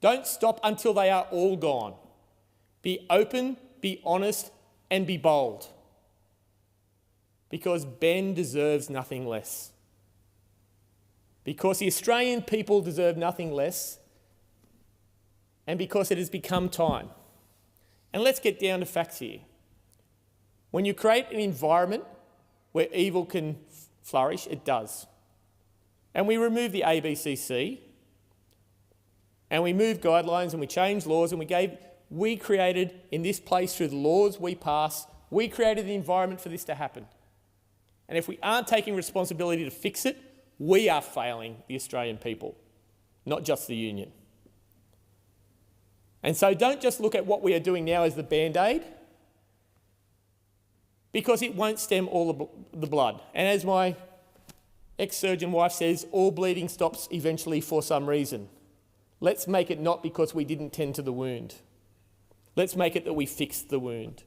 Don't stop until they are all gone. Be open, be honest, and be bold. Because Ben deserves nothing less. Because the Australian people deserve nothing less, and because it has become time. And let's get down to facts here. When you create an environment where evil can flourish, it does. And we remove the ABCC, and we moved guidelines, and we changed laws, and we created in this place through the laws we passed, we created the environment for this to happen. And if we aren't taking responsibility to fix it, we are failing the Australian people, not just the union. And so don't just look at what we are doing now as the Band-Aid, because it won't stem all of the blood. And as my ex-surgeon wife says, all bleeding stops eventually for some reason. Let's make it not because we didn't tend to the wound. Let's make it that we fixed the wound.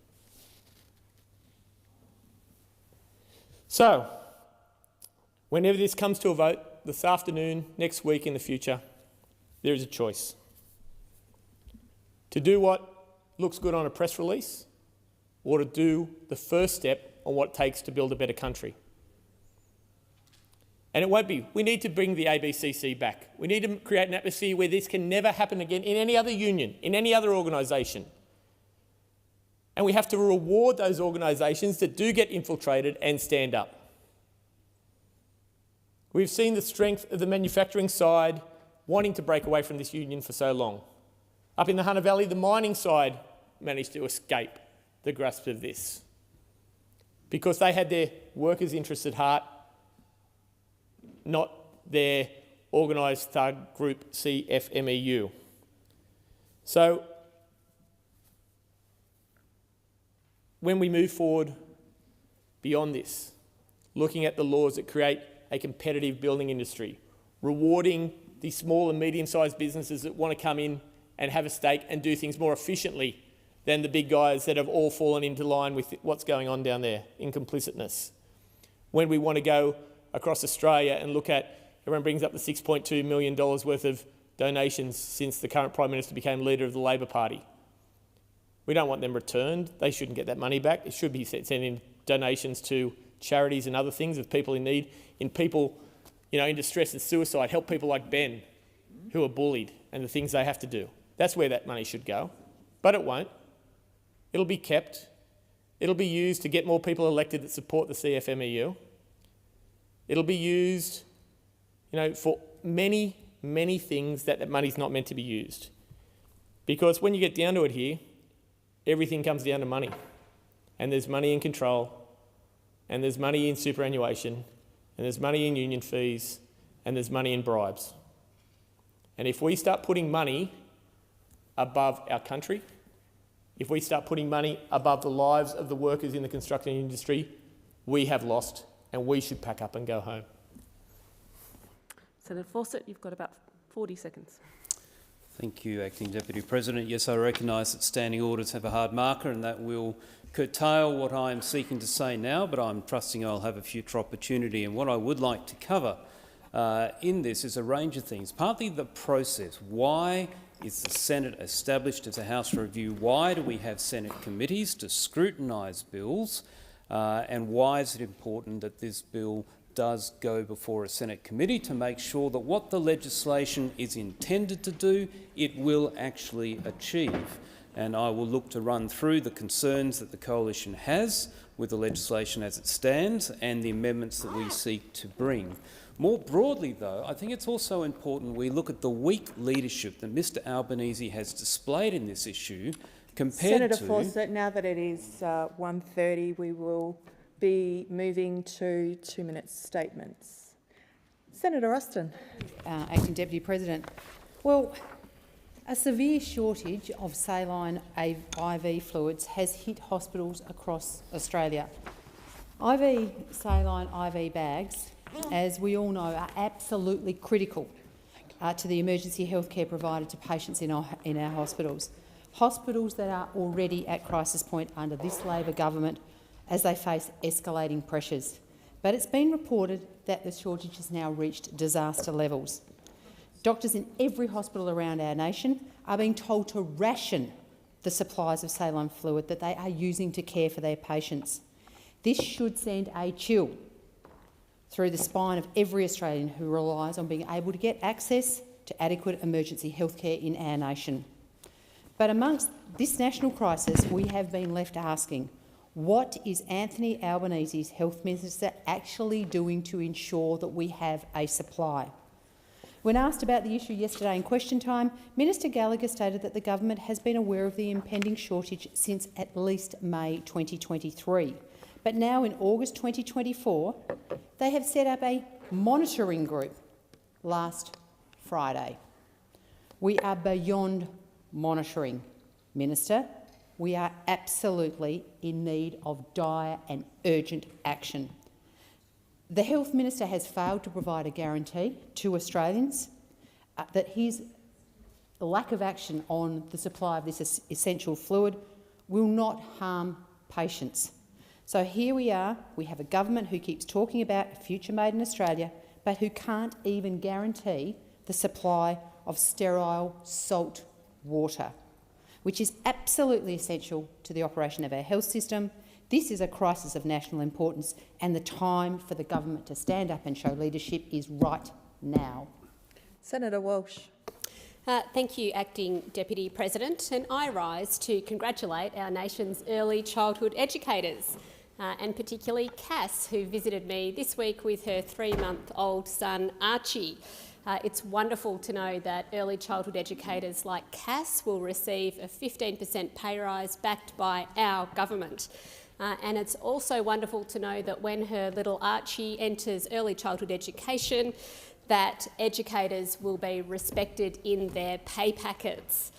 So, whenever this comes to a vote, this afternoon, next week, in the future, there is a choice. To do what looks good on a press release, or to do the first step on what it takes to build a better country. And it won't be. We need to bring the ABCC back. We need to create an atmosphere where this can never happen again in any other union, in any other organisation. And we have to reward those organisations that do get infiltrated and stand up. We've seen the strength of the manufacturing side wanting to break away from this union for so long. Up in the Hunter Valley, the mining side managed to escape the grasp of this because they had their workers' interests at heart, not their organised thug group CFMEU. So when we move forward beyond this, looking at the laws that create a competitive building industry, rewarding the small and medium-sized businesses that want to come in and have a stake and do things more efficiently than the big guys that have all fallen into line with what's going on down there in complicitness. When we want to go across Australia and look at, everyone brings up the $6.2 million worth of donations since the current Prime Minister became leader of the Labor Party. We don't want them returned. They shouldn't get that money back. It should be sending donations to charities and other things of people in need, in people, in distress and suicide, help people like Ben who are bullied and the things they have to do. That's where that money should go. But it won't. It'll be kept. It'll be used to get more people elected that support the CFMEU. It'll be used, for many, many things that money's not meant to be used. Because when you get down to it here, everything comes down to money. And there's money in control, and there's money in superannuation, and there's money in union fees, and there's money in bribes. And if we start putting money above our country, if we start putting money above the lives of the workers in the construction industry, we have lost, and we should pack up and go home. Senator Fawcett, you've got about 40 seconds. Thank you, Acting Deputy President. Yes, I recognise that standing orders have a hard marker and that will curtail what I'm seeking to say now, but I'm trusting I'll have a future opportunity. And what I would like to cover in this is a range of things. Partly the process. Why is the Senate established as a House review? Why do we have Senate committees to scrutinise bills? And why is it important that this bill does go before a Senate committee to make sure that what the legislation is intended to do, it will actually achieve? And I will look to run through the concerns that the Coalition has with the legislation as it stands and the amendments that we seek to bring. More broadly, though, I think it's also important we look at the weak leadership that Mr Albanese has displayed in this issue compared Senator to... Fawcett, now that it is 1:30, we will be moving to 2-minute statements. Senator Ruston. Acting Deputy President. Well, a severe shortage of saline IV fluids has hit hospitals across Australia. Saline IV bags, as we all know, are absolutely critical to the emergency healthcare provided to patients in our hospitals. Hospitals that are already at crisis point under this Labor government as they face escalating pressures. But it's been reported that the shortage has now reached disaster levels. Doctors in every hospital around our nation are being told to ration the supplies of saline fluid that they are using to care for their patients. This should send a chill through the spine of every Australian who relies on being able to get access to adequate emergency healthcare in our nation. But amongst this national crisis, we have been left asking, what is Anthony Albanese's Health Minister actually doing to ensure that we have a supply? When asked about the issue yesterday in question time, Minister Gallagher stated that the government has been aware of the impending shortage since at least May 2023. But now in August 2024, they have set up a monitoring group last Friday. We are beyond monitoring, Minister. We are absolutely in need of dire and urgent action. The Health Minister has failed to provide a guarantee to Australians that his lack of action on the supply of this essential fluid will not harm patients. So here we are, we have a government who keeps talking about a future made in Australia, but who can't even guarantee the supply of sterile salt water, which is absolutely essential to the operation of our health system. This is a crisis of national importance, and the time for the government to stand up and show leadership is right now. Senator Walsh. Thank you, Acting Deputy President, and I rise to congratulate our nation's early childhood educators, and particularly Cass, who visited me this week with her 3-month-old son Archie. It's wonderful to know that early childhood educators like Cass will receive a 15% pay rise backed by our government. And it's also wonderful to know that when her little Archie enters early childhood education, that educators will be respected in their pay packets.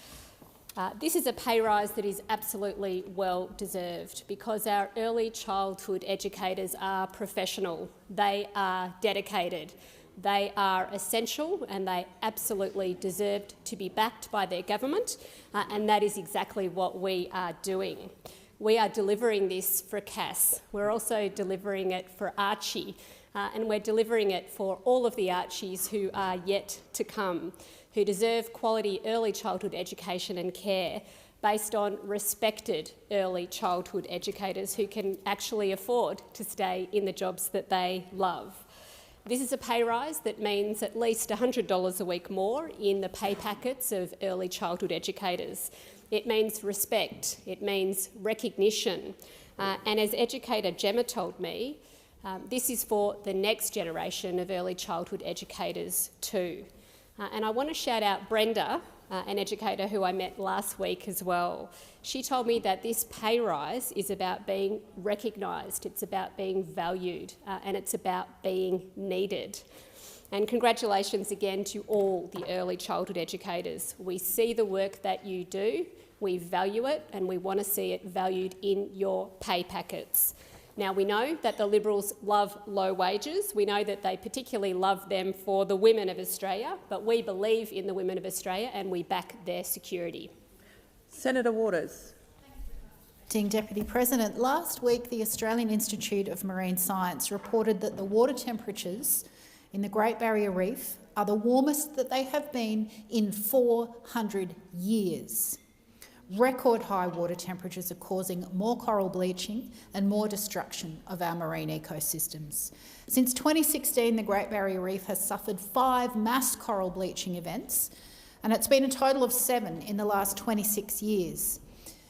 This is a pay rise that is absolutely well deserved because our early childhood educators are professional, they are dedicated, they are essential, and they absolutely deserved to be backed by their government, and that is exactly what we are doing. We are delivering this for Cass. We're also delivering it for Archie, and we're delivering it for all of the Archies who are yet to come, who deserve quality early childhood education and care based on respected early childhood educators who can actually afford to stay in the jobs that they love. This is a pay rise that means at least $100 a week more in the pay packets of early childhood educators. It means respect, it means recognition, and as educator Gemma told me, this is for the next generation of early childhood educators too. And I want to shout out Brenda, an educator who I met last week as well. She told me that this pay rise is about being recognised, it's about being valued, and it's about being needed. And congratulations again to all the early childhood educators. We see the work that you do, we value it, and we want to see it valued in your pay packets. Now, we know that the Liberals love low wages. We know that they particularly love them for the women of Australia, but we believe in the women of Australia and we back their security. Senator Waters. Acting Deputy President, last week the Australian Institute of Marine Science reported that the water temperatures in the Great Barrier Reef are the warmest that they have been in 400 years. Record high water temperatures are causing more coral bleaching and more destruction of our marine ecosystems. Since 2016, the Great Barrier Reef has suffered 5 mass coral bleaching events, and it's been a total of 7 in the last 26 years.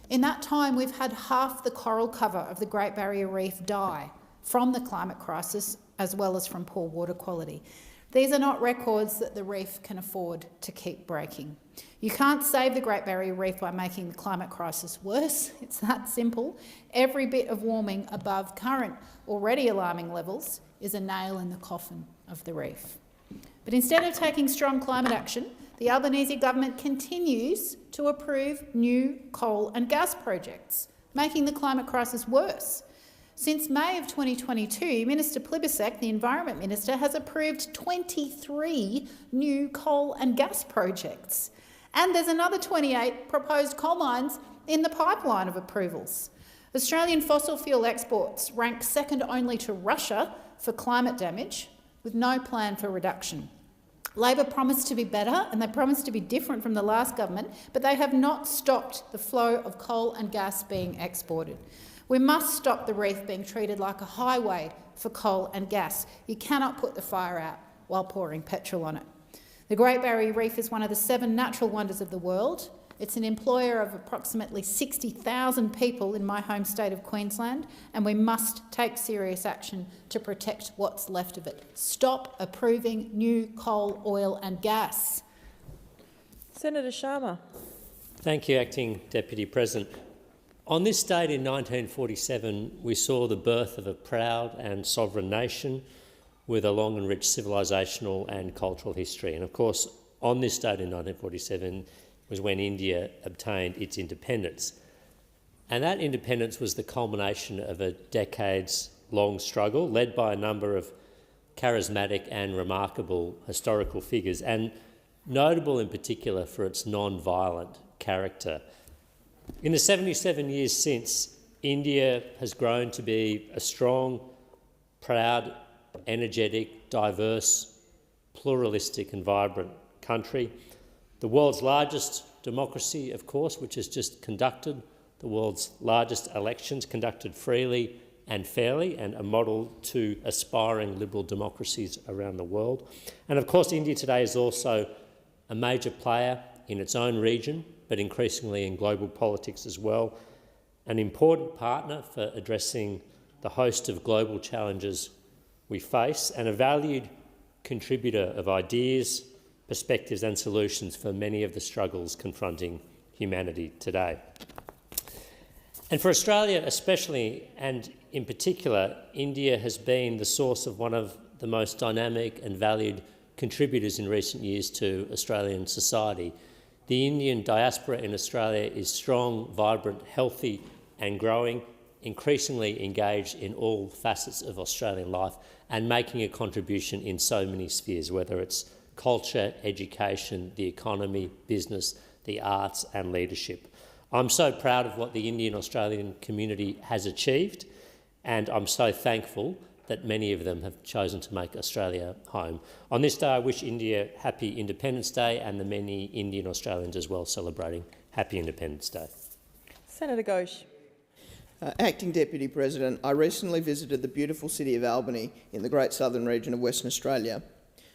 In that time, we've had half the coral cover of the Great Barrier Reef die from the climate crisis as well as from poor water quality. These are not records that the reef can afford to keep breaking. You can't save the Great Barrier Reef by making the climate crisis worse. It's that simple. Every bit of warming above current, already alarming levels is a nail in the coffin of the reef. But instead of taking strong climate action, the Albanese government continues to approve new coal and gas projects, making the climate crisis worse. Since May of 2022, Minister Plibersek, the Environment Minister, has approved 23 new coal and gas projects. And there's another 28 proposed coal mines in the pipeline of approvals. Australian fossil fuel exports rank second only to Russia for climate damage, with no plan for reduction. Labor promised to be better and they promised to be different from the last government, but they have not stopped the flow of coal and gas being exported. We must stop the reef being treated like a highway for coal and gas. You cannot put the fire out while pouring petrol on it. The Great Barrier Reef is one of the 7 natural wonders of the world. It's an employer of approximately 60,000 people in my home state of Queensland, and we must take serious action to protect what's left of it. Stop approving new coal, oil and gas. Senator Sharma. Thank you, Acting Deputy President. On this date in 1947, we saw the birth of a proud and sovereign nation with a long and rich civilisational and cultural history. And of course, on this date in 1947 was when India obtained its independence. And that independence was the culmination of a decades-long struggle led by a number of charismatic and remarkable historical figures, and notable in particular for its non-violent character. In the 77 years since, India has grown to be a strong, proud, energetic, diverse, pluralistic and vibrant country. The world's largest democracy, of course, which has just conducted the world's largest elections, conducted freely and fairly, and a model to aspiring liberal democracies around the world. And of course, India today is also a major player in its own region, but increasingly in global politics as well, an important partner for addressing the host of global challenges we face, and a valued contributor of ideas, perspectives and solutions for many of the struggles confronting humanity today. And for Australia especially, and in particular, India has been the source of one of the most dynamic and valued contributors in recent years to Australian society. The Indian diaspora in Australia is strong, vibrant, healthy and growing, increasingly engaged in all facets of Australian life and making a contribution in so many spheres, whether it's culture, education, the economy, business, the arts and leadership. I'm so proud of what the Indian Australian community has achieved, and I'm so thankful that many of them have chosen to make Australia home. On this day, I wish India happy Independence Day, and the many Indian Australians as well celebrating Happy Independence Day. Senator Ghosh. Acting Deputy President, I recently visited the beautiful city of Albany in the Great Southern region of Western Australia.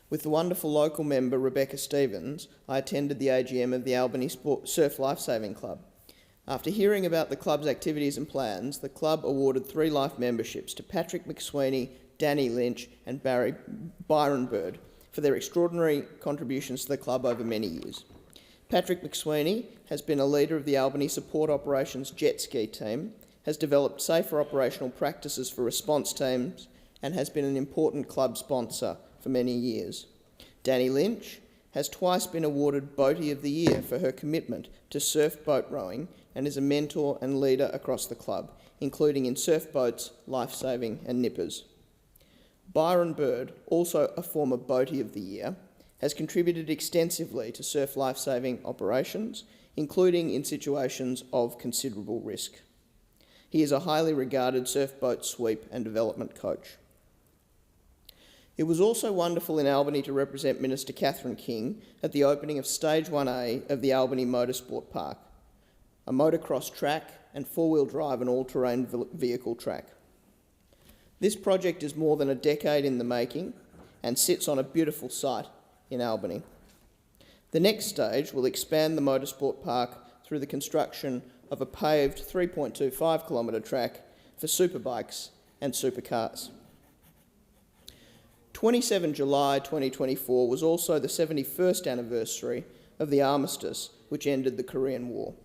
With the wonderful local member Rebecca Stevens, I attended the AGM of the Albany Surf Lifesaving Club. After hearing about the club's activities and plans, the club awarded 3 life memberships to Patrick McSweeney, Danny Lynch and Byron Bird for their extraordinary contributions to the club over many years. Patrick McSweeney has been a leader of the Albany Support Operations jet ski team, has developed safer operational practices for response teams and has been an important club sponsor for many years. Danny Lynch has twice been awarded Boatie of the Year for her commitment to surf boat rowing and is a mentor and leader across the club, including in surf boats, life-saving and nippers. Byron Bird, also a former Boatie of the Year, has contributed extensively to surf life-saving operations, including in situations of considerable risk. He is a highly regarded surf boat sweep and development coach. It was also wonderful in Albany to represent Minister Catherine King at the opening of Stage 1A of the Albany Motorsport Park, a motocross track and 4-wheel drive and all-terrain vehicle track. This project is more than a decade in the making and sits on a beautiful site in Albany. The next stage will expand the motorsport park through the construction of a paved 3.25 kilometre track for superbikes and supercars. 27 July 2024 was also the 71st anniversary of the armistice which ended the Korean War.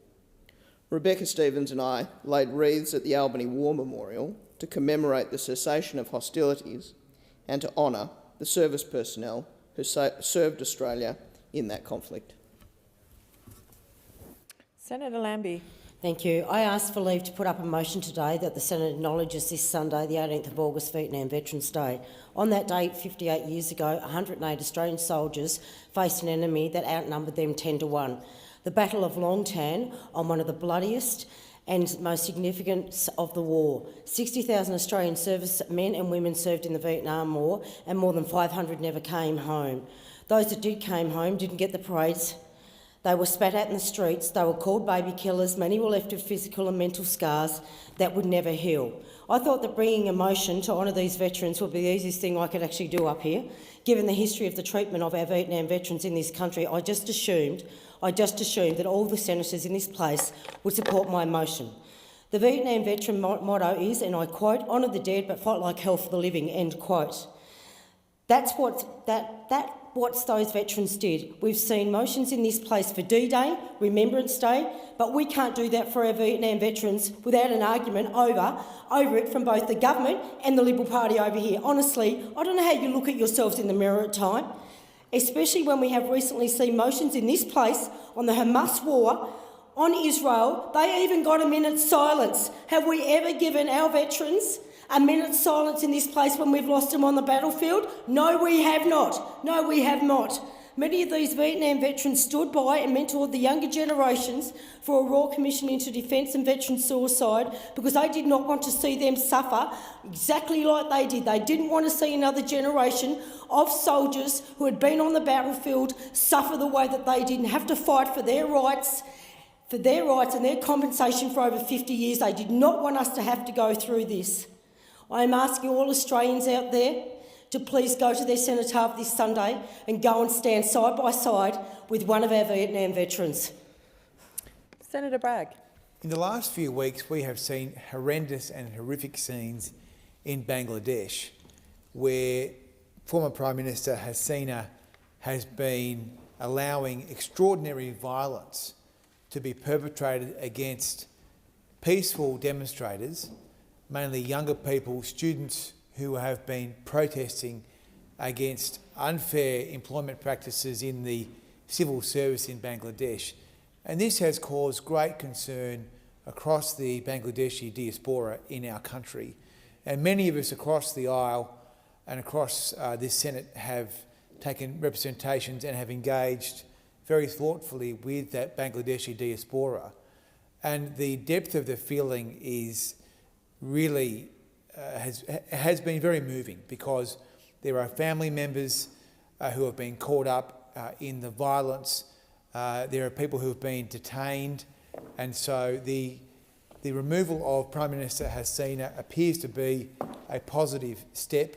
Rebecca Stevens and I laid wreaths at the Albany War Memorial to commemorate the cessation of hostilities and to honour the service personnel who served Australia in that conflict. Senator Lambie. Thank you. I ask for leave to put up a motion today that the Senate acknowledges this Sunday, the 18th of August, Vietnam Veterans' Day. On that date, 58 years ago, 108 Australian soldiers faced an enemy that outnumbered them 10 to 1. The Battle of Long Tan, on one of the bloodiest and most significant of the war. 60,000 Australian service men and women served in the Vietnam War, and more than 500 never came home. Those that did came home didn't get the parades. They were spat at in the streets, they were called baby killers, many were left with physical and mental scars that would never heal. I thought that bringing a motion to honour these veterans would be the easiest thing I could actually do up here. Given the history of the treatment of our Vietnam veterans in this country, I just assumed that all the senators in this place would support my motion. The Vietnam veteran motto is, and I quote, "Honour the dead but fight like hell for the living," end quote. That's what those veterans did. We've seen motions in this place for D-Day, Remembrance Day, but we can't do that for our Vietnam veterans without an argument over it from both the government and the Liberal Party over here. Honestly, I don't know how you look at yourselves in the mirror at time, especially when we have recently seen motions in this place on the Hamas war, on Israel. They even got a minute's silence. Have we ever given our veterans a minute's silence in this place when we've lost them on the battlefield? No, we have not. No, we have not. Many of these Vietnam veterans stood by and mentored the younger generations for a Royal Commission into Defence and Veteran Suicide because they did not want to see them suffer exactly like they did. They didn't want to see another generation of soldiers who had been on the battlefield suffer the way that they did and have to fight for their rights and their compensation for over 50 years. They did not want us to have to go through this. I am asking all Australians out there to please go to their cenotaph this Sunday and go and stand side by side with one of our Vietnam veterans. Senator Bragg. In the last few weeks, we have seen horrendous and horrific scenes in Bangladesh where former Prime Minister Hasina has been allowing extraordinary violence to be perpetrated against peaceful demonstrators, mainly younger people, students who have been protesting against unfair employment practices in the civil service in Bangladesh. And this has caused great concern across the Bangladeshi diaspora in our country. And many of us across the aisle and across this Senate have taken representations and have engaged very thoughtfully with that Bangladeshi diaspora. And the depth of the feeling is really has been very moving because there are family members who have been caught up in the violence. There are people who have been detained, and so the removal of Prime Minister Hasina appears to be a positive step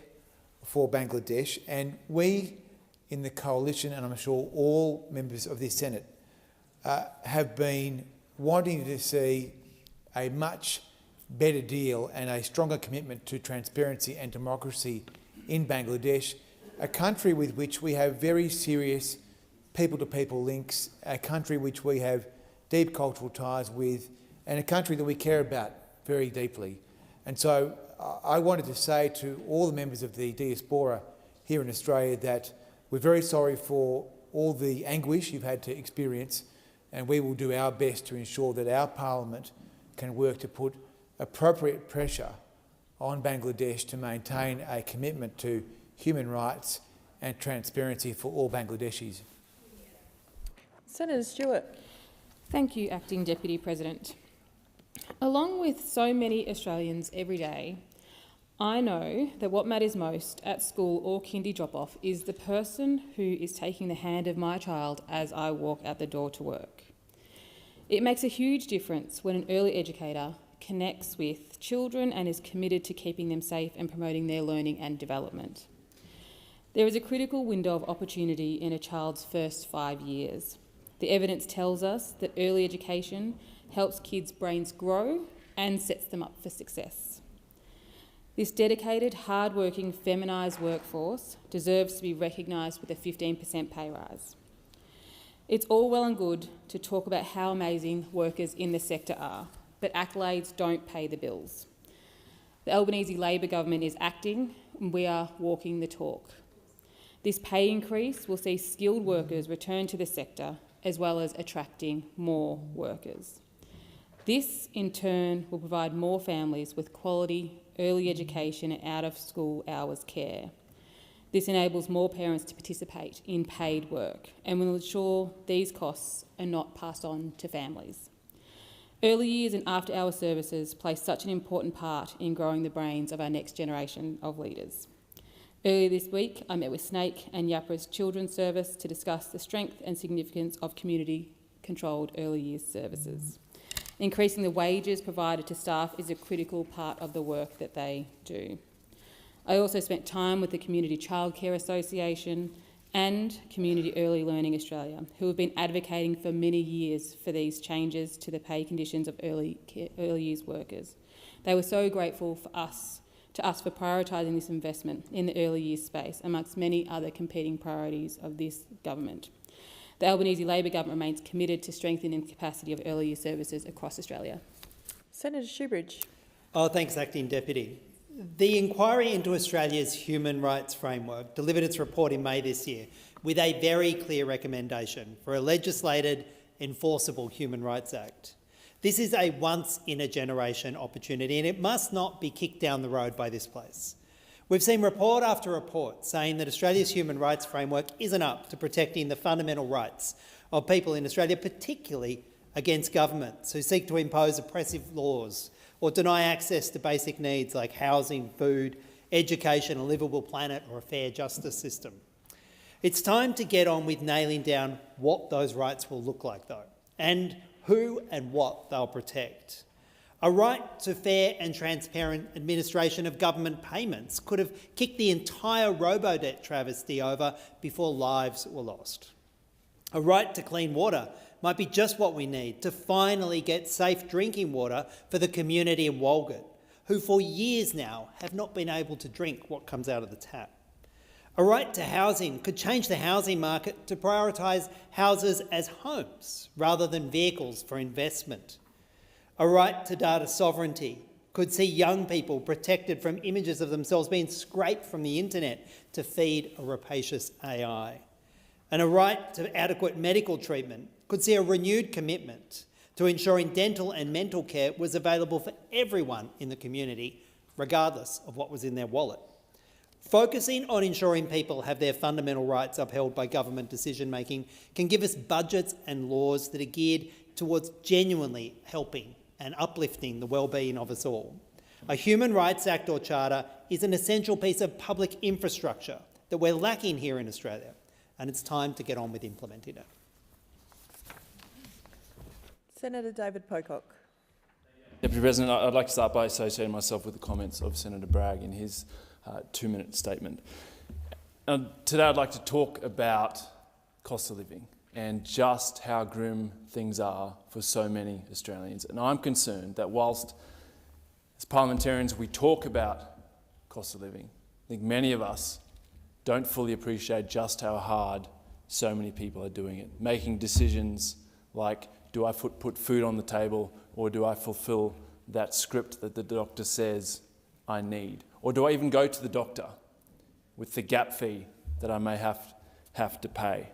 for Bangladesh, and we in the coalition, and I'm sure all members of this Senate, have been wanting to see a much better deal and a stronger commitment to transparency and democracy in Bangladesh, a country with which we have very serious people-to-people links, a country which we have deep cultural ties with, and a country that we care about very deeply. And so I wanted to say to all the members of the diaspora here in Australia that we're very sorry for all the anguish you've had to experience, and we will do our best to ensure that our parliament can work to put appropriate pressure on Bangladesh to maintain a commitment to human rights and transparency for all Bangladeshis. Senator Stewart. Thank you, Acting Deputy President. Along with so many Australians every day, I know that what matters most at school or kindy drop-off is the person who is taking the hand of my child as I walk out the door to work. It makes a huge difference when an early educator connects with children and is committed to keeping them safe and promoting their learning and development. There is a critical window of opportunity in a child's first 5 years. The evidence tells us that early education helps kids' brains grow and sets them up for success. This dedicated, hard-working, feminised workforce deserves to be recognised with a 15% pay rise. It's all well and good to talk about how amazing workers in the sector are, but accolades don't pay the bills. The Albanese Labor government is acting, and we are walking the talk. This pay increase will see skilled workers return to the sector, as well as attracting more workers. This, in turn, will provide more families with quality early education and out-of-school hours care. This enables more parents to participate in paid work and will ensure these costs are not passed on to families. Early years and after-hour services play such an important part in growing the brains of our next generation of leaders. Earlier this week, I met with Snake and Yapra's Children's Service to discuss the strength and significance of community-controlled early years services. Increasing the wages provided to staff is a critical part of the work that they do. I also spent time with the Community Childcare Association and Community Early Learning Australia, who have been advocating for many years for these changes to the pay conditions of early years workers. They were so grateful to us for prioritising this investment in the early years space amongst many other competing priorities of this government. The Albanese Labor government remains committed to strengthening the capacity of early years services across Australia. Senator Shoebridge. Oh, thanks, Acting Deputy. The inquiry into Australia's human rights framework delivered its report in May this year with a very clear recommendation for a legislated, enforceable Human Rights Act. This is a once-in-a-generation opportunity and it must not be kicked down the road by this place. We've seen report after report saying that Australia's human rights framework isn't up to protecting the fundamental rights of people in Australia, particularly against governments who seek to impose oppressive laws or deny access to basic needs like housing, food, education, a livable planet or a fair justice system. It's time to get on with nailing down what those rights will look like, though, and who and what they'll protect. A right to fair and transparent administration of government payments could have kicked the entire robo-debt travesty over before lives were lost. A right to clean water might be just what we need to finally get safe drinking water for the community in Walgett, who for years now have not been able to drink what comes out of the tap. A right to housing could change the housing market to prioritise houses as homes rather than vehicles for investment. A right to data sovereignty could see young people protected from images of themselves being scraped from the internet to feed a rapacious AI. And a right to adequate medical treatment could see a renewed commitment to ensuring dental and mental care was available for everyone in the community, regardless of what was in their wallet. Focusing on ensuring people have their fundamental rights upheld by government decision-making can give us budgets and laws that are geared towards genuinely helping and uplifting the well-being of us all. A Human Rights Act or Charter is an essential piece of public infrastructure that we're lacking here in Australia, and it's time to get on with implementing it. Senator David Pocock. Deputy President, I'd like to start by associating myself with the comments of Senator Bragg in his 2-minute statement. Today I'd like to talk about cost of living and just how grim things are for so many Australians. And I'm concerned that whilst as parliamentarians we talk about cost of living, I think many of us don't fully appreciate just how hard so many people are doing it, making decisions like, do I put food on the table or do I fulfil that script that the doctor says I need? Or do I even go to the doctor with the gap fee that I may have to pay?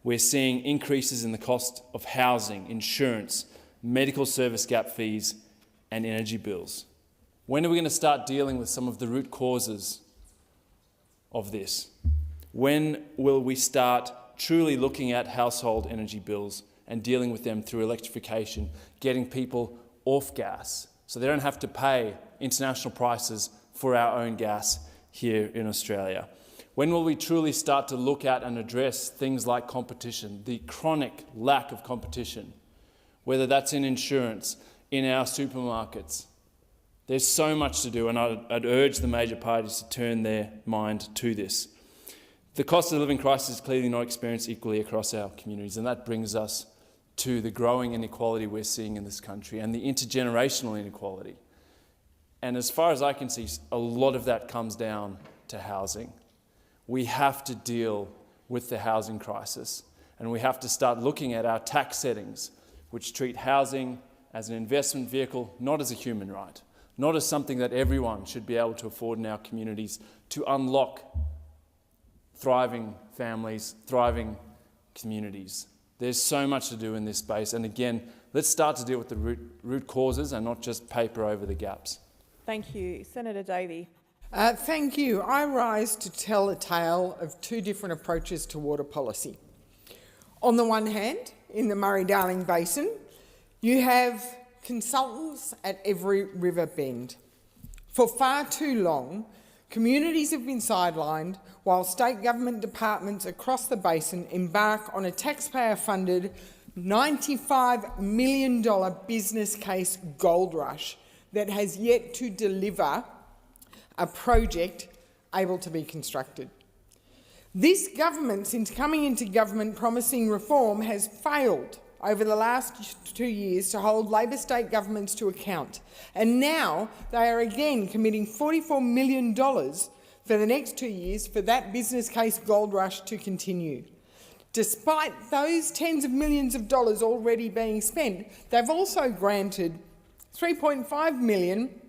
We're seeing increases in the cost of housing, insurance, medical service gap fees and energy bills. When are we going to start dealing with some of the root causes of this? When will we start truly looking at household energy bills and dealing with them through electrification, getting people off gas so they don't have to pay international prices for our own gas here in Australia? When will we truly start to look at and address things like competition, the chronic lack of competition, whether that's in insurance, in our supermarkets? There's so much to do, and I'd urge the major parties to turn their mind to this. The cost of living crisis is clearly not experienced equally across our communities, and that brings us to the growing inequality we're seeing in this country and the intergenerational inequality. And as far as I can see, a lot of that comes down to housing. We have to deal with the housing crisis, and we have to start looking at our tax settings, which treat housing as an investment vehicle, not as a human right, not as something that everyone should be able to afford in our communities to unlock thriving families, thriving communities. There's so much to do in this space, and again, let's start to deal with the root causes and not just paper over the gaps. Thank you. Senator Davey. Thank you. I rise to tell a tale of two different approaches to water policy. On the one hand, in the Murray-Darling Basin, you have consultants at every river bend. For far too long, communities have been sidelined while state government departments across the basin embark on a taxpayer-funded $95 million business case gold rush that has yet to deliver a project able to be constructed. This government, since coming into government promising reform, has failed over the last 2 years to hold Labor state governments to account. And now they are again committing $44 million for the next 2 years for that business case gold rush to continue. Despite those tens of millions of dollars already being spent, they've also granted $3.5 million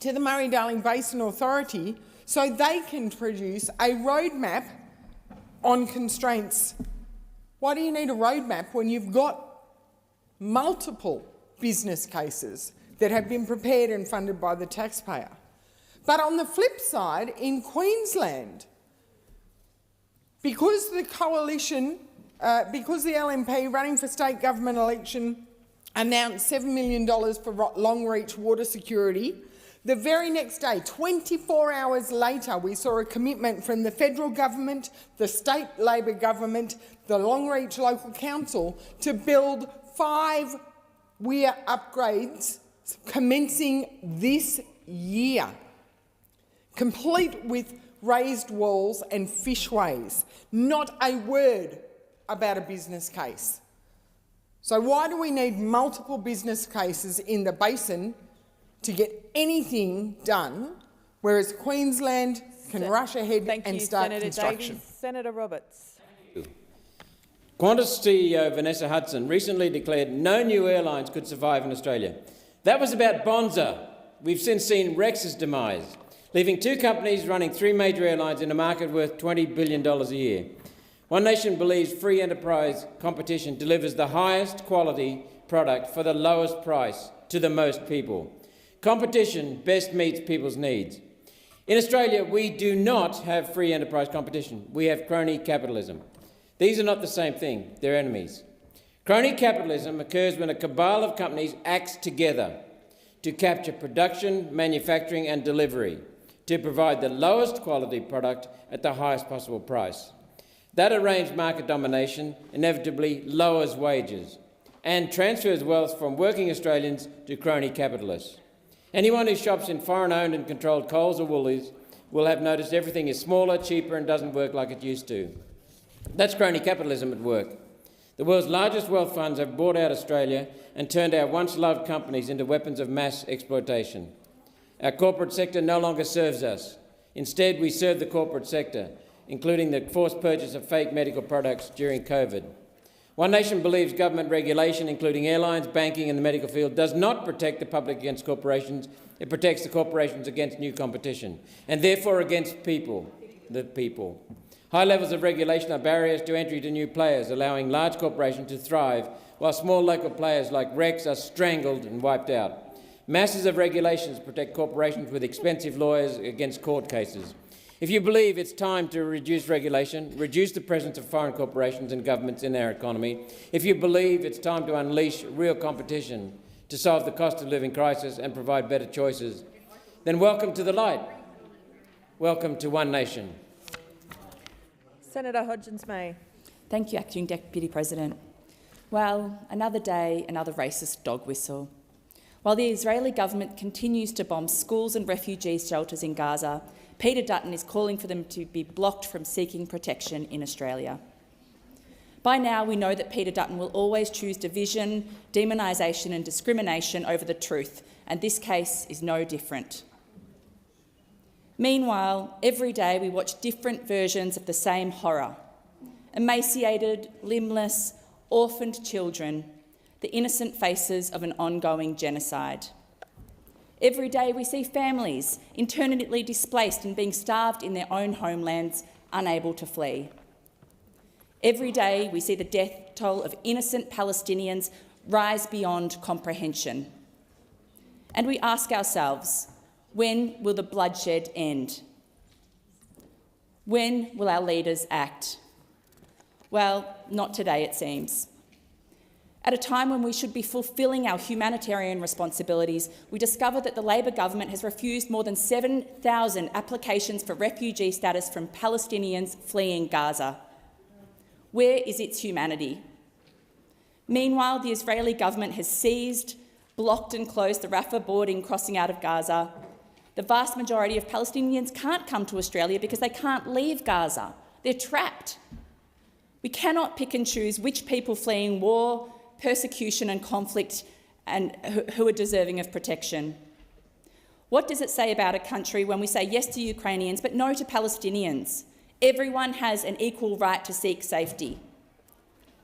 to the Murray-Darling Basin Authority so they can produce a roadmap on constraints. Why do you need a roadmap when you've got multiple business cases that have been prepared and funded by the taxpayer? But on the flip side, in Queensland, because the coalition, because the LNP running for state government election announced $7 million for long-reach water security, the very next day, 24 hours later, we saw a commitment from the federal government, the state Labor government, the Long-Reach Local Council to build 5 weir upgrades commencing this year, complete with raised walls and fishways. Not a word about a business case. So why do we need multiple business cases in the basin to get anything done, whereas Queensland can rush ahead and start Senator construction? Davies. Senator Roberts. Qantas CEO Vanessa Hudson recently declared no new airlines could survive in Australia. That was about Bonza. We've since seen Rex's demise, leaving 2 companies running 3 major airlines in a market worth $20 billion a year. One Nation believes free enterprise competition delivers the highest quality product for the lowest price to the most people. Competition best meets people's needs. In Australia, we do not have free enterprise competition. We have crony capitalism. These are not the same thing. They're enemies. Crony capitalism occurs when a cabal of companies acts together to capture production, manufacturing and delivery to provide the lowest quality product at the highest possible price. That arranged market domination inevitably lowers wages and transfers wealth from working Australians to crony capitalists. Anyone who shops in foreign-owned and controlled Coles or Woolies will have noticed everything is smaller, cheaper and doesn't work like it used to. That's crony capitalism at work. The world's largest wealth funds have bought out Australia and turned our once-loved companies into weapons of mass exploitation. Our corporate sector no longer serves us. Instead, we serve the corporate sector, including the forced purchase of fake medical products during COVID. One Nation believes government regulation, including airlines, banking and the medical field, does not protect the public against corporations. It protects the corporations against new competition, and therefore against people, the people. High levels of regulation are barriers to entry to new players, allowing large corporations to thrive, while small local players like Rex are strangled and wiped out. Masses of regulations protect corporations with expensive lawyers against court cases. If you believe it's time to reduce regulation, reduce the presence of foreign corporations and governments in our economy, if you believe it's time to unleash real competition to solve the cost of living crisis and provide better choices, then welcome to the light. Welcome to One Nation. Senator Hodgins-May. Thank you, Acting Deputy President. Well, another day, another racist dog whistle. While the Israeli government continues to bomb schools and refugee shelters in Gaza, Peter Dutton is calling for them to be blocked from seeking protection in Australia. By now, we know that Peter Dutton will always choose division, demonisation and discrimination over the truth, and this case is no different. Meanwhile, every day we watch different versions of the same horror. Emaciated, limbless, orphaned children, the innocent faces of an ongoing genocide. Every day we see families internally displaced and being starved in their own homelands, unable to flee. Every day we see the death toll of innocent Palestinians rise beyond comprehension. And we ask ourselves, when will the bloodshed end? When will our leaders act? Well, not today, it seems. At a time when we should be fulfilling our humanitarian responsibilities, we discover that the Labor government has refused more than 7,000 applications for refugee status from Palestinians fleeing Gaza. Where is its humanity? Meanwhile, the Israeli government has seized, blocked and closed the Rafah boarding crossing out of Gaza. The vast majority of Palestinians can't come to Australia because they can't leave Gaza. They're trapped. We cannot pick and choose which people fleeing war, persecution and conflict and who are deserving of protection. What does it say about a country when we say yes to Ukrainians but no to Palestinians? Everyone has an equal right to seek safety.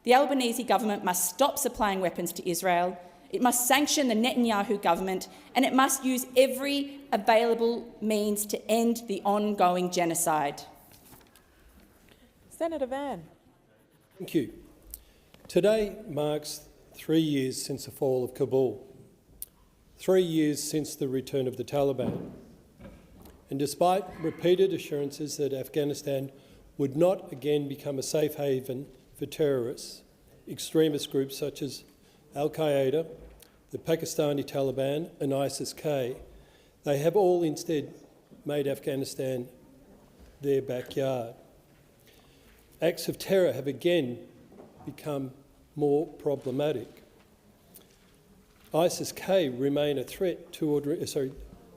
The Albanese government must stop supplying weapons to Israel, it must sanction the Netanyahu government, and it must use every available means to end the ongoing genocide. Senator Van. Thank you. Today marks 3 years since the fall of Kabul, 3 years since the return of the Taliban. And despite repeated assurances that Afghanistan would not again become a safe haven for terrorists, extremist groups such as Al-Qaeda, the Pakistani Taliban and ISIS-K, they have all instead made Afghanistan their backyard. Acts of terror have again become more problematic. ISIS-K remain a threat to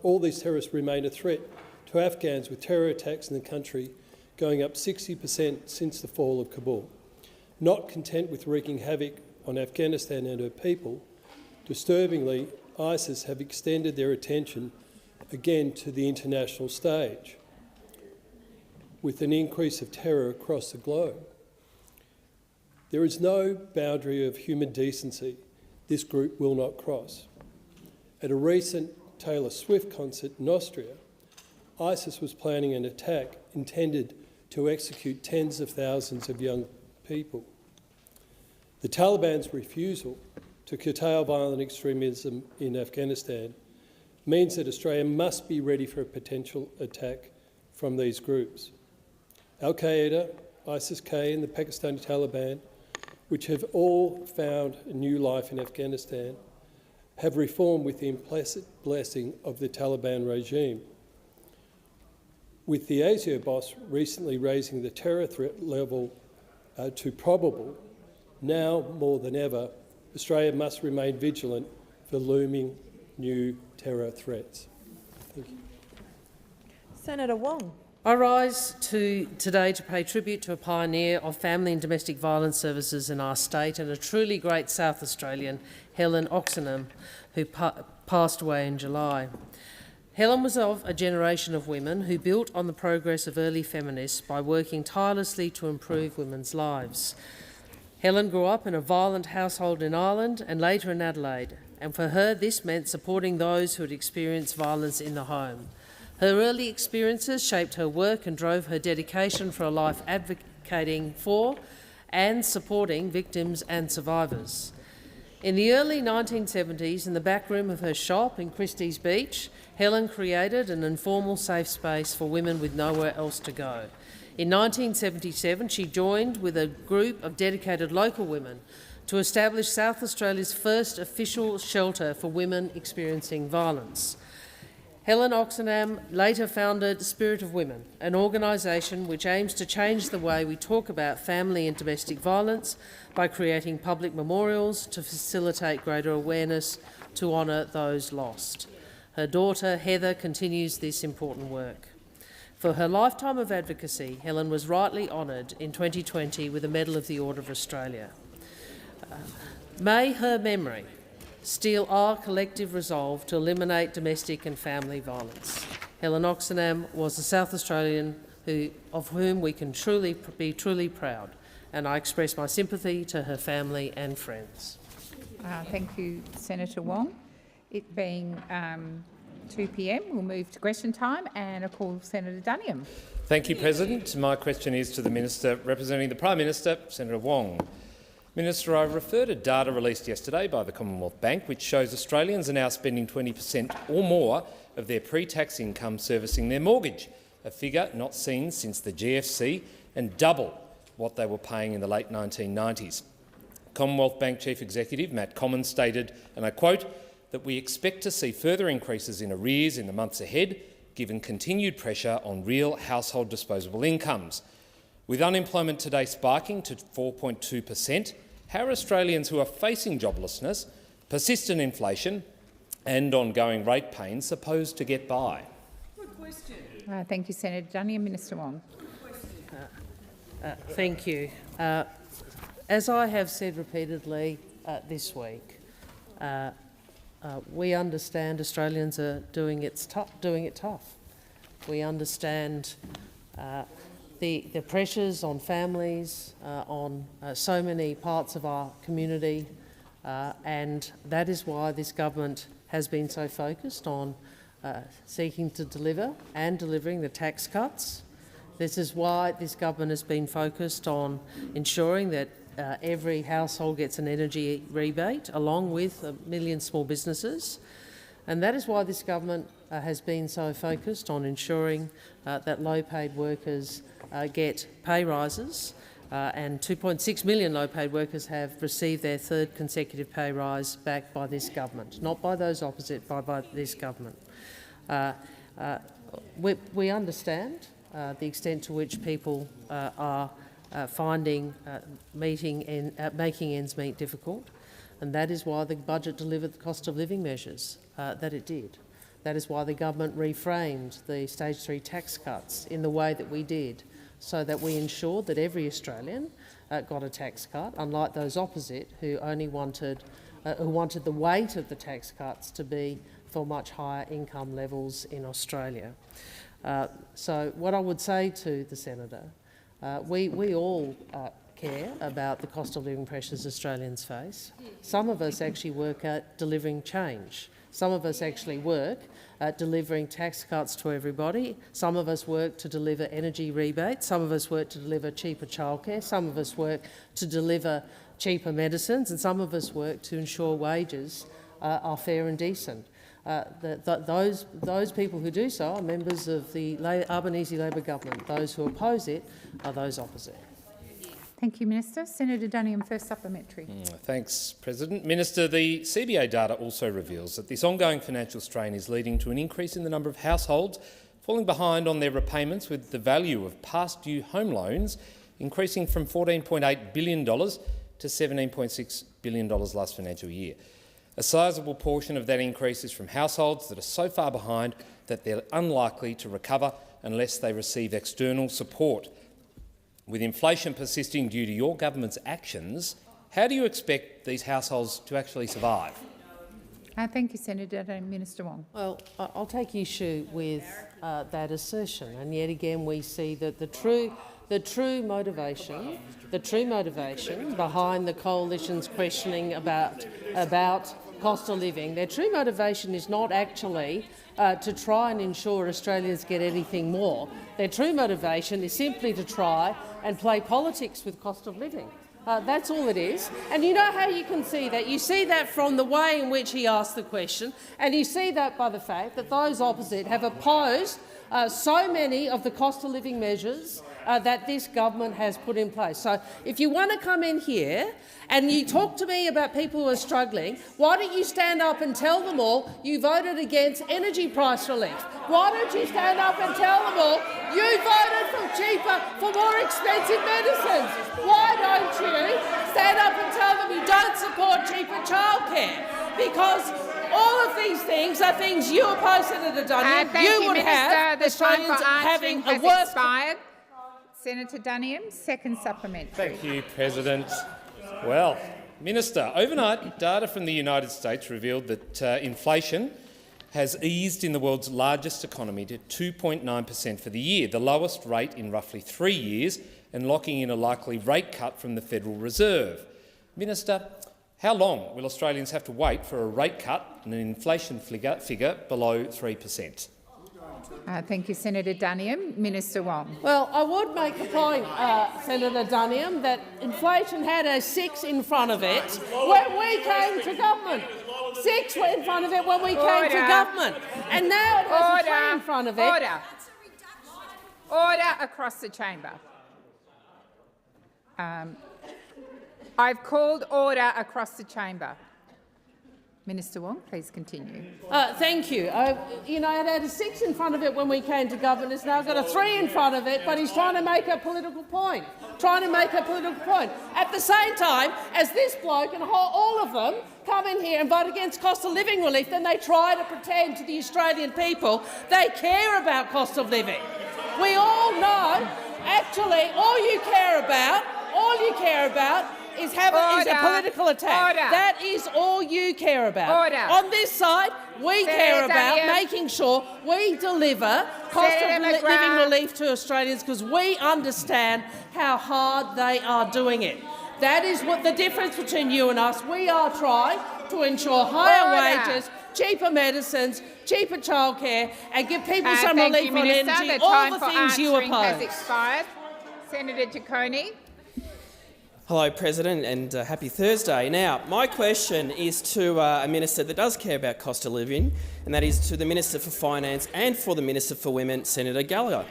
all these terrorists remain a threat to Afghans, with terror attacks in the country going up 60% since the fall of Kabul. Not content with wreaking havoc on Afghanistan and her people, disturbingly, ISIS have extended their attention again to the international stage, with an increase of terror across the globe. There is no boundary of human decency this group will not cross. At a recent Taylor Swift concert in Austria, ISIS was planning an attack intended to execute tens of thousands of young people. The Taliban's refusal to curtail violent extremism in Afghanistan means that Australia must be ready for a potential attack from these groups. Al-Qaeda, ISIS-K and the Pakistani Taliban, which have all found a new life in Afghanistan, have reformed with the implicit blessing of the Taliban regime. With the ASIO boss recently raising the terror threat level to probable, now more than ever, Australia must remain vigilant for looming new terror threats. Thank you. Senator Wong. I rise today to pay tribute to a pioneer of family and domestic violence services in our state and a truly great South Australian, Helen Oxenham, who passed away in July. Helen was of a generation of women who built on the progress of early feminists by working tirelessly to improve women's lives. Helen grew up in a violent household in Ireland and later in Adelaide, and for her this meant supporting those who had experienced violence in the home. Her early experiences shaped her work and drove her dedication for a life advocating for and supporting victims and survivors. In the early 1970s, in the back room of her shop in Christie's Beach, Helen created an informal safe space for women with nowhere else to go. In 1977, she joined with a group of dedicated local women to establish South Australia's first official shelter for women experiencing violence. Helen Oxenham later founded Spirit of Women, an organisation which aims to change the way we talk about family and domestic violence by creating public memorials to facilitate greater awareness to honour those lost. Her daughter, Heather, continues this important work. For her lifetime of advocacy, Helen was rightly honoured in 2020 with a Medal of the Order of Australia. May her memory steel our collective resolve to eliminate domestic and family violence. Helen Oxenham was a South Australian of whom we can be truly proud, and I express my sympathy to her family and friends. Thank you, Senator Wong. It being 2 p.m, we'll move to question time, and I call Senator Duniam. Thank you, President. My question is to the Minister representing the Prime Minister, Senator Wong. Minister, I refer to data released yesterday by the Commonwealth Bank, which shows Australians are now spending 20% or more of their pre-tax income servicing their mortgage, a figure not seen since the GFC and double what they were paying in the late 1990s. Commonwealth Bank Chief Executive Matt Commons stated, and I quote, that we expect to see further increases in arrears in the months ahead, given continued pressure on real household disposable incomes. With unemployment today spiking to 4.2%, how are Australians who are facing joblessness, persistent inflation and ongoing rate pain supposed to get by? Good question. Thank you, Senator Duniam. Minister Wong. Thank you. As I have said repeatedly this week, we understand Australians are doing it tough. We understand the pressures on families, on so many parts of our community, and that is why this government has been so focused on seeking to deliver and delivering the tax cuts. This is why this government has been focused on ensuring that every household gets an energy rebate, along with 1 million small businesses. And that is why this government has been so focused on ensuring that low-paid workers get pay rises, and 2.6 million low-paid workers have received their third consecutive pay rise back by this government, not by those opposite, by this government. We understand the extent to which people are finding making ends meet difficult, and that is why the budget delivered the cost of living measures that it did. That is why the government reframed the stage 3 tax cuts in the way that we did, so that we ensured that every Australian got a tax cut, unlike those opposite who only wanted the weight of the tax cuts to be for much higher income levels in Australia. So what I would say to the Senator, we all care about the cost of living pressures Australians face. Some of us actually work at delivering change. Some of us actually work at delivering tax cuts to everybody. Some of us work to deliver energy rebates. Some of us work to deliver cheaper childcare. Some of us work to deliver cheaper medicines, and some of us work to ensure wages are fair and decent. Those people who do so are members of the Albanese Labor government. Those who oppose it are those opposite. Thank you, Minister. Senator Duniam, first supplementary. Thanks, President. Minister, the CBA data also reveals that this ongoing financial strain is leading to an increase in the number of households falling behind on their repayments, with the value of past due home loans increasing from $14.8 billion to $17.6 billion last financial year. A sizable portion of that increase is from households that are so far behind that they're unlikely to recover unless they receive external support. With inflation persisting due to your government's actions, how do you expect these households to actually survive? Thank you, Senator Duniam. Minister Wong. Well, I'll take issue with that assertion, and yet again we see that the true motivation behind the Coalition's questioning about cost of living, their true motivation is not actually to try and ensure Australians get anything more. Their true motivation is simply to try and play politics with cost of living. That's all it is. And you know how you can see that? You see that from the way in which he asked the question, and you see that by the fact that those opposite have opposed so many of the cost of living measures that this government has put in place. So if you want to come in here and you talk to me about people who are struggling, why don't you stand up and tell them all you voted against energy price relief? Why don't you stand up and tell them all you voted for more expensive medicines? Why don't you stand up and tell them you don't support cheaper childcare? Because all of these things are things you oppose, Senator Duniam. Thank you, would Minister. have The time Australians for answering having a has worse... expired. Senator Duniam, second supplementary. Thank you, President. Well, Minister, overnight, data from the United States revealed that inflation has eased in the world's largest economy to 2.9% for the year, the lowest rate in roughly 3 years, and locking in a likely rate cut from the Federal Reserve. Minister, how long will Australians have to wait for a rate cut and an inflation figure below 3%? Thank you, Senator Duniam. Minister Wong. Well, I would make the point, Senator Duniam, that inflation had a 6 in front of it when we came to government. 6 were in front of it when we came to government. And now it has a 3 in front of it. Order across the chamber. I've called order across the chamber. Minister Wong, please continue. Thank you. You know, it had a 6 in front of it when we came to government. It's now got a 3 in front of it, but he's trying to make a political point. At the same time as this bloke and all of them come in here and vote against cost of living relief, then they try to pretend to the Australian people they care about cost of living. We all know, actually, all you care about is a political attack. That is all you care about. On this side, we care about making sure we deliver cost of living relief to Australians because we understand how hard they are doing it. That is what the difference between you and us. We are trying to ensure higher wages, cheaper medicines, cheaper childcare, and give people some relief on energy, all the things you oppose. Has expired. Senator Ciccone. Hello, President, and happy Thursday. Now, my question is to a minister that does care about cost of living, and that is to the Minister for Finance and for the Minister for Women, Senator Gallagher.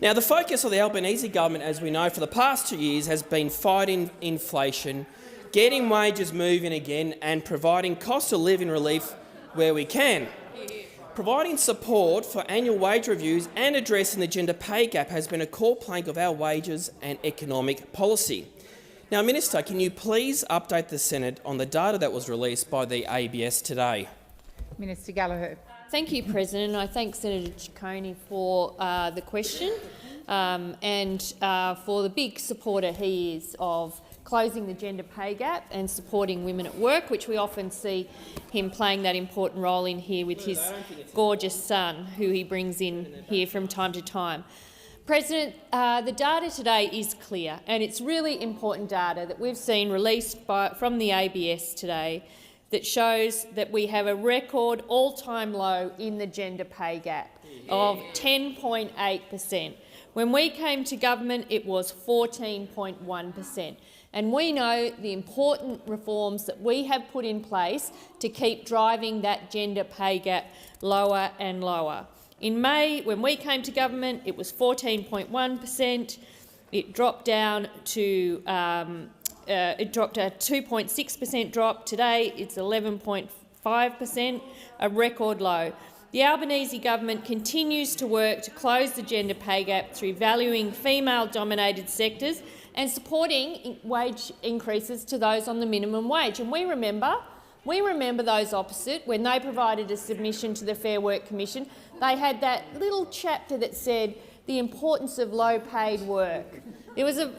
Now, the focus of the Albanese government, as we know, for the past 2 years has been fighting inflation, getting wages moving again and providing cost of living relief where we can. Providing support for annual wage reviews and addressing the gender pay gap has been a core plank of our wages and economic policy. Now, Minister, can you please update the Senate on the data that was released by the ABS today? Minister Gallagher. Thank you, President. I thank Senator Ciccone for the question and for the big supporter he is of closing the gender pay gap and supporting women at work, which we often see him playing that important role in here with his gorgeous son, who he brings in here from time to time. President, the data today is clear, and it's really important data that we've seen released from the ABS today that shows that we have a record all-time low in the gender pay gap of 10.8%. When we came to government, it was 14.1%. And we know the important reforms that we have put in place to keep driving that gender pay gap lower and lower. In May, when we came to government, it was 14.1%. It dropped down to a 2.6% drop. Today, it's 11.5%, a record low. The Albanese government continues to work to close the gender pay gap through valuing female-dominated sectors and supporting wage increases to those on the minimum wage. And we remember those opposite when they provided a submission to the Fair Work Commission. They had that little chapter that said the importance of low-paid work. It was a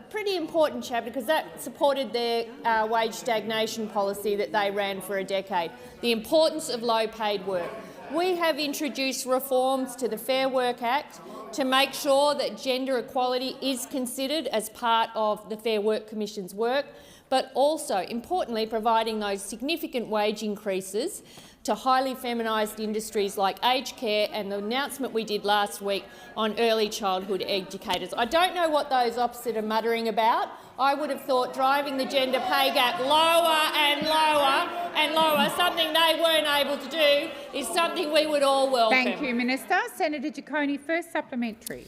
pretty important chapter because that supported their wage stagnation policy that they ran for a decade, the importance of low-paid work. We have introduced reforms to the Fair Work Act to make sure that gender equality is considered as part of the Fair Work Commission's work, but also, importantly, providing those significant wage increases to highly feminised industries like aged care and the announcement we did last week on early childhood educators. I don't know what those opposite are muttering about. I would have thought driving the gender pay gap lower and lower and lower, something they weren't able to do, is something we would all welcome. Thank you, Minister. Senator Ciccone, first supplementary.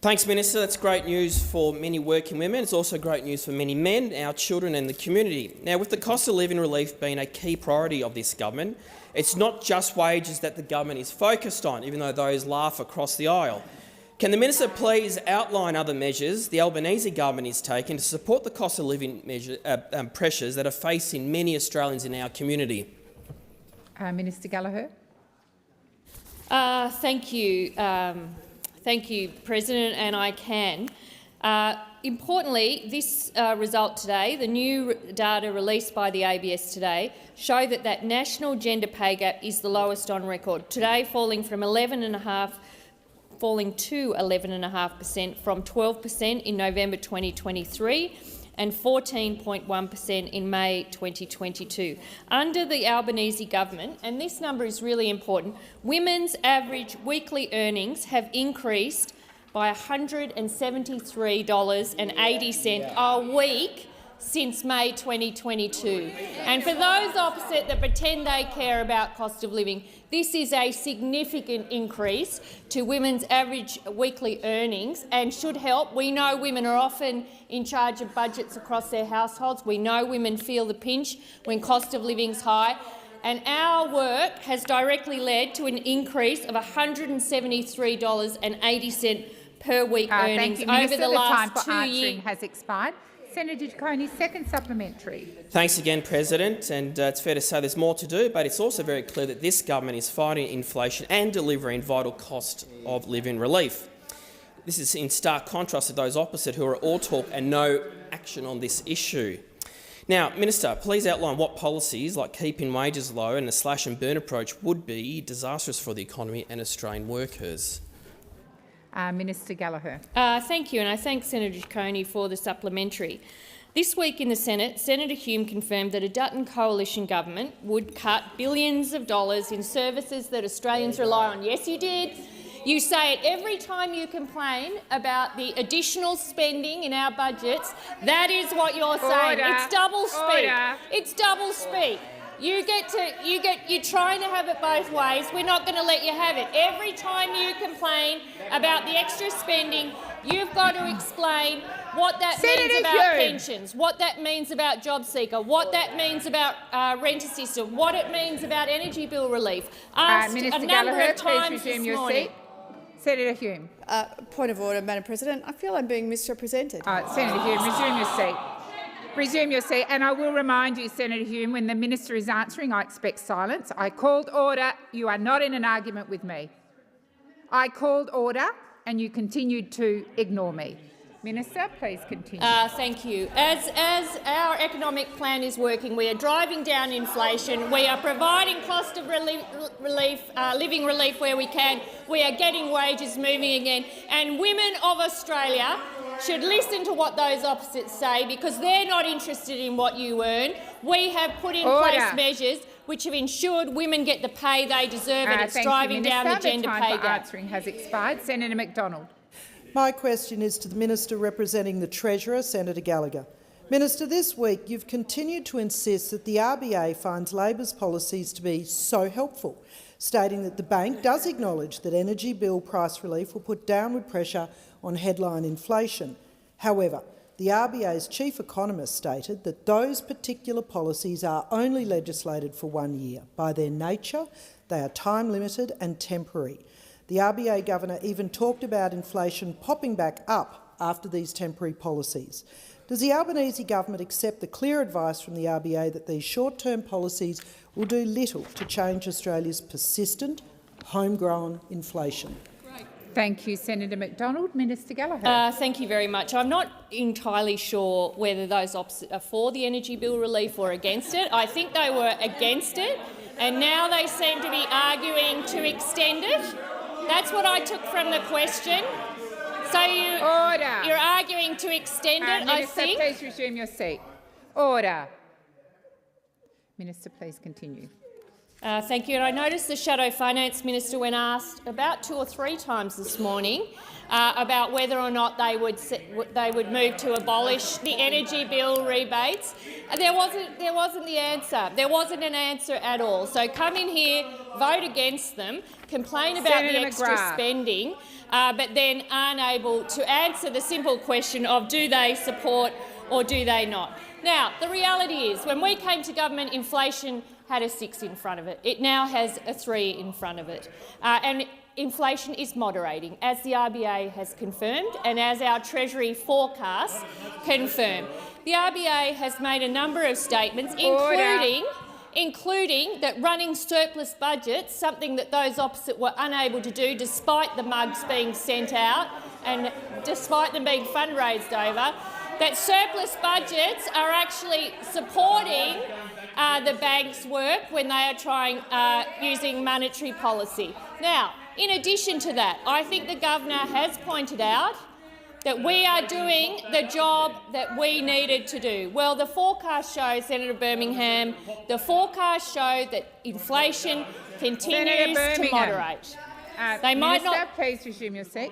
Thanks, Minister. That's great news for many working women. It's also great news for many men, our children and the community. Now, with the cost of living relief being a key priority of this government, it's not just wages that the government is focused on, even though those laugh across the aisle. Can the Minister please outline other measures the Albanese government is taking to support the cost of living pressures that are facing many Australians in our community? Minister Gallagher. Thank you, President, and I can. Importantly, this result today, the new data released by the ABS today, show that that national gender pay gap is the lowest on record. Today, falling to 11.5% from 12% in November 2023 and 14.1% in May 2022. Under the Albanese government, and this number is really important, women's average weekly earnings have increased by $173.80 a week since May 2022. And for those opposite that pretend they care about cost of living, this is a significant increase to women's average weekly earnings and should help. We know women are often in charge of budgets across their households. We know women feel the pinch when cost of living is high. And our work has directly led to an increase of $173.80 per week earnings over the last 2 years. Has expired. Senator Ciccone, second supplementary. Thanks again, President. And it's fair to say there's more to do, but it's also very clear that this government is fighting inflation and delivering vital cost of living relief. This is in stark contrast to those opposite who are all talk and no action on this issue. Now, Minister, please outline what policies, like keeping wages low and the slash and burn approach, would be disastrous for the economy and Australian workers. Minister Gallagher. Thank you, and I thank Senator Ciccone for the supplementary. This week in the Senate, Senator Hume confirmed that a Dutton coalition government would cut billions of dollars in services that Australians rely on. Yes, you did. You say it every time you complain about the additional spending in our budgets. That is what you're saying. Order. It's double speak. Order. It's double speak. You're trying to have it both ways. We're not going to let you have it. Every time you complain about the extra spending, you've got to explain what that means about pensions, what that means about job seeker, what that means about rent assistance, what it means about energy bill relief. Asked Minister a number Gallagher, of times please resume this your morning. seat. Senator Hume. Point of order, Madam President. I feel I'm being misrepresented. Senator Hume, resume your seat. Resume your seat. And I will remind you, Senator Hume, when the minister is answering, I expect silence. I called order. You are not in an argument with me. I called order and you continued to ignore me. Minister, please continue. Thank you. As our economic plan is working, we are driving down inflation, we are providing cost of living relief where we can, we are getting wages moving again, and women of Australia should listen to what those opposites say because they're not interested in what you earn. We have put in place measures which have ensured women get the pay they deserve, and it's driving down the gender pay gap. Answering has expired. Senator McDonald. My question is to the Minister representing the Treasurer, Senator Gallagher. Minister, this week you've continued to insist that the RBA finds Labor's policies to be so helpful, stating that the bank does acknowledge that energy bill price relief will put downward pressure on headline inflation. However, the RBA's chief economist stated that those particular policies are only legislated for 1 year. By their nature, they are time-limited and temporary. The RBA governor even talked about inflation popping back up after these temporary policies. Does the Albanese government accept the clear advice from the RBA that these short-term policies will do little to change Australia's persistent, homegrown inflation? Thank you, Senator McDonald. Minister Gallagher. Thank you very much. I'm not entirely sure whether those opposite are for the energy bill relief or against it. I think they were against it, and now they seem to be arguing to extend it. That's what I took from the question. So you're arguing to extend it, I think. Minister, please resume your seat. Order. Minister, please continue. Thank you. And I noticed the Shadow Finance Minister, when asked about 2 or 3 times this morning about whether or not they would move to abolish the energy bill rebates, there wasn't the answer. There wasn't an answer at all. So come in here, vote against them, complain about Senator the extra McGrath. spending, but then aren't able to answer the simple question of do they support or do they not. Now, the reality is, when we came to government, inflation had a 6 in front of it. It now has a 3 in front of it. And inflation is moderating, as the RBA has confirmed and as our Treasury forecasts confirm. The RBA has made a number of statements, including including that running surplus budgets, something that those opposite were unable to do despite the mugs being sent out and despite them being fundraised over, that surplus budgets are actually supporting the bank's work when they are trying using monetary policy. Now, in addition to that, I think the Governor has pointed out that we are doing the job that we needed to do. Well, the forecast shows, Senator Birmingham, the forecast show that inflation continues to moderate. They might not. Please resume your seat.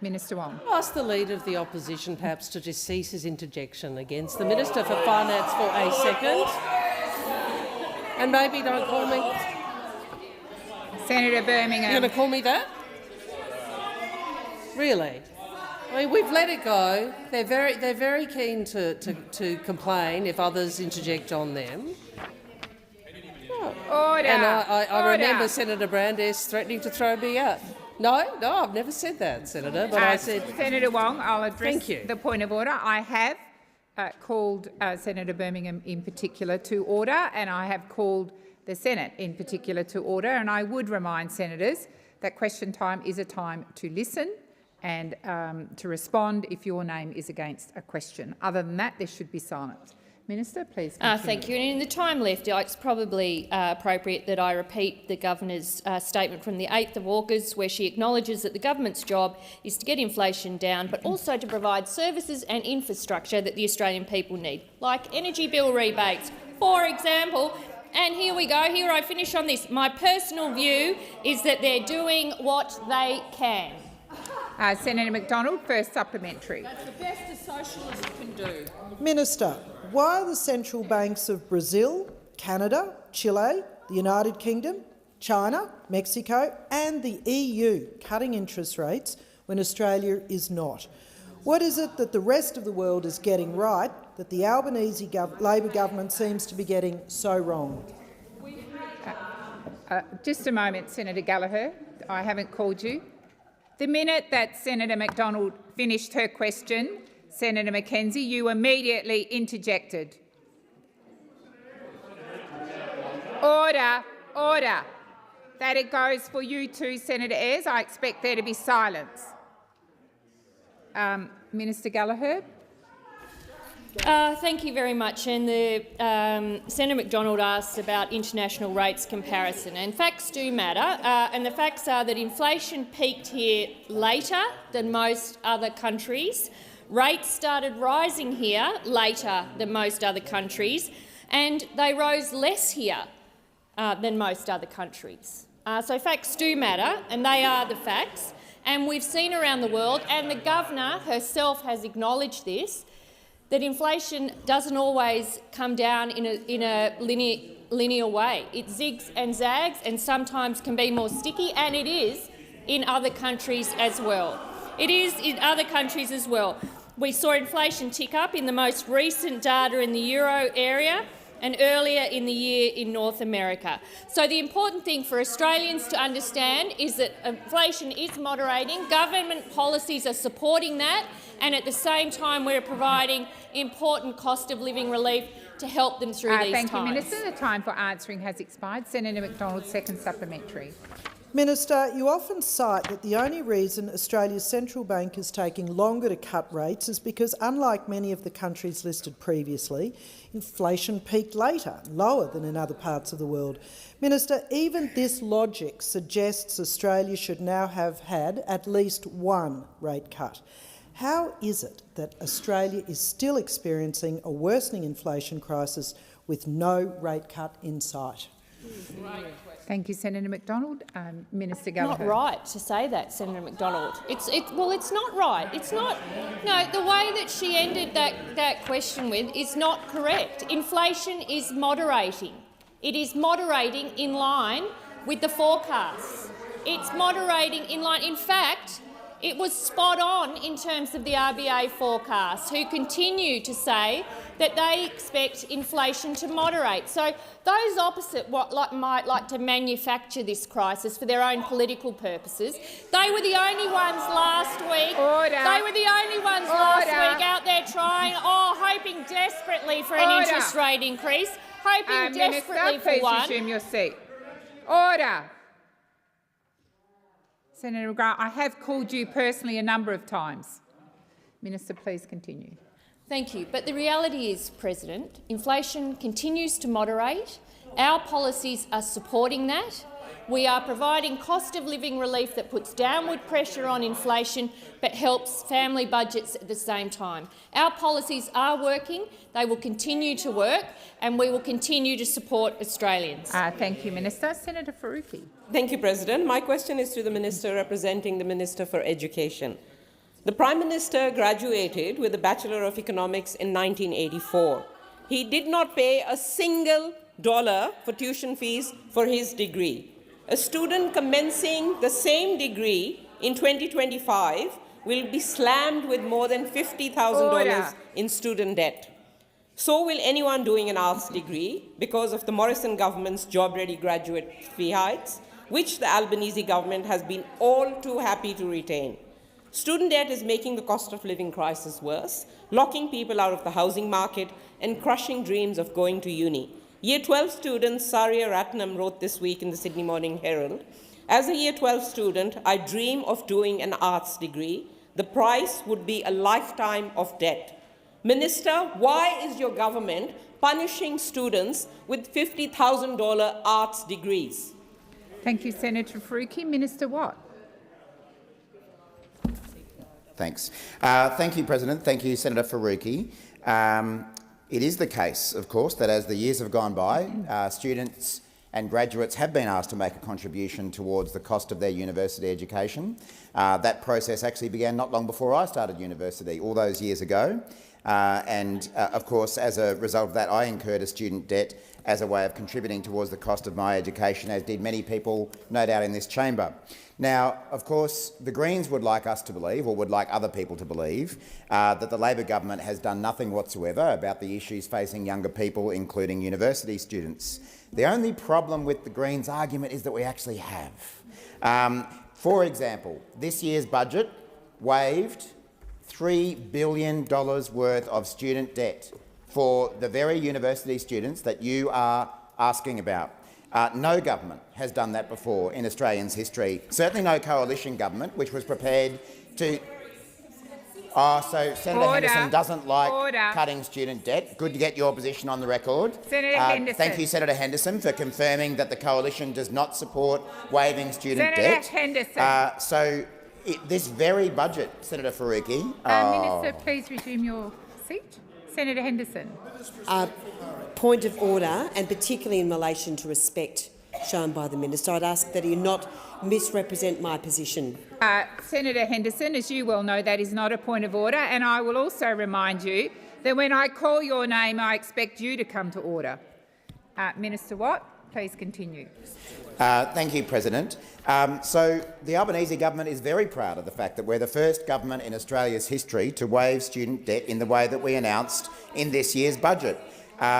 Minister Wong. I'll ask the Leader of the Opposition perhaps to just cease his interjection against the Minister for Finance for a second. And maybe don't call me. Senator Birmingham. You're going to call me that? Really? I mean, we've let it go. They're very keen to complain if others interject on them. Order. And I remember Senator Brandes threatening to throw me out. No, I've never said that, Senator, but I said... Senator Wong, I'll address Thank you. the point of order. I have called Senator Birmingham in particular to order, and I have called the Senate in particular to order, and I would remind senators that question time is a time to listen and to respond if your name is against a question. Other than that, there should be silence. Minister, please continue. Thank you. And in the time left, it's probably appropriate that I repeat the Governor's statement from the 8th of August, where she acknowledges that the government's job is to get inflation down, but also to provide services and infrastructure that the Australian people need, like energy bill rebates, for example. And here we go. Here I finish on this. My personal view is that they're doing what they can. Senator McDonald, first supplementary. That's the best a socialist can do. Minister, why are the central banks of Brazil, Canada, Chile, the United Kingdom, China, Mexico and the EU cutting interest rates when Australia is not? What is it that the rest of the world is getting right that the Albanese Labor government seems to be getting so wrong? Just a moment, Senator Gallagher. I haven't called you. The minute that Senator McDonald finished her question, Senator McKenzie, you immediately interjected. Order, order. That it goes for you too, Senator Ayres. I expect there to be silence. Minister Gallagher. Thank you very much. And Senator McDonald asked about international rates comparison, and facts do matter. And the facts are that inflation peaked here later than most other countries. Rates started rising here later than most other countries, and they rose less here than most other countries. So facts do matter, and they are the facts. And we've seen around the world, and the Governor herself has acknowledged this, that inflation doesn't always come down in a linear way. It zigs and zags and sometimes can be more sticky, and it is in other countries as well. It is in other countries as well. We saw inflation tick up in the most recent data in the euro area and earlier in the year in North America. So the important thing for Australians to understand is that inflation is moderating, government policies are supporting that, and at the same time we're providing important cost of living relief to help them through these times. Thank you, Minister. The time for answering has expired. Senator McDonald, second supplementary. Minister, you often cite that the only reason Australia's central bank is taking longer to cut rates is because, unlike many of the countries listed previously, inflation peaked later, lower than in other parts of the world. Minister, even this logic suggests Australia should now have had at least one rate cut. How is it that Australia is still experiencing a worsening inflation crisis with no rate cut in sight? Thank you, Senator McDonald. Minister Gallagher. Not right to say that, Senator McDonald. Well, it's not right. It's not. No, the way that she ended that question with is not correct. Inflation is moderating. It is moderating in line with the forecasts. It's moderating in line. In fact, it was spot on in terms of the RBA forecasts, who continue to say that they expect inflation to moderate. So those opposite might like to manufacture this crisis for their own political purposes. They were the only ones last week. Order. They were the only ones last week out there trying, hoping desperately for an interest rate increase. hoping desperately for please one. resume your seat. Order. Senator McGrath, I have called you personally a number of times. Minister, please continue. Thank you. But the reality is, President, inflation continues to moderate. Our policies are supporting that. We are providing cost of living relief that puts downward pressure on inflation but helps family budgets at the same time. Our policies are working, they will continue to work, and we will continue to support Australians. Thank you, Minister. Senator Faruqi. Thank you, President. My question is to the Minister representing the Minister for Education. The Prime Minister graduated with a Bachelor of Economics in 1984. He did not pay a single dollar for tuition fees for his degree. A student commencing the same degree in 2025 will be slammed with more than $50,000 in student debt. So will anyone doing an arts degree because of the Morrison government's job-ready graduate fee hikes, which the Albanese government has been all too happy to retain. Student debt is making the cost of living crisis worse, locking people out of the housing market and crushing dreams of going to uni. Year 12 student Saria Ratnam wrote this week in the Sydney Morning Herald, "As a Year 12 student, I dream of doing an arts degree. The price would be a lifetime of debt." Minister, why is your government punishing students with $50,000 arts degrees? Thank you, Senator Faruqi. Minister Watt. Thanks. Thank you, President. Thank you, Senator Faruqi. It is the case, of course, that as the years have gone by, students and graduates have been asked to make a contribution towards the cost of their university education. That process actually began not long before I started university, all those years ago. Of course, as a result of that, I incurred a student debt as a way of contributing towards the cost of my education, as did many people, no doubt, in this chamber. Now, of course, the Greens would like us to believe, or would like other people to believe, that the Labor government has done nothing whatsoever about the issues facing younger people, including university students. The only problem with the Greens' argument is that we actually have. For example, this year's budget waived $3 billion worth of student debt for the very university students that you are asking about. No government has done that before in Australia's history. Certainly no coalition government, which was prepared to... so Senator Henderson doesn't like cutting student debt. Good to get your position on the record. Senator Henderson. Thank you, Senator Henderson, for confirming that the coalition does not support waiving student debt. Senator Henderson. This very budget, Senator Faruqi... Minister, please resume your seat. Senator Henderson. Point of order, and particularly in relation to respect shown by the minister. I'd ask that he not misrepresent my position. Senator Henderson, as you well know, that is not a point of order, and I will also remind you that when I call your name, I expect you to come to order. Minister Watt, please continue. Thank you, President. So the Albanese government is very proud of the fact that we're the first government in Australia's history to waive student debt in the way that we announced in this year's budget.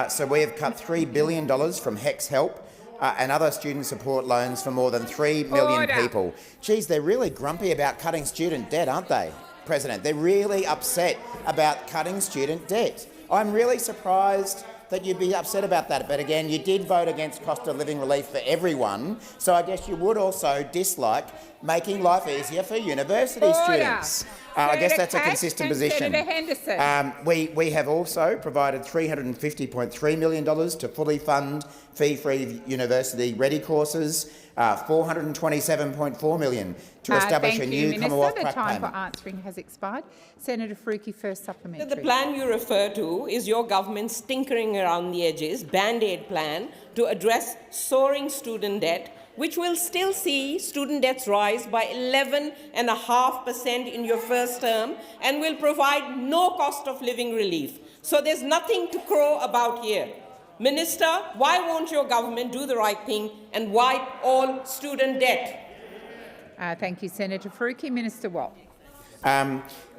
So we have cut $3 billion from HECS Help and other student support loans for more than 3 million people. Geez, they're really grumpy about cutting student debt, aren't they, President? They're really upset about cutting student debt. I'm really surprised that you'd be upset about that. But again, you did vote against cost of living relief for everyone, so I guess you would also dislike making life easier for university students. I guess that's a consistent position. Senator Henderson. We have also provided $350.3 million to fully fund fee-free university-ready courses, $427.4 million to establish a new Commonwealth crack payment. The time for answering has expired. Senator Faruqi, first supplementary. The plan you refer to is your government's tinkering around the edges, Band-Aid plan to address soaring student debt, which will still see student debts rise by 11.5% in your first term and will provide no cost of living relief. So there's nothing to crow about here. Minister, why won't your government do the right thing and wipe all student debt? Thank you, Senator Faruqi. Minister Watt.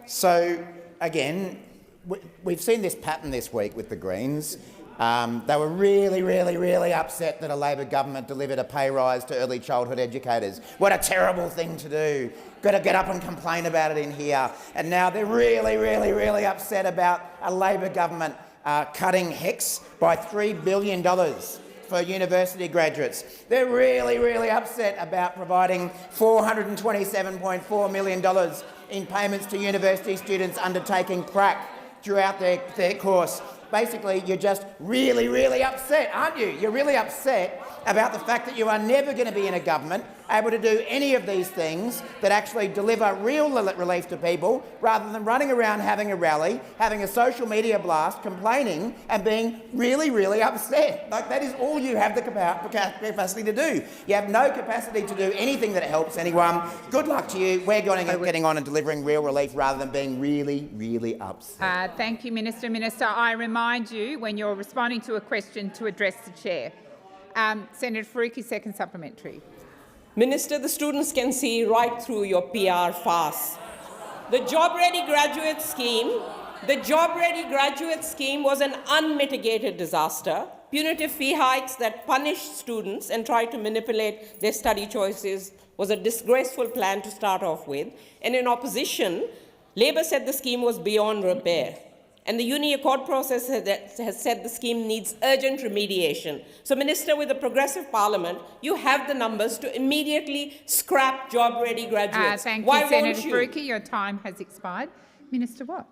So, again, we've seen this pattern this week with the Greens. They were really upset that a Labor government delivered a pay rise to early childhood educators. What a terrible thing to do. Got to get up and complain about it in here. And now they're really upset about a Labor government cutting HECS by $3 billion for university graduates. They're really, really upset about providing $427.4 million in payments to university students undertaking prac throughout their course. Basically, you're just really, really upset, aren't you? You're really upset about the fact that you are never going to be in a government able to do any of these things that actually deliver real relief to people, rather than running around having a rally, having a social media blast, complaining and being really, really upset. Like, that is all you have the capacity to do. You have no capacity to do anything that helps anyone. Good luck to you. We're getting on and delivering real relief rather than being really, really upset. Thank you, Minister. Minister, I remind you, when you're responding to a question, to address the chair. Senator Faruqi, second supplementary. Minister, the students can see right through your PR farce. The Job Ready Graduate Scheme was an unmitigated disaster. Punitive fee hikes that punished students and tried to manipulate their study choices was a disgraceful plan to start off with. And in opposition, Labor said the scheme was beyond repair. And the Uni Accord process has said the scheme needs urgent remediation. So, Minister, with a progressive parliament, you have the numbers to immediately scrap job-ready graduates. Thank Why you, Senator won't you? Faruqi. Your time has expired. Minister Watt.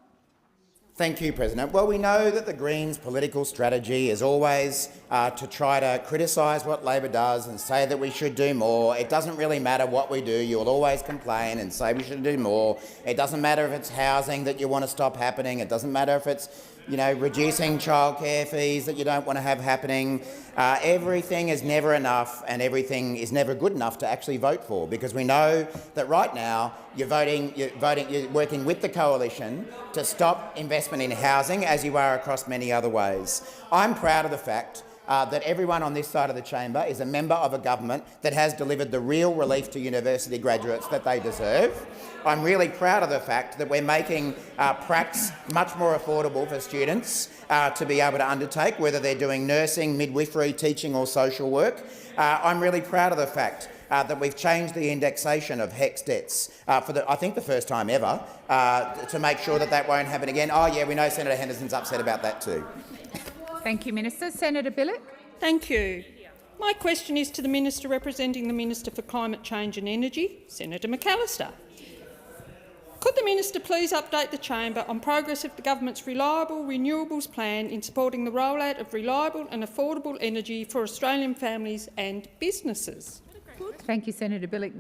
Thank you, President. Well, we know that the Greens' political strategy is always to try to criticise what Labor does and say that we should do more. It doesn't really matter what we do. You'll always complain and say we should do more. It doesn't matter if it's housing that you want to stop happening. It doesn't matter if it's, reducing childcare fees that you don't want to have happening. Everything is never enough, and everything is never good enough to actually vote for, because we know that right now you're working with the coalition to stop investment in housing, as you are across many other ways. I'm proud of the fact that everyone on this side of the chamber is a member of a government that has delivered the real relief to university graduates that they deserve. I'm really proud of the fact that we're making pracs much more affordable for students to be able to undertake, whether they're doing nursing, midwifery, teaching or social work. I'm really proud of the fact that we've changed the indexation of HECS debts for, I think, the first time ever, to make sure that that won't happen again. Oh yeah, we know Senator Henderson's upset about that too. Thank you, Minister. Senator Billick. Thank you. My question is to the Minister representing the Minister for Climate Change and Energy, Senator McAllister. Could the Minister please update the chamber on progress of the government's Reliable Renewables plan in supporting the rollout of reliable and affordable energy for Australian families and businesses? Thank you, Senator Billick.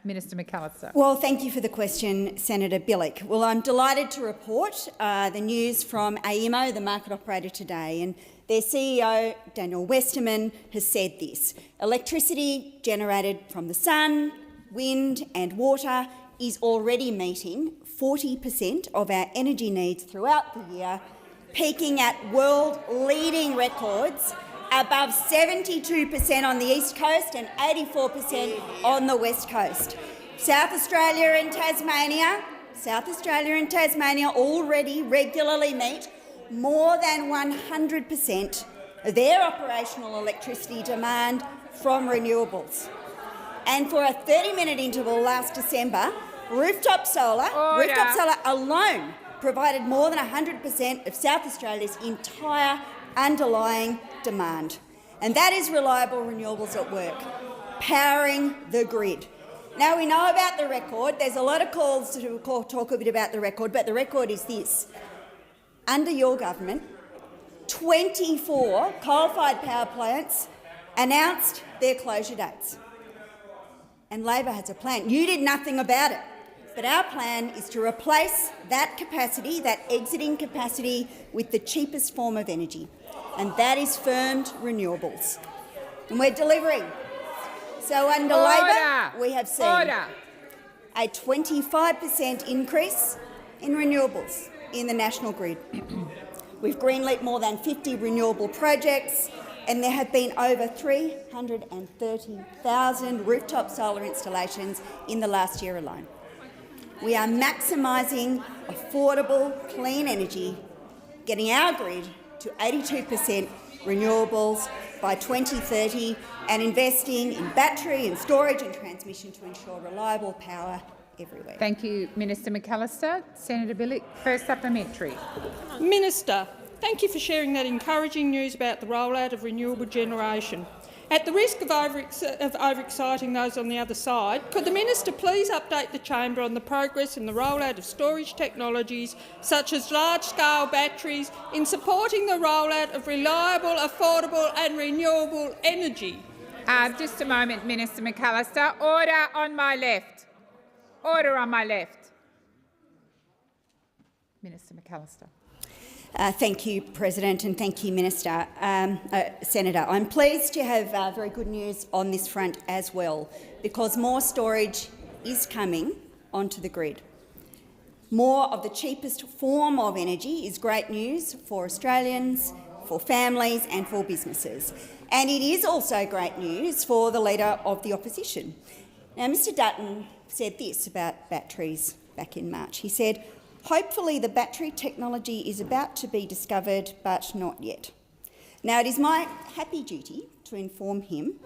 Minister McAllister. Well, thank you for the question, Senator Billick. Well, I'm delighted to report the news from AEMO, the market operator, today, and their CEO, Daniel Westerman, has said this: electricity generated from the sun, wind and water is already meeting 40% of our energy needs throughout the year, peaking at world-leading records above 72% on the East Coast and 84% on the West Coast. South Australia and Tasmania already regularly meet more than 100% of their operational electricity demand from renewables. And for a 30-minute interval last December, rooftop solar alone provided more than 100% of South Australia's entire underlying demand. And that is reliable renewables at work, powering the grid. Now, we know about the record. There's a lot of calls to talk a bit about the record, but the record is this. Under your government, 24 coal-fired power plants announced their closure dates. And Labor has a plan. You did nothing about it. But our plan is to replace that capacity, that exiting capacity, with the cheapest form of energy, and that is firmed renewables. And we're delivering. So under Labor, we have seen a 25% increase in renewables in the national grid. We've greenlit more than 50 renewable projects, and there have been over 330,000 rooftop solar installations in the last year alone. We are maximising affordable, clean energy, getting our grid to 82% renewables by 2030, and investing in battery and storage and transmission to ensure reliable power everywhere. Thank you, Minister McAllister. Senator Billick, first supplementary. Minister, Thank you for sharing that encouraging news about the rollout of renewable generation. At the risk of overexciting those on the other side, could the minister please update the chamber on the progress in the rollout of storage technologies such as large-scale batteries in supporting the rollout of reliable, affordable and renewable energy? Just a moment, Minister McAllister. Order on my left. Order on my left. Minister McAllister. Thank you, President, and thank you, Minister. Senator, I'm pleased to have very good news on this front as well, because more storage is coming onto the grid. More of the cheapest form of energy is great news for Australians, for families and for businesses. And it is also great news for the Leader of the Opposition. Now, Mr Dutton said this about batteries back in March. He said, "Hopefully the battery technology is about to be discovered, but not yet." Now, it is my happy duty to inform him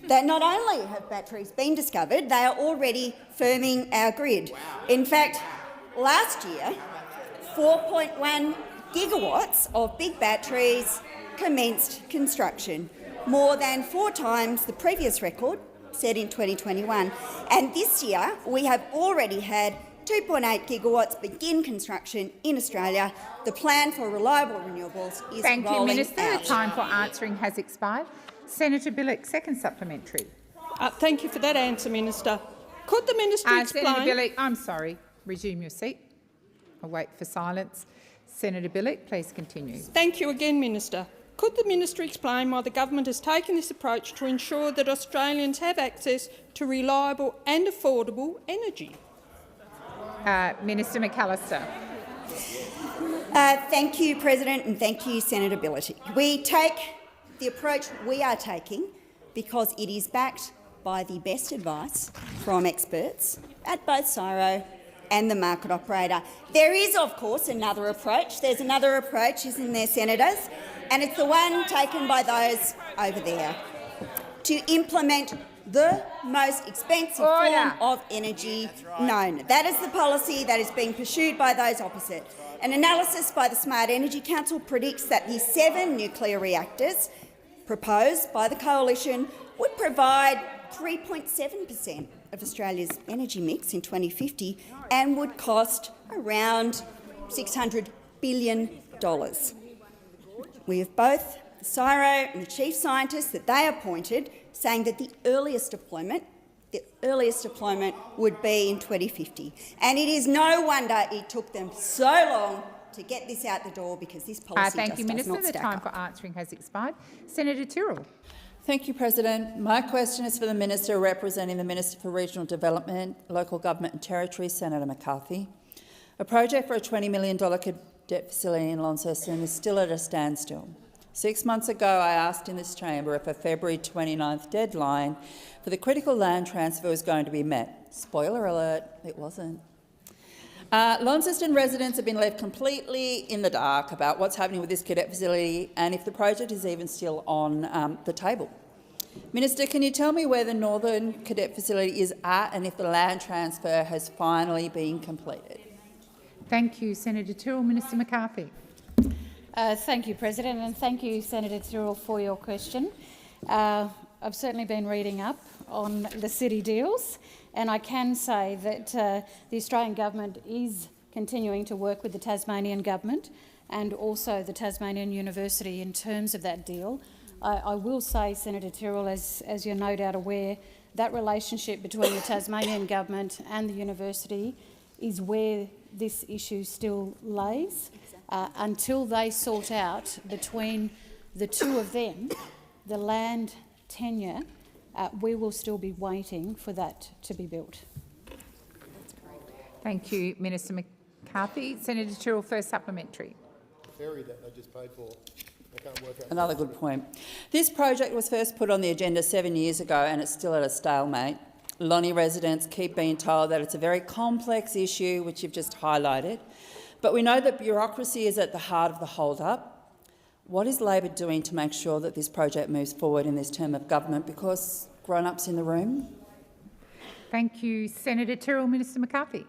that not only have batteries been discovered, they are already firming our grid. In fact, last year, 4.1 gigawatts of big batteries commenced construction, more than 4 times the previous record set in 2021. And this year, we have already had 2.8 gigawatts begin construction in Australia. The plan for reliable renewables is Thank you, rolling Minister. out. The time for answering has expired. Senator Bilyk, second supplementary. Thank you for that answer, Minister. Could the minister explain— Senator Bilyk, I'm sorry. Resume your seat. I'll wait for silence. Senator Bilyk, please continue. Thank you again, Minister. Could the minister explain why the government has taken this approach to ensure that Australians have access to reliable and affordable energy? Minister McAllister. Thank you, President, and thank you, Senator Bilyk. We take the approach we are taking because it is backed by the best advice from experts at both CSIRO and the market operator. There is, of course, another approach. There's another approach, isn't there, Senators? And it's the one taken by those over there to implement the most expensive form of energy known. That is the policy that is being pursued by those opposite. An analysis by the Smart Energy Council predicts that the 7 nuclear reactors proposed by the coalition would provide 3.7% of Australia's energy mix in 2050 and would cost around $600 billion. We have both the CSIRO and the chief scientists that they appointed saying that the earliest deployment would be in 2050. And it is no wonder it took them so long to get this out the door, because this policy Thank you, Minister. does not The stack time up. for answering has expired. Senator Tyrrell. Thank you, President. My question is for the Minister representing the Minister for Regional Development, Local Government and Territories, Senator McCarthy. A project for a $20 million cadet facility in Launceston is still at a standstill. 6 months ago, I asked in this chamber if a February 29th deadline for the critical land transfer was going to be met. Spoiler alert, it wasn't. Launceston residents have been left completely in the dark about what's happening with this cadet facility and if the project is even still on the table. Minister, can you tell me where the Northern Cadet Facility is at and if the land transfer has finally been completed? Thank you, Senator Tyrrell. Minister McCarthy. Thank you, President, and thank you, Senator Tyrrell, for your question. I've certainly been reading up on the city deals, and I can say that the Australian government is continuing to work with the Tasmanian government and also the Tasmanian University in terms of that deal. I will say, Senator Tyrrell, as you're no doubt aware, that relationship between the Tasmanian government and the university is where this issue still lays. Until they sort out between the two of them the land tenure, we will still be waiting for that to be built. Thank you, Minister McCarthy. Senator Tyrrell, first supplementary. Ferry that they just paid for. They can't work out. Another good point. This project was first put on the agenda 7 years ago and it's still at a stalemate. Lonnie residents keep being told that it's a very complex issue, which you've just highlighted. But we know that bureaucracy is at the heart of the hold-up. What is Labor doing to make sure that this project moves forward in this term of government? Because grown-ups in the room? Thank you, Senator Tyrrell. Minister McCarthy.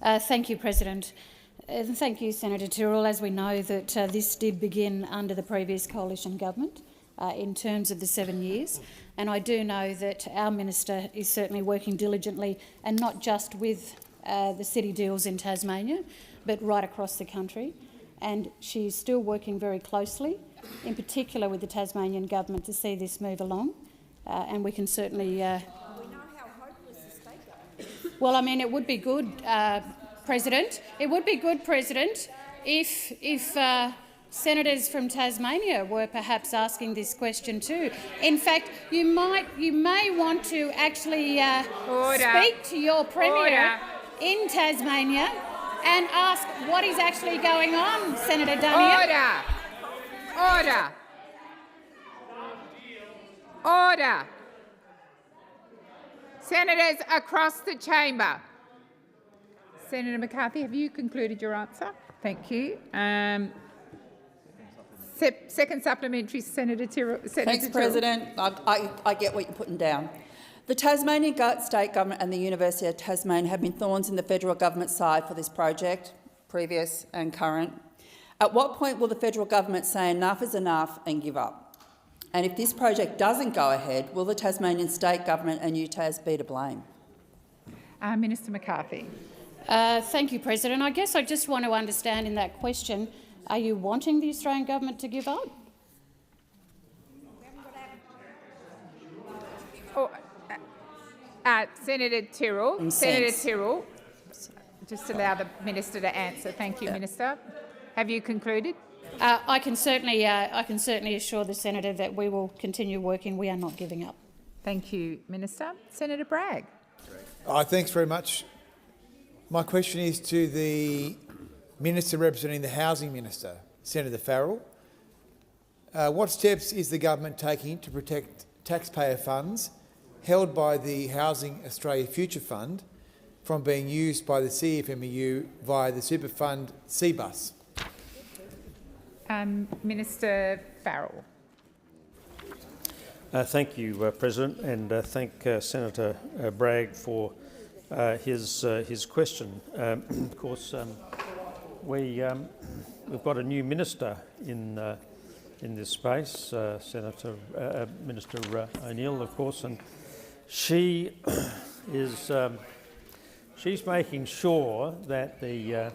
Thank you, President. Thank you, Senator Tyrrell. As we know, that this did begin under the previous coalition government in terms of the 7 years, and I do know that our minister is certainly working diligently, and not just with the city deals in Tasmania, but right across the country. And she's still working very closely, in particular with the Tasmanian government, to see this move along. And we can certainly. We know how hopeless the state government. Well, I mean, it would be good, President. It would be good, President, if senators from Tasmania were perhaps asking this question too. In fact, you may want to actually speak to your Premier in Tasmania and ask what is actually going on, Senator Damien. Order. Order. Senators across the chamber. Senator McCarthy, have you concluded your answer? Thank you. Second supplementary, Senator Tyrrell. Thanks, President. I get what you're putting down. The Tasmanian state government and the University of Tasmania have been thorns in the federal government's side for this project, previous and current. At what point will the federal government say enough is enough and give up? And if this project doesn't go ahead, will the Tasmanian state government and UTAS be to blame? Minister McCarthy. Thank you, President. I guess I just want to understand in that question, are you wanting the Australian government to give up? Senator Tyrrell. Senator Tyrrell. Just allow the minister to answer. Thank you, Minister. Have you concluded? I can certainly assure the senator that we will continue working. We are not giving up. Thank you, Minister. Senator Bragg. Thanks very much. My question is to the Minister representing the Housing Minister, Senator Farrell. What steps is the government taking to protect taxpayer funds held by the Housing Australia Future Fund from being used by the CFMEU via the super fund CBUS? Minister Farrell. Thank you, President, and thank Senator Bragg for his question. Of course, we've got a new minister in this space, Minister O'Neill, of course, and she is she's making sure that the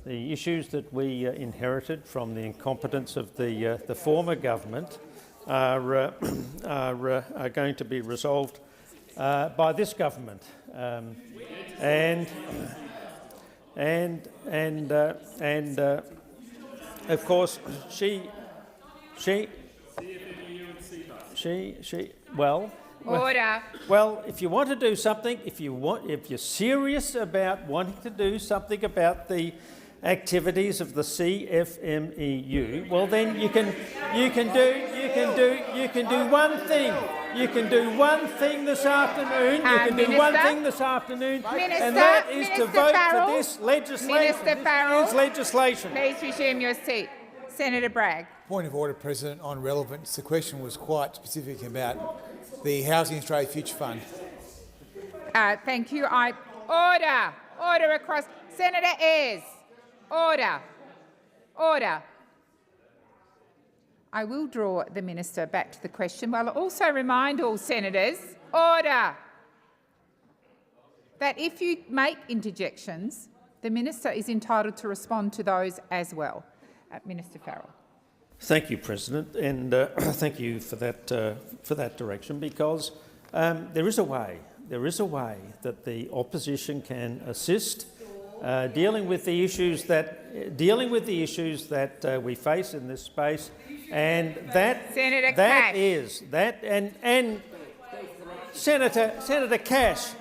issues that we inherited from the incompetence of the former government are going to be resolved by this government, and of course she well. Order. Well, if you want to do something, if you're serious about wanting to do something about the activities of the CFMEU, well then you can do one thing. You can do one thing this afternoon. You can do one thing this afternoon, and that is to vote for this legislation. Minister Farrell, this legislation. Please resume your seat. Senator Bragg. Point of order, President, on relevance. The question was quite specific about the Housing Australia Future Fund. Thank you. Order. Order across. Senator Ayres. Order. Order. I will draw the minister back to the question, but I'll also remind all senators, order, that if you make interjections, the minister is entitled to respond to those as well. Minister Farrell. Thank you, President, and thank you for that direction, because there is a way that the opposition can assist dealing with the issues that we face in this space, and Senator Senator Cash,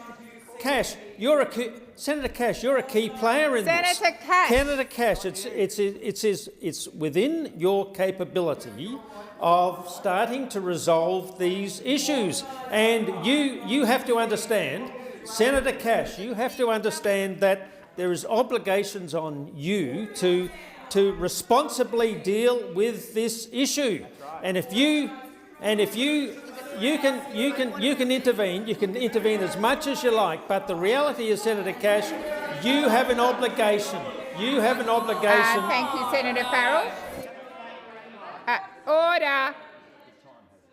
you're a key player in this. Senator Cash, it's within your capability of starting to resolve these issues, and you have to understand, Senator Cash, you have to understand that there is obligations on you to responsibly deal with this issue, and if you can intervene as much as you like, but the reality is, Senator Cash, you have an obligation. You have an obligation. Thank you, Senator Farrell. Order.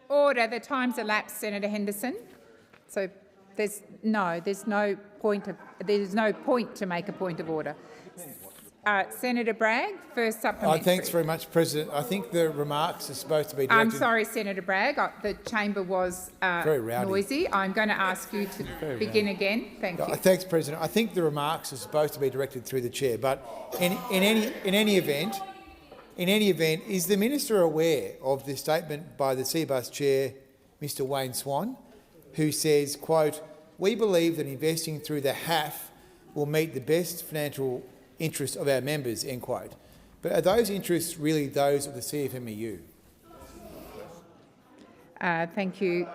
Order. The time's elapsed, Senator Henderson. So there's no point to make a point of order. Senator Bragg, first supplementary. Thanks very much, President. I think the remarks are supposed to be directed... I'm sorry, Senator Bragg. The chamber was very rowdy. Noisy. I'm going to ask you to begin again. Thank you. Thanks, President. I think the remarks are supposed to be directed through the chair, but in any event, is the minister aware of the statement by the CBUS chair, Mr Wayne Swan, who says, quote, "We believe that investing through the HAF will meet the best financial interests of our members," end quote. But are those interests really those of the CFMEU? Thank you,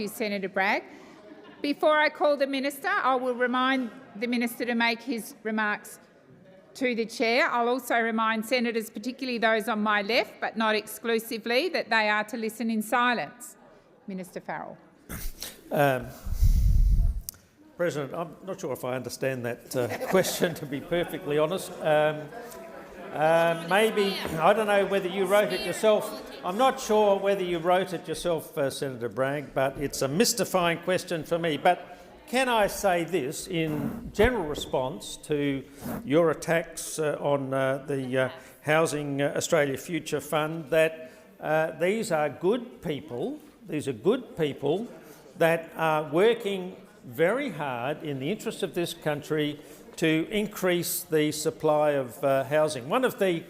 Senator Bragg. Before I call the minister, I will remind the minister to make his remarks to the chair. I'll also remind senators, particularly those on my left, but not exclusively, that they are to listen in silence. Minister Farrell. President, I'm not sure if I understand that question, to be perfectly honest. Maybe, I don't know whether you wrote it yourself. I'm not sure whether you wrote it yourself, Senator Bragg, but it's a mystifying question for me. But can I say this in general response to your attacks on the Housing Australia Future Fund, that these are good people that are working very hard in the interest of this country to increase the supply of housing. One of the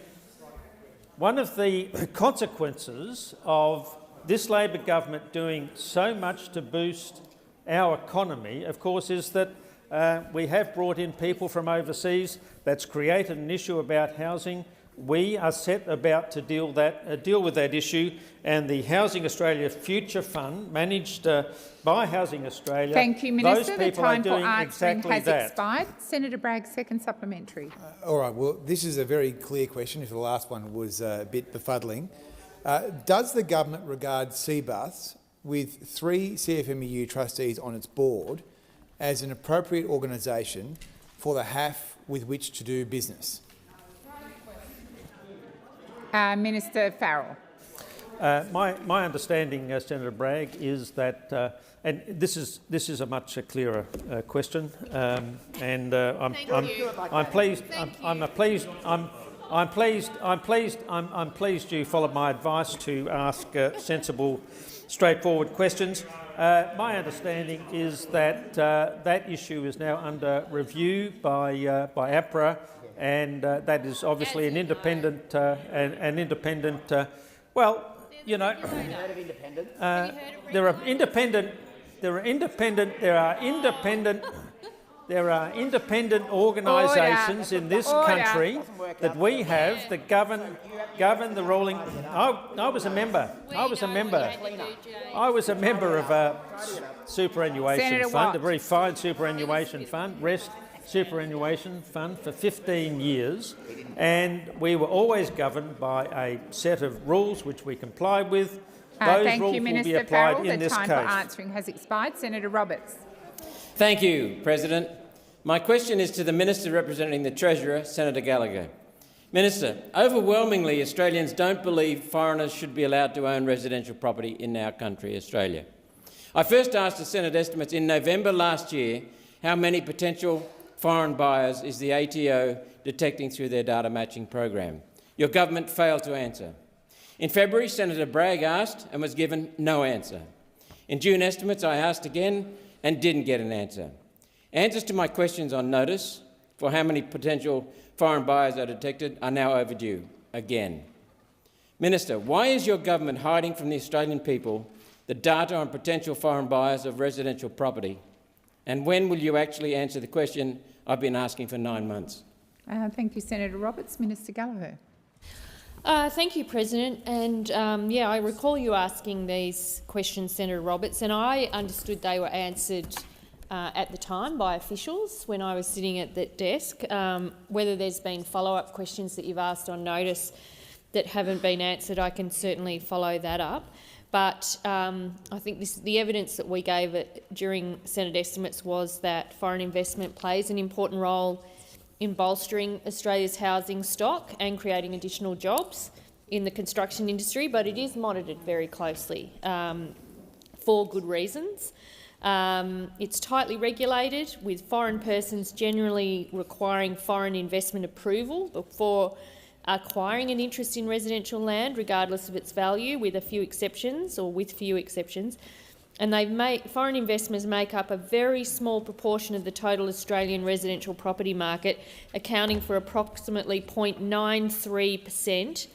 consequences of this Labor government doing so much to boost our economy, of course, is that we have brought in people from overseas. That's created an issue about housing. We are set about to deal with that issue, and the Housing Australia Future Fund, managed by Housing Australia, thank you, Minister. Those people are doing for answering exactly has that. expired. Senator Bragg, second supplementary. All right. Well, this is a very clear question, if the last one was a bit befuddling. Does the government regard CBUS, with 3 CFMEU trustees on its board, as an appropriate organisation for the HAF with which to do business? Minister Farrell. My understanding, Senator Bragg, is that, and this is a much clearer question, and I'm pleased you followed my advice to ask sensible, straightforward questions. My understanding is that that issue is now under review by APRA, and that is obviously an independent, well, you know, there are independent organisations in this country that we have that govern the ruling. I was a member of a superannuation fund, a very fine superannuation fund, Rest Superannuation Fund, for 15 years, and we were always governed by a set of rules which we complied with. Those rules will be applied in this case. The time for answering has expired. Senator Roberts. Thank you, President. My question is to the Minister representing the Treasurer, Senator Gallagher. Minister, overwhelmingly Australians don't believe foreigners should be allowed to own residential property in our country, Australia. I first asked the Senate estimates in November last year how many potential foreign buyers is the ATO detecting through their data matching program. Your government failed to answer. In February, Senator Bragg asked and was given no answer. In June estimates, I asked again and didn't get an answer. Answers to my questions on notice for how many potential foreign buyers are detected are now overdue again. Minister, why is your government hiding from the Australian people the data on potential foreign buyers of residential property? And when will you actually answer the question I've been asking for 9 months? Thank you, Senator Roberts. Minister Gallagher. Thank you, President. And yeah, I recall you asking these questions, Senator Roberts, and I understood they were answered at the time by officials when I was sitting at that desk. Whether there's been follow-up questions that you've asked on notice that haven't been answered, I can certainly follow that up. But I think the evidence that we gave during Senate estimates was that foreign investment plays an important role in bolstering Australia's housing stock and creating additional jobs in the construction industry, but it is monitored very closely for good reasons. It's tightly regulated, with foreign persons generally requiring foreign investment approval before acquiring an interest in residential land, regardless of its value, with few exceptions. And foreign investors make up a very small proportion of the total Australian residential property market, accounting for approximately 0.93%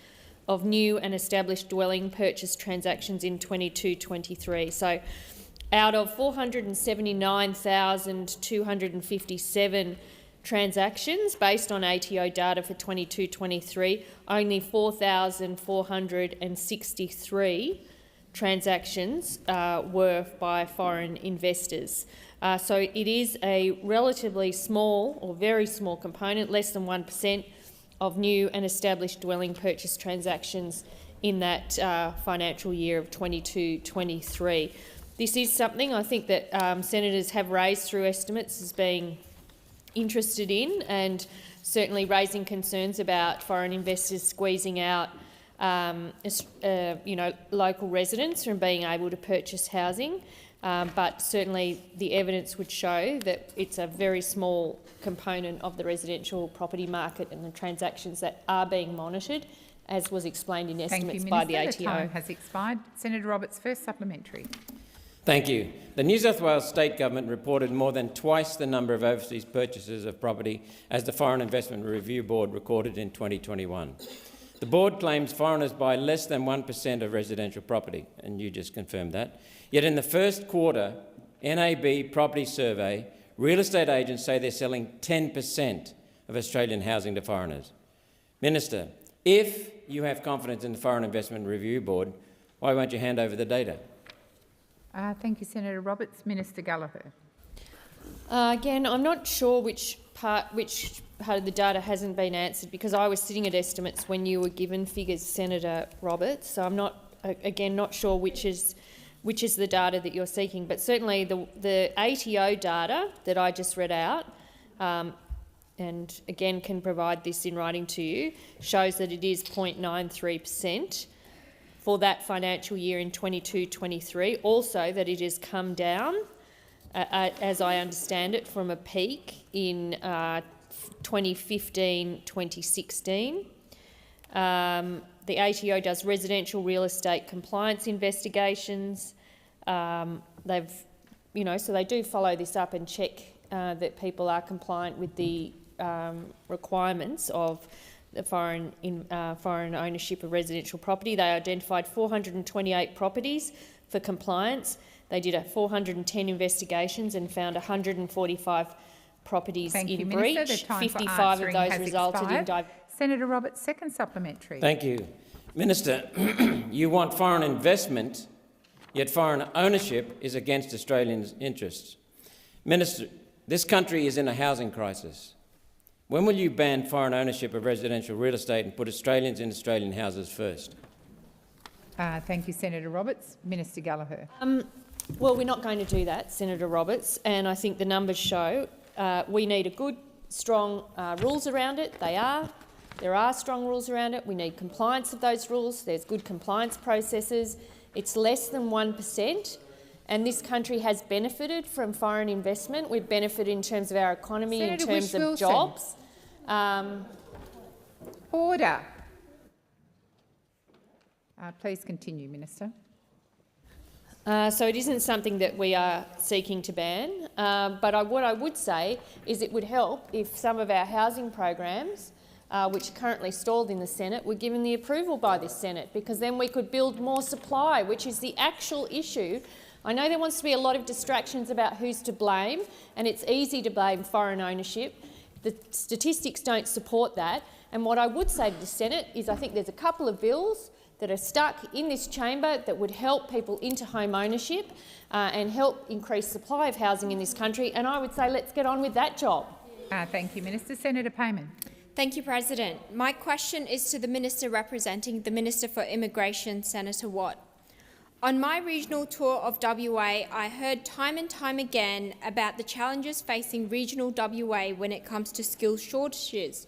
of new and established dwelling purchase transactions in 22-23. So, out of 479,257 transactions based on ATO data for 22-23, only 4,463 transactions were by foreign investors. So it is a relatively small or very small component, less than 1% of new and established dwelling purchase transactions in that financial year of 22-23. This is something I think that senators have raised through estimates as being interested in, and certainly raising concerns about foreign investors squeezing out local residents from being able to purchase housing. But certainly the evidence would show that it's a very small component of the residential property market and the transactions that are being monitored, as was explained in estimates by the ATO. The time has expired. Senator Roberts, first supplementary. Thank you. The New South Wales State Government reported more than twice the number of overseas purchases of property as the Foreign Investment Review Board recorded in 2021. The board claims foreigners buy less than 1% of residential property, and you just confirmed that. Yet in the first quarter NAB property survey, real estate agents say they're selling 10% of Australian housing to foreigners. Minister, if you have confidence in the Foreign Investment Review Board, why won't you hand over the data? Thank you, Senator Roberts. Minister Gallagher. Again, I'm not sure which part of the data hasn't been answered, because I was sitting at estimates when you were given figures, Senator Roberts. So I'm not sure which is the data that you're seeking. But certainly the ATO data that I just read out, and again can provide this in writing to you, shows that it is 0.93%. for that financial year in 22-23. Also that it has come down, as I understand it, from a peak in 2015-2016. The ATO does residential real estate compliance investigations. So they do follow this up and check that people are compliant with the requirements of the foreign ownership of residential property. They identified 428 properties for compliance. They did 410 investigations and found 145 properties in breach. 55 of those resulted in Senator Roberts, second supplementary. Thank you. Minister, you want foreign investment, yet foreign ownership is against Australians' interests. Minister, this country is in a housing crisis. When will you ban foreign ownership of residential real estate and put Australians in Australian houses first? Thank you, Senator Roberts. Minister Gallagher. Well, we're not going to do that, Senator Roberts, and I think the numbers show we need a good, strong rules around it. There are strong rules around it. We need compliance of those rules. There's good compliance processes. It's less than 1%. And this country has benefited from foreign investment. We've benefited in terms of our economy, Senator in terms of jobs. Order. Please continue, Minister. So it isn't something that we are seeking to ban. But what I would say is it would help if some of our housing programs, which are currently stalled in the Senate, were given the approval by this Senate, because then we could build more supply, which is the actual issue. I know there wants to be a lot of distractions about who's to blame, and it's easy to blame foreign ownership. The statistics don't support that. And what I would say to the Senate is I think there's a couple of bills that are stuck in this chamber that would help people into home ownership and help increase supply of housing in this country. And I would say let's get on with that job. Thank you, Minister. Senator Payman. Thank you, President. My question is to the Minister representing the Minister for Immigration, Senator Watt. On my regional tour of WA, I heard time and time again about the challenges facing regional WA when it comes to skills shortages.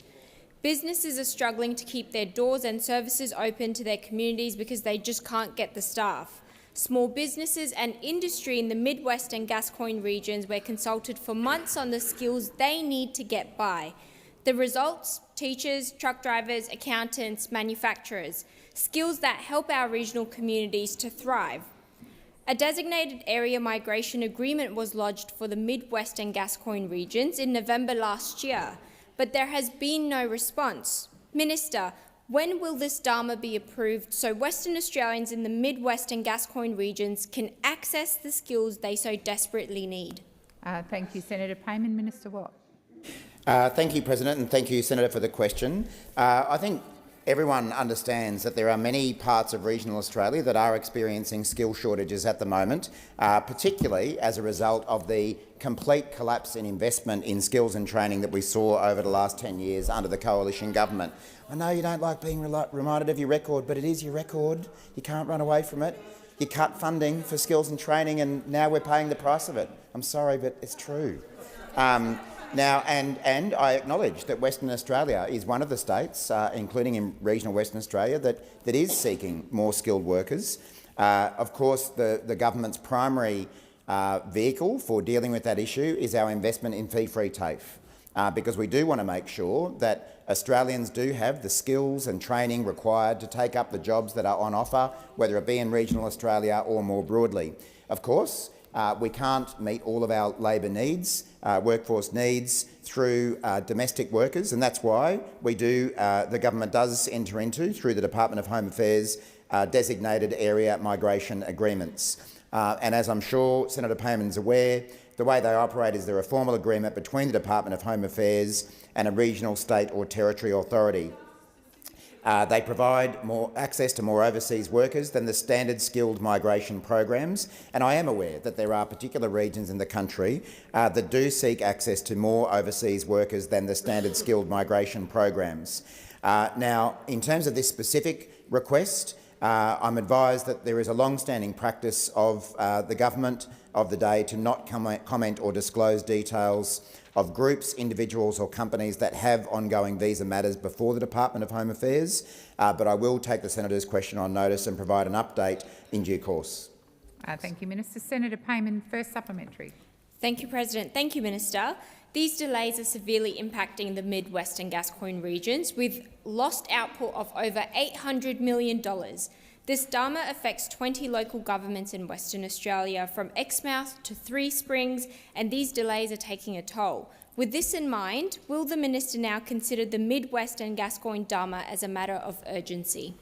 Businesses are struggling to keep their doors and services open to their communities because they just can't get the staff. Small businesses and industry in the Midwest and Gascoyne regions were consulted for months on the skills they need to get by. The results? Teachers, truck drivers, accountants, manufacturers. Skills that help our regional communities to thrive. A designated area migration agreement was lodged for the Midwest and Gascoyne regions in November last year, but there has been no response. Minister, when will this DARMA be approved so Western Australians in the Midwest and Gascoyne regions can access the skills they so desperately need? Thank you, Senator Payman. Minister Watt. Thank you, President, and thank you, Senator, for the question. I think everyone understands that there are many parts of regional Australia that are experiencing skill shortages at the moment, particularly as a result of the complete collapse in investment in skills and training that we saw over the last 10 years under the coalition government. I know you don't like being reminded of your record, but it is your record. You can't run away from it. You cut funding for skills and training, and now we're paying the price of it. I'm sorry, but it's true. Now, and I acknowledge that Western Australia is one of the states, including in regional Western Australia, that is seeking more skilled workers. Of course, the government's primary vehicle for dealing with that issue is our investment in fee-free TAFE, because we do want to make sure that Australians do have the skills and training required to take up the jobs that are on offer, whether it be in regional Australia or more broadly. Of course, we can't meet all of our labour needs, workforce needs, through domestic workers, and that's why the government does enter into, through the Department of Home Affairs, designated area migration agreements. And as I'm sure Senator Payman's aware, the way they operate is they're a formal agreement between the Department of Home Affairs and a regional, state or territory authority. They provide more access to more overseas workers than the standard skilled migration programs, and I am aware that there are particular regions in the country that do seek access to more overseas workers than the standard skilled migration programs. Now, in terms of this specific request, I'm advised that there is a long-standing practice of the government of the day to not comment or disclose details of groups, individuals or companies that have ongoing visa matters before the Department of Home Affairs, but I will take the Senator's question on notice and provide an update in due course. Thank you, Minister. Senator Payman, first supplementary. Thank you, President. Thank you, Minister. These delays are severely impacting the Midwest and Gascoyne regions, with lost output of over $800 million. This DARMA affects 20 local governments in Western Australia, from Exmouth to Three Springs, and these delays are taking a toll. With this in mind, will the Minister now consider the Midwest and Gascoyne DARMA as a matter of urgency?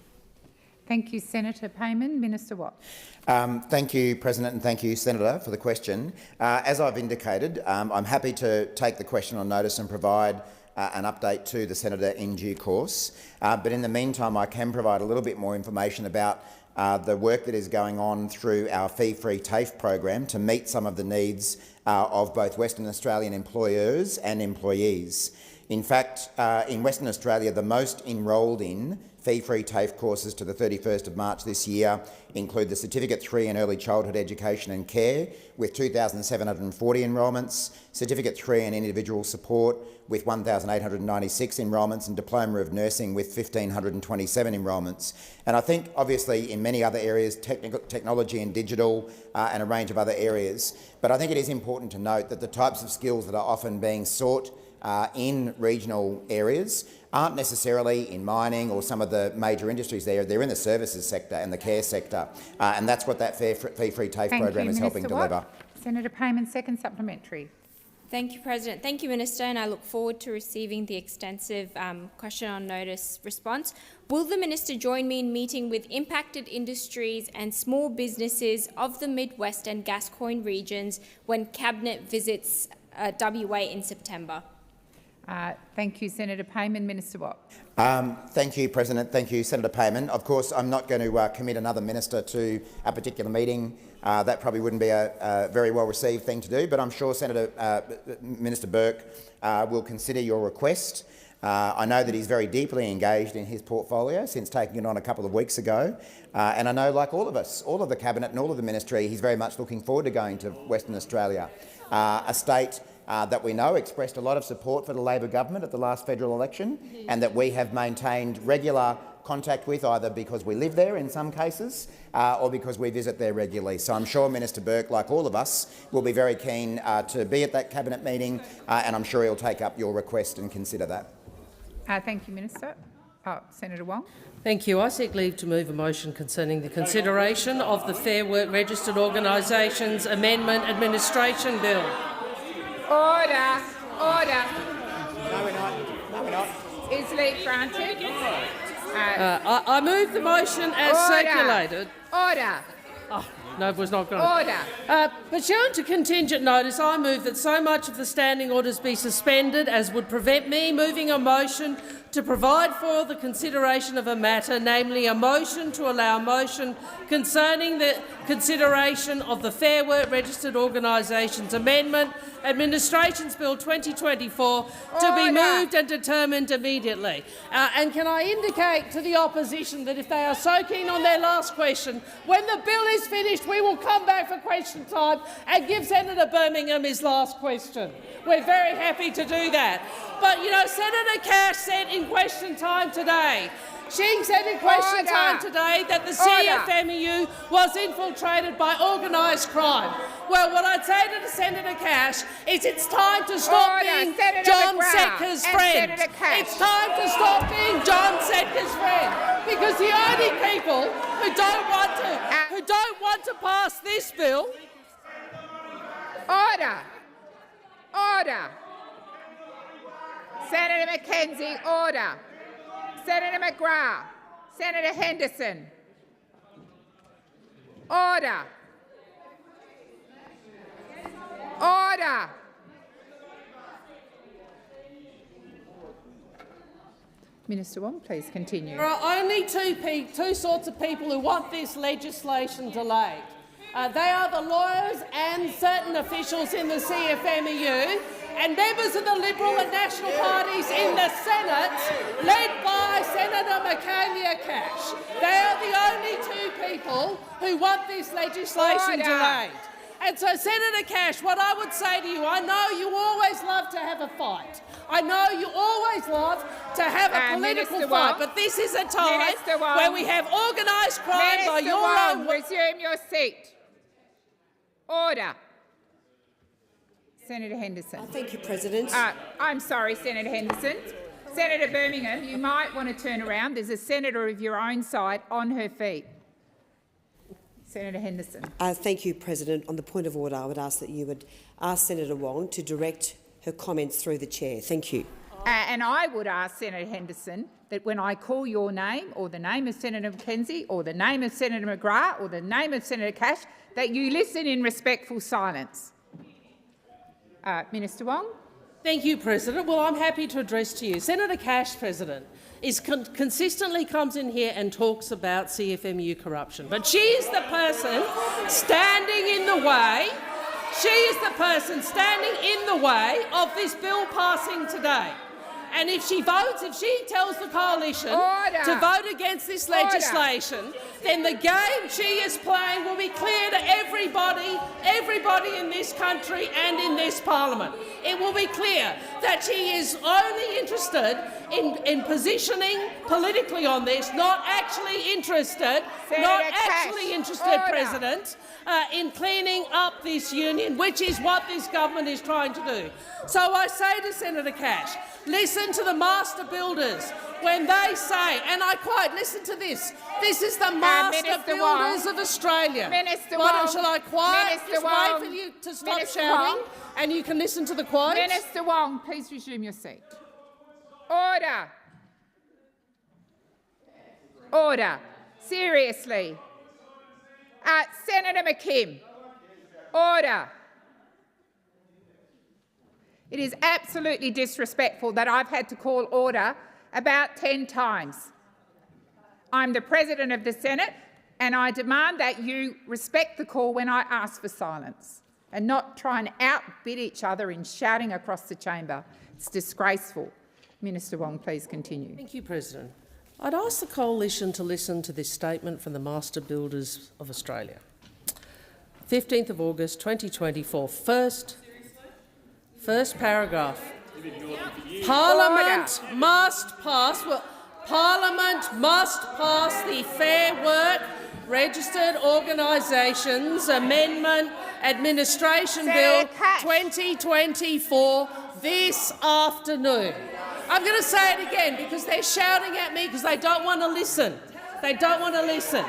Thank you, Senator Payman. Minister Watt. Thank you, President, and thank you, Senator, for the question. As I've indicated, I'm happy to take the question on notice and provide an update to the Senator in due course. But in the meantime, I can provide a little bit more information about the work that is going on through our fee-free TAFE program to meet some of the needs of both Western Australian employers and employees. In fact, in Western Australia, the most enrolled in fee-free TAFE courses to the 31st of March this year include the Certificate 3 in Early Childhood Education and Care, with 2,740 enrolments, Certificate 3 in Individual Support with 1,896 enrolments, and Diploma of Nursing with 1,527 enrolments. And I think, obviously, in many other areas, technology and digital and a range of other areas. But I think it is important to note that the types of skills that are often being sought in regional areas aren't necessarily in mining or some of the major industries there. They're in the services sector and the care sector, and that's what that fee-free TAFE program is helping deliver. Senator Payman, second supplementary. Thank you, President. Thank you, Minister, and I look forward to receiving the extensive question on notice response. Will the Minister join me in meeting with impacted industries and small businesses of the Midwest and Gascoyne regions when Cabinet visits WA in September? Thank you, Senator Payman. Minister Watt. Thank you, President. Thank you, Senator Payman. Of course, I'm not going to commit another minister to a particular meeting. That probably wouldn't be a very well-received thing to do, but I'm sure Minister Burke will consider your request. I know that he's very deeply engaged in his portfolio since taking it on a couple of weeks ago, and I know, like all of us, all of the Cabinet and all of the ministry, he's very much looking forward to going to Western Australia, a state that we know expressed a lot of support for the Labor government at the last federal election, and that we have maintained regular contact with, either because we live there in some cases or because we visit there regularly. So I'm sure Minister Burke, like all of us, will be very keen to be at that Cabinet meeting, and I'm sure he'll take up your request and consider that. Thank you, Minister. Senator Wong. Thank you. I seek leave to move a motion concerning the consideration of the Fair Work Registered Organisations Amendment Administration Bill. Order. Order. No, we're not. No, we're not. Is leave granted? I move the motion as circulated. Order. Oh, no, it was not granted. Order. Pursuant to contingent notice, I move that so much of the standing orders be suspended as would prevent me moving a motion to provide for the consideration of a matter, namely a motion to allow motion concerning the consideration of the Fair Work Registered Organisations Amendment Administrations Bill 2024 to be moved and determined immediately. And can I indicate to the opposition that if they are so keen on their last question, when the bill is finished we will come back for question time and give Senator Birmingham his last question. We're very happy to do that. But, you know, Senator Cash said in question time today, that the CFMEU was infiltrated by organised crime. Well, what I'd say to Senator Cash is it's time to stop being John Setka's friend. It's time to stop being John Setka's friend, because the only people who don't want to pass this bill. Order. Order. Senator McKenzie, order. Senator McGrath. Senator Henderson. Order. Order. Minister Wong, please continue. There are only two sorts of people who want this legislation delayed. They are the lawyers and certain officials in the CFMEU and members of the Liberal and National parties in the Senate, led by Senator Michaelia Cash. They are the only two people who want this legislation delayed. And so, Senator Cash, what I would say to you, I know you always love to have a fight. I know you always love to have a political fight, but this is a time where we have organised crime by your own... Resume your seat. Order. Senator Henderson. Thank you, President. I'm sorry, Senator Henderson. Senator Birmingham, you might want to turn around. There's a senator of your own side on her feet. Senator Henderson. Thank you, President. On the point of order, I would ask that you would ask Senator Wong to direct her comments through the chair. Thank you. And I would ask Senator Henderson that when I call your name or the name of Senator McKenzie or the name of Senator McGrath or the name of Senator Cash, that you listen in respectful silence. Minister Wong. Thank you, President. Well, I'm happy to address to you. Senator Cash, President, consistently comes in here and talks about CFMEU corruption. But she is the person standing in the way. She is the person standing in the way of this bill passing today. And if she votes, if she tells the coalition to vote against this legislation, then the game she is playing will be clear to everybody in this country and in this parliament. It will be clear that she is only interested in positioning politically on this, not actually interested, President, in cleaning up this union, which is what this government is trying to do. So I say to Senator Cash, listen to the master builders when they say, and I quote, listen to this, this is the master builders of Australia. Minister Wong. Shall I quiet? Just wait for you to stop shouting and you can listen to the quote. Minister Wong, please resume your seat. Order. Order. Seriously. Senator McKim. Order. It is absolutely disrespectful that I've had to call order about 10 times. I'm the President of the Senate and I demand that you respect the call when I ask for silence and not try and outbid each other in shouting across the chamber. It's disgraceful. Minister Wong, please continue. Thank you, President. I'd ask the Coalition to listen to this statement from the Master Builders of Australia. 15th of August 2024, first paragraph. Parliament must pass the Fair Work Registered Organisations Amendment Administration Bill 2024 this afternoon. I'm going to say it again because they're shouting at me because they don't want to listen. They don't want to listen.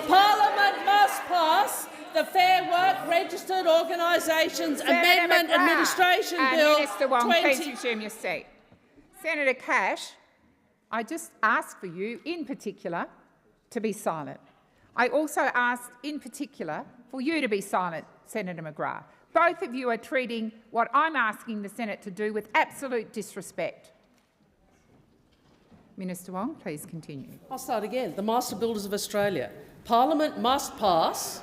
Parliament must pass the Fair Work Registered Organisations Amendment Administration Bill. Minister Wong, please resume your seat. Senator Cash, I just asked for you in particular to be silent. I also asked in particular for you to be silent, Senator McGrath. Both of you are treating what I'm asking the Senate to do with absolute disrespect. Minister Wong, please continue. I'll start again. The Master Builders of Australia. Parliament must pass.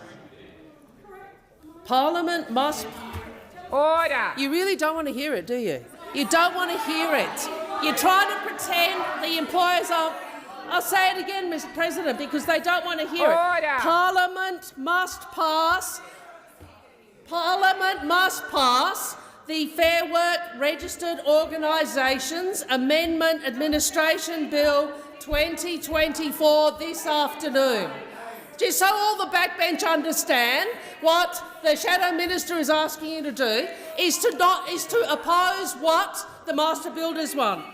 Parliament must... Order. You really don't want to hear it, do you? You don't want to hear it. You're trying to pretend the employers are... I'll say it again, Mr. President, because they don't want to hear Order. it. Parliament must pass the Fair Work Registered Organisations Amendment Administration Bill 2024 this afternoon. Just so all the backbench understand, what the Shadow Minister is asking you to do is to oppose what the Master Builders want.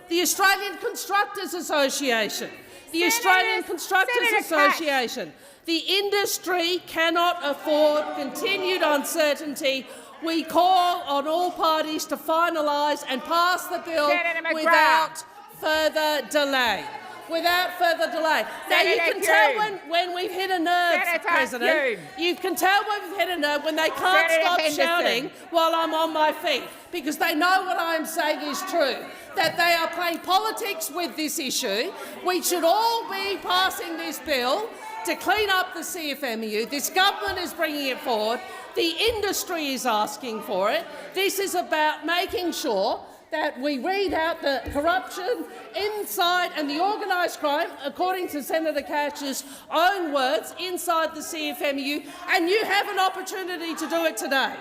The Australian Constructors Association. The Australian Constructors Association. The industry cannot afford continued uncertainty. We call on all parties to finalise and pass the bill without further delay. Without further delay. Now, you can tell when we've hit a nerve, President. You can tell when we've hit a nerve when they can't stop shouting while I'm on my feet, because they know what I'm saying is true, that they are playing politics with this issue. We should all be passing this bill to clean up the CFMEU. This government is bringing it forward. The industry is asking for it. This is about making sure that we weed out the corruption inside and the organised crime, according to Senator Cash's own words, inside the CFMEU, and you have an opportunity to do it today.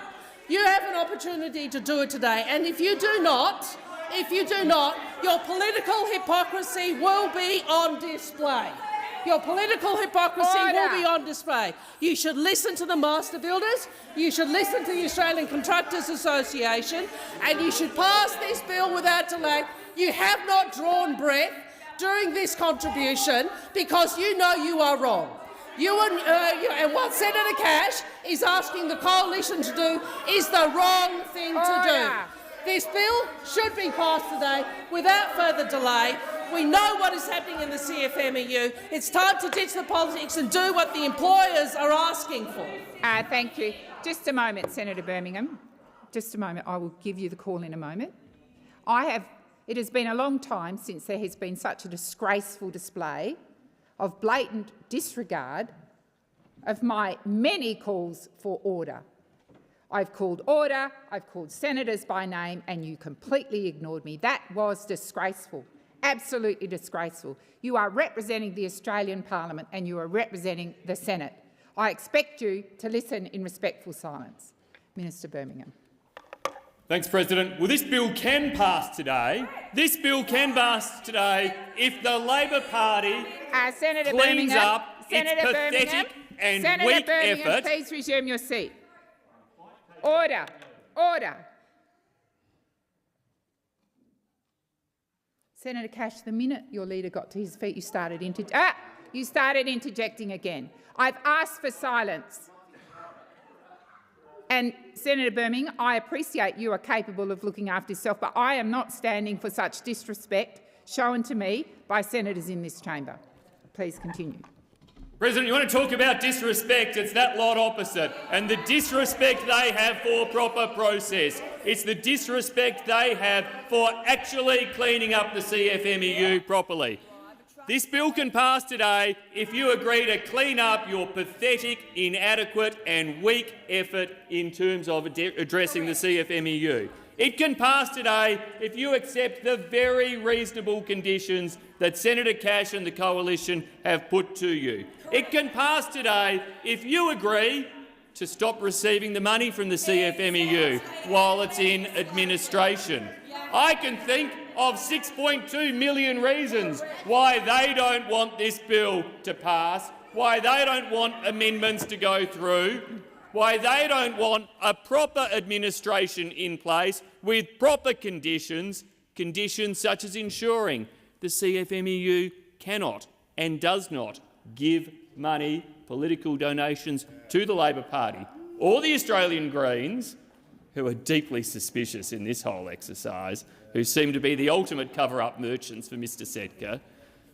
You have an opportunity to do it today, and if you do not, your political hypocrisy will be on display. Your political hypocrisy will be on display. You should listen to the Master Builders, you should listen to the Australian Contractors Association, and you should pass this bill without delay. You have not drawn breath during this contribution because you know you are wrong. And what Senator Cash is asking the Coalition to do is the wrong thing to do. This bill should be passed today without further delay. We know what is happening in the CFMEU. It's time to ditch the politics and do what the employers are asking for. Thank you. Just a moment, Senator Birmingham. Just a moment. I will give you the call in a moment. It has been a long time since there has been such a disgraceful display of blatant disregard of my many calls for order. I've called order, I've called senators by name, and you completely ignored me. That was disgraceful. Absolutely disgraceful. You are representing the Australian Parliament and you are representing the Senate. I expect you to listen in respectful silence. Minister Birmingham. Thanks, President. Well, this bill can pass today. This bill can pass today if the Labor Party cleans up its pathetic and weak effort. Please resume your seat. Order. Order. Senator Cash, the minute your leader got to his feet, you started interjecting again. I've asked for silence. And Senator Birmingham, I appreciate you are capable of looking after yourself, but I am not standing for such disrespect shown to me by senators in this chamber. Please continue. President, you want to talk about disrespect? It's that lot opposite. And the disrespect they have for proper process. It's the disrespect they have for actually cleaning up the CFMEU properly. This bill can pass today if you agree to clean up your pathetic, inadequate and weak effort in terms of addressing the CFMEU. It can pass today if you accept the very reasonable conditions that Senator Cash and the Coalition have put to you. It can pass today if you agree to stop receiving the money from the CFMEU while it's in administration. I can think of 6.2 million reasons why they don't want this bill to pass, why they don't want amendments to go through, why they don't want a proper administration in place with proper conditions, conditions such as ensuring the CFMEU cannot and does not give money, political donations to the Labor Party or the Australian Greens, who are deeply suspicious in this whole exercise, who seem to be the ultimate cover-up merchants for Mr Setka.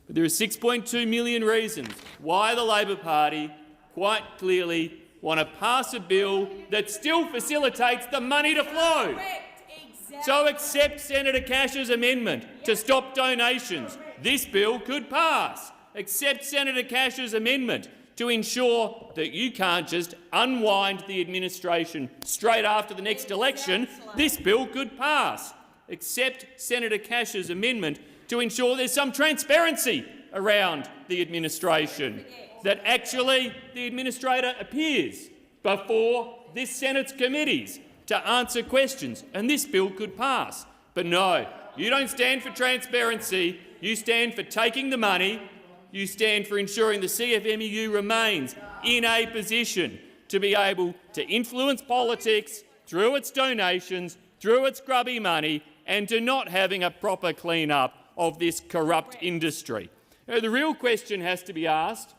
But there are 6.2 million reasons why the Labor Party quite clearly want to pass a bill that still facilitates the money to flow. So accept Senator Cash's amendment to stop donations. This bill could pass. Accept Senator Cash's amendment to ensure that you can't just unwind the administration straight after the next election. This bill could pass. Accept Senator Cash's amendment to ensure there's some transparency around the administration, that actually the administrator appears before this Senate's committees to answer questions, and this bill could pass. But no, you don't stand for transparency, you stand for taking the money, you stand for ensuring the CFMEU remains in a position to be able to influence politics through its donations, through its grubby money, and to not having a proper clean-up of this corrupt industry. Now, the real question has to be asked,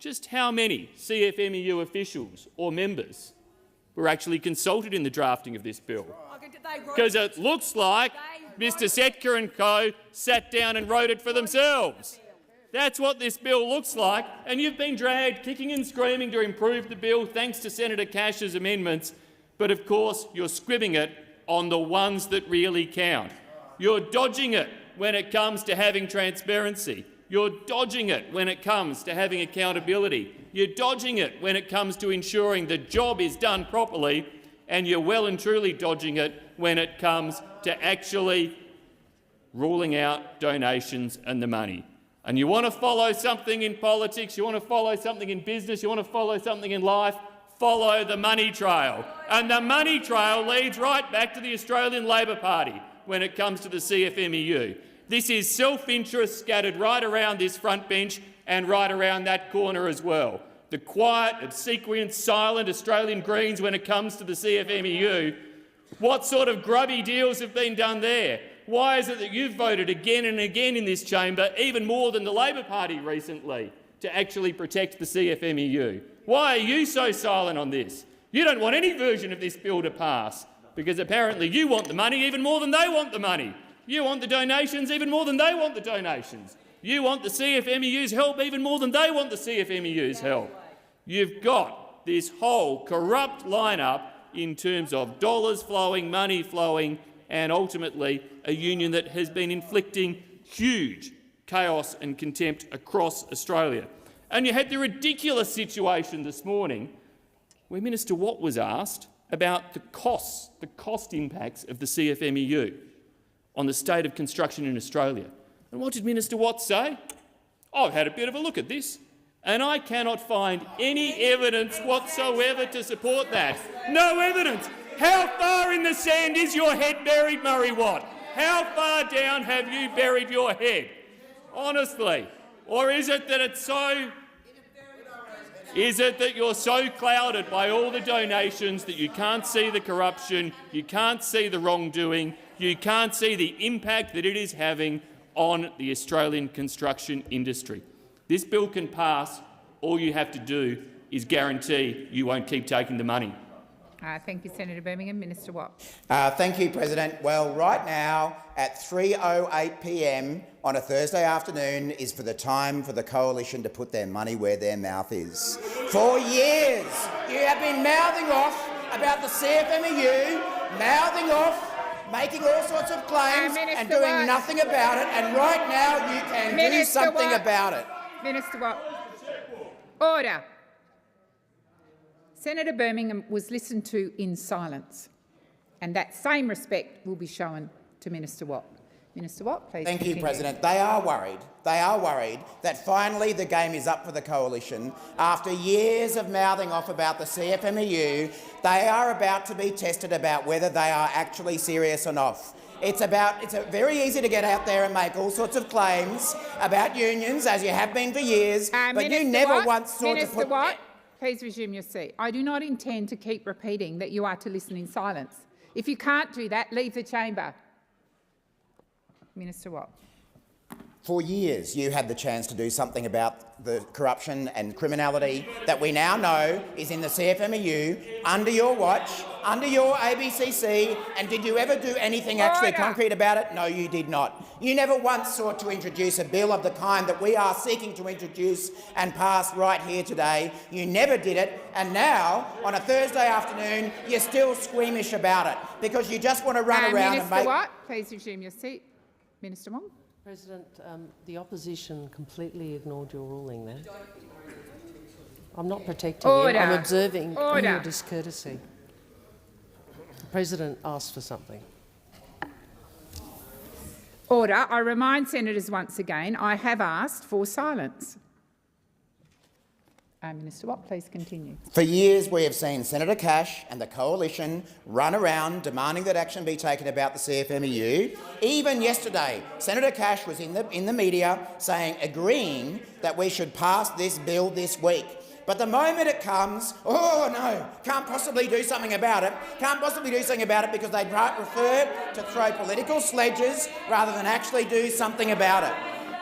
just how many CFMEU officials or members were actually consulted in the drafting of this bill? Because it looks like Mr Setka and co sat down and wrote it for themselves. That's what this bill looks like, and you've been dragged kicking and screaming to improve the bill thanks to Senator Cash's amendments, but of course you're squibbing it on the ones that really count. You're dodging it when it comes to having transparency. You're dodging it when it comes to having accountability. You're dodging it when it comes to ensuring the job is done properly, and you're well and truly dodging it when it comes to actually ruling out donations and the money. And you want to follow something in politics, you want to follow something in business, you want to follow something in life, follow the money trail. And the money trail leads right back to the Australian Labor Party when it comes to the CFMEU. This is self-interest scattered right around this front bench and right around that corner as well. The quiet, obsequious, silent Australian Greens when it comes to the CFMEU. What sort of grubby deals have been done there? Why is it that you've voted again and again in this chamber, even more than the Labor Party recently, to actually protect the CFMEU? Why are you so silent on this? You don't want any version of this bill to pass, because apparently you want the money even more than they want the money. You want the donations even more than they want the donations. You want the CFMEU's help even more than they want the CFMEU's help. You've got this whole corrupt lineup in terms of dollars flowing, money flowing, and ultimately a union that has been inflicting huge chaos and contempt across Australia. And you had the ridiculous situation this morning where Minister Watt was asked about the cost impacts of the CFMEU on the state of construction in Australia. And what did Minister Watt say? I've had a bit of a look at this, and I cannot find any evidence whatsoever to support that. No evidence. How far in the sand is your head buried, Murray Watt? How far down have you buried your head? Honestly. Or is it that it's so... Is it that you're so clouded by all the donations that you can't see the corruption, you can't see the wrongdoing, you can't see the impact that it is having on the Australian construction industry? This bill can pass. All you have to do is guarantee you won't keep taking the money. Thank you, Senator Birmingham. Minister Watt. Thank you, President. Well, right now at 3:08 p.m. on a Thursday afternoon is for the time for the Coalition to put their money where their mouth is. For years, you have been mouthing off about the CFMEU, mouthing off making all sorts of claims and doing nothing about it, and right now you can do something about it. Minister Watt. Order. Senator Birmingham was listened to in silence, and that same respect will be shown to Minister Watt. Minister Watt, please. Thank you, President. They are worried. They are worried that finally the game is up for the coalition. After years of mouthing off about the CFMEU, they are about to be tested about whether they are actually serious or not. It's very easy to get out there and make all sorts of claims about unions, as you have been for years, but you never once sought to put... Minister Watt, please resume your seat. I do not intend to keep repeating that you are to listen in silence. If you can't do that, leave the chamber. Minister Watt. For years, you had the chance to do something about the corruption and criminality that we now know is in the CFMEU under your watch, under your ABCC, and did you ever do anything actually concrete about it? No, you did not. You never once sought to introduce a bill of the kind that we are seeking to introduce and pass right here today. You never did it, and now, on a Thursday afternoon, you're still squeamish about it because you just want to run around and make... Minister Watt, please resume your seat. Minister Wong. President, the opposition completely ignored your ruling there. I'm not protecting you. I'm observing your discourtesy. The President asked for something. Order. I remind senators once again I have asked for silence. Minister Watt, please continue. For years we have seen Senator Cash and the coalition run around demanding that action be taken about the CFMEU. Even yesterday, Senator Cash was in the media agreeing that we should pass this bill this week. But the moment it comes, oh no, can't possibly do something about it, because they'd prefer to throw political sledges rather than actually do something about it.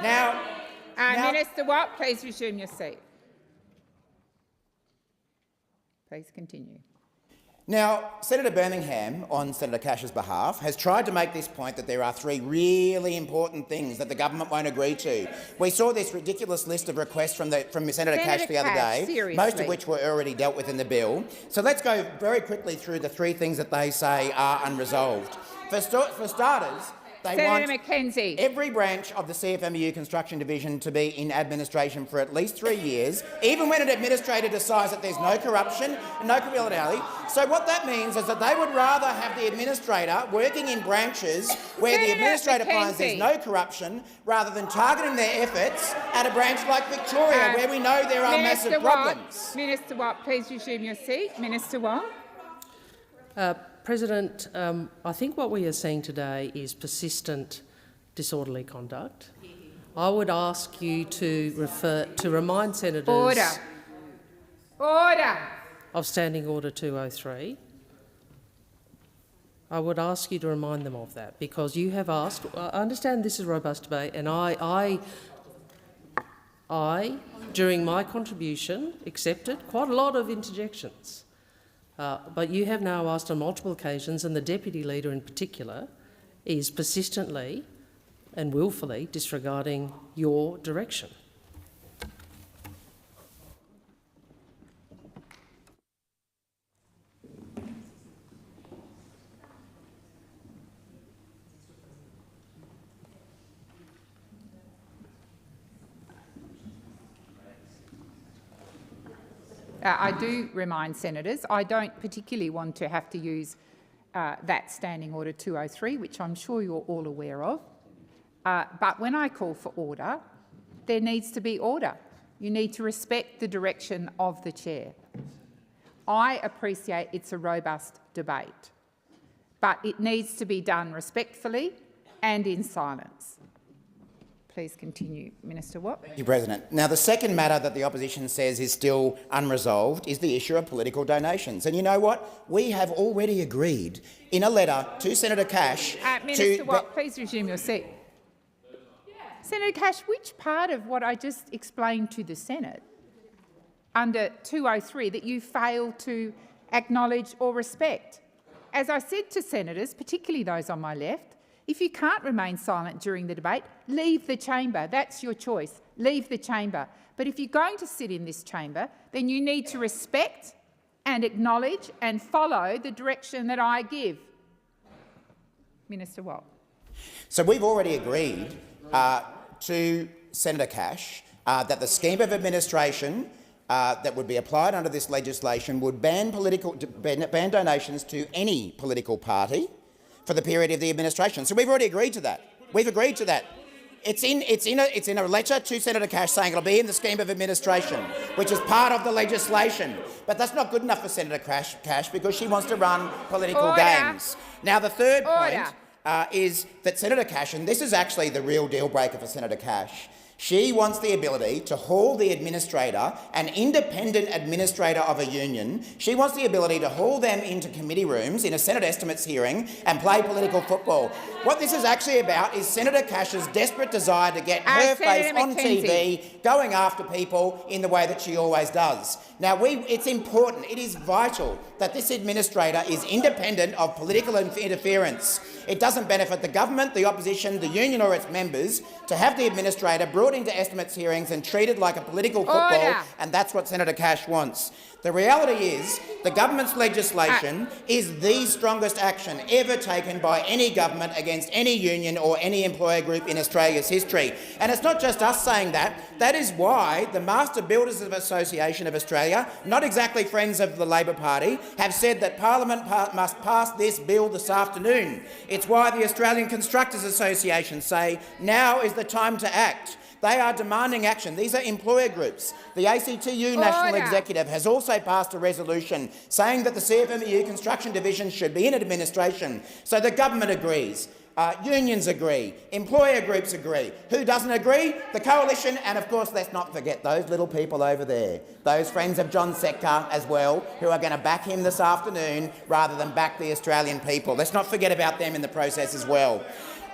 Now, Minister Watt, please resume your seat. Please continue. Now, Senator Birmingham, on Senator Cash's behalf, has tried to make this point that there are three really important things that the government won't agree to. We saw this ridiculous list of requests from Senator Cash the other day, seriously. most of which were already dealt with in the bill. So let's go very quickly through the three things that they say are unresolved. For starters, they want every branch of the CFMEU Construction Division to be in administration for at least 3 years, even when an administrator decides that there's no corruption and no criminality. So what that means is that they would rather have the administrator working in branches where the administrator finds there's no corruption, rather than targeting their efforts at a branch like Victoria, where we know there are massive problems. Minister Watt, please resume your seat. Minister Watt. President, I think what we are seeing today is persistent disorderly conduct. I would ask you to remind senators of Standing Order 203. I would ask you to remind them of that, because you have asked. I understand this is a robust debate, and I, during my contribution, accepted quite a lot of interjections. But you have now asked on multiple occasions, and the Deputy Leader in particular is persistently and willfully disregarding your direction. I do remind senators I don't particularly want to have to use that Standing Order 203, which I'm sure you're all aware of. But when I call for order, there needs to be order. You need to respect the direction of the chair. I appreciate it's a robust debate, but it needs to be done respectfully and in silence. Please continue. Minister Watt. Thank you, President. Now, the second matter that the opposition says is still unresolved is the issue of political donations. And you know what? We have already agreed in a letter to Senator Cash Minister Watt, please resume your seat. Senator Cash, which part of what I just explained to the Senate under 203 that you failed to acknowledge or respect? As I said to senators, particularly those on my left, if you can't remain silent during the debate, leave the chamber. That's your choice. Leave the chamber. But if you're going to sit in this chamber, then you need to respect and acknowledge and follow the direction that I give. Minister Wong. So we've already agreed to Senator Cash that the scheme of administration that would be applied under this legislation would ban donations to any political party for the period of the administration. So we've already agreed to that. We've agreed to that. It's in a letter to Senator Cash saying it'll be in the scheme of administration, which is part of the legislation. But that's not good enough for Senator Cash because she wants to run political games. Now, the third point is that Senator Cash, and this is actually the real deal breaker for Senator Cash, she wants the ability to haul the administrator, an independent administrator of a union, she wants the ability to haul them into committee rooms in a Senate estimates hearing and play political football. What this is actually about is Senator Cash's desperate desire to get her face on TV going after people in the way that she always does. Now, it's important, it is vital that this administrator is independent of political interference. It doesn't benefit the government, the opposition, the union or its members to have the administrator brought into estimates hearings and treated like a political football, and that's what Senator Cash wants. The reality is the government's legislation is the strongest action ever taken by any government against any union or any employer group in Australia's history. And it's not just us saying that. That is why the Master Builders Association of Australia, not exactly friends of the Labor Party, have said that Parliament must pass this bill this afternoon. It's why the Australian Constructors Association say now is the time to act. They are demanding action. These are employer groups. The ACTU National Executive has also passed a resolution saying that the CFMEU Construction Division should be in administration. So the government agrees. Unions agree. Employer groups agree. Who doesn't agree? The coalition, and of course let's not forget those little people over there, those friends of John Setka as well, who are going to back him this afternoon rather than back the Australian people. Let's not forget about them in the process as well.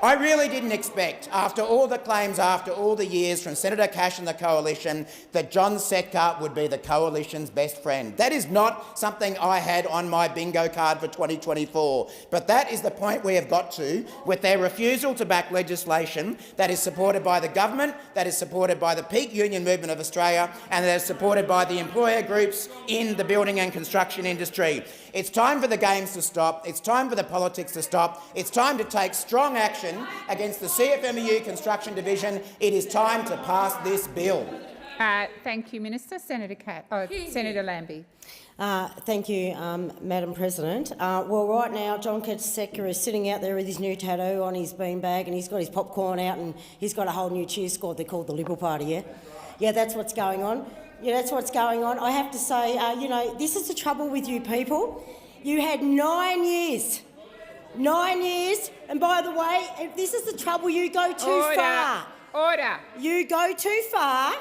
I really didn't expect, after all the claims, after all the years from Senator Cash and the Coalition, that John Setka would be the Coalition's best friend. That is not something I had on my bingo card for 2024. But that is the point we have got to with their refusal to back legislation that is supported by the government, that is supported by the peak union movement of Australia, and that is supported by the employer groups in the building and construction industry. It's time for the games to stop. It's time for the politics to stop. It's time to take strong action against the CFMEU Construction Division. It is time to pass this bill. Thank you, Minister. Senator Lambie. Thank you, Madam President. Well, right now, John Setka is sitting out there with his new tattoo on his beanbag and he's got his popcorn out and he's got a whole new cheer squad. They're called the Liberal Party, yeah? Yeah, that's what's going on. Yeah, that's what's going on. I have to say, you know, this is the trouble with you people. You had 9 years. 9 years. And by the way, if this is the trouble, you go too far. Order. You go too far.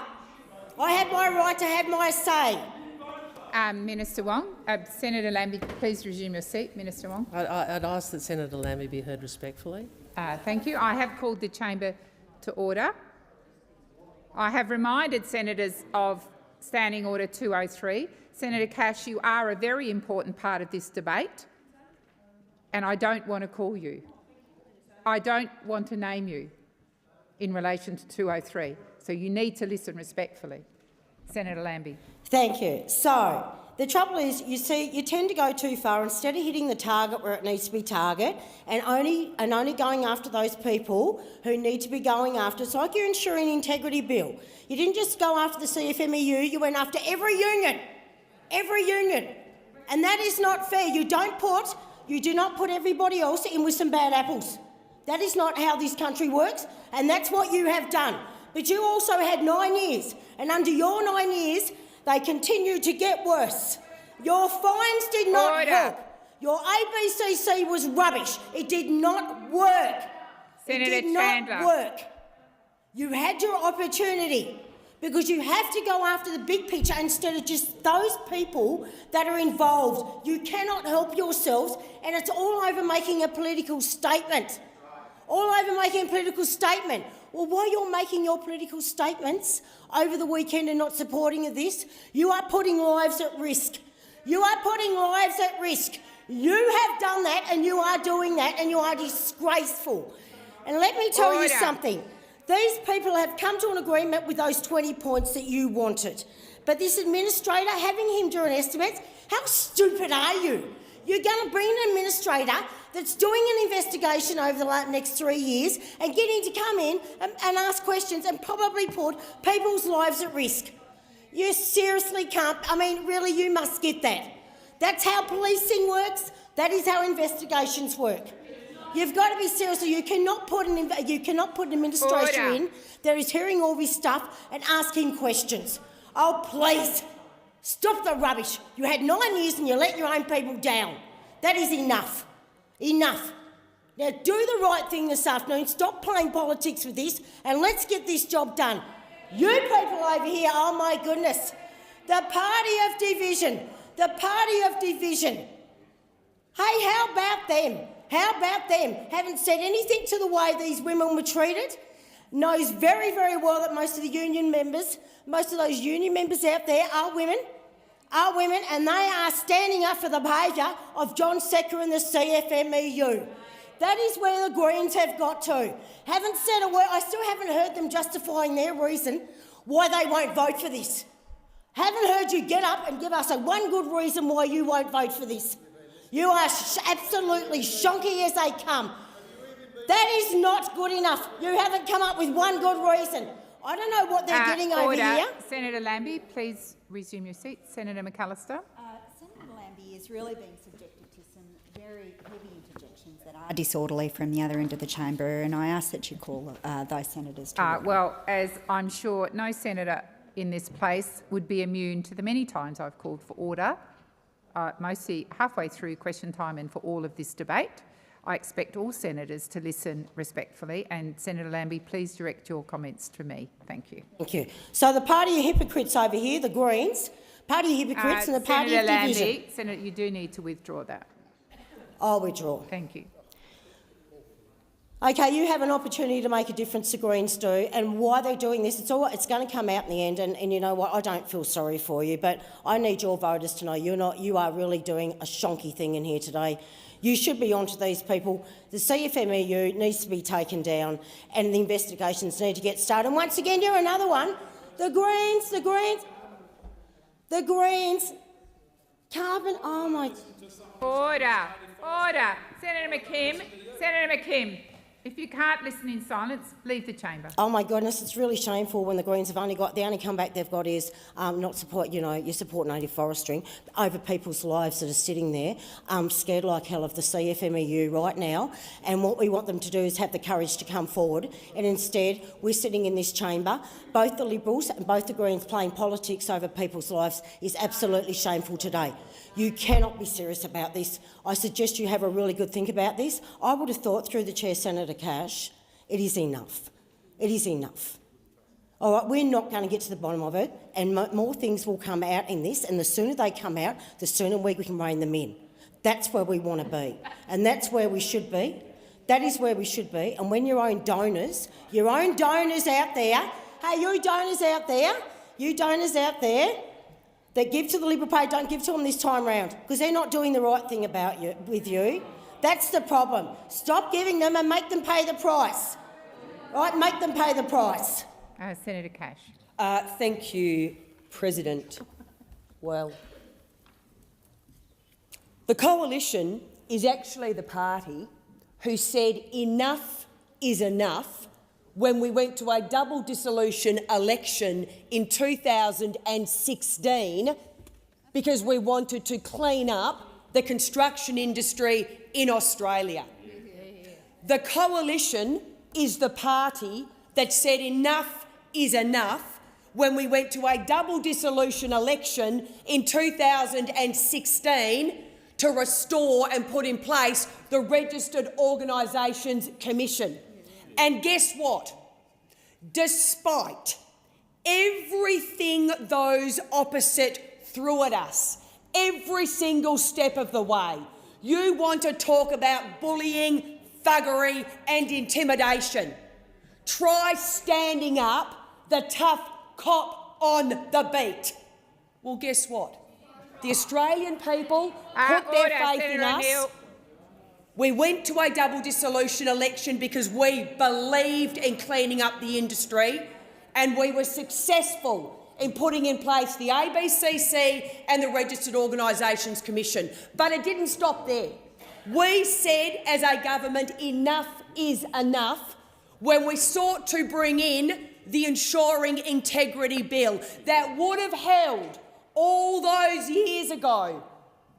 I had my right to have my say. Minister Wong. Senator Lambie, please resume your seat. Minister Wong. I'd ask that Senator Lambie be heard respectfully. Thank you. I have called the chamber to order. I have reminded senators of Standing Order 203. Senator Cash, you are a very important part of this debate, and I don't want to call you. I don't want to name you in relation to 203, so you need to listen respectfully. Senator Lambie. Thank you. So, the trouble is, you see, you tend to go too far. Instead of hitting the target where it needs to be targeted and only going after those people who need to be going after. It's like your ensuring integrity bill. You didn't just go after the CFMEU, you went after every union. Every union. And that is not fair. You do not put everybody else in with some bad apples. That is not how this country works, and that's what you have done. But you also had 9 years, and under your 9 years, they continue to get worse. Your fines did not help. Your ABCC was rubbish. It did not work. Senator it did Chandler. not work. You had your opportunity because you have to go after the big picture instead of just those people that are involved. You cannot help yourselves, and it's all over making a political statement. All over making a political statement. Well, while you're making your political statements over the weekend and not supporting of this, you are putting lives at risk. You are putting lives at risk. You have done that and you are doing that and you are disgraceful. And let me tell you something. These people have come to an agreement with those 20 points that you wanted. But this administrator, having him during estimates, how stupid are you? You're going to bring an administrator that's doing an investigation over the next 3 years and getting to come in and ask questions and probably put people's lives at risk. You seriously can't. I mean, really, you must get that. That's how policing works. That is how investigations work. You've got to be serious. You cannot put an administrator in that is hearing all this stuff and asking questions. Oh, please, stop the rubbish. You had 9 years and you let your own people down. That is enough. Enough. Now do the right thing this afternoon. Stop playing politics with this and let's get this job done. You people over here, oh my goodness, the party of division. The party of division. Hey, how about them? How about them? Haven't said anything to the way these women were treated. Knows very, very well that most of those union members out there are women, and they are standing up for the behaviour of John Secker and the CFMEU. That is where the Greens have got to. Haven't said a word. I still haven't heard them justifying their reason why they won't vote for this. Haven't heard you get up and give us one good reason why you won't vote for this. You are absolutely shonky as they come. That is not good enough. You haven't come up with one good reason. I don't know what they're getting over here. Senator Lambie, please resume your seat. Senator McAllister. Senator Lambie is really being subjected to some very heavy interjections that are disorderly from the other end of the chamber, and I ask that you call those senators to order. Well, as I'm sure no senator in this place would be immune to the many times I've called for order, mostly halfway through question time and for all of this debate. I expect all senators to listen respectfully, and Senator Lambie, please direct your comments to me. Thank you. Thank you. So the party of hypocrites over here, the Greens, party of hypocrites and the party of division. Senator, you do need to withdraw that. I'll withdraw. Thank you. Okay, you have an opportunity to make a difference, the Greens do, and why they're doing this, it's going to come out in the end, and you know what, I don't feel sorry for you, but I need your voters to know you are really doing a shonky thing in here today. You should be onto these people. The CFMEU needs to be taken down and the investigations need to get started. And once again, you're another one. The Greens, carbon, oh my... Order. Senator McKim, if you can't listen in silence, leave the chamber. Oh my goodness, it's really shameful when the Greens have the only comeback they've got is not support, you support native forestry over people's lives that are sitting there, scared like hell of the CFMEU right now, and what we want them to do is have the courage to come forward, and instead we're sitting in this chamber, both the Liberals and both the Greens playing politics over people's lives is absolutely shameful today. You cannot be serious about this. I suggest you have a really good think about this. I would have thought, through the chair, Senator Cash, it is enough. It is enough. All right, we're not going to get to the bottom of it, and more things will come out in this, and the sooner they come out, the sooner we can rein them in. That's where we want to be, and that's where we should be. That is where we should be, and when your own donors out there, hey, you donors out there, that give to the Liberal Party, don't give to them this time round, because they're not doing the right thing with you. That's the problem. Stop giving them and make them pay the price. Right, make them pay the price. Senator Cash. Thank you, President. Well, the Coalition is actually the party who said enough is enough when we went to a double dissolution election in 2016 because we wanted to clean up the construction industry in Australia. The Coalition is the party that said enough is enough when we went to a double dissolution election in 2016 to restore and put in place the Registered Organisations Commission. And guess what? Despite everything those opposite threw at us, every single step of the way, you want to talk about bullying, thuggery and intimidation. Try standing up the tough cop on the beat. Well, guess what? The Australian people put their faith in us. We went to a double dissolution election because we believed in cleaning up the industry, and we were successful in putting in place the ABCC and the Registered Organisations Commission. But it didn't stop there. We said as a government enough is enough when we sought to bring in the Ensuring Integrity Bill that would have held all those years ago,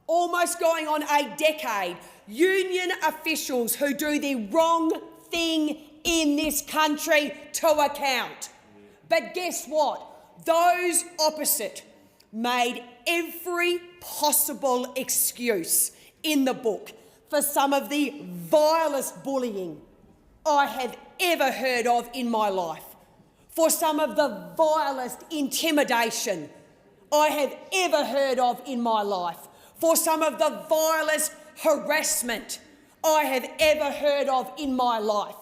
almost going on a decade, union officials who do the wrong thing in this country to account. But guess what? Those opposite made every possible excuse in the book for some of the vilest bullying I have ever heard of in my life, for some of the vilest intimidation I have ever heard of in my life, for some of the vilest harassment I have ever heard of in my life.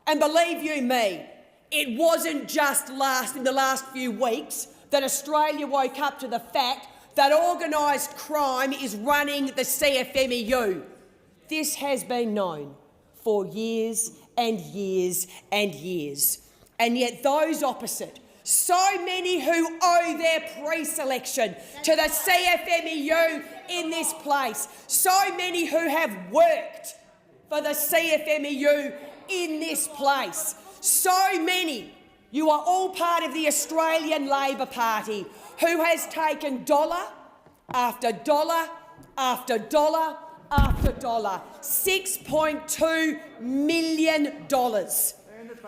And believe you me, it wasn't just in the last few weeks that Australia woke up to the fact that organised crime is running the CFMEU. This has been known for years and years and years. And yet those opposite, so many who owe their pre-selection to the CFMEU in this place, so many who have worked for the CFMEU in this place, so many, you are all part of the Australian Labor Party who has taken dollar after dollar after dollar after dollar, $6.2 million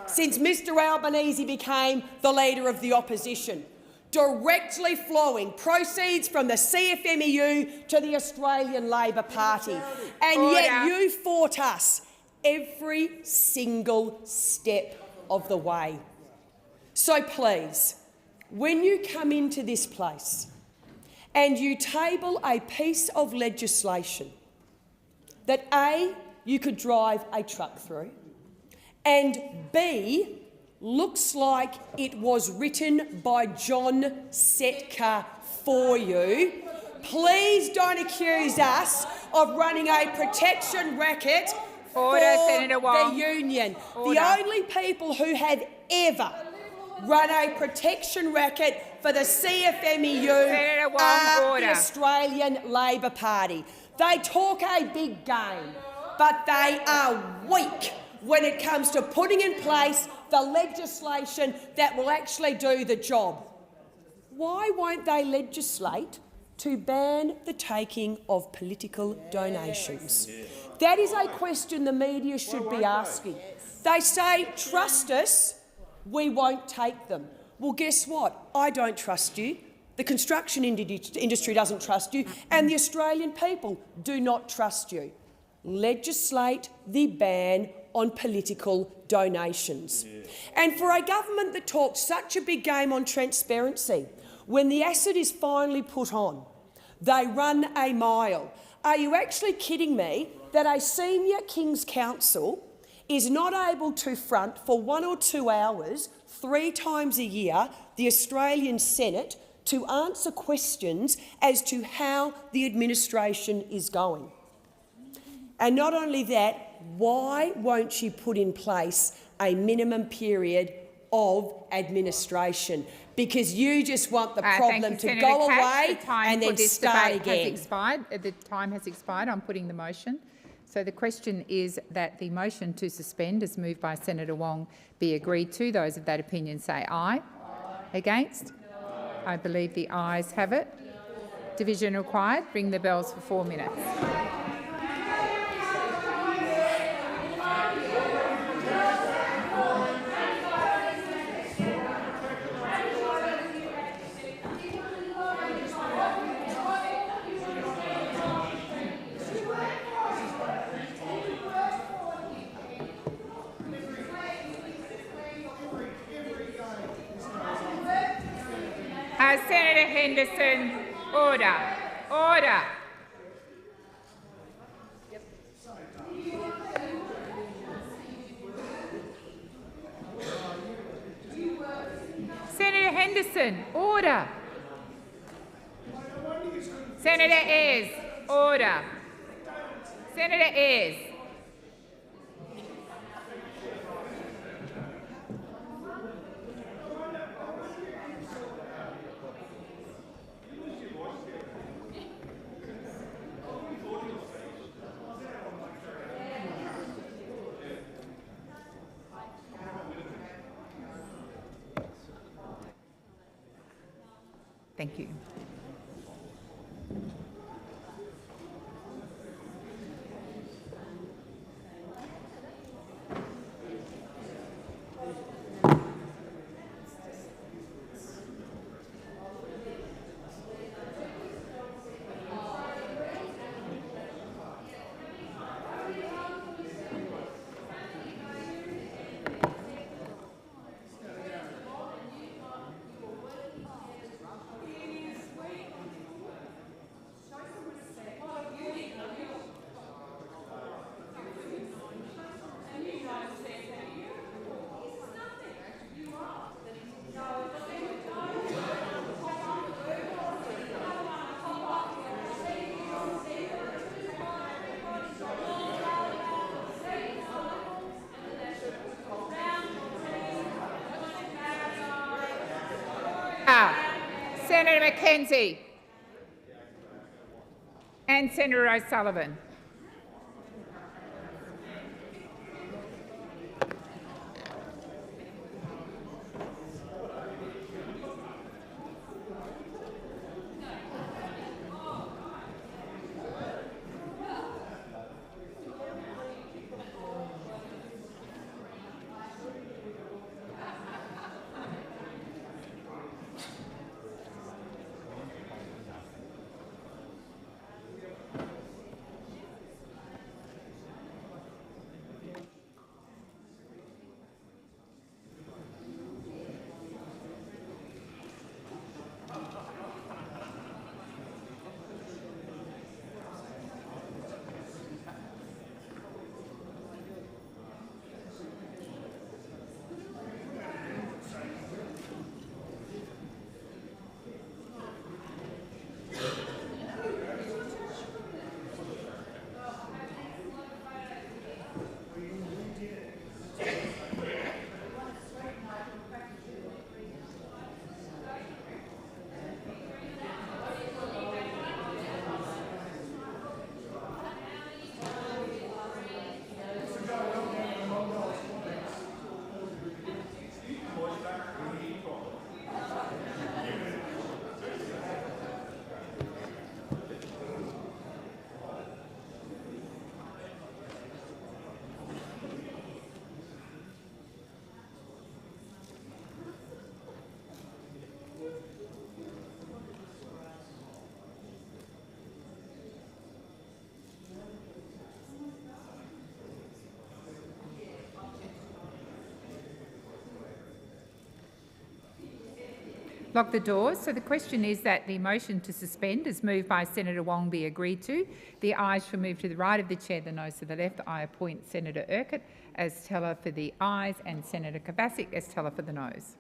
since Mr Albanese became the Leader of the Opposition, directly flowing proceeds from the CFMEU to the Australian Labor Party. And yet you fought us every single step of the way. So please, when you come into this place and you table a piece of legislation that A, you could drive a truck through, and B, looks like it was written by John Setka for you, please don't accuse us of running a protection racket for the union. The only people who have ever run a protection racket for the CFMEU are the Australian Labor Party. They talk a big game, but they are weak when it comes to putting in place the legislation that will actually do the job. Why won't they legislate to ban the taking of political donations? That is a question the media should be asking. They say, trust us, we won't take them. Well, guess what? I don't trust you. The construction industry doesn't trust you, and the Australian people do not trust you. Legislate the ban on political donations. And for a government that talks such a big game on transparency, when the acid is finally put on, they run a mile. Are you actually kidding me that a senior King's Counsel is not able to front for 1 or 2 hours 3 times a year the Australian Senate to answer questions as to how the administration is going? And not only that, why won't she put in place a minimum period of administration? Because you just want the problem to go away and then start again. The time has expired. I'm putting the motion. So the question is that the motion to suspend, as moved by Senator Wong, be agreed to. Those of that opinion say aye. Against? I believe the ayes have it. Division required. Ring the bells for 4 minutes. Senator Henderson, order. Order. Senator Henderson, order. Senator Ayres, order. Senator Ayres. Thank you. Senator McKenzie and Senator O'Sullivan. Lock the doors. So the question is that the motion to suspend, as moved by Senator Wong, be agreed to. The ayes shall move to the right of the chair, the noes to the left. I appoint Senator Urquhart as teller for the ayes and Senator Kovacic as teller for the noes.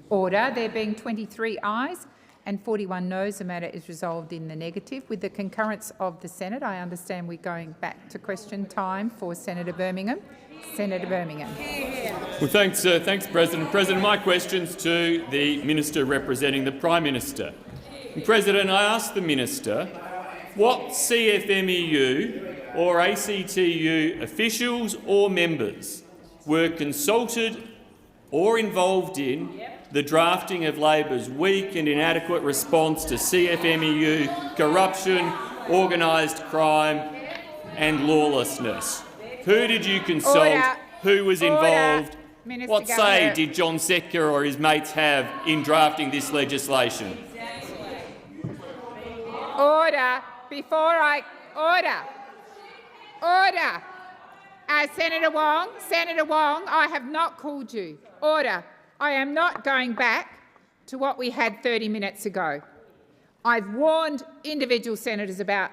Order. There being 23 ayes and 41 noes, the matter is resolved in the negative. With the concurrence of the Senate, I understand we're going back to question time for Senator Birmingham. Senator Birmingham. Well, thanks, President. President, my question's to the Minister representing the Prime Minister. And President, I ask the Minister what CFMEU or ACTU officials or members were consulted or involved in the drafting of Labor's weak and inadequate response to CFMEU corruption, organised crime and lawlessness. Who did you consult? Order. Who was involved? Minister What say Gallagher. did John Setka or his mates have in drafting this legislation? Order. Order. Senator Wong, I have not called you. Order. I am not going back to what we had 30 minutes ago. I've warned individual senators about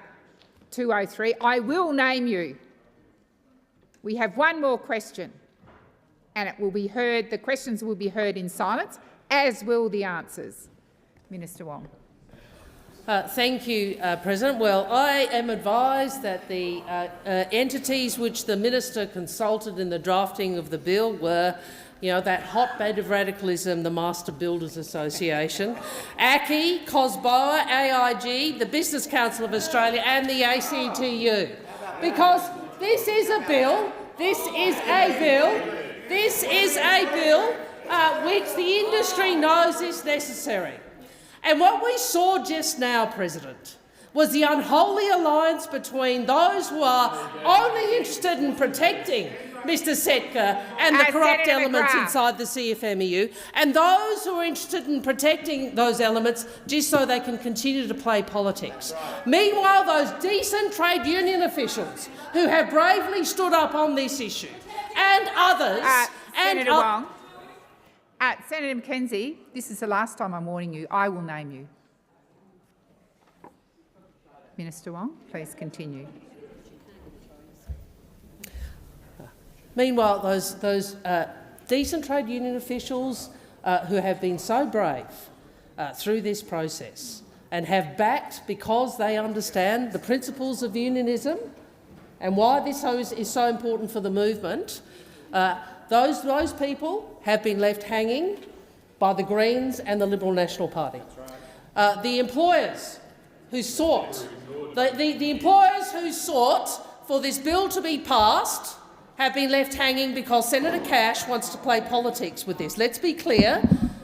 203. I will name you. We have one more question, and it will be heard. The questions will be heard in silence, as will the answers. Minister Wong. Thank you, President. Well, I am advised that the entities which the Minister consulted in the drafting of the bill were, that hotbed of radicalism, the Master Builders Association, ACCI, COSBOA, AIG, the Business Council of Australia and the ACTU. Because this is a bill which the industry knows is necessary. And what we saw just now, President, was the unholy alliance between those who are only interested in protecting Mr Setka and the corrupt elements inside the CFMEU, and those who are interested in protecting those elements just so they can continue to play politics. Meanwhile, those decent trade union officials who have bravely stood up on this issue, and others— Senator Wong. Senator McKenzie, this is the last time I'm warning you. I will name you. Minister Wong, please continue. Meanwhile, those decent trade union officials who have been so brave through this process and have backed, because they understand the principles of unionism and why this is so important for the movement, those people have been left hanging by the Greens and the Liberal National Party. The employers who sought for this bill to be passed have been left hanging because Senator Cash wants to play politics with this. Let's be clear.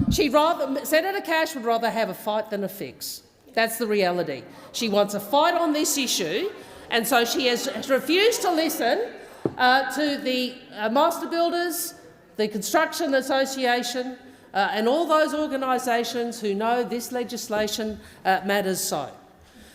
Senator Cash would rather have a fight than a fix. That's the reality. She wants a fight on this issue, and so she has refused to listen to the master builders, the Construction Association and all those organisations who know this legislation matters so.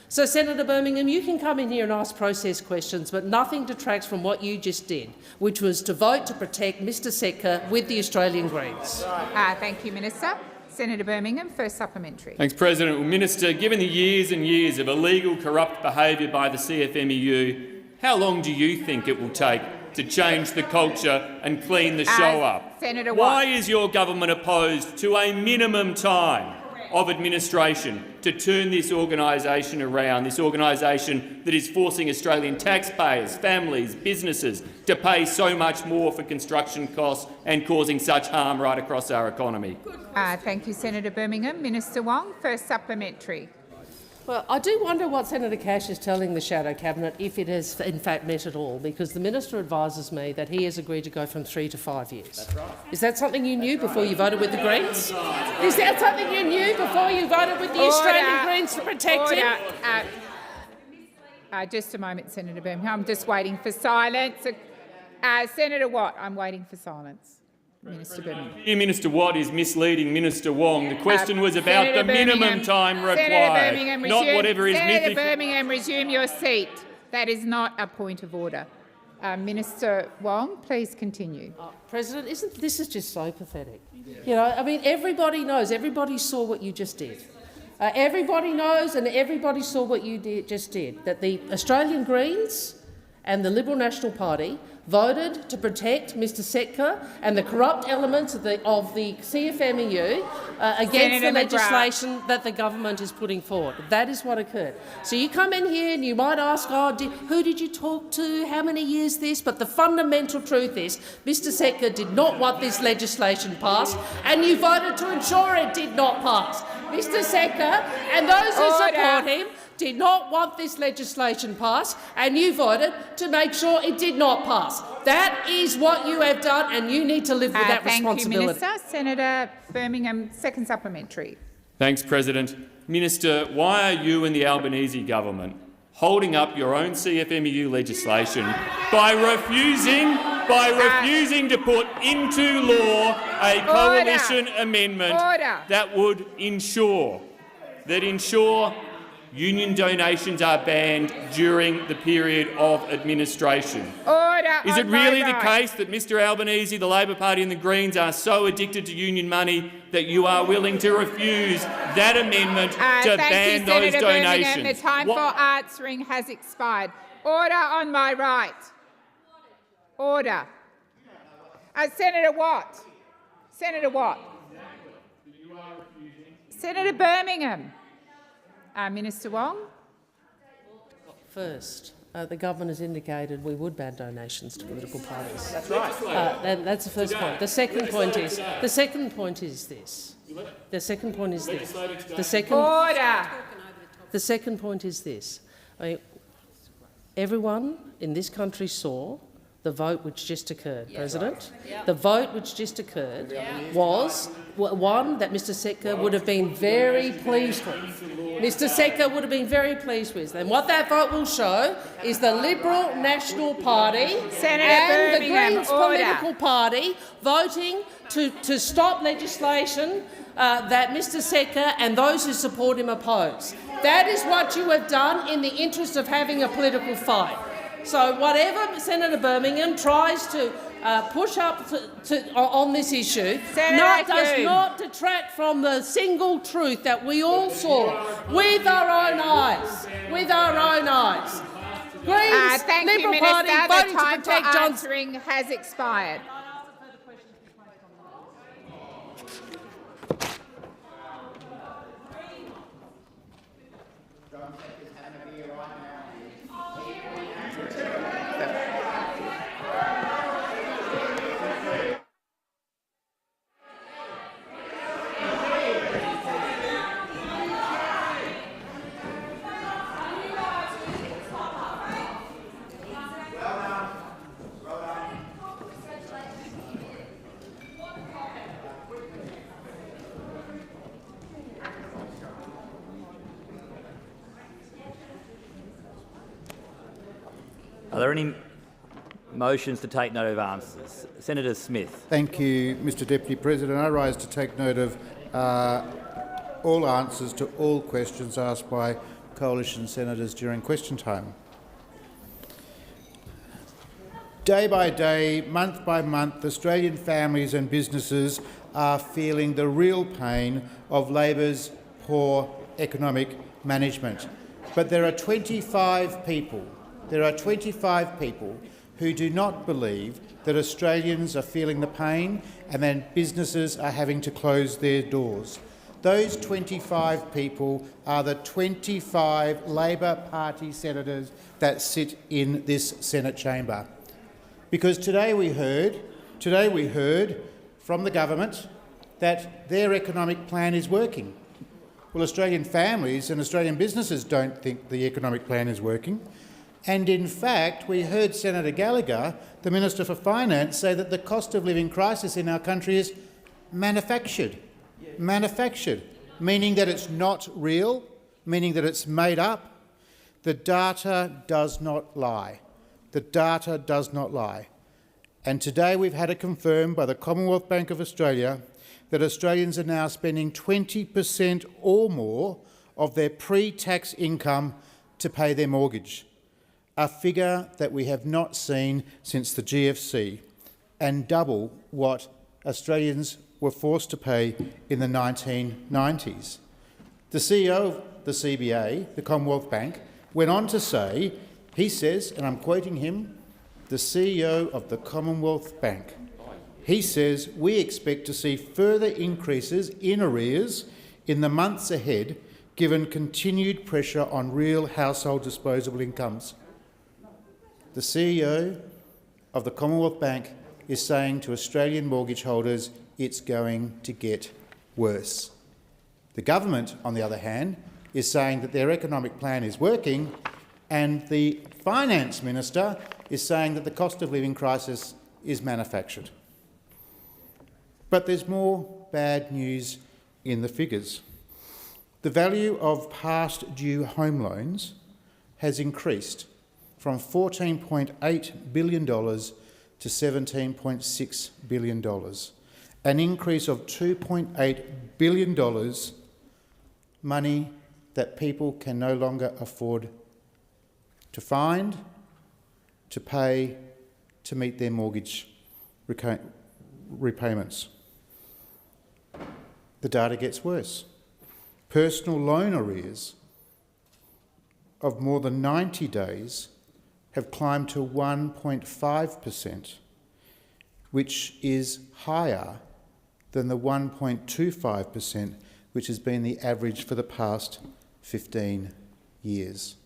So, Senator Birmingham, you can come in here and ask process questions, but nothing detracts from what you just did, which was to vote to protect Mr Setka with the Australian Greens. Thank you, Minister. Senator Birmingham, first supplementary. Thanks, President. Well, Minister, given the years and years of illegal, corrupt behaviour by the CFMEU, how long do you think it will take to change the culture and clean the show up? Senator Why is your government opposed to a minimum time of administration to turn this organisation around, this organisation that is forcing Australian taxpayers, families, businesses to pay so much more for construction costs and causing such harm right across our economy? Thank you, Senator Birmingham. Minister Wong, first supplementary. Well, I do wonder what Senator Cash is telling the Shadow Cabinet, if it has in fact met at all, because the Minister advises me that he has agreed to go from 3 to 5 years. That's right. Is that something you knew before you voted with the Greens? Is that something you knew before you voted with the Australian Greens to protect him? Just a moment, Senator Birmingham. I'm just waiting for silence. Senator Watt, I'm waiting for silence. Minister Birmingham. Minister Watt is misleading Minister Wong. The question was about Senator the minimum time required, not whatever is Senator mythical. Birmingham, resume your seat. That is not a point of order. Minister Wong, please continue. President, this is just so pathetic. I mean, everybody knows, everybody saw what you just did. Everybody knows and everybody saw what you just did, that the Australian Greens and the Liberal National Party voted to protect Mr Setka and the corrupt elements of the CFMEU against the legislation that the government is putting forward. That is what occurred. So you come in here and you might ask, who did you talk to, how many years this? But the fundamental truth is Mr Setka did not want this legislation passed, and you voted to ensure it did not pass. Mr Setka and those who support him did not want this legislation passed, and you voted to make sure it did not pass. That is what you have done, and you need to live with that responsibility. Thank you, Minister. Senator Birmingham, second supplementary. Thanks, President. Minister, why are you and the Albanese government holding up your own CFMEU legislation by refusing to put into law a coalition amendment that would ensure union donations are banned during the period of administration? Is it really the case that Mr Albanese, the Labor Party and the Greens are so addicted to union money that you are willing to refuse that amendment to ban those donations? The time for answering has expired. Order on my right. Order. Senator Watt. Senator Watt. Senator Birmingham. Minister Wong. First, the government has indicated we would ban donations to political parties. That's right. That's the first point. The second point is this. The second point is this. The second point is this. Everyone in this country saw the vote which just occurred, President. The vote which just occurred was one that Mr Setka would have been very pleased with. Mr Setka would have been very pleased with. And what that vote will show is the Liberal National Party and the Greens political party voting to stop legislation that Mr Setka and those who support him oppose. That is what you have done in the interest of having a political fight. So whatever Senator Birmingham tries to push up on this issue does not detract from the single truth that we all saw with our own eyes. With our own eyes. Greens, thank Liberal you, Party Minister. voting The time to protect for Johnson. answering has expired. Are there any motions to take note of answers? Senator Smith. Thank you, Mr Deputy President. I rise to take note of all answers to all questions asked by coalition senators during question time. Day by day, month by month, Australian families and businesses are feeling the real pain of Labor's poor economic management. But there are 25 people who do not believe that Australians are feeling the pain and that businesses are having to close their doors. Those 25 people are the 25 Labor Party senators that sit in this Senate chamber. Because today we heard from the government that their economic plan is working. Well, Australian families and Australian businesses don't think the economic plan is working. And in fact, we heard Senator Gallagher, the Minister for Finance, say that the cost of living crisis in our country is manufactured. Manufactured, meaning that it's not real, meaning that it's made up. The data does not lie. The data does not lie. And today we've had it confirmed by the Commonwealth Bank of Australia that Australians are now spending 20% or more of their pre-tax income to pay their mortgage. A figure that we have not seen since the GFC, and double what Australians were forced to pay in the 1990s. The CEO of the CBA, the Commonwealth Bank, went on to say, he says, and I'm quoting him, the CEO of the Commonwealth Bank. He says we expect to see further increases in arrears in the months ahead, given continued pressure on real household disposable incomes. The CEO of the Commonwealth Bank is saying to Australian mortgage holders it's going to get worse. The government, on the other hand, is saying that their economic plan is working, and the Finance Minister is saying that the cost of living crisis is manufactured. But there's more bad news in the figures. The value of past due home loans has increased from $14.8 billion to $17.6 billion, an increase of $2.8 billion, money that people can no longer afford to find, to pay, to meet their mortgage repayments. The data gets worse. Personal loan arrears of more than 90 days have climbed to 1.5%, which is higher than the 1.25% which has been the average for the past 15 years.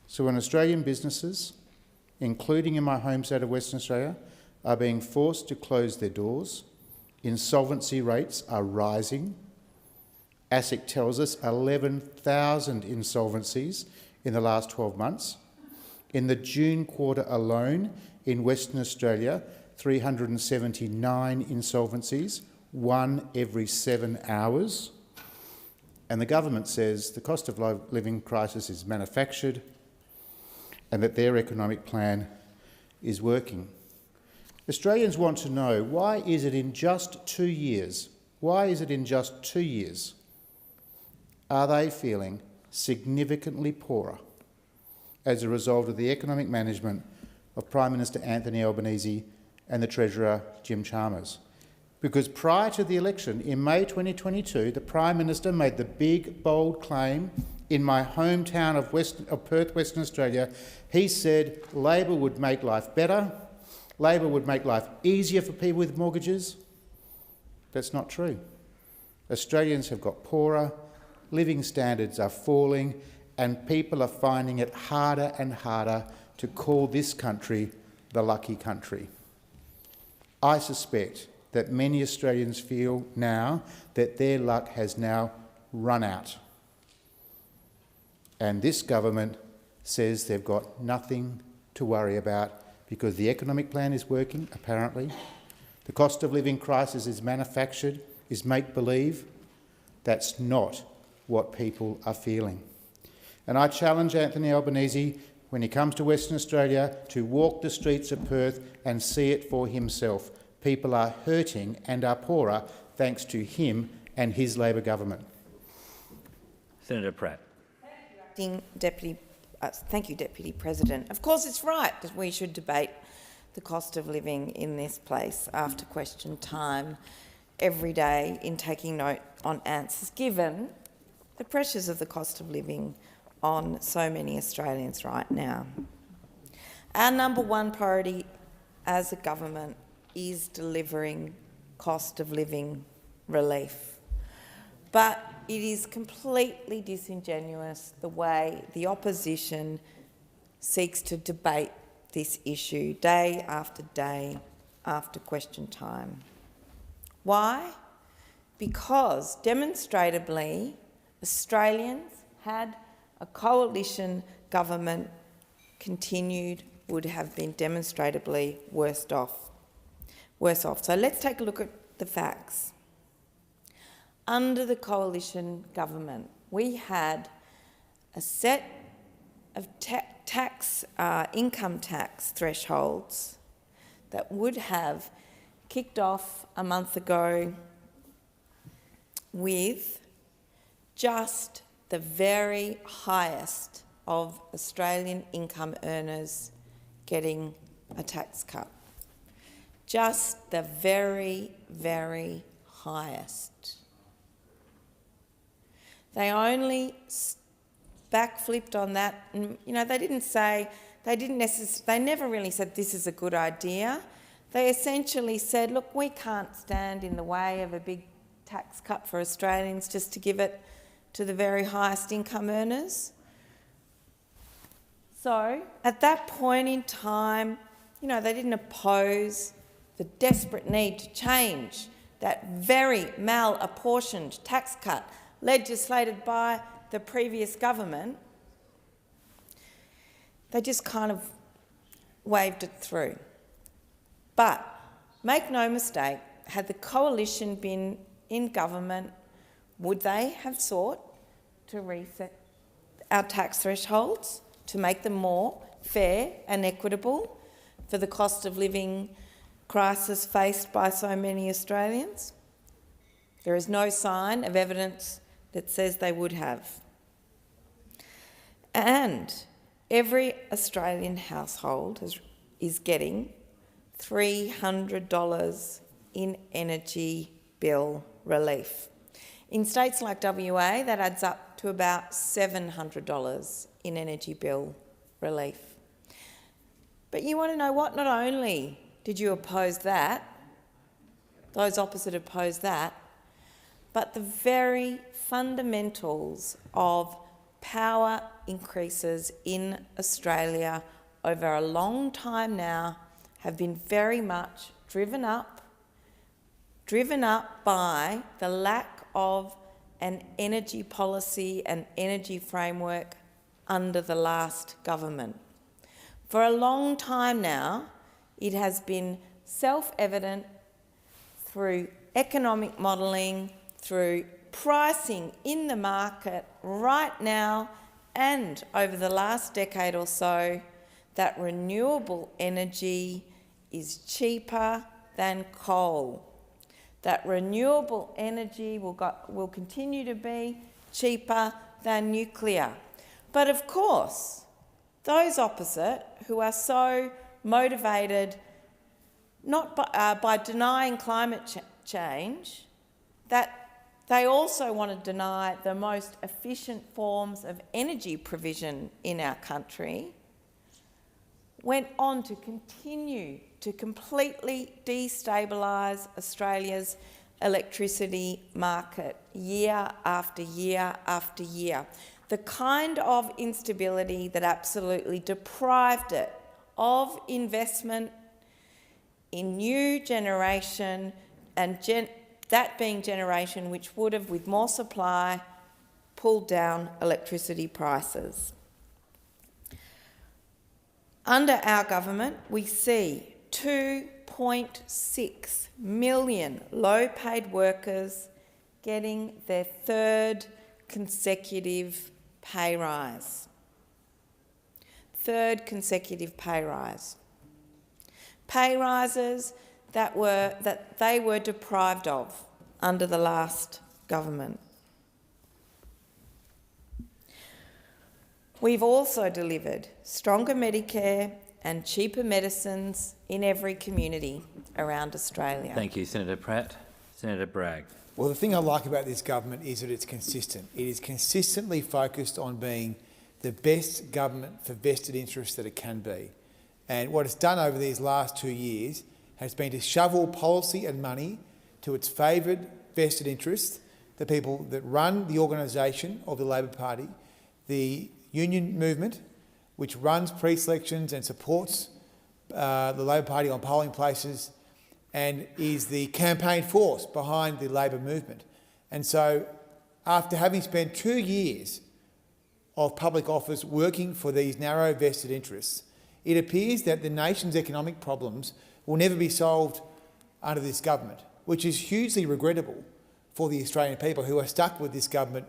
So when Australian businesses, including in my home state of Western Australia, are being forced to close their doors, insolvency rates are rising. ASIC tells us 11,000 insolvencies in the last 12 months. In the June quarter alone, in Western Australia, 379 insolvencies, one every 7 hours. And the government says the cost of living crisis is manufactured and that their economic plan is working. Australians want to know, why is it in just 2 years, are they feeling significantly poorer as a result of the economic management of Prime Minister Anthony Albanese and the Treasurer Jim Chalmers? Because prior to the election in May 2022, the Prime Minister made the big, bold claim in my hometown of Perth, Western Australia. He said Labor would make life better, Labor would make life easier for people with mortgages. That's not true. Australians have got poorer, living standards are falling, and people are finding it harder and harder to call this country the lucky country. I suspect that many Australians feel now that their luck has now run out. And this government says they've got nothing to worry about because the economic plan is working, apparently. The cost of living crisis is manufactured, is make-believe. That's not what people are feeling. And I challenge Anthony Albanese, when he comes to Western Australia, to walk the streets of Perth and see it for himself. People are hurting and are poorer thanks to him and his Labor government. Senator Pratt. Thank you, Deputy President. Of course, it's right that we should debate the cost of living in this place after question time every day in taking note on answers, given the pressures of the cost of living on so many Australians right now. Our number one priority as a government is delivering cost of living relief. But it is completely disingenuous the way the opposition seeks to debate this issue day after question time. Why? Because demonstrably Australians, had a coalition government continued, would have been demonstrably worse off. So let's take a look at the facts. Under the coalition government, we had a set of income tax thresholds that would have kicked off a month ago with just the very highest of Australian income earners getting a tax cut. Just the very, very highest. They only backflipped on that. And, they didn't say they never really said this is a good idea. They essentially said, look, we can't stand in the way of a big tax cut for Australians just to give it to the very highest income earners. So at that point in time, you know, they didn't oppose the desperate need to change that very mal-apportioned tax cut legislated by the previous government. They just kind of waved it through. But make no mistake, had the coalition been in government, would they have sought to reset our tax thresholds to make them more fair and equitable for the cost of living crisis faced by so many Australians? There is no sign of evidence that says they would have. And every Australian household is getting $300 in energy bill relief. In states like WA, that adds up to about $700 in energy bill relief. But you want to know what? Not only did you oppose that, those opposite opposed that, but the very fundamentals of power increases in Australia over a long time now have been very much driven up by the lack of an energy policy and energy framework under the last government. For a long time now, it has been self-evident through economic modelling, through pricing in the market right now and over the last decade or so, that renewable energy is cheaper than coal. That renewable energy will continue to be cheaper than nuclear. But of course, those opposite who are so motivated not by denying climate change, that they also want to deny the most efficient forms of energy provision in our country, went on to continue to completely destabilise Australia's electricity market year after year after year. The kind of instability that absolutely deprived it of investment in new generation, and that being generation which would have, with more supply, pulled down electricity prices. Under our government, we see 2.6 million low-paid workers getting their third consecutive pay rise. Third consecutive pay rise. Pay rises that they were deprived of under the last government. We've also delivered stronger Medicare and cheaper medicines in every community around Australia. Thank you, Senator Pratt. Senator Bragg. Well, the thing I like about this government is that it's consistent. It is consistently focused on being the best government for vested interests that it can be. And what it's done over these last 2 years has been to shovel policy and money to its favoured vested interests, the people that run the organisation of the Labor Party, the union movement, which runs pre-selections and supports the Labor Party on polling places and is the campaign force behind the Labor movement. And so, after having spent 2 years of public office working for these narrow vested interests, it appears that the nation's economic problems will never be solved under this government, which is hugely regrettable for the Australian people who are stuck with this government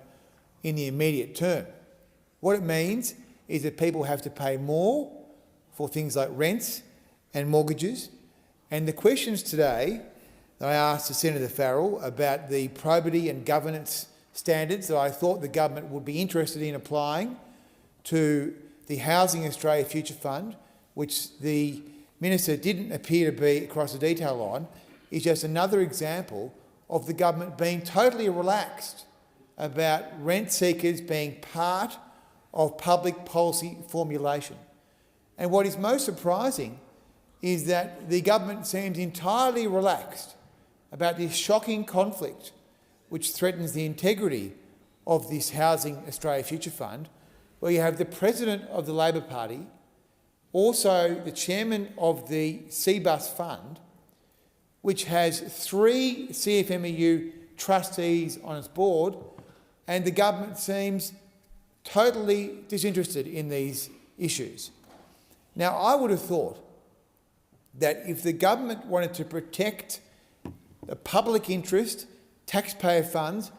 in the immediate term. What it means is that people have to pay more for things like rents and mortgages. And the questions today that I asked to Senator Farrell about the probity and governance standards that I thought the government would be interested in applying to the Housing Australia Future Fund, which the Minister didn't appear to be across the detail on, is just another example of the government being totally relaxed about rent seekers being part of public policy formulation. And what is most surprising is that the government seems entirely relaxed about this shocking conflict which threatens the integrity of this Housing Australia Future Fund, where you have the President of the Labor Party, also the Chairman of the CBUS Fund, which has 3 CFMEU trustees on its board, and the government seems totally disinterested in these issues. Now, I would have thought that if the government wanted to protect the public interest, taxpayer funds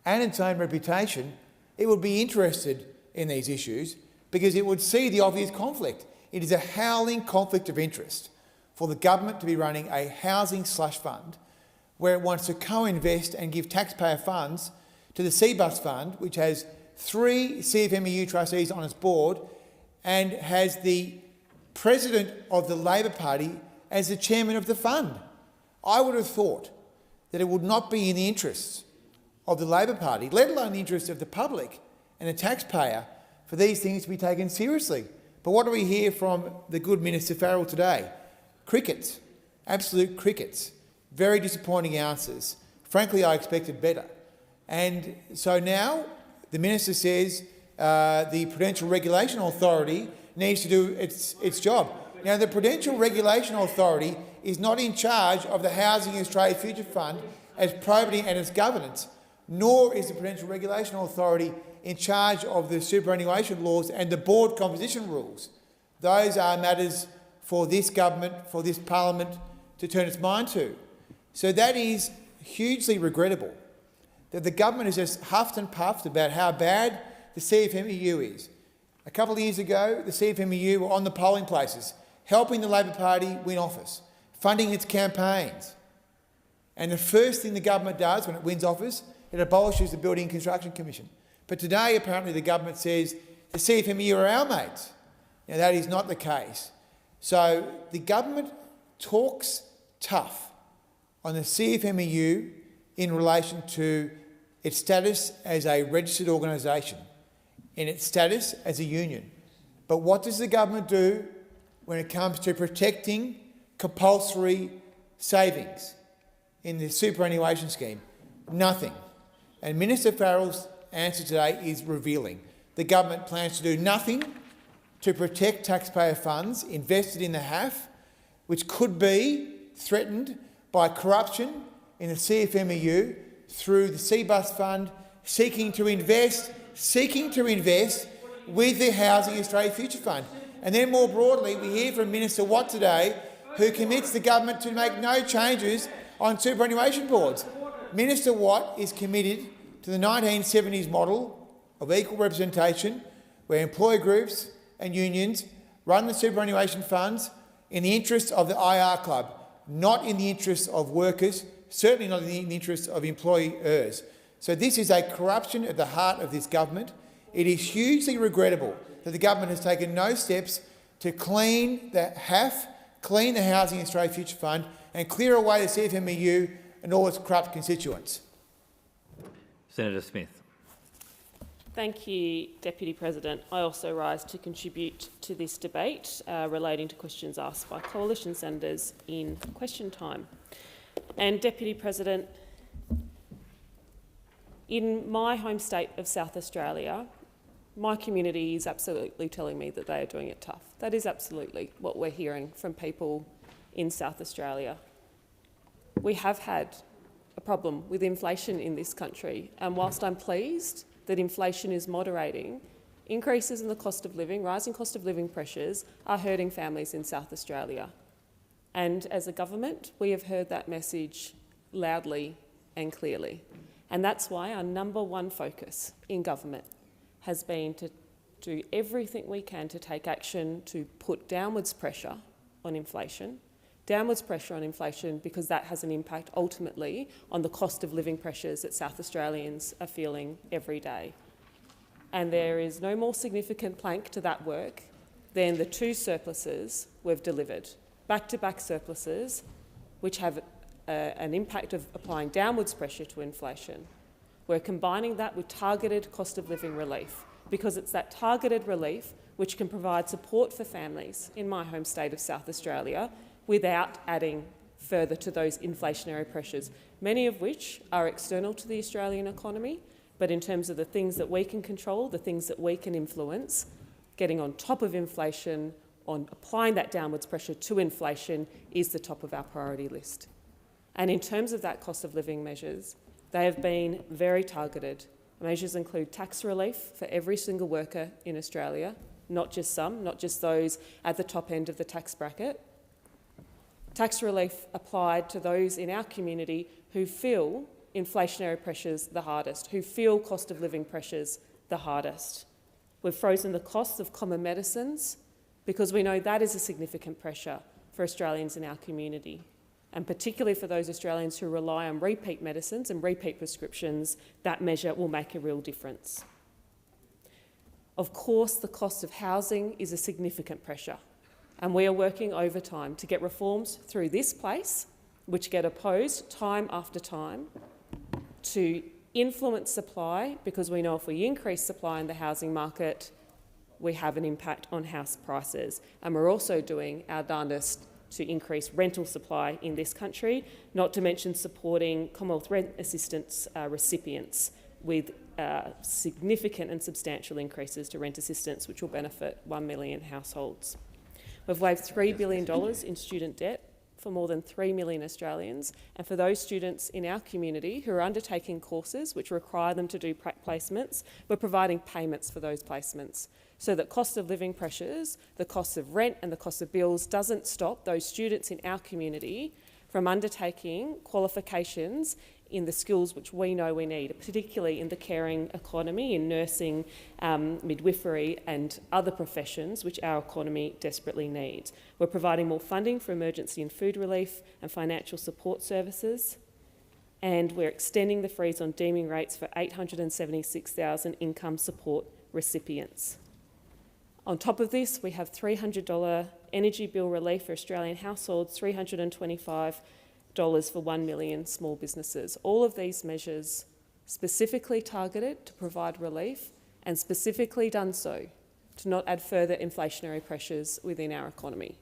and its own reputation, it would be interested in these issues because it would see the obvious conflict. It is a howling conflict of interest for the government to be running a housing slush fund where it wants to co-invest and give taxpayer funds to the CBUS Fund, which has 3 CFMEU trustees on its board and has the President of the Labor Party as the Chairman of the fund. I would have thought that it would not be in the interests of the Labor Party, let alone the interests of the public and the taxpayer, for these things to be taken seriously. But what do we hear from the good Minister Farrell today? Crickets, absolute crickets, very disappointing answers. Frankly, I expected better. And so now the Minister says the Prudential Regulation Authority needs to do its job. Now, the Prudential Regulation Authority is not in charge of the Housing Australia Future Fund as probity and its governance, nor is the Prudential Regulation Authority in charge of the superannuation laws and the board composition rules. Those are matters for this government, for this parliament to turn its mind to. So that is hugely regrettable, that the government has just huffed and puffed about how bad the CFMEU is. A couple of years ago, the CFMEU were on the polling places, helping the Labor Party win office, funding its campaigns. And the first thing the government does when it wins office, it abolishes the Building and Construction Commission. But today, apparently, the government says the CFMEU are our mates. Now, that is not the case. So the government talks tough on the CFMEU in relation to its status as a registered organisation, in its status as a union. But what does the government do when it comes to protecting compulsory savings in the superannuation scheme? Nothing. And Minister Farrell's answer today is revealing. The government plans to do nothing to protect taxpayer funds invested in the HAF, which could be threatened by corruption in the CFMEU through the CBUS Fund seeking to invest with the Housing Australia Future Fund. And then more broadly, we hear from Minister Watt today, who commits the government to make no changes on superannuation boards. Minister Watt is committed to the 1970s model of equal representation, where employer groups and unions run the superannuation funds in the interests of the IR Club, not in the interests of workers, certainly not in the interests of employers. So this is a corruption at the heart of this government. It is hugely regrettable that the government has taken no steps to clean the HAF, clean the Housing Australia Future Fund and clear away the CFMEU and all its corrupt constituents. Senator Smith. Thank you, Deputy President. I also rise to contribute to this debate relating to questions asked by coalition senators in question time. And Deputy President, in my home state of South Australia, my community is absolutely telling me that they are doing it tough. That is absolutely what we're hearing from people in South Australia. We have had a problem with inflation in this country, and whilst I'm pleased that inflation is moderating, increases in the cost of living, rising cost of living pressures are hurting families in South Australia. And as a government, we have heard that message loudly and clearly. And that's why our number one focus in government has been to do everything we can to take action to put downwards pressure on inflation, because that has an impact ultimately on the cost of living pressures that South Australians are feeling every day. And there is no more significant plank to that work than the 2 surpluses we've delivered, back-to-back surpluses, which have an impact of applying downwards pressure to inflation. We're combining that with targeted cost of living relief, because it's that targeted relief which can provide support for families in my home state of South Australia without adding further to those inflationary pressures, many of which are external to the Australian economy, but in terms of the things that we can control, the things that we can influence, getting on top of inflation, on applying that downwards pressure to inflation is the top of our priority list. And in terms of that cost of living measures, they have been very targeted. Measures include tax relief for every single worker in Australia, not just some, not just those at the top end of the tax bracket. Tax relief applied to those in our community who feel inflationary pressures the hardest, who feel cost of living pressures the hardest. We've frozen the costs of common medicines because we know that is a significant pressure for Australians in our community, and particularly for those Australians who rely on repeat medicines and repeat prescriptions, that measure will make a real difference. Of course, the cost of housing is a significant pressure, and we are working overtime to get reforms through this place, which get opposed time after time, to influence supply, because we know if we increase supply in the housing market, we have an impact on house prices. And we're also doing our darndest to increase rental supply in this country, not to mention supporting Commonwealth Rent Assistance recipients with significant and substantial increases to rent assistance, which will benefit 1 million households. We've waived $3 billion in student debt for more than 3 million Australians, and for those students in our community who are undertaking courses which require them to do placements, we're providing payments for those placements so that cost of living pressures, the cost of rent and the cost of bills doesn't stop those students in our community from undertaking qualifications in the skills which we know we need, particularly in the caring economy, in nursing, midwifery and other professions which our economy desperately needs. We're providing more funding for emergency and food relief and financial support services, and we're extending the freeze on deeming rates for 876,000 income support recipients. On top of this, we have $300 energy bill relief for Australian households, $325 for 1 million small businesses. All of these measures specifically targeted to provide relief and specifically done so to not add further inflationary pressures within our economy.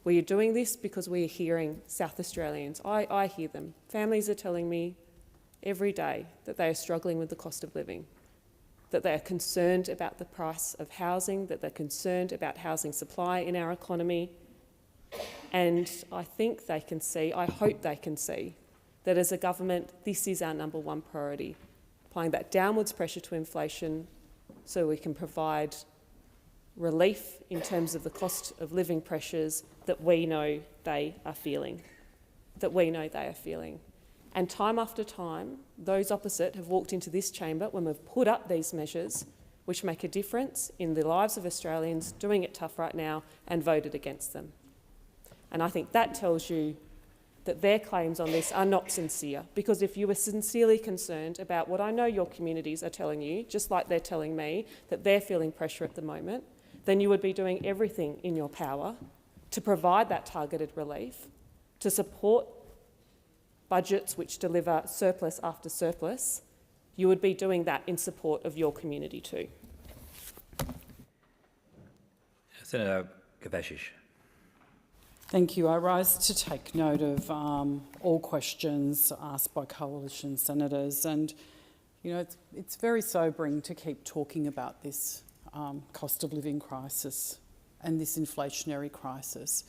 We are doing this because we are hearing South Australians. I hear them. Families are telling me every day that they are struggling with the cost of living, that they are concerned about the price of housing, that they're concerned about housing supply in our economy. And I think they can see, I hope they can see, that as a government, this is our number one priority, applying that downwards pressure to inflation so we can provide relief in terms of the cost of living pressures that we know they are feeling, And time after time, those opposite have walked into this chamber when we've put up these measures which make a difference in the lives of Australians doing it tough right now and voted against them. And I think that tells you that their claims on this are not sincere, because if you were sincerely concerned about what I know your communities are telling you, just like they're telling me that they're feeling pressure at the moment, then you would be doing everything in your power to provide that targeted relief, to support budgets which deliver surplus after surplus. You would be doing that in support of your community too. Senator Kavashish. Thank you. I rise to take note of all questions asked by coalition senators, and it's very sobering to keep talking about this cost of living crisis and this inflationary crisis.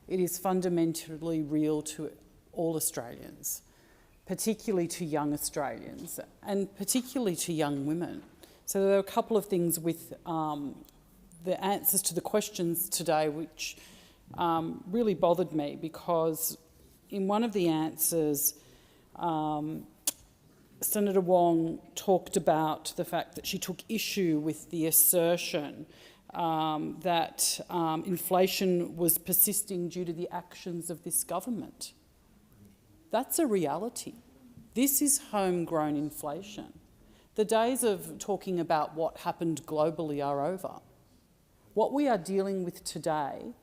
It is fundamentally real to all Australians, particularly to young Australians and particularly to young women. So there are a couple of things with the answers to the questions today which really bothered me, because in one of the answers, Senator Wong talked about the fact that she took issue with the assertion that inflation was persisting due to the actions of this government. That's a reality. This is homegrown inflation. The days of talking about what happened globally are over. What we are dealing with today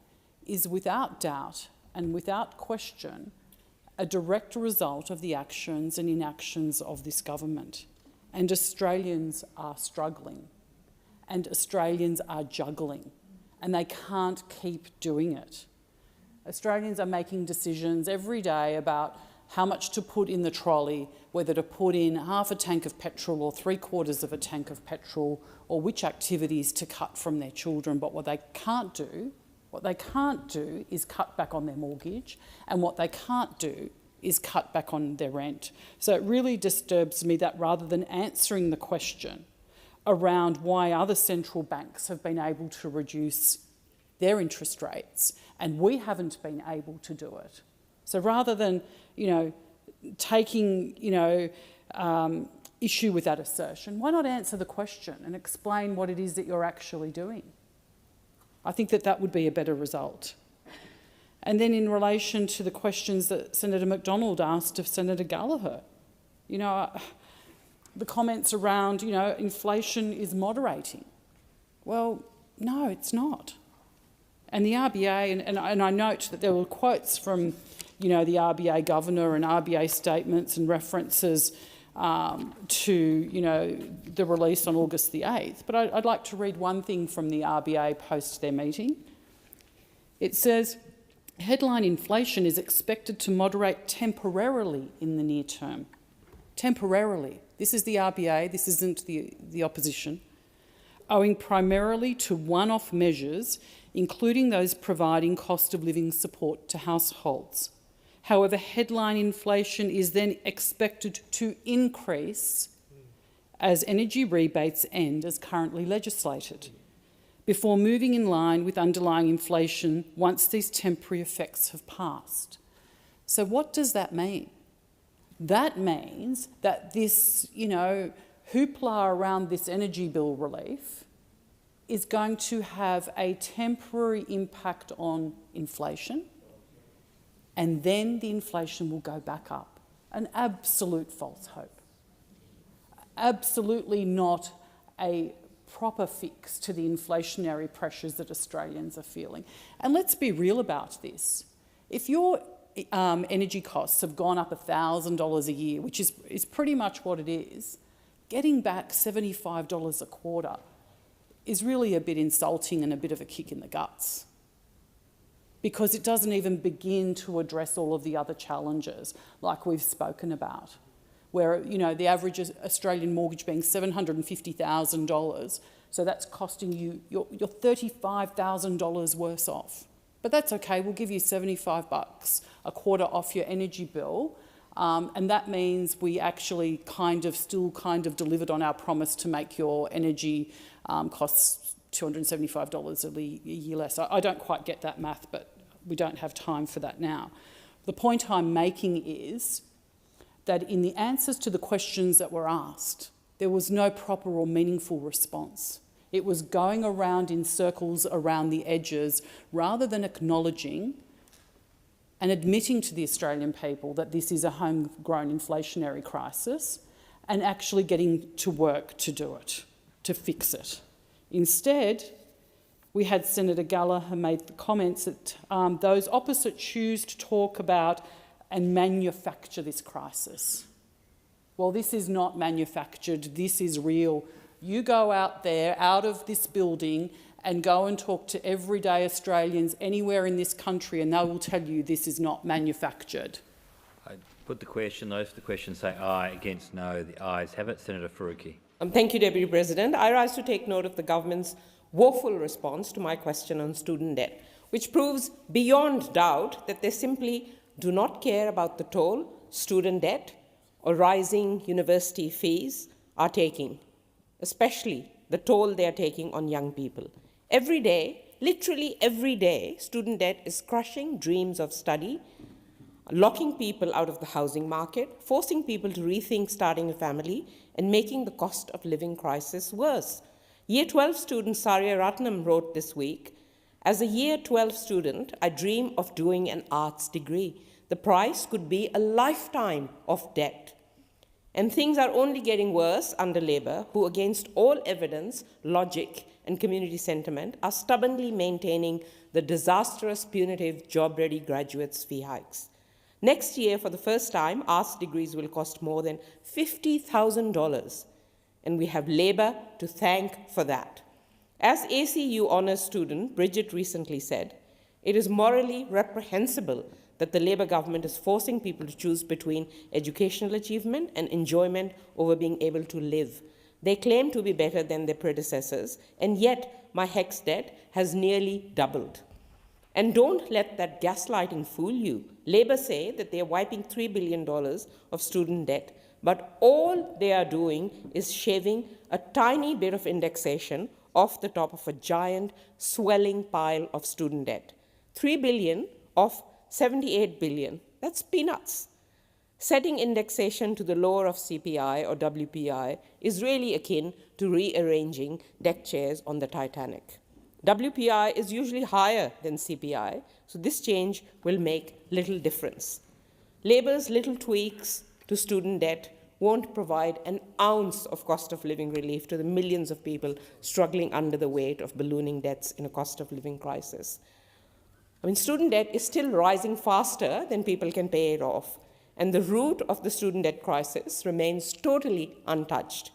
is without doubt and without question a direct result of the actions and inactions of this government. And Australians are struggling. and Australians are juggling, and they can't keep doing it. Australians are making decisions every day about how much to put in the trolley, whether to put in half a tank of petrol or 3/4 of a tank of petrol, or which activities to cut from their children. But what they can't do is cut back on their mortgage, and what they can't do is cut back on their rent. So it really disturbs me that rather than answering the question around why other central banks have been able to reduce their interest rates and we haven't been able to do it. So rather than, taking, issue with that assertion, why not answer the question and explain what it is that you're actually doing? I think that would be a better result. And then in relation to the questions that Senator McDonald asked of Senator Gallagher, the comments around, inflation is moderating. Well, no, it's not. And the RBA, and I note that there were quotes from, the RBA governor and RBA statements and references to, the release on August the 8th. But I'd like to read one thing from the RBA post their meeting. It says, headline inflation is expected to moderate temporarily in the near term. Temporarily. This is the RBA, this isn't the opposition. Owing primarily to one-off measures, including those providing cost of living support to households. However, headline inflation is then expected to increase as energy rebates end as currently legislated, before moving in line with underlying inflation once these temporary effects have passed. So what does that mean? That means that this, hoopla around this energy bill relief is going to have a temporary impact on inflation, and then the inflation will go back up. An absolute false hope. Absolutely not a proper fix to the inflationary pressures that Australians are feeling. And let's be real about this. If your energy costs have gone up $1,000 a year, which is pretty much what it is, getting back $75 a quarter is really a bit insulting and a bit of a kick in the guts, because it doesn't even begin to address all of the other challenges like we've spoken about, where, the average Australian mortgage being $750,000, so that's costing you, you're $35,000 worse off. But that's okay, we'll give you $75 a quarter off your energy bill, and that means we actually still delivered on our promise to make your energy costs $275 a year less. I don't quite get that math, but we don't have time for that now. The point I'm making is that in the answers to the questions that were asked, there was no proper or meaningful response. It was going around in circles around the edges rather than acknowledging and admitting to the Australian people that this is a homegrown inflationary crisis and actually getting to work to do it, to fix it. Instead, we had Senator Gallagher make the comments that those opposite choose to talk about and manufacture this crisis. Well, this is not manufactured, this is real. You go out there, out of this building, and go and talk to everyday Australians anywhere in this country and they will tell you this is not manufactured. I put the question, those for the question say aye, against no. The ayes have it. Senator Faruqi. Thank you, Deputy President. I rise to take note of the government's woeful response to my question on student debt, which proves beyond doubt that they simply do not care about the toll student debt or rising university fees are taking, especially the toll they are taking on young people. Every day, literally every day, student debt is crushing dreams of study, locking people out of the housing market, forcing people to rethink starting a family, and making the cost of living crisis worse. Year 12 student Saria Ratnam wrote this week, "As a Year 12 student, I dream of doing an arts degree. The price could be a lifetime of debt. And things are only getting worse under Labour, who, against all evidence, logic, and community sentiment, are stubbornly maintaining the disastrous, punitive, job-ready graduates' fee hikes. Next year, for the first time, arts degrees will cost more than $50,000, and we have Labour to thank for that. As ACU honours student Bridget recently said, it is morally reprehensible that the Labour government is forcing people to choose between educational achievement and enjoyment over being able to live. They claim to be better than their predecessors, and yet my HECS debt has nearly doubled. And don't let that gaslighting fool you. Labour say that they are wiping $3 billion of student debt, but all they are doing is shaving a tiny bit of indexation off the top of a giant, swelling pile of student debt. $3 billion of $78 billion, that's peanuts. Setting indexation to the lower of CPI or WPI is really akin to rearranging deck chairs on the Titanic. WPI is usually higher than CPI, so this change will make little difference. Labour's little tweaks to student debt won't provide an ounce of cost of living relief to the millions of people struggling under the weight of ballooning debts in a cost of living crisis. I mean, student debt is still rising faster than people can pay it off, and the root of the student debt crisis remains totally untouched.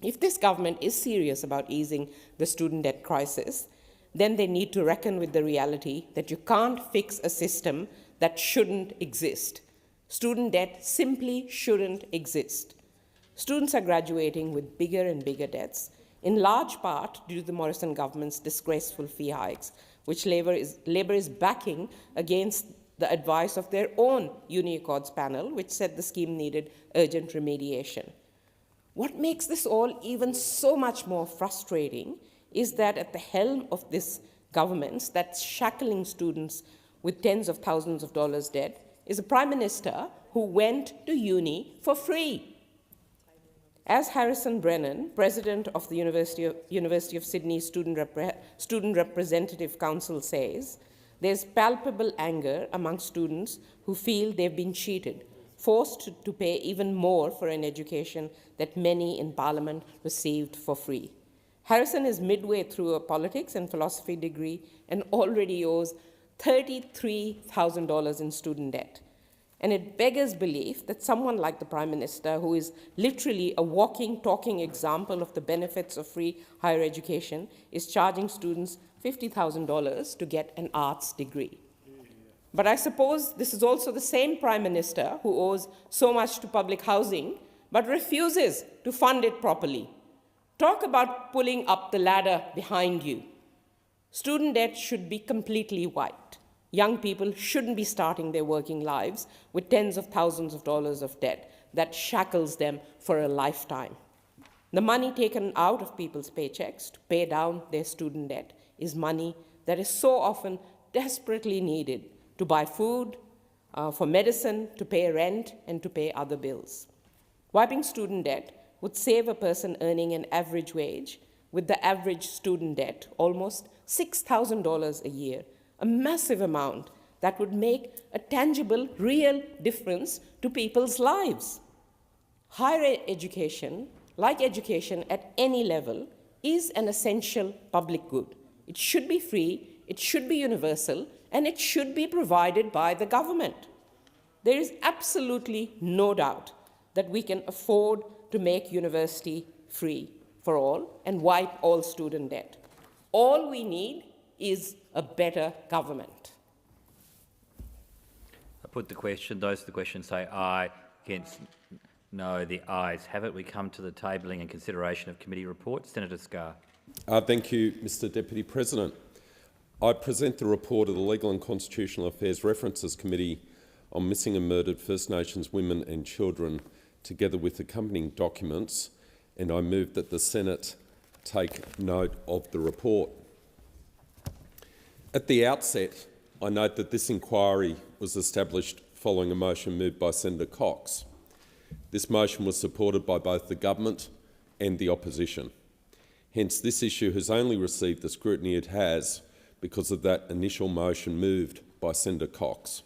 If this government is serious about easing the student debt crisis, then they need to reckon with the reality that you can't fix a system that shouldn't exist. Student debt simply shouldn't exist. Students are graduating with bigger and bigger debts, in large part due to the Morrison government's disgraceful fee hikes, which Labour is backing against the advice of their own Uni Accords panel, which said the scheme needed urgent remediation. What makes this all even so much more frustrating is that at the helm of this government that's shackling students with tens of thousands of dollars debt is a Prime Minister who went to uni for free. As Harrison Brennan, President of the University of Sydney Student Representative Council says, there's palpable anger among students who feel they've been cheated, forced to pay even more for an education that many in Parliament received for free. Harrison is midway through a politics and philosophy degree and already owes $33,000 in student debt. And it beggars belief that someone like the Prime Minister, who is literally a walking, talking example of the benefits of free higher education, is charging students $50,000 to get an arts degree. But I suppose this is also the same Prime Minister who owes so much to public housing, but refuses to fund it properly. Talk about pulling up the ladder behind you. Student debt should be completely wiped. Young people shouldn't be starting their working lives with tens of thousands of dollars of debt that shackles them for a lifetime. The money taken out of people's paychecks to pay down their student debt is money that is so often desperately needed to buy food, for medicine, to pay rent, and to pay other bills. Wiping student debt would save a person earning an average wage with the average student debt almost $6,000 a year, a massive amount that would make a tangible, real difference to people's lives. Higher education, like education at any level, is an essential public good. It should be free, it should be universal, and it should be provided by the government. There is absolutely no doubt that we can afford to make university free for all and wipe all student debt. All we need is a better government. I put the question. Those to the question say aye. Against no. The ayes have it. We come to the tabling and consideration of committee reports. Senator Scarr. Thank you, Mr Deputy President. I present the report of the Legal and Constitutional Affairs References Committee on Missing and Murdered First Nations Women and Children, together with accompanying documents, and I move that the Senate take note of the report. At the outset, I note that this inquiry was established following a motion moved by Senator Cox. This motion was supported by both the government and the opposition. Hence, this issue has only received the scrutiny it has because of that initial motion moved by Senator Cox.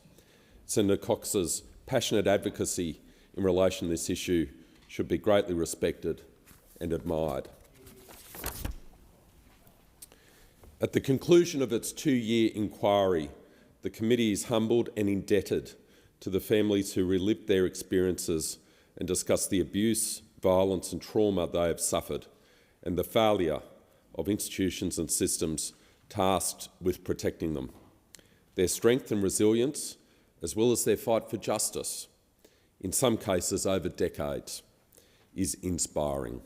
Senator Cox's passionate advocacy in relation to this issue should be greatly respected and admired. At the conclusion of its 2-year inquiry, the committee is humbled and indebted to the families who relived their experiences and discussed the abuse, violence and trauma they have suffered and the failure of institutions and systems tasked with protecting them. Their strength and resilience, as well as their fight for justice, in some cases over decades, is inspiring.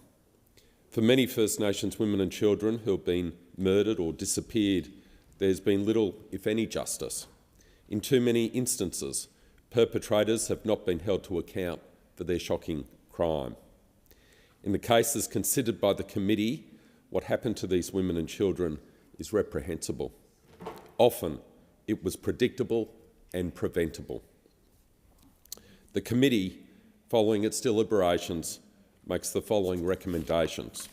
For many First Nations women and children who have been murdered or disappeared, there's been little, if any, justice. In too many instances, perpetrators have not been held to account for their shocking crime. In the cases considered by the committee, what happened to these women and children is reprehensible. Often, it was predictable and preventable. The committee, following its deliberations, makes the following recommendations.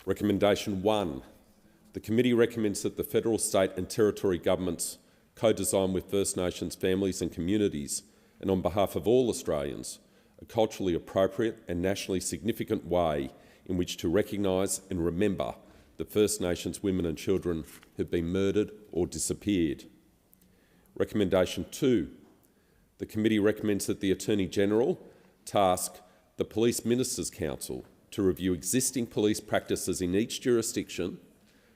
Recommendation 1. The committee recommends that the federal, state and territory governments co-design with First Nations families and communities, and on behalf of all Australians, a culturally appropriate and nationally significant way in which to recognise and remember the First Nations women and children who've been murdered or disappeared. Recommendation 2. The committee recommends that the Attorney-General task the Police Ministers' Council to review existing police practices in each jurisdiction,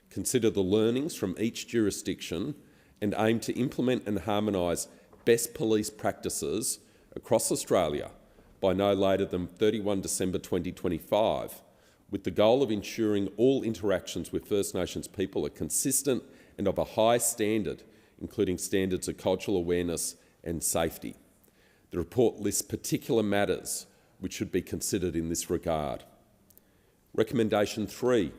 consider the learnings from each jurisdiction and aim to implement and harmonise best police practices across Australia by no later than 31 December 2025, with the goal of ensuring all interactions with First Nations people are consistent and of a high standard, including standards of cultural awareness and safety. The report lists particular matters which should be considered in this regard. Recommendation 3.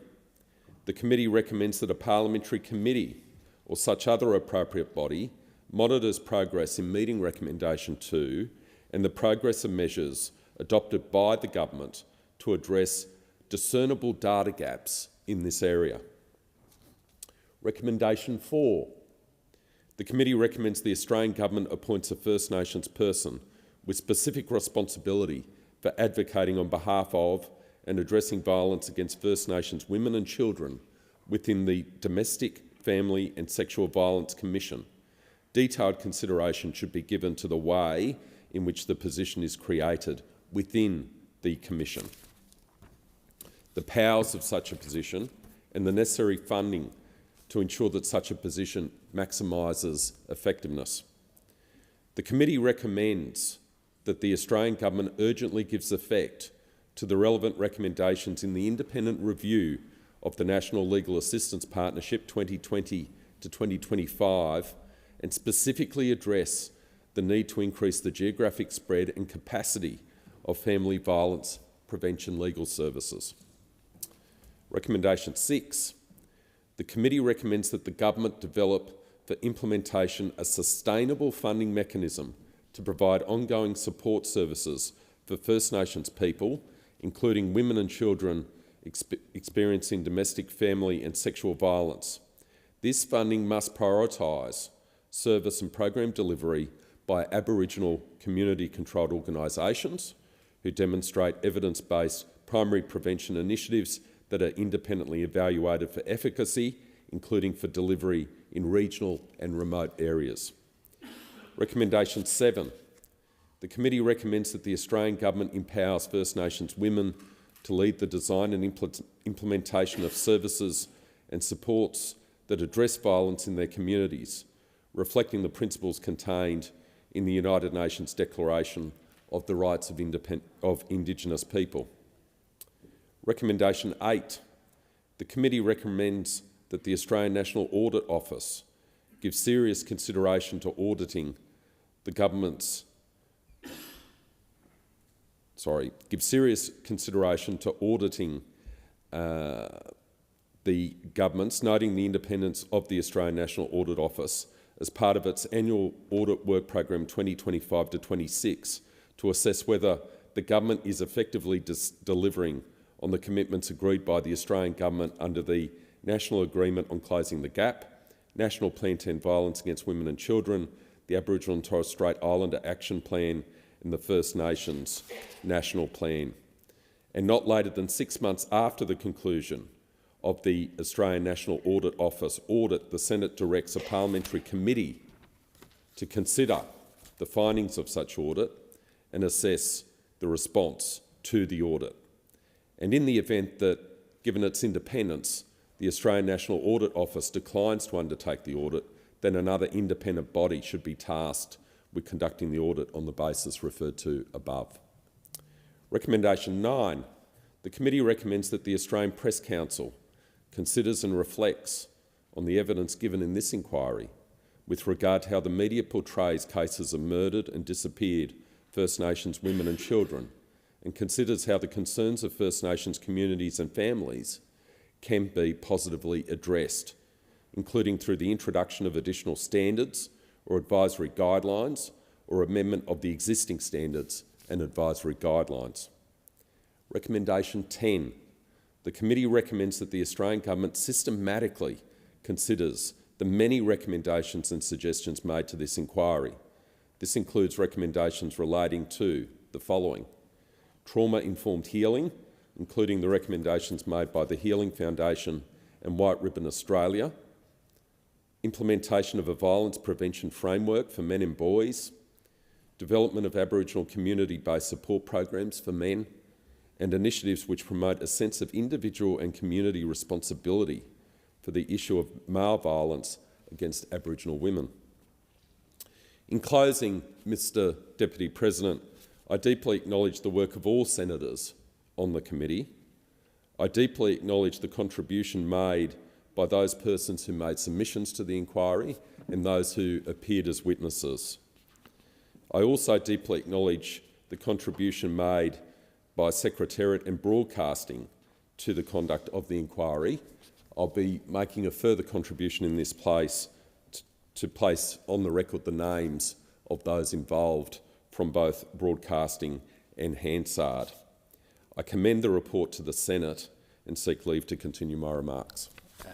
The committee recommends that a parliamentary committee or such other appropriate body monitors progress in meeting recommendation 2 and the progress of measures adopted by the government to address discernible data gaps in this area. Recommendation 4. The committee recommends the Australian Government appoints a First Nations person with specific responsibility for advocating on behalf of and addressing violence against First Nations women and children within the Domestic, Family and Sexual Violence Commission. Detailed consideration should be given to the way in which the position is created within the Commission, the powers of such a position and the necessary funding to ensure that such a position maximises effectiveness. The committee recommends that the Australian Government urgently gives effect to the relevant recommendations in the independent review of the National Legal Assistance Partnership 2020 to 2025 and specifically address the need to increase the geographic spread and capacity of family violence prevention legal services. Recommendation 6. The committee recommends that the government develop for implementation a sustainable funding mechanism to provide ongoing support services for First Nations people, including women and children experiencing domestic, family and sexual violence. This funding must prioritise service and program delivery by Aboriginal community-controlled organisations who demonstrate evidence-based primary prevention initiatives that are independently evaluated for efficacy, including for delivery in regional and remote areas. Recommendation 7. The committee recommends that the Australian Government empowers First Nations women to lead the design and implementation of services and supports that address violence in their communities, reflecting the principles contained in the United Nations Declaration of the Rights of Indigenous People. Recommendation 8. The committee recommends that the Australian National Audit Office give serious consideration to auditing the government's give serious consideration to auditing the governments, noting the independence of the Australian National Audit Office as part of its annual audit work program 2025 to 26 to assess whether the government is effectively delivering on the commitments agreed by the Australian Government under the National Agreement on Closing the Gap, National Plan to End Violence Against Women and Children, the Aboriginal and Torres Strait Islander Action Plan and the First Nations National Plan. And not later than 6 months after the conclusion of the Australian National Audit Office audit, the Senate directs a parliamentary committee to consider the findings of such audit and assess the response to the audit. and in the event that, given its independence, the Australian National Audit Office declines to undertake the audit, then another independent body should be tasked with conducting the audit on the basis referred to above. Recommendation 9. The committee recommends that the Australian Press Council considers and reflects on the evidence given in this inquiry with regard to how the media portrays cases of murdered and disappeared First Nations women and children, and considers how the concerns of First Nations communities and families can be positively addressed, including through the introduction of additional standards or advisory guidelines or amendment of the existing standards and advisory guidelines. Recommendation 10. The committee recommends that the Australian Government systematically considers the many recommendations and suggestions made to this inquiry. This includes recommendations relating to the following: trauma-informed healing, including the recommendations made by the Healing Foundation and White Ribbon Australia, implementation of a violence prevention framework for men and boys, development of Aboriginal community-based support programs for men, and initiatives which promote a sense of individual and community responsibility for the issue of male violence against Aboriginal women. In closing, Mr. Deputy President, I deeply acknowledge the work of all senators on the committee. I deeply acknowledge the contribution made by those persons who made submissions to the inquiry and those who appeared as witnesses. I also deeply acknowledge the contribution made by Secretariat and Broadcasting to the conduct of the inquiry. I'll be making a further contribution in this place to place on the record the names of those involved from both Broadcasting and Hansard. I commend the report to the Senate and seek leave to continue my remarks. You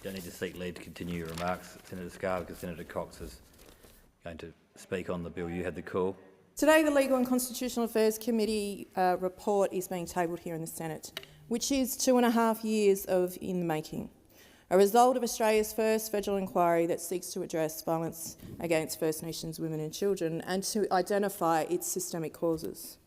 don't need to seek leave to continue your remarks, Senator Scarr, because Senator Cox is going to speak on the bill. You had the call. Today, the Legal and Constitutional Affairs Committee report is being tabled here in the Senate, which is 2.5 years in the making, a result of Australia's first federal inquiry that seeks to address violence against First Nations women and children and to identify its systemic causes.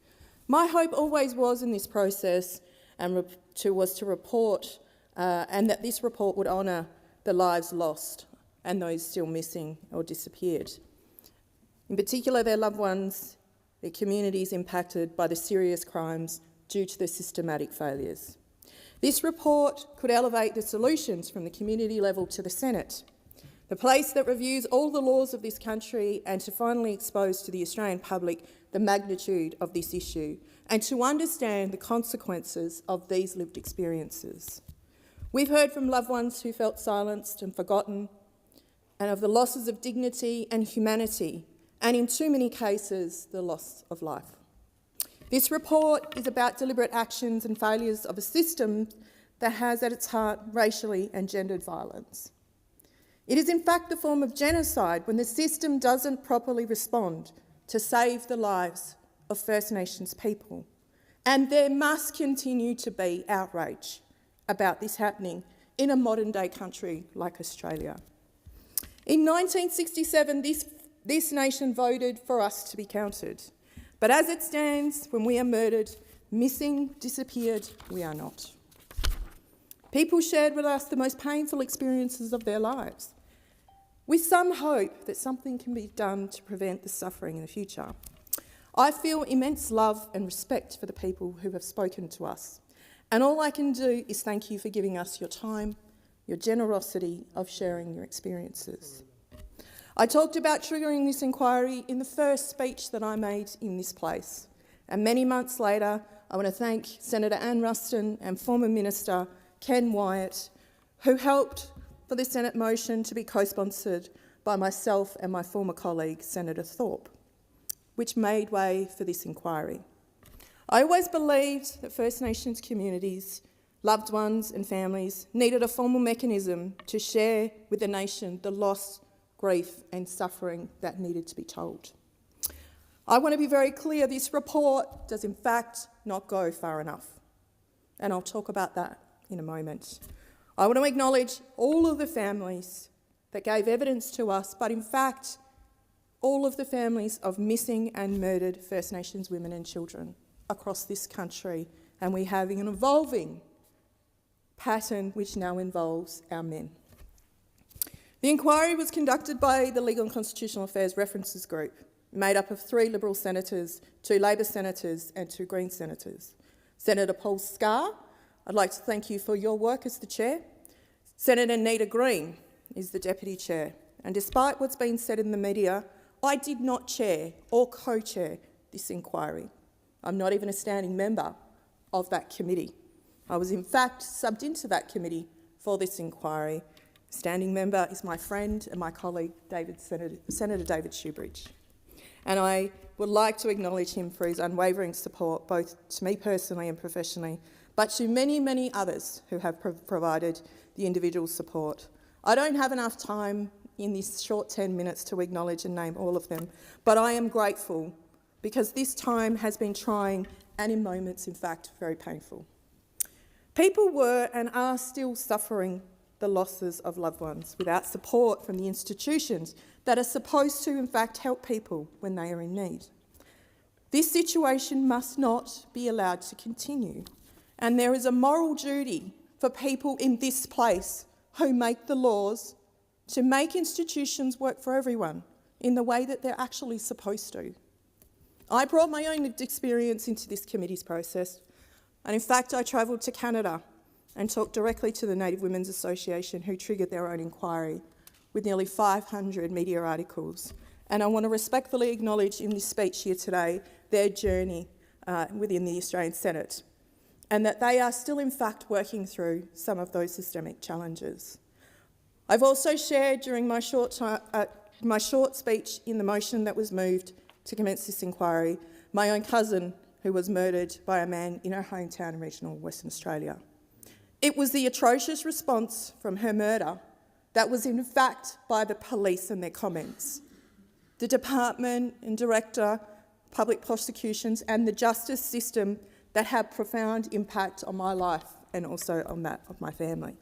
My hope always was in this process was to report and that this report would honour the lives lost and those still missing or disappeared. In particular, their loved ones, their communities impacted by the serious crimes due to the systematic failures. This report could elevate the solutions from the community level to the Senate, the place that reviews all the laws of this country, and to finally expose to the Australian public the magnitude of this issue and to understand the consequences of these lived experiences. We've heard from loved ones who felt silenced and forgotten, and of the losses of dignity and humanity, and in too many cases, the loss of life. This report is about deliberate actions and failures of a system that has at its heart racially and gendered violence. It is in fact the form of genocide when the system doesn't properly respond to save the lives of First Nations people. And there must continue to be outrage about this happening in a modern-day country like Australia. In 1967, this nation voted for us to be counted. But as it stands, when we are murdered, missing, disappeared, we are not. People shared with us the most painful experiences of their lives, with some hope that something can be done to prevent the suffering in the future. I feel immense love and respect for the people who have spoken to us, and all I can do is thank you for giving us your time, your generosity of sharing your experiences. I talked about triggering this inquiry in the first speech that I made in this place, and many months later, I want to thank Senator Ann Ruston and former Minister Ken Wyatt, who helped for the Senate motion to be co-sponsored by myself and my former colleague, Senator Thorpe, which made way for this inquiry. I always believed that First Nations communities, loved ones and families needed a formal mechanism to share with the nation the loss, grief and suffering that needed to be told. I want to be very clear, this report does in fact not go far enough, and I'll talk about that in a moment. I want to acknowledge all of the families that gave evidence to us, but in fact all of the families of missing and murdered First Nations women and children across this country and we have an evolving pattern which now involves our men. The inquiry was conducted by the Legal and Constitutional Affairs References Group, made up of 3 Liberal senators, 2 Labor senators and 2 Green senators. Senator Paul Scarr, I'd like to thank you for your work as the chair. Senator Nita Green is the deputy chair, and despite what's been said in the media, I did not chair or co-chair this inquiry. I'm not even a standing member of that committee. I was in fact subbed into that committee for this inquiry. Standing member is my friend and my colleague, Senator David Shoebridge. And I would like to acknowledge him for his unwavering support, both to me personally and professionally, but to many, many others who have provided the individual support. I don't have enough time in this short 10 minutes to acknowledge and name all of them, but I am grateful because this time has been trying and in moments, in fact, very painful. People were and are still suffering the losses of loved ones without support from the institutions that are supposed to, in fact, help people when they are in need. This situation must not be allowed to continue, and there is a moral duty for people in this place who make the laws to make institutions work for everyone in the way that they're actually supposed to. I brought my own experience into this committee's process, and in fact I travelled to Canada and talked directly to the Native Women's Association, who triggered their own inquiry with nearly 500 media articles. And I want to respectfully acknowledge in this speech here today their journey within the Australian Senate, and that they are still in fact working through some of those systemic challenges. I've also shared during my short speech in the motion that was moved to commence this inquiry, my own cousin who was murdered by a man in her hometown in regional Western Australia. It was the atrocious response from her murder that was in fact by the police and their comments. The department and director, public prosecutions and the justice system that had profound impact on my life and also on that of my family.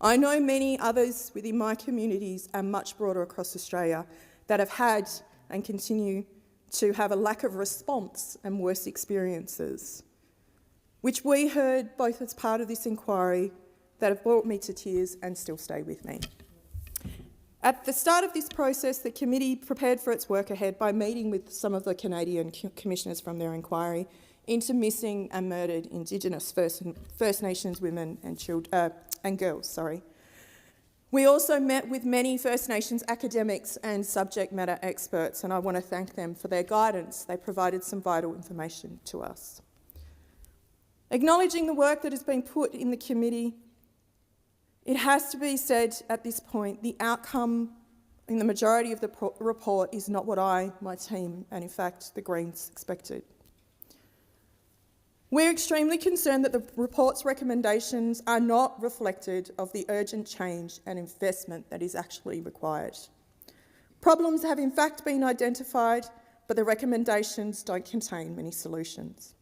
I know many others within my communities and much broader across Australia that have had and continue to have a lack of response and worse experiences, which we heard both as part of this inquiry that have brought me to tears and still stay with me. At the start of this process, the committee prepared for its work ahead by meeting with some of the Canadian commissioners from their inquiry into missing and murdered Indigenous First Nations women and girls. We also met with many First Nations academics and subject matter experts, and I want to thank them for their guidance. They provided some vital information to us. Acknowledging the work that has been put in the committee, it has to be said at this point, the outcome in the majority of the report is not what I, my team, and in fact the Greens expected. We're extremely concerned that the report's recommendations are not reflective of the urgent change and investment that is actually required. Problems have in fact been identified, but the recommendations don't contain many solutions.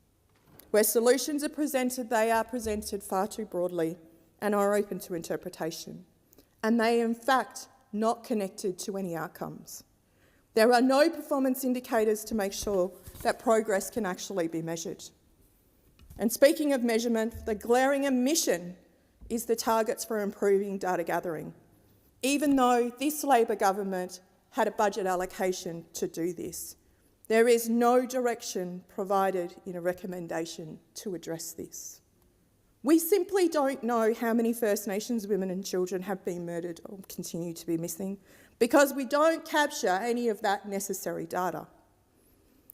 Where solutions are presented, they are presented far too broadly and are open to interpretation. And they are in fact not connected to any outcomes. There are no performance indicators to make sure that progress can actually be measured. And speaking of measurement, the glaring omission is the targets for improving data gathering, even though this Labor government had a budget allocation to do this. There is no direction provided in a recommendation to address this. We simply don't know how many First Nations women and children have been murdered or continue to be missing because we don't capture any of that necessary data.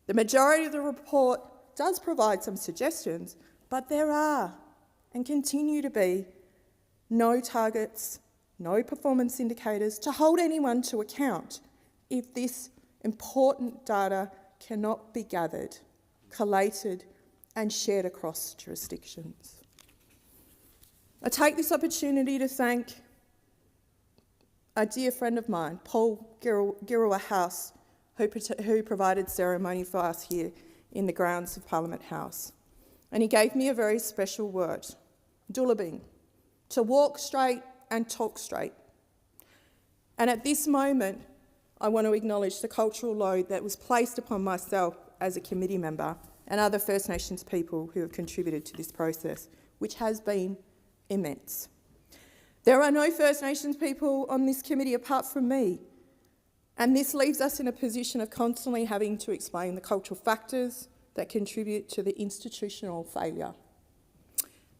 The majority of the report does provide some suggestions, but there are and continue to be no targets, no performance indicators to hold anyone to account if this important data cannot be gathered, collated and shared across jurisdictions. I take this opportunity to thank a dear friend of mine, Paul Girrawa House, who provided ceremony for us here in the grounds of Parliament House. And he gave me a very special word, dullabing, to walk straight and talk straight. And at this moment, I want to acknowledge the cultural load that was placed upon myself as a committee member and other First Nations people who have contributed to this process, which has been immense. There are no First Nations people on this committee apart from me, and this leaves us in a position of constantly having to explain the cultural factors that contribute to the institutional failure.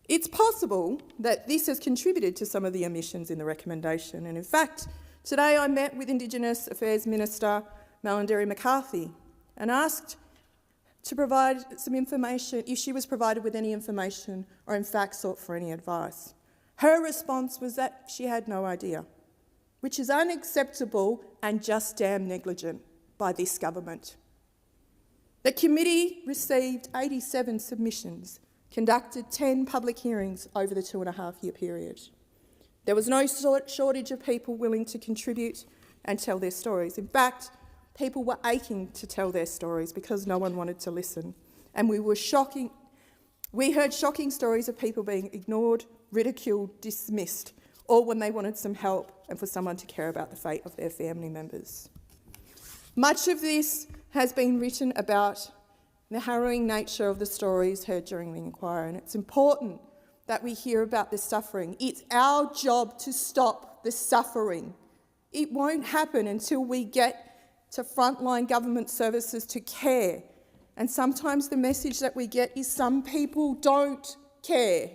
It's possible that this has contributed to some of the omissions in the recommendation, and in fact, today I met with Indigenous Affairs Minister Malarndirri McCarthy and asked to provide some information, if she was provided with any information or in fact sought for any advice. Her response was that she had no idea, which is unacceptable and just damn negligent by this government. The committee received 87 submissions, conducted 10 public hearings over the 2.5-year period. There was no shortage of people willing to contribute and tell their stories. In fact, people were aching to tell their stories because no one wanted to listen. And we heard shocking stories of people being ignored, ridiculed, dismissed, or when they wanted some help and for someone to care about the fate of their family members. Much of this has been written about the harrowing nature of the stories heard during the inquiry, and it's important that we hear about the suffering. It's our job to stop the suffering. It won't happen until we get to frontline government services to care, and sometimes the message that we get is some people don't care.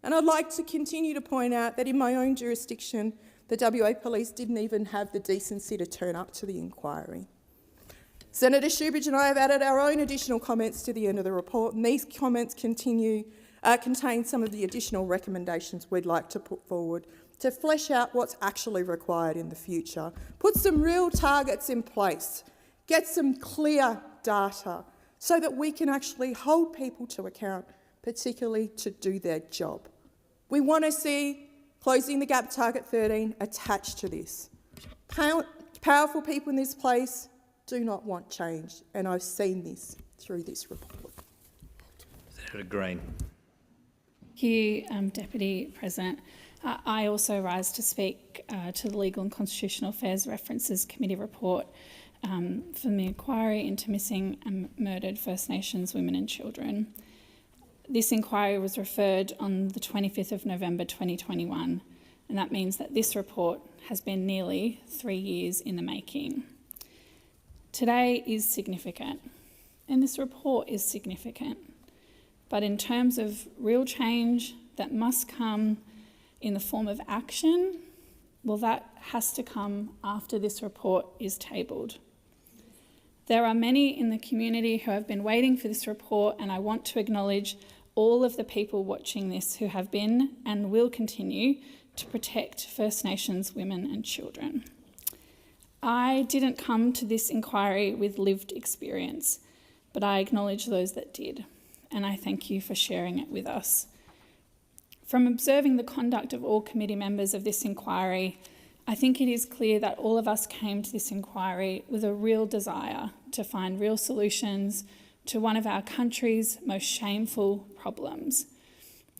And I'd like to continue to point out that in my own jurisdiction, the WA Police didn't even have the decency to turn up to the inquiry. Senator Shoebridge and I have added our own additional comments to the end of the report, and these comments contain some of the additional recommendations we'd like to put forward to flesh out what's actually required in the future, put some real targets in place, get some clear data so that we can actually hold people to account, particularly to do their job. We want to see Closing the Gap Target 13 attached to this. Powerful people in this place do not want change, and I've seen this through this report. Senator Green. Thank you, Deputy President. I also rise to speak to the Legal and Constitutional Affairs References Committee report from the inquiry into missing and murdered First Nations women and children. This inquiry was referred on the 25th of November 2021, and that means that this report has been nearly 3 years in the making. Today is significant, and this report is significant, but in terms of real change that must come in the form of action, well, that has to come after this report is tabled. There are many in the community who have been waiting for this report, and I want to acknowledge all of the people watching this who have been and will continue to protect First Nations women and children. I didn't come to this inquiry with lived experience, but I acknowledge those that did, and I thank you for sharing it with us. From observing the conduct of all committee members of this inquiry, I think it is clear that all of us came to this inquiry with a real desire to find real solutions to one of our country's most shameful problems.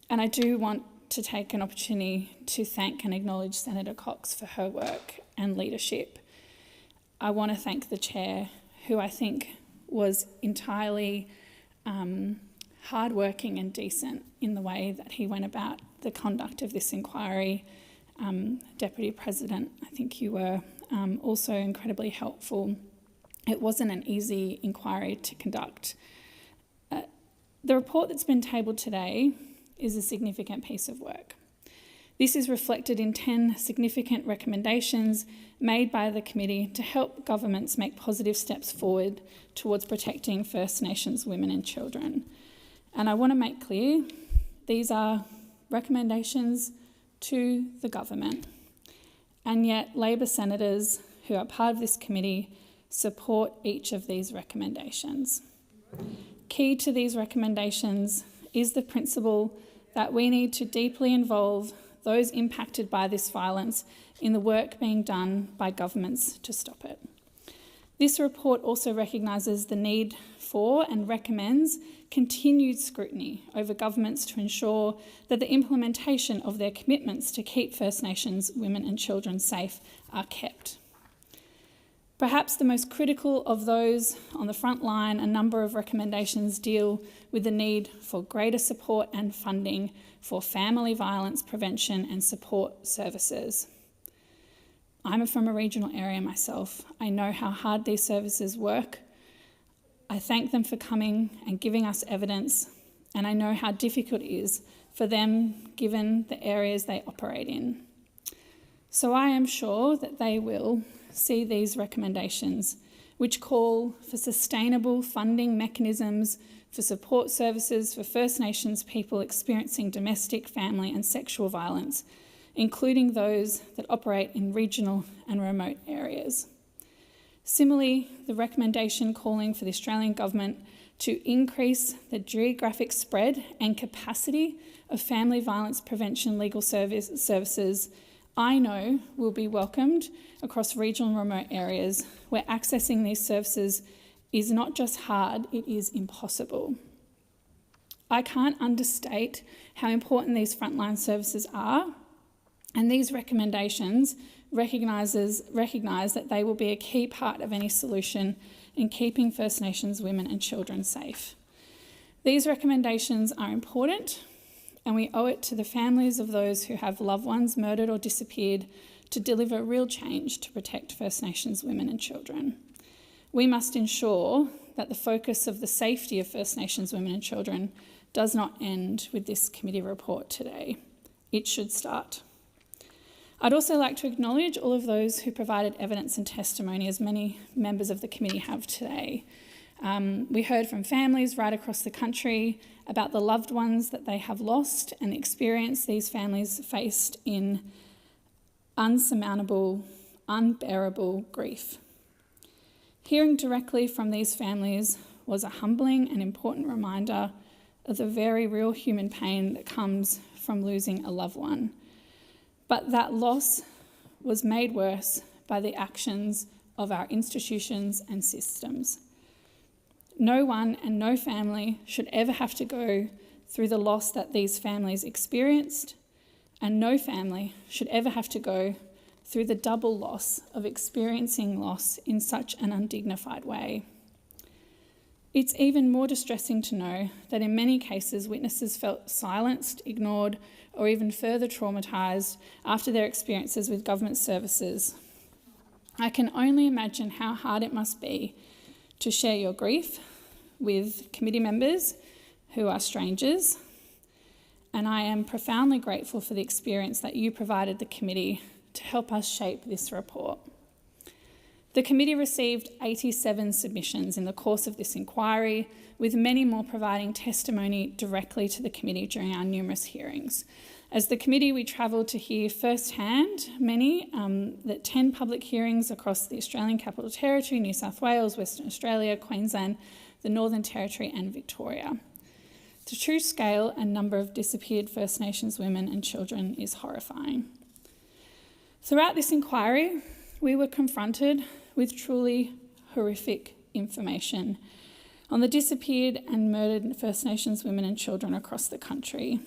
And I do want to take an opportunity to thank and acknowledge Senator Cox for her work and leadership. I want to thank the Chair, who I think was entirely hardworking and decent in the way that he went about the conduct of this inquiry. Deputy President, I think you were also incredibly helpful. It wasn't an easy inquiry to conduct. The report that's been tabled today is a significant piece of work. This is reflected in 10 significant recommendations made by the committee to help governments make positive steps forward towards protecting First Nations women and children. And I want to make clear, these are recommendations to the government. And yet Labor senators who are part of this committee support each of these recommendations. Key to these recommendations is the principle that we need to deeply involve those impacted by this violence in the work being done by governments to stop it. This report also recognises the need for and recommends continued scrutiny over governments to ensure that the implementation of their commitments to keep First Nations women and children safe are kept. Perhaps the most critical of those on the front line, a number of recommendations deal with the need for greater support and funding for family violence prevention and support services. I'm from a regional area myself. I know how hard these services work. I thank them for coming and giving us evidence, and I know how difficult it is for them given the areas they operate in. So I am sure that they will see these recommendations, which call for sustainable funding mechanisms for support services for First Nations people experiencing domestic, family and sexual violence, including those that operate in regional and remote areas. Similarly, the recommendation calling for the Australian Government to increase the geographic spread and capacity of family violence prevention legal services, I know will be welcomed across regional and remote areas where accessing these services is not just hard, it is impossible. I can't understate how important these frontline services are, and these recommendations recognise that they will be a key part of any solution in keeping First Nations women and children safe. These recommendations are important, and we owe it to the families of those who have loved ones murdered or disappeared to deliver real change to protect First Nations women and children. We must ensure that the focus of the safety of First Nations women and children does not end with this committee report today. It should start. I'd also like to acknowledge all of those who provided evidence and testimony, as many members of the committee have today. We heard from families right across the country about the loved ones that they have lost and the experience these families faced in unsurmountable, unbearable grief. Hearing directly from these families was a humbling and important reminder of the very real human pain that comes from losing a loved one. But that loss was made worse by the actions of our institutions and systems. No one and no family should ever have to go through the loss that these families experienced, and no family should ever have to go through the double loss of experiencing loss in such an undignified way. It's even more distressing to know that in many cases witnesses felt silenced, ignored, or even further traumatised after their experiences with government services. I can only imagine how hard it must be to share your grief with committee members who are strangers, and I am profoundly grateful for the experience that you provided the committee to help us shape this report. The committee received 87 submissions in the course of this inquiry, with many more providing testimony directly to the committee during our numerous hearings. As the committee, we travelled to hear firsthand that 10 public hearings across the Australian Capital Territory, New South Wales, Western Australia, Queensland, the Northern Territory and Victoria. The true scale and number of disappeared First Nations women and children is horrifying. Throughout this inquiry, we were confronted with truly horrific information on the disappeared and murdered First Nations women and children across the country.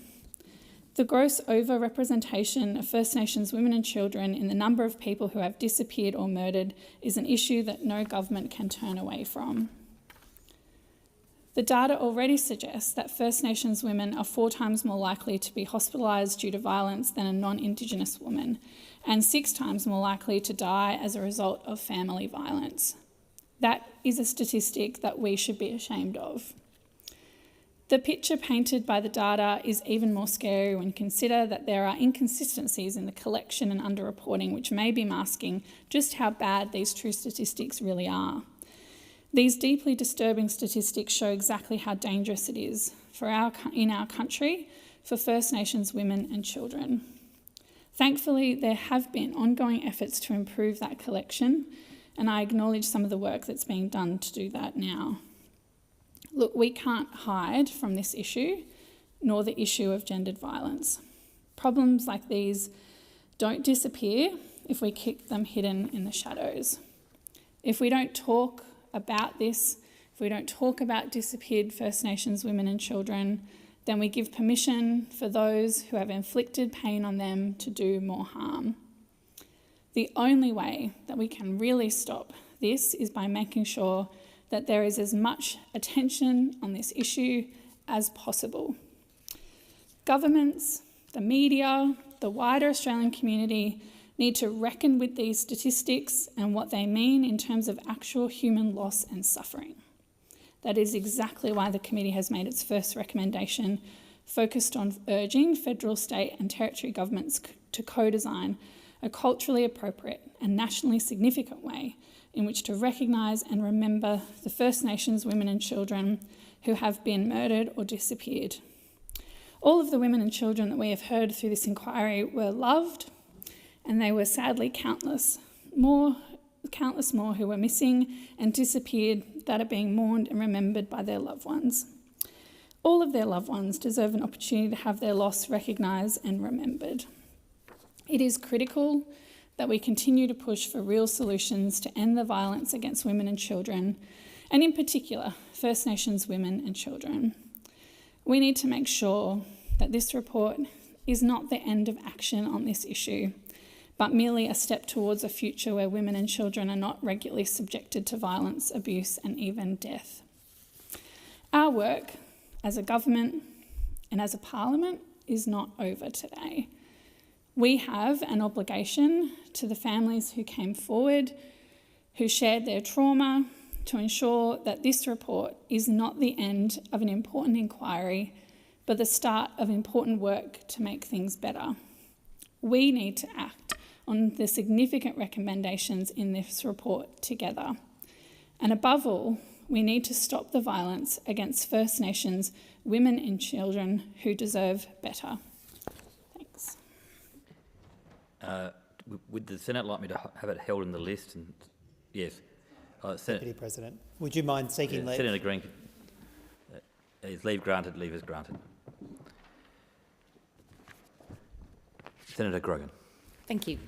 The gross over-representation of First Nations women and children in the number of people who have disappeared or murdered is an issue that no government can turn away from. The data already suggests that First Nations women are 4 times more likely to be hospitalised due to violence than a non-Indigenous woman, and 6 times more likely to die as a result of family violence. That is a statistic that we should be ashamed of. The picture painted by the data is even more scary when you consider that there are inconsistencies in the collection and underreporting which may be masking just how bad these true statistics really are. These deeply disturbing statistics show exactly how dangerous it is in our country for First Nations women and children. Thankfully, there have been ongoing efforts to improve that collection, and I acknowledge some of the work that's being done to do that now. Look, we can't hide from this issue, nor the issue of gendered violence. Problems like these don't disappear if we keep them hidden in the shadows. If we don't talk about this, if we don't talk about disappeared First Nations women and children, then we give permission for those who have inflicted pain on them to do more harm. The only way that we can really stop this is by making sure that there is as much attention on this issue as possible. Governments, the media, the wider Australian community need to reckon with these statistics and what they mean in terms of actual human loss and suffering. That is exactly why the committee has made its first recommendation, focused on urging federal, state and territory governments to co-design a culturally appropriate and nationally significant way in which to recognise and remember the First Nations women and children who have been murdered or disappeared. All of the women and children that we have heard through this inquiry were loved, and they were sadly countless more who were missing and disappeared that are being mourned and remembered by their loved ones. All of their loved ones deserve an opportunity to have their loss recognised and remembered. It is critical that we continue to push for real solutions to end the violence against women and children, and in particular, First Nations women and children. We need to make sure that this report is not the end of action on this issue, but merely a step towards a future where women and children are not regularly subjected to violence, abuse, and even death. Our work as a government and as a parliament is not over today. We have an obligation to the families who came forward, who shared their trauma, to ensure that this report is not the end of an important inquiry, but the start of important work to make things better. We need to act on the significant recommendations in this report together. And above all, we need to stop the violence against First Nations women and children who deserve better. Thanks. Would the Senate like me to have it held in the list? And yes. Deputy President, would you mind seeking leave? Senator Green, is leave granted, leave is granted. Senator Grogan. Thank you.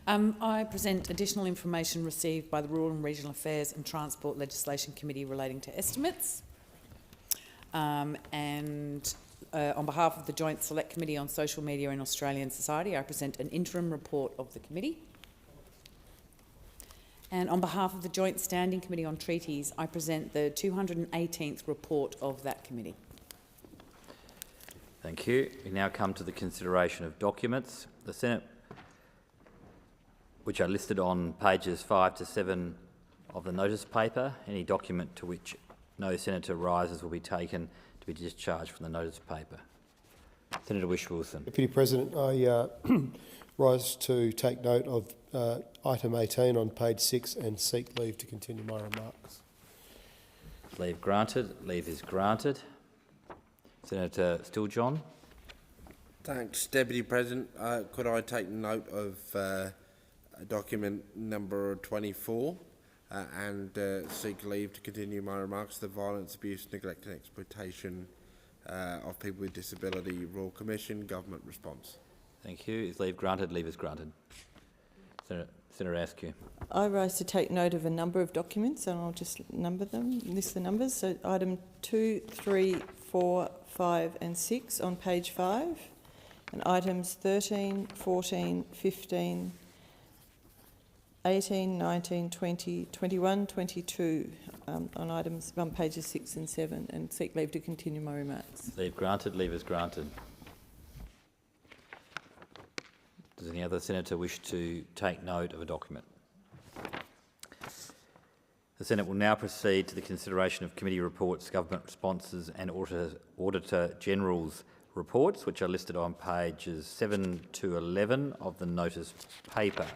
I present additional information received by the Rural and Regional Affairs and Transport Legislation Committee relating to estimates. On behalf of the Joint Select Committee on Social Media in Australian Society, I present an interim report of the committee. And on behalf of the Joint Standing Committee on Treaties, I present the 218th report of that committee. Thank you. We now come to the consideration of documents. The Senate, which are listed on pages 5 to 7 of the notice paper. Any document to which no senator rises will be taken to be discharged from the notice paper. Senator Whish-Wilson. Deputy President, I rise to take note of item 18 on page 6 and seek leave to continue my remarks. Leave granted. Leave is granted. Senator Stiljohn. Thanks, Deputy President. Could I take note of document number 24 and seek leave to continue my remarks? The Violence, Abuse, Neglect and Exploitation of People with Disability Royal Commission Government Response. Thank you. Is leave granted? Leave is granted. Senator Askew. I rise to take note of a number of documents, and I'll just list the numbers. So item 2, 3, 4, 5 and 6 on page 5, and items 13, 14, 15, 18, 19, 20, 21, 22 on pages 6 and 7, and seek leave to continue my remarks. Leave granted. Leave is granted. Does any other senator wish to take note of a document? The Senate will now proceed to the consideration of committee reports, government responses and Auditor General's reports, which are listed on pages 7 to 11 of the notice paper.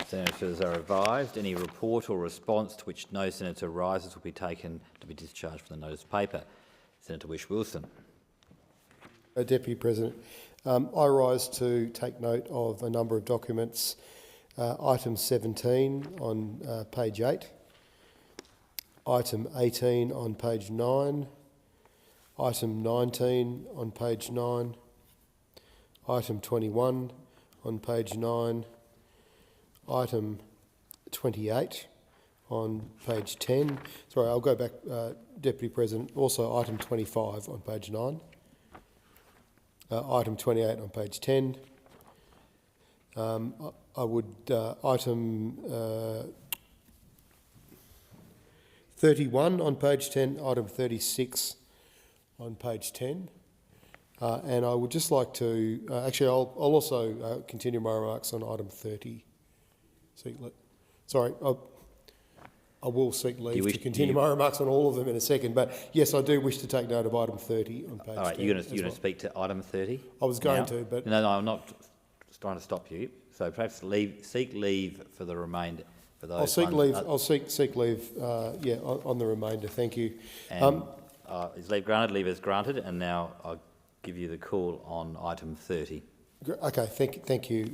Senators are advised any report or response to which no senator rises will be taken to be discharged from the notice paper. Senator Whish-Wilson. Deputy President, I rise to take note of a number of documents. Item 17 on page 8, item 18 on page 9, item 19 on page 9, item 21 on page 9, item 28 on page 10. Sorry, I'll go back, Deputy President. Also item 25 on page 9. Item 28 on page 10, I would item 31 on page 10, item 36 on page 10. And I would just like to, actually I'll also continue my remarks on item 30. Sorry, I will seek leave to continue my remarks on all of them in a second, but yes, I do wish to take note of item 30 on page 10. All right, you're going to speak to item 30? I was going to, but... No, I'm not trying to stop you. So perhaps seek leave for the remainder. For those I'll seek leave. I'll seek leave. Yeah, on the remainder. Thank you. And, is leave granted? Leave is granted, and now I'll give you the call on item 30. Okay. Thank you,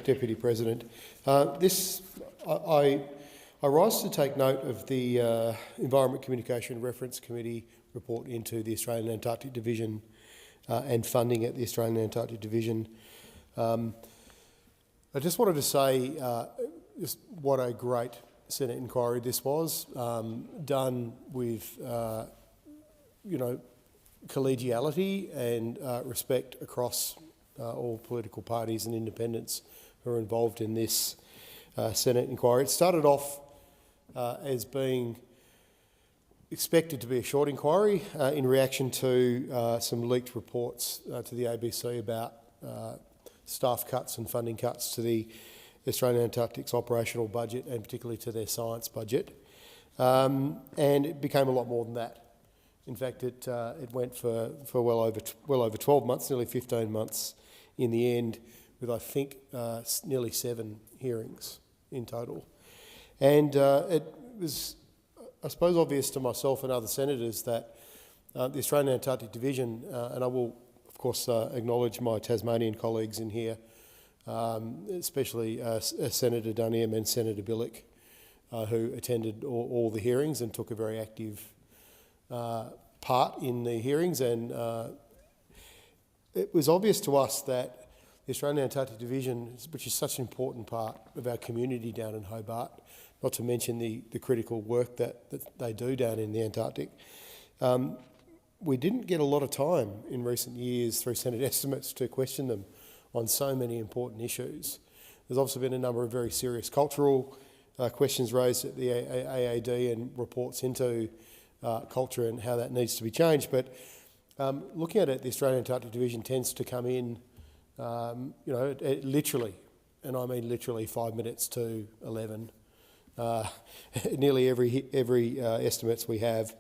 Deputy President. I rise to take note of the Environment Communication Reference Committee report into the Australian Antarctic Division and funding at the Australian Antarctic Division. I just wanted to say just what a great Senate inquiry this was, done with, collegiality and respect across all political parties and independents who are involved in this Senate inquiry. It started off as being expected to be a short inquiry in reaction to some leaked reports to the ABC about staff cuts and funding cuts to the Australian Antarctic's operational budget and particularly to their science budget. And it became a lot more than that. In fact, it went for well over 12 months, nearly 15 months in the end, with I think nearly 7 hearings in total. And it was, I suppose, obvious to myself and other senators that the Australian Antarctic Division, and I will of course acknowledge my Tasmanian colleagues in here, especially Senator Duniam and Senator Billick, who attended all the hearings and took a very active part in the hearings. And it was obvious to us that the Australian Antarctic Division, which is such an important part of our community down in Hobart, not to mention the critical work that they do down in the Antarctic, we didn't get a lot of time in recent years through Senate estimates to question them on so many important issues. There's also been a number of very serious cultural questions raised at the AAD and reports into culture and how that needs to be changed. But looking at it, the Australian Antarctic Division tends to come in, literally, and I mean literally 5 minutes to 11. Nearly every estimates we have.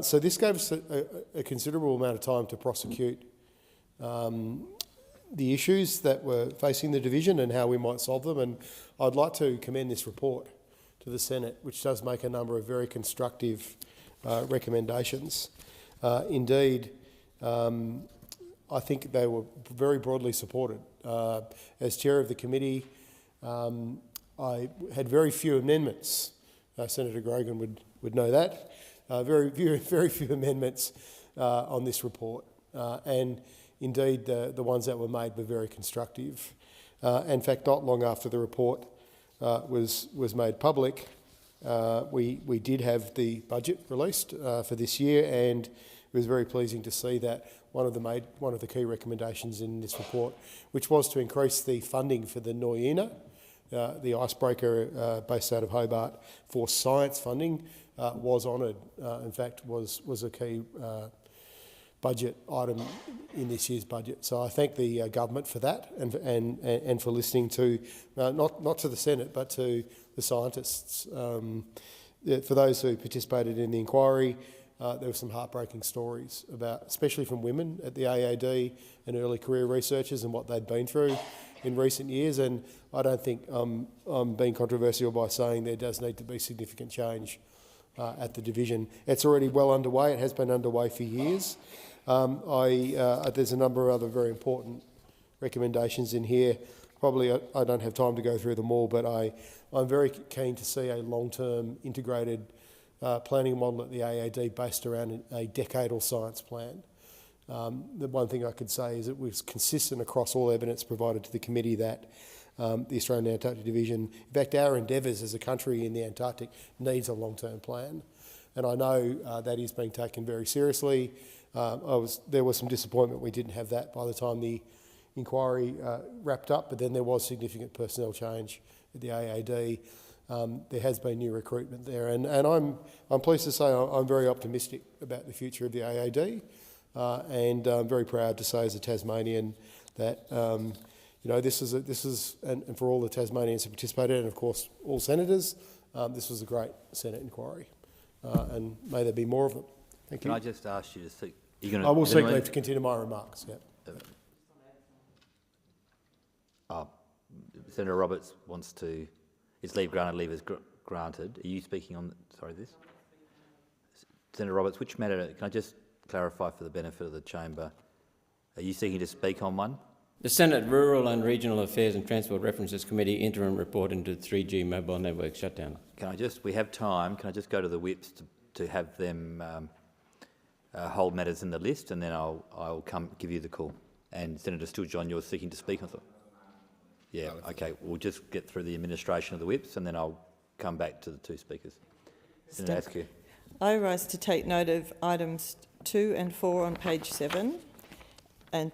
So this gave us a considerable amount of time to prosecute the issues that were facing the division and how we might solve them. And I'd like to commend this report to the Senate, which does make a number of very constructive recommendations. Indeed, I think they were very broadly supported. As chair of the committee, I had very few amendments. Senator Grogan would know that. Very few amendments on this report. And indeed, the ones that were made were very constructive. In fact, not long after the report was made public, we did have the budget released for this year, and it was very pleasing to see that one of the key recommendations in this report, which was to increase the funding for the Noyina, the icebreaker based out of Hobart, for science funding, was honoured. In fact, was a key budget item in this year's budget. So I thank the government for that and for listening to not to the Senate but to the scientists. For those who participated in the inquiry, there were some heartbreaking stories about, especially from women at the AAD and early career researchers and what they'd been through in recent years. And I don't think I'm being controversial by saying there does need to be significant change at the division. It's already well underway. It has been underway for years. There's a number of other very important recommendations in here. Probably I don't have time to go through them all, but I'm very keen to see a long-term integrated planning model at the AAD based around a decadal science plan. The one thing I could say is it was consistent across all evidence provided to the committee that the Australian Antarctic Division, in fact our endeavours as a country in the Antarctic, needs a long-term plan. And I know that is being taken very seriously. There was some disappointment we didn't have that by the time the inquiry wrapped up, but then there was significant personnel change at the AAD. There has been new recruitment there, and I'm pleased to say I'm very optimistic about the future of the AAD, and I'm very proud to say as a Tasmanian that this is and for all the Tasmanians who participated, and of course all senators, this was a great Senate inquiry, and may there be more of them. Thank you. Can I just ask you to seek? I will seek leave to continue my remarks. Yeah. Senator Roberts wants to. Is leave granted? Leave is granted. Are you speaking on? Sorry, this. Senator Roberts, which matter? Can I just clarify for the benefit of the chamber? Are you seeking to speak on one? The Senate Rural and Regional Affairs and Transport References Committee interim report into the 3G mobile network shutdown. Can I just? We have time. Can I just go to the whips to have them hold matters in the list, and then I'll come give you the call. And Senator Stiljohn, you're seeking to speak on something. Yeah, okay. We'll just get through the administration of the whips and then I'll come back to the two speakers. Senator Askew. I rise to take note of items 2 and 4 on page 7 and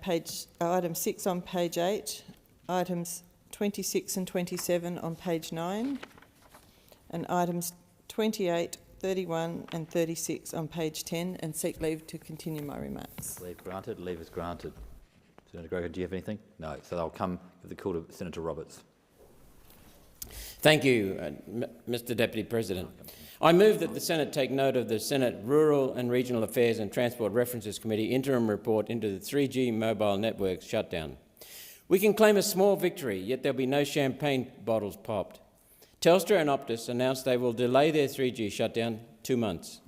item 6 on page 8, items 26 and 27 on page 9 and items 28, 31 and 36 on page 10 and seek leave to continue my remarks. Leave granted. Leave is granted. Senator Gregor, do you have anything? No. So I'll come with the call to Senator Roberts. Thank you, Mr Deputy President. I move that the Senate take note of the Senate Rural and Regional Affairs and Transport References Committee interim report into the 3G mobile network shutdown. We can claim a small victory, yet there'll be no champagne bottles popped. Telstra and Optus announced they will delay their 3G shutdown 2 months.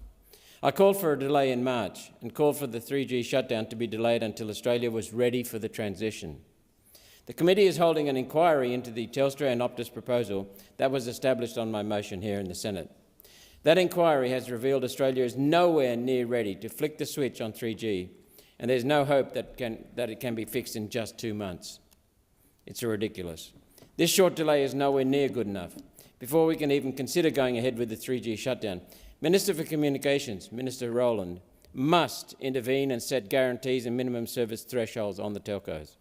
I called for a delay in March and called for the 3G shutdown to be delayed until Australia was ready for the transition. The committee is holding an inquiry into the Telstra and Optus proposal that was established on my motion here in the Senate. That inquiry has revealed Australia is nowhere near ready to flick the switch on 3G, and there's no hope that it can be fixed in just 2 months. It's ridiculous. This short delay is nowhere near good enough. Before we can even consider going ahead with the 3G shutdown, Minister for Communications, Minister Rowland, must intervene and set guarantees and minimum service thresholds on the telcos.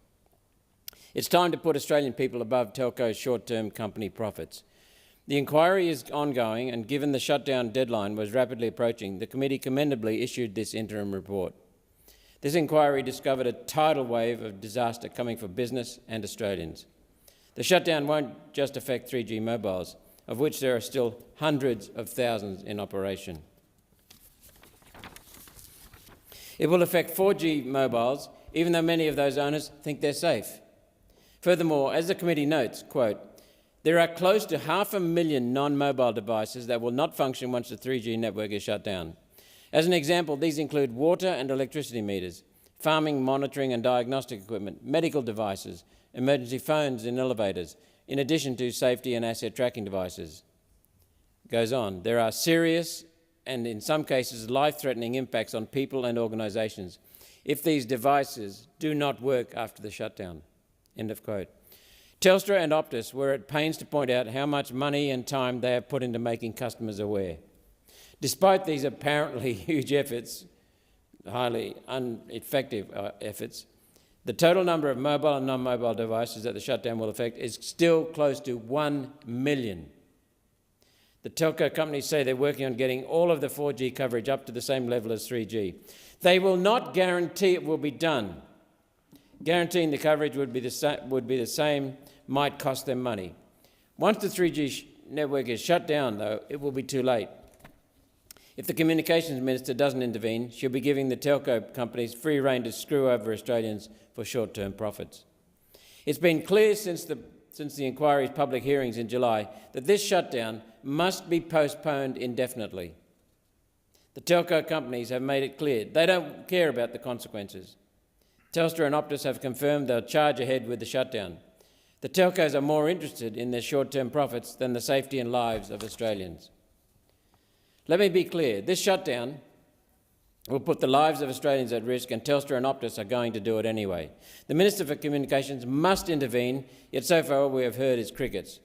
It's time to put Australian people above telcos' short-term company profits. The inquiry is ongoing, and given the shutdown deadline was rapidly approaching, the committee commendably issued this interim report. This inquiry discovered a tidal wave of disaster coming for business and Australians. The shutdown won't just affect 3G mobiles, of which there are still hundreds of thousands in operation. It will affect 4G mobiles, even though many of those owners think they're safe. Furthermore, as the committee notes, quote, there are close to 500,000 non-mobile devices that will not function once the 3G network is shut down. As an example, these include water and electricity meters, farming, monitoring and diagnostic equipment, medical devices, emergency phones in elevators, in addition to safety and asset tracking devices. It goes on. There are serious and, in some cases, life-threatening impacts on people and organisations if these devices do not work after the shutdown. End of quote. Telstra and Optus were at pains to point out how much money and time they have put into making customers aware. Despite these apparently huge efforts, highly ineffective efforts, the total number of mobile and non-mobile devices that the shutdown will affect is still close to 1 million. The telco companies say they're working on getting all of the 4G coverage up to the same level as 3G. They will not guarantee it will be done. Guaranteeing the coverage would be the same might cost them money. Once the 3G network is shut down, though, it will be too late. If the Communications Minister doesn't intervene, she'll be giving the telco companies free rein to screw over Australians for short-term profits. It's been clear since the inquiry's public hearings in July that this shutdown must be postponed indefinitely. The telco companies have made it clear they don't care about the consequences. Telstra and Optus have confirmed they'll charge ahead with the shutdown. The telcos are more interested in their short-term profits than the safety and lives of Australians. Let me be clear, this shutdown will put the lives of Australians at risk, and Telstra and Optus are going to do it anyway. The Minister for Communications must intervene, yet so far all we have heard is crickets.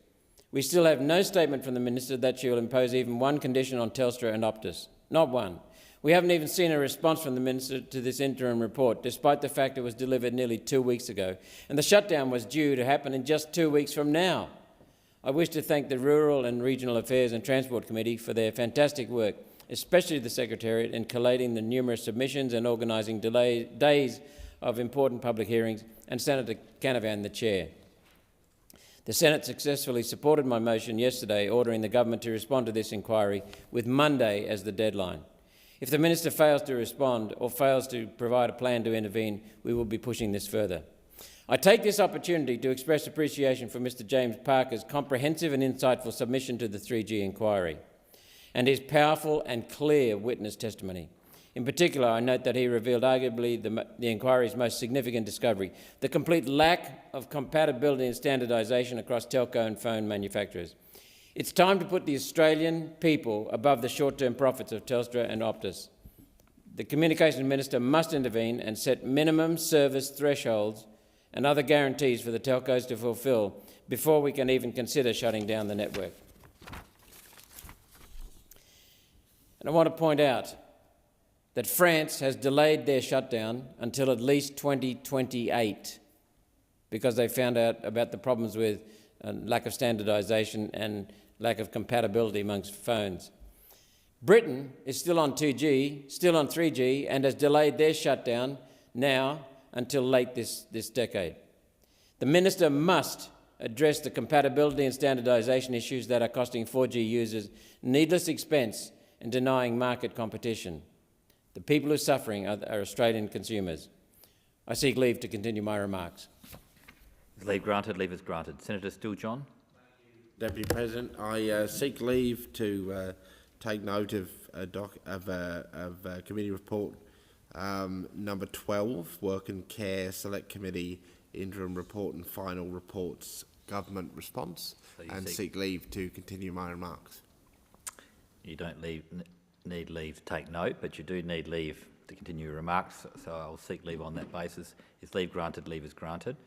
We still have no statement from the Minister that she will impose even one condition on Telstra and Optus. Not one. We haven't even seen a response from the Minister to this interim report, despite the fact it was delivered nearly 2 weeks ago, and the shutdown was due to happen in just 2 weeks from now. I wish to thank the Rural and Regional Affairs and Transport Committee for their fantastic work, especially the Secretariat in collating the numerous submissions and organising days of important public hearings, and Senator Canavan, the Chair. The Senate successfully supported my motion yesterday ordering the government to respond to this inquiry with Monday as the deadline. If the Minister fails to respond or fails to provide a plan to intervene, we will be pushing this further. I take this opportunity to express appreciation for Mr James Parker's comprehensive and insightful submission to the 3G inquiry and his powerful and clear witness testimony. In particular, I note that he revealed arguably the inquiry's most significant discovery, the complete lack of compatibility and standardisation across telco and phone manufacturers. It's time to put the Australian people above the short-term profits of Telstra and Optus. The Communications Minister must intervene and set minimum service thresholds and other guarantees for the telcos to fulfil before we can even consider shutting down the network. And I want to point out that France has delayed their shutdown until at least 2028 because they found out about the problems with lack of standardisation and lack of compatibility amongst phones. Britain is still on 2G, still on 3G, and has delayed their shutdown now until late this decade. The Minister must address the compatibility and standardisation issues that are costing 4G users needless expense and denying market competition. The people who are suffering are Australian consumers. I seek leave to continue my remarks. Is leave granted? Leave is granted. Senator Steele-John. Deputy President, I seek leave to take note of committee report number 12, Work and Care Select Committee Interim Report and Final Reports Government Response, and seek leave to continue my remarks. You don't need leave to take note, but you do need leave to continue your remarks, so I'll seek leave on that basis. Is leave granted? Leave is granted.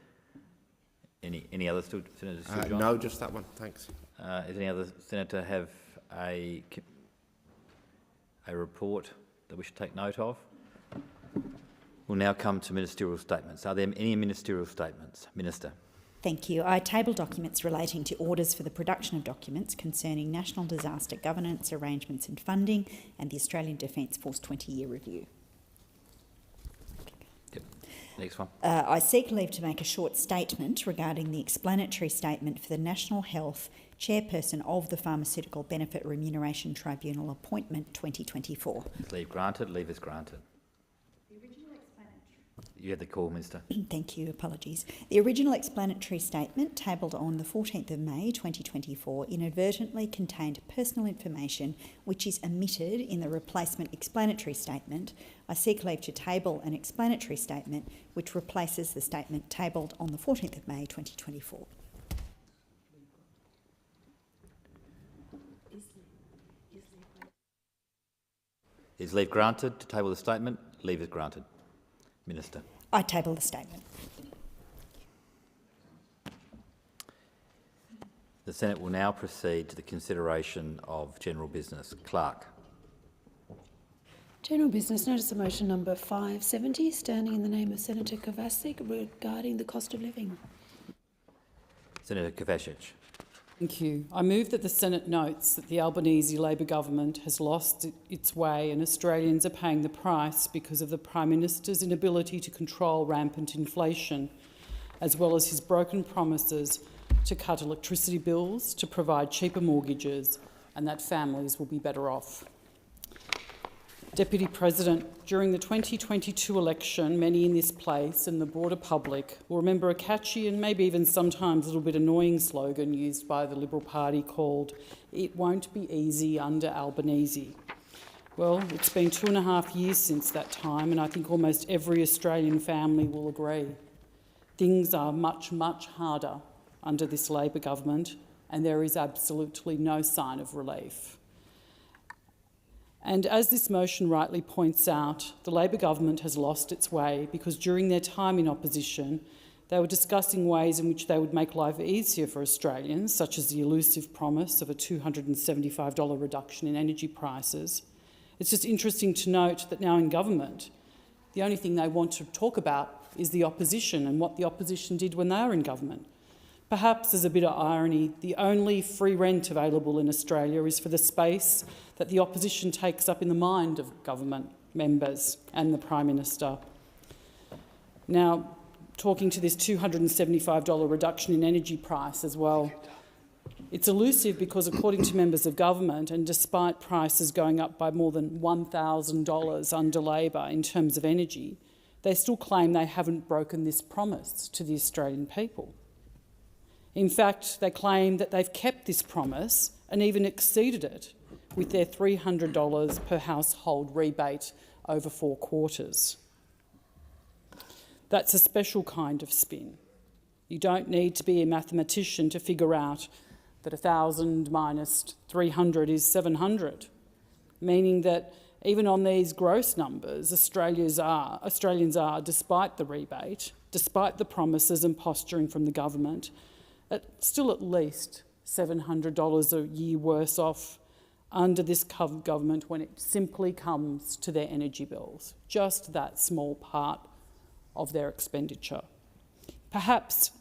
Any other Senator Steele-John? No, just that one. Thanks. Does any other senator have a report that we should take note of? We'll now come to ministerial statements. Are there any ministerial statements? Minister. Thank you. I table documents relating to orders for the production of documents concerning national disaster governance, arrangements and funding and the Australian Defence Force 20-year review. Yep. Next one. I seek leave to make a short statement regarding the explanatory statement for the National Health Chairperson of the Pharmaceutical Benefit Remuneration Tribunal Appointment 2024. Leave granted. Leave is granted. You have the call, Minister. Thank you. Apologies. The original explanatory statement, tabled on the 14th of May 2024, inadvertently contained personal information which is omitted in the replacement explanatory statement. I seek leave to table an explanatory statement which replaces the statement tabled on the 14th of May 2024. Is leave granted to table the statement? Leave is granted. Minister. I table the statement. The Senate will now proceed to the consideration of general business. Clerk. General business notice of motion number 570, standing in the name of Senator Kovacic, regarding the cost of living. Senator Kovacic. Thank you. I move that the Senate notes that the Albanese Labor government has lost its way and Australians are paying the price because of the Prime Minister's inability to control rampant inflation, as well as his broken promises to cut electricity bills, to provide cheaper mortgages, and that families will be better off. Deputy President, during the 2022 election, many in this place and the broader public will remember a catchy and maybe even sometimes a little bit annoying slogan used by the Liberal Party called "It won't be easy under Albanese." Well, it's been 2.5 years since that time, and I think almost every Australian family will agree. Things are much, much harder under this Labor government, and there is absolutely no sign of relief. And as this motion rightly points out, the Labor government has lost its way because during their time in opposition, they were discussing ways in which they would make life easier for Australians, such as the elusive promise of a $275 reduction in energy prices, It's just interesting to note that now in government, the only thing they want to talk about is the opposition and what the opposition did when they were in government. Perhaps as a bit of irony, the only free rent available in Australia is for the space that the opposition takes up in the mind of government members and the Prime Minister. Now, talking to this $275 reduction in energy price as well, it's elusive because according to members of government, and despite prices going up by more than $1,000 under Labor in terms of energy, they still claim they haven't broken this promise to the Australian people. In fact, they claim that they've kept this promise and even exceeded it with their $300 per household rebate over 4 quarters. That's a special kind of spin. You don't need to be a mathematician to figure out that 1,000 minus 300 is 700, meaning that even on these gross numbers, Australians are, despite the rebate, despite the promises and posturing from the government, still at least $700 a year worse off under this government when it simply comes to their energy bills, just that small part of their expenditure. Perhaps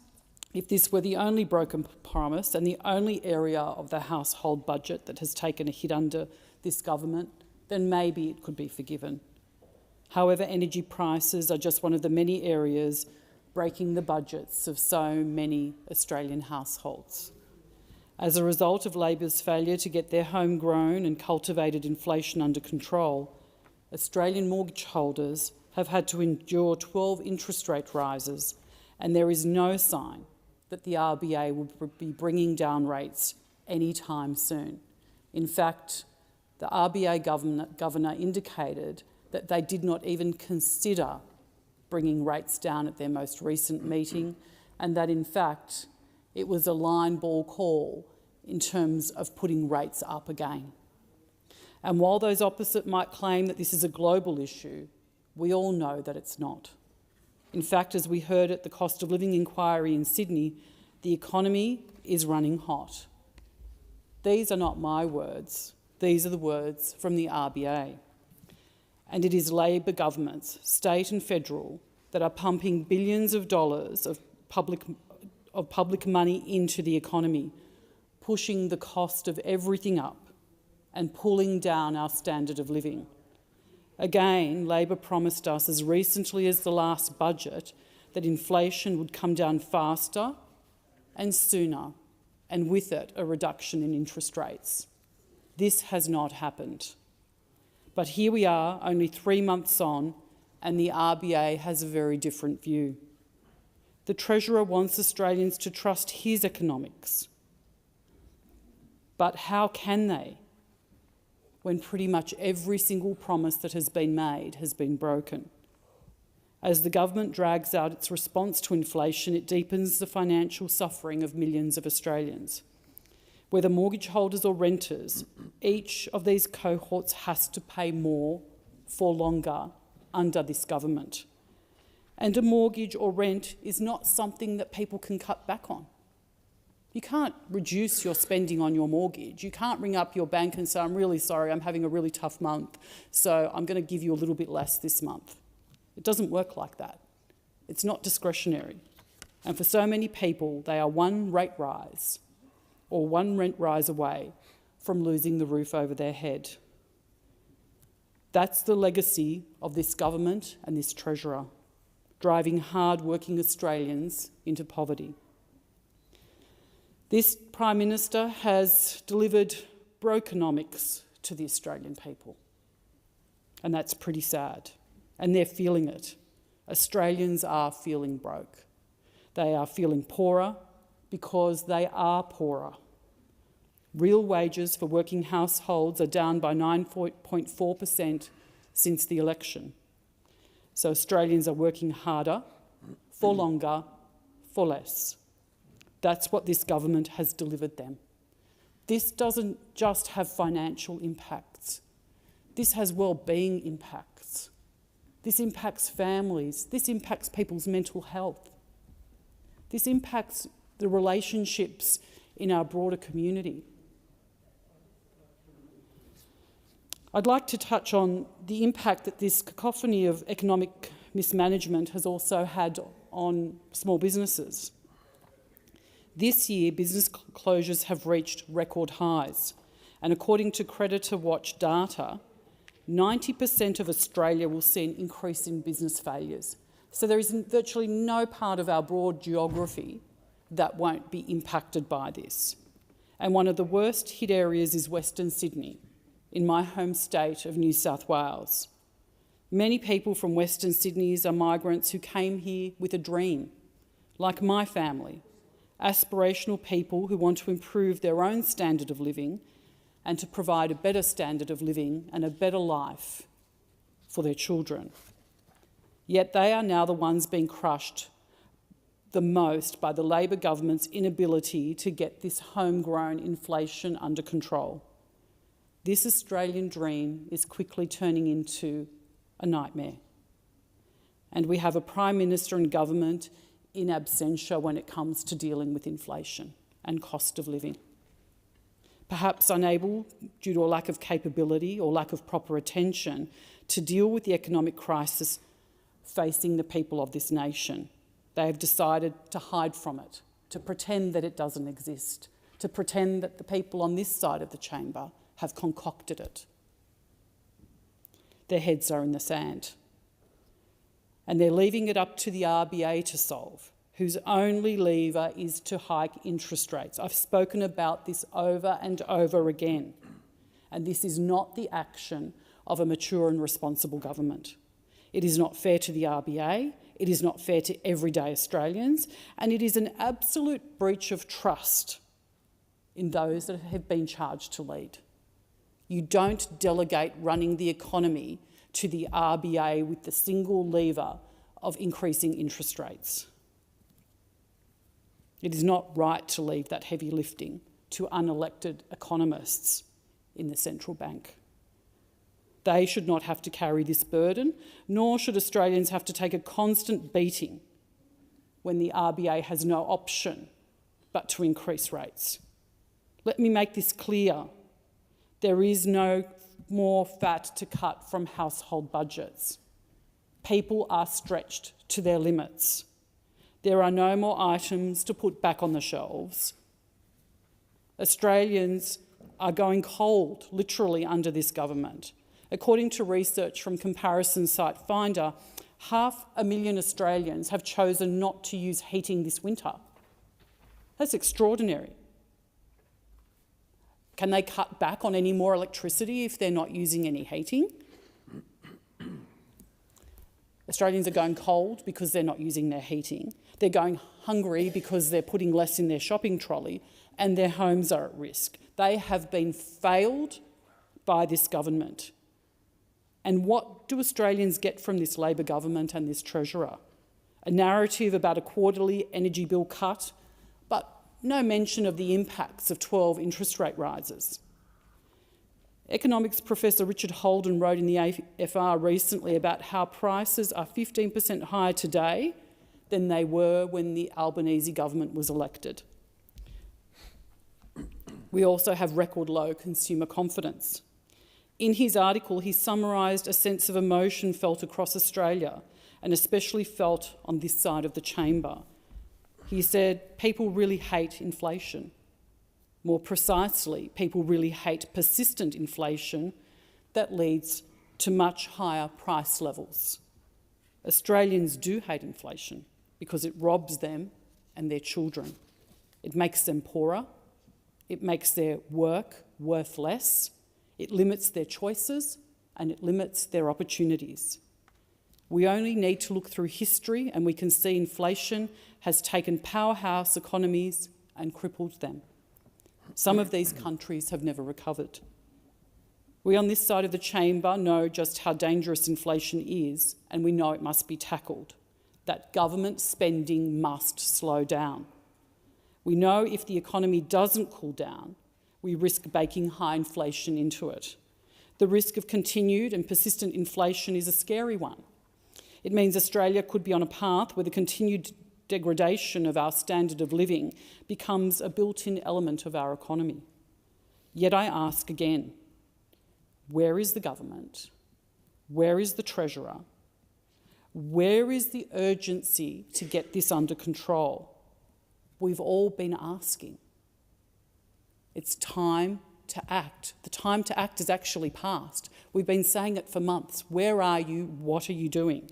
if this were the only broken promise and the only area of the household budget that has taken a hit under this government, then maybe it could be forgiven. However, energy prices are just one of the many areas breaking the budgets of so many Australian households. As a result of Labor's failure to get their homegrown and cultivated inflation under control, Australian mortgage holders have had to endure 12 interest rate rises, and there is no sign that the RBA will be bringing down rates anytime soon. In fact, the RBA governor indicated that they did not even consider bringing rates down at their most recent meeting, and that in fact it was a line ball call in terms of putting rates up again. And while those opposite might claim that this is a global issue, we all know that it's not. In fact, as we heard at the cost of living inquiry in Sydney, the economy is running hot. These are not my words. These are the words from the RBA. And it is Labor governments, state and federal, that are pumping billions of dollars of public money into the economy, pushing the cost of everything up and pulling down our standard of living. Again, Labor promised us as recently as the last budget that inflation would come down faster and sooner, and with it a reduction in interest rates. This has not happened. But here we are, only 3 months on, and the RBA has a very different view. The Treasurer wants Australians to trust his economics. But how can they, when pretty much every single promise that has been made has been broken? As the government drags out its response to inflation, it deepens the financial suffering of millions of Australians. Whether mortgage holders or renters, each of these cohorts has to pay more for longer under this government. And a mortgage or rent is not something that people can cut back on. You can't reduce your spending on your mortgage. You can't ring up your bank and say, I'm really sorry, I'm having a really tough month, so I'm going to give you a little bit less this month. It doesn't work like that. It's not discretionary. And for so many people, they are one rate rise or one rent rise away from losing the roof over their head. That's the legacy of this government and this Treasurer, driving hard-working Australians into poverty. This Prime Minister has delivered brokenomics to the Australian people, and that's pretty sad, and they're feeling it. Australians are feeling broke. They are feeling poorer because they are poorer. Real wages for working households are down by 9.4% since the election. So Australians are working harder, for longer, for less. That's what this government has delivered them. This doesn't just have financial impacts. This has well-being impacts. This impacts families. This impacts people's mental health. This impacts the relationships in our broader community. I'd like to touch on the impact that this cacophony of economic mismanagement has also had on small businesses. This year, business closures have reached record highs, and according to Creditor Watch data, 90% of Australia will see an increase in business failures. So there is virtually no part of our broad geography that won't be impacted by this. And one of the worst hit areas is Western Sydney, in my home state of New South Wales. Many people from Western Sydney are migrants who came here with a dream, like my family, aspirational people who want to improve their own standard of living and to provide a better standard of living and a better life for their children. Yet they are now the ones being crushed the most by the Labor government's inability to get this homegrown inflation under control. This Australian dream is quickly turning into a nightmare. And we have a Prime Minister and government in absentia when it comes to dealing with inflation and cost of living. Perhaps unable, due to a lack of capability or lack of proper attention, to deal with the economic crisis facing the people of this nation. They have decided to hide from it, to pretend that it doesn't exist, to pretend that the people on this side of the chamber have concocted it. Their heads are in the sand. And they're leaving it up to the RBA to solve, whose only lever is to hike interest rates. I've spoken about this over and over again, and this is not the action of a mature and responsible government. It is not fair to the RBA, it is not fair to everyday Australians, and it is an absolute breach of trust in those that have been charged to lead. You don't delegate running the economy to the RBA with the single lever of increasing interest rates. It is not right to leave that heavy lifting to unelected economists in the central bank. They should not have to carry this burden, nor should Australians have to take a constant beating when the RBA has no option but to increase rates. Let me make this clear. There is no more fat to cut from household budgets. People are stretched to their limits. There are no more items to put back on the shelves. Australians are going cold, literally, under this government. According to research from comparison site Finder, 500,000 Australians have chosen not to use heating this winter. That's extraordinary. Can they cut back on any more electricity if they're not using any heating? Australians are going cold because they're not using their heating. They're going hungry because they're putting less in their shopping trolley, and their homes are at risk. They have been failed by this government. And what do Australians get from this Labor government and this Treasurer? A narrative about a quarterly energy bill cut, but no mention of the impacts of 12 interest rate rises. Economics Professor Richard Holden wrote in the AFR recently about how prices are 15% higher today than they were when the Albanese government was elected. We also have record low consumer confidence. In his article, he summarised a sense of emotion felt across Australia, and especially felt on this side of the chamber. He said, people really hate inflation. More precisely, people really hate persistent inflation that leads to much higher price levels. Australians do hate inflation because it robs them and their children. It makes them poorer. It makes their work worth less. It limits their choices and it limits their opportunities. We only need to look through history and we can see inflation has taken powerhouse economies and crippled them. Some of these countries have never recovered. We on this side of the chamber know just how dangerous inflation is, and we know it must be tackled, that government spending must slow down. We know if the economy doesn't cool down, we risk baking high inflation into it. The risk of continued and persistent inflation is a scary one. It means Australia could be on a path where the continued degradation of our standard of living becomes a built-in element of our economy. Yet I ask again, Where is the government? Where is the Treasurer? Where is the urgency to get this under control? We've all been asking. It's time to act. The time to act has actually passed. We've been saying it for months. Where are you? What are you doing?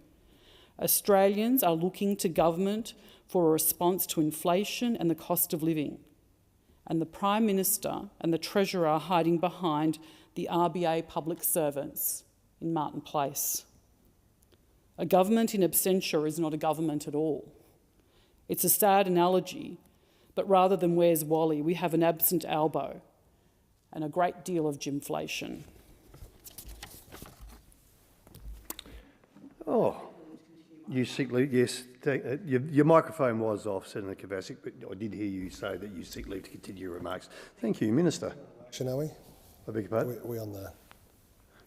Australians are looking to government for a response to inflation and the cost of living. And the Prime Minister and the Treasurer are hiding behind the RBA public servants in Martin Place. A government in absentia is not a government at all. It's a sad analogy, but rather than where's Wally, we have an absent Albo and a great deal of gymflation. Oh, you seek leave, yes. Your microphone was off, Senator Kovacic, but I did hear you say that you seek leave to continue your remarks. Thank you, Minister. Are we? I beg your pardon? We on the...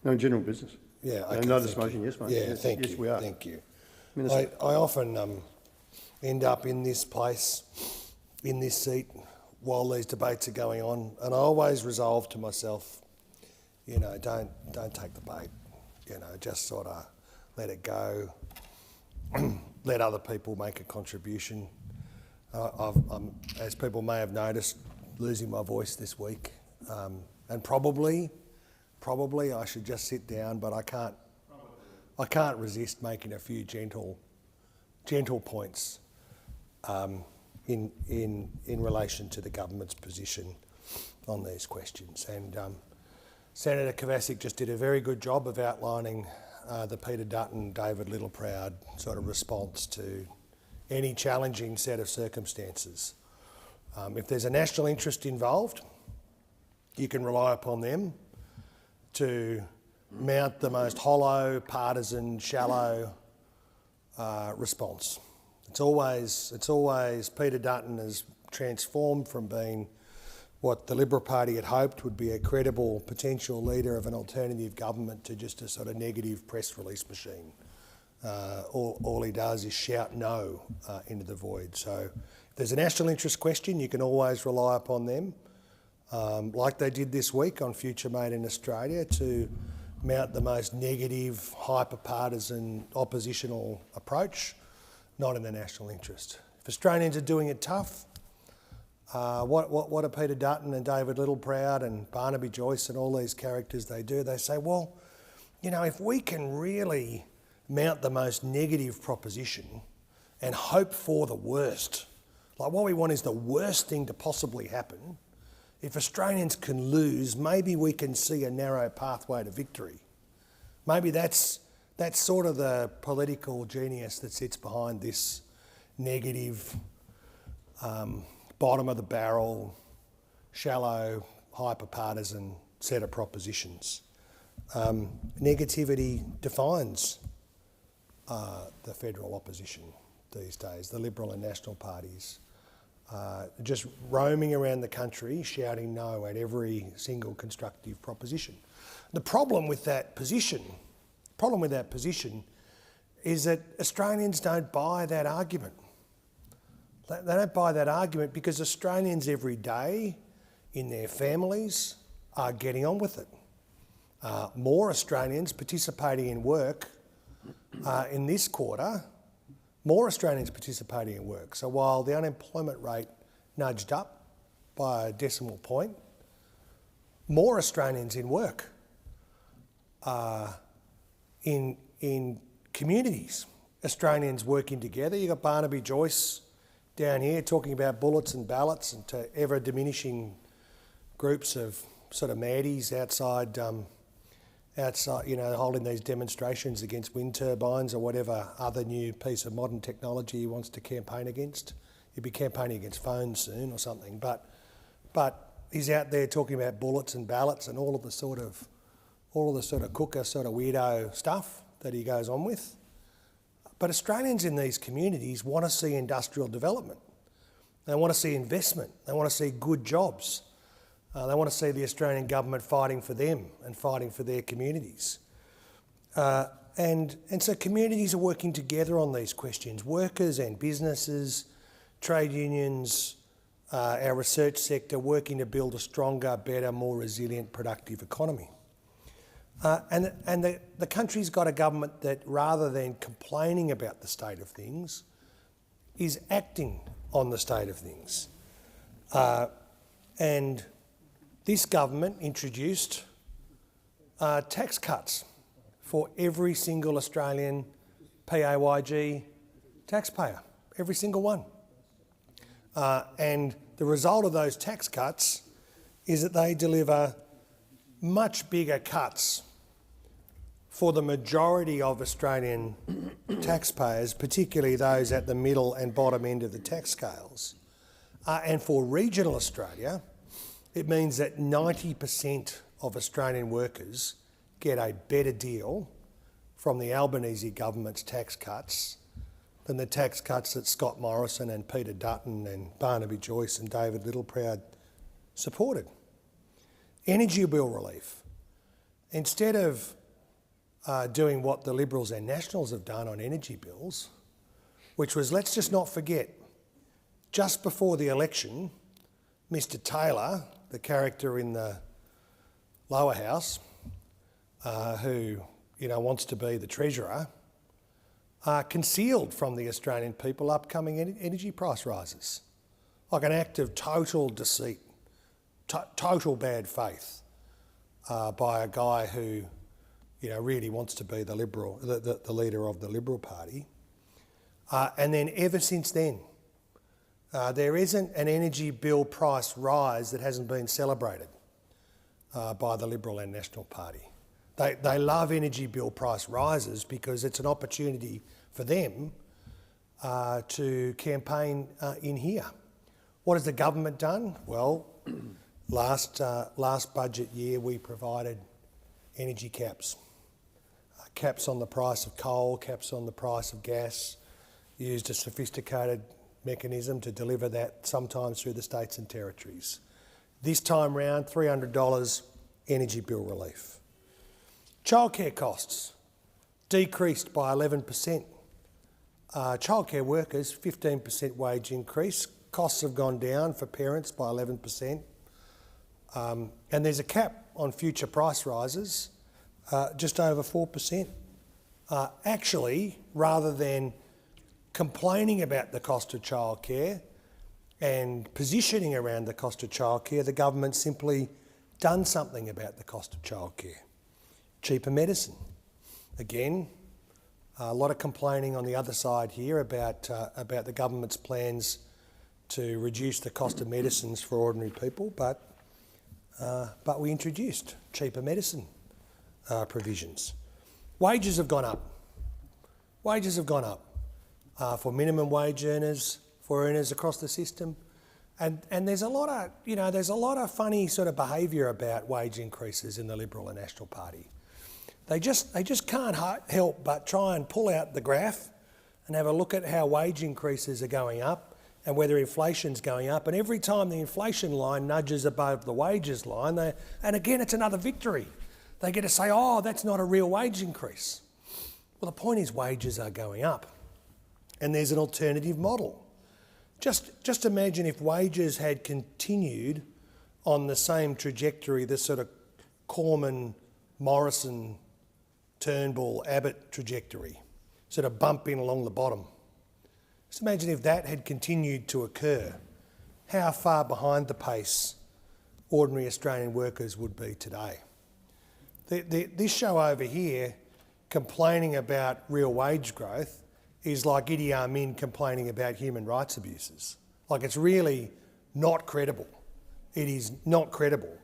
No, general business. Yeah, okay. Notice motion, yes, mate. Yeah, yes, thank yes, you. we are. Thank you. Minister. I often end up in this place, in this seat, while these debates are going on, and I always resolve to myself, you know, don't take the bait. You know, just sort of let it go. Let other people make a contribution. I'm, as people may have noticed, losing my voice this week, and probably I should just sit down, but I can't resist making a few gentle points in relation to the government's position on these questions. And Senator Kovacic just did a very good job of outlining the Peter Dutton, David Littleproud sort of response to any challenging set of circumstances. If there's a national interest involved, you can rely upon them to mount the most hollow, partisan, shallow response. It's always Peter Dutton has transformed from being what the Liberal Party had hoped would be a credible potential leader of an alternative government to just a sort of negative press release machine. All he does is shout no into the void. So if there's a national interest question, you can always rely upon them, like they did this week on Future Made in Australia, to mount the most negative, hyper-partisan, oppositional approach, not in the national interest. If Australians are doing it tough, what are Peter Dutton and David Littleproud and Barnaby Joyce and all these characters they do? They say, well, you know, if we can really mount the most negative proposition and hope for the worst, like what we want is the worst thing to possibly happen, if Australians can lose, maybe we can see a narrow pathway to victory. Maybe that's sort of the political genius that sits behind this negative, bottom of the barrel, shallow, hyper-partisan set of propositions. Negativity defines the federal opposition these days, the Liberal and National parties. Just roaming around the country shouting no at every single constructive proposition. The problem with that position is that Australians don't buy that argument. They don't buy that argument because Australians every day in their families are getting on with it. More Australians participating in work in this quarter, more Australians participating in work. So while the unemployment rate nudged up by a decimal point, more Australians in work in communities. Australians working together. You've got Barnaby Joyce down here talking about bullets and ballots and to ever diminishing groups of sort of maddies outside, you know, holding these demonstrations against wind turbines or whatever other new piece of modern technology he wants to campaign against. He'll be campaigning against phones soon or something, but he's out there talking about bullets and ballots and all of the sort of cooker sort of weirdo stuff that he goes on with. But Australians in these communities want to see industrial development. They want to see investment. They want to see good jobs. They want to see the Australian government fighting for them and fighting for their communities. And so communities are working together on these questions. Workers and businesses, trade unions, our research sector working to build a stronger, better, more resilient, productive economy. And the country's got a government that, rather than complaining about the state of things, is acting on the state of things. And this government introduced tax cuts for every single Australian PAYG taxpayer, every single one. And the result of those tax cuts is that they deliver much bigger cuts for the majority of Australian taxpayers, particularly those at the middle and bottom end of the tax scales. And for regional Australia, it means that 90% of Australian workers get a better deal from the Albanese government's tax cuts than the tax cuts that Scott Morrison and Peter Dutton and Barnaby Joyce and David Littleproud supported. Energy bill relief. Instead of doing what the Liberals and Nationals have done on energy bills, which was, let's just not forget, just before the election, Mr Taylor, the character in the lower house, who wants to be the Treasurer, concealed from the Australian people upcoming energy price rises, like an act of total deceit, total bad faith by a guy who really wants to be the leader of the Liberal Party. And then ever since then, there isn't an energy bill price rise that hasn't been celebrated by the Liberal and National Party. They love energy bill price rises because it's an opportunity for them to campaign in here. What has the government done? Well, last budget year we provided energy caps. Caps on the price of coal, caps on the price of gas, used a sophisticated mechanism to deliver that sometimes through the states and territories. This time round, $300 energy bill relief. Childcare costs decreased by 11%. Childcare workers, 15% wage increase. Costs have gone down for parents by 11%. And there's a cap on future price rises, just over 4%. Actually, rather than complaining about the cost of childcare and positioning around the cost of childcare, the government simply done something about the cost of childcare. Cheaper medicine. Again, a lot of complaining on the other side here about the government's plans to reduce the cost of medicines for ordinary people, but we introduced cheaper medicine provisions. Wages have gone up. Wages have gone up for minimum wage earners, for earners across the system, and there's a lot of funny sort of behaviour about wage increases in the Liberal and National Party. They just can't help but try and pull out the graph and have a look at how wage increases are going up and whether inflation's going up. And every time the inflation line nudges above the wages line, and again, it's another victory. They get to say, oh, that's not a real wage increase. Well, the point is wages are going up and there's an alternative model. Just imagine if wages had continued on the same trajectory, this sort of Cormann, Morrison, Turnbull, Abbott trajectory, sort of bumping along the bottom. Just imagine if that had continued to occur, how far behind the pace ordinary Australian workers would be today. This show over here, complaining about real wage growth, is like Idi Amin complaining about human rights abuses. Like, it's really not credible. It is not credible.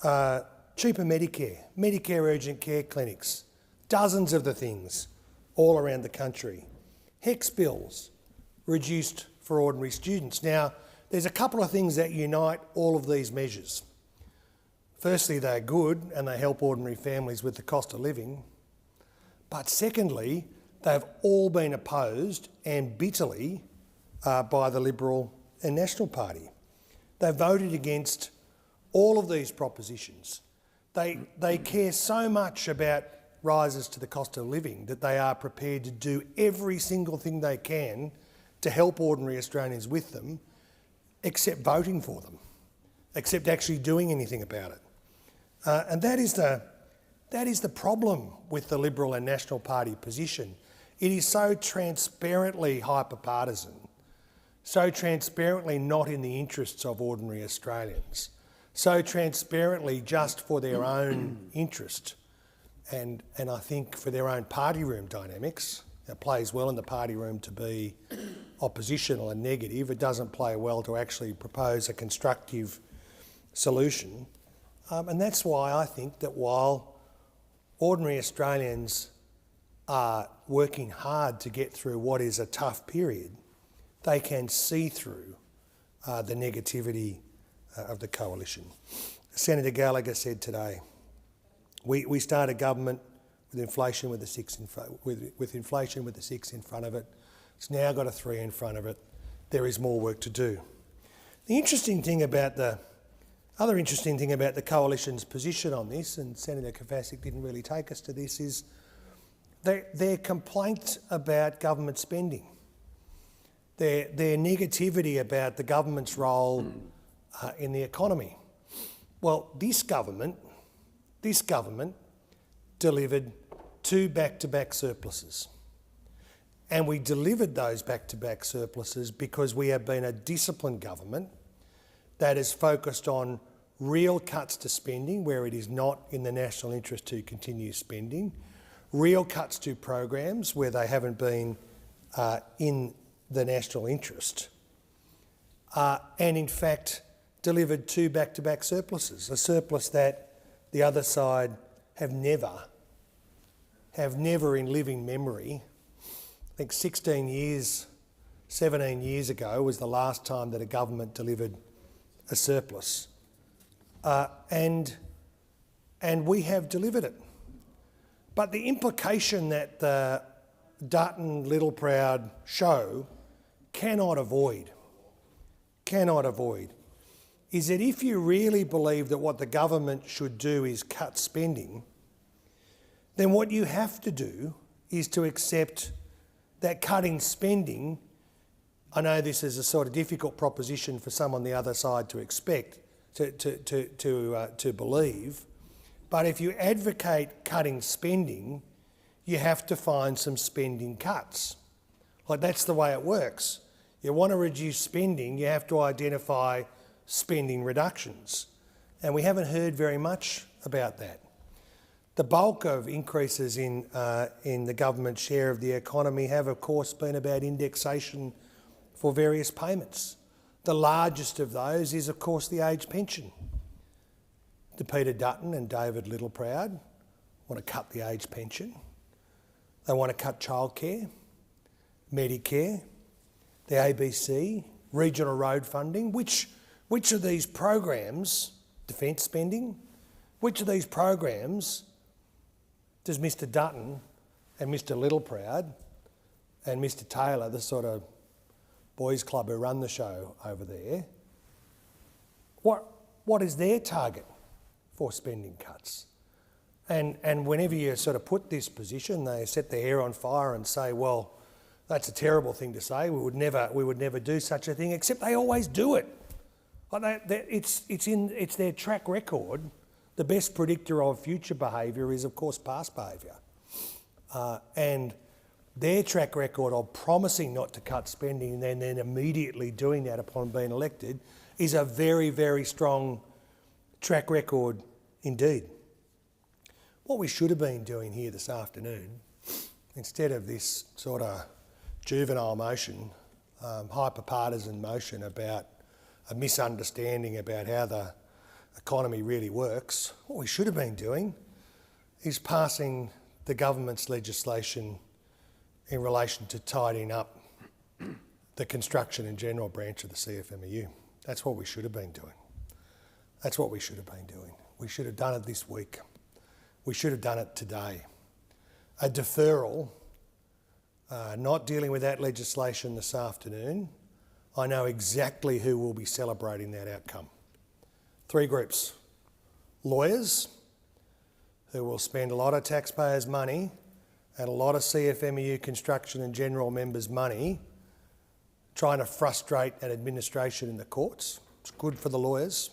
Cheaper Medicare, Medicare urgent care clinics, dozens of the things all around the country. HECS bills reduced for ordinary students. Now, there's a couple of things that unite all of these measures. Firstly, they're good and they help ordinary families with the cost of living. But secondly, they've all been opposed, and bitterly, by the Liberal and National Party. They voted against all of these propositions. They care so much about rises to the cost of living that they are prepared to do every single thing they can to help ordinary Australians with them, except voting for them, except actually doing anything about it. And that is That is the problem with the Liberal and National Party position. It is so transparently hyper-partisan, so transparently not in the interests of ordinary Australians, so transparently just for their own interest and I think for their own party room dynamics. It plays well in the party room to be oppositional and negative. It doesn't play well to actually propose a constructive solution. And that's why I think that while ordinary Australians are working hard to get through what is a tough period, they can see through the negativity of the coalition. Senator Gallagher said today, we started government with inflation with a 6 with inflation with a 6 in front of it. It's now got a 3 in front of it. There is more work to do. The other interesting thing about the coalition's position on this, and Senator Kovacic didn't really take us to this, is their complaint about government spending, their negativity about the government's role in the economy. Well, this government delivered 2 back-to-back surpluses. And we delivered those back-to-back surpluses because we have been a disciplined government that is focused on real cuts to spending where it is not in the national interest to continue spending, real cuts to programs where they haven't been in the national interest, and in fact delivered 2 back-to-back surpluses, a surplus that the other side have never in living memory. I think 17 years ago was the last time that a government delivered a surplus. And we have delivered it. But the implication that the Dutton-Littleproud show cannot avoid, is that if you really believe that what the government should do is cut spending, then what you have to do is to accept that cutting spending, I know this is a sort of difficult proposition for some on the other side to expect, to believe, but if you advocate cutting spending, you have to find some spending cuts. Like, that's the way it works. You want to reduce spending, you have to identify spending reductions. And we haven't heard very much about that. The bulk of increases in the government share of the economy have, of course, been about indexation for various payments. The largest of those is, of course, the age pension. The Peter Dutton and David Littleproud want to cut the age pension. They want to cut childcare, Medicare, the ABC, regional road funding. Which of these programs, defence spending, which of these programs does Mr Dutton and Mr Littleproud and Mr Taylor, the sort of boys club who run the show over there, what is their target for spending cuts? And whenever you sort of put this position, they set their hair on fire and say, well, that's a terrible thing to say. We would never do such a thing, except they always do it. Like it's their track record. The best predictor of future behaviour is, of course, past behaviour. And their track record of promising not to cut spending and then immediately doing that upon being elected is a very, very strong track record indeed. What we should have been doing here this afternoon, instead of this sort of juvenile motion, hyper-partisan motion about a misunderstanding about how the economy really works, what we should have been doing is passing the government's legislation in relation to tidying up the construction and general branch of the CFMEU. That's what we should have been doing. That's what we should have been doing. We should have done it this week. We should have done it today. A deferral, not dealing with that legislation this afternoon, I know exactly who will be celebrating that outcome. 3 groups. Lawyers, who will spend a lot of taxpayers' money and a lot of CFMEU construction and general members' money trying to frustrate an administration in the courts. It's good for the lawyers.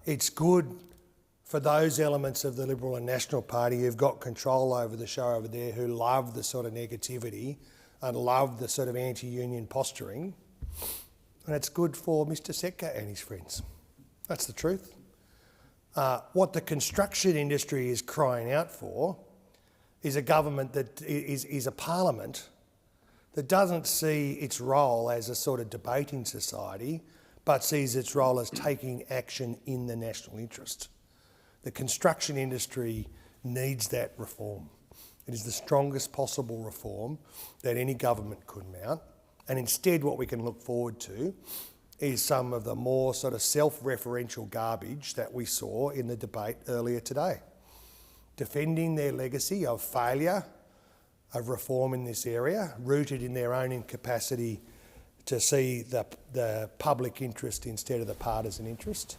It's good for those elements of the Liberal and National Party who've got control over the show over there, who love the sort of negativity and love the sort of anti-union posturing. And it's good for Mr Setka and his friends. That's the truth. What the construction industry is crying out for is a government that is a parliament that doesn't see its role as a sort of debating society, but sees its role as taking action in the national interest. The construction industry needs that reform. It is the strongest possible reform that any government could mount. And instead what we can look forward to is some of the more sort of self-referential garbage that we saw in the debate earlier today. Defending their legacy of failure of reform in this area, rooted in their own incapacity to see the public interest instead of the partisan interest.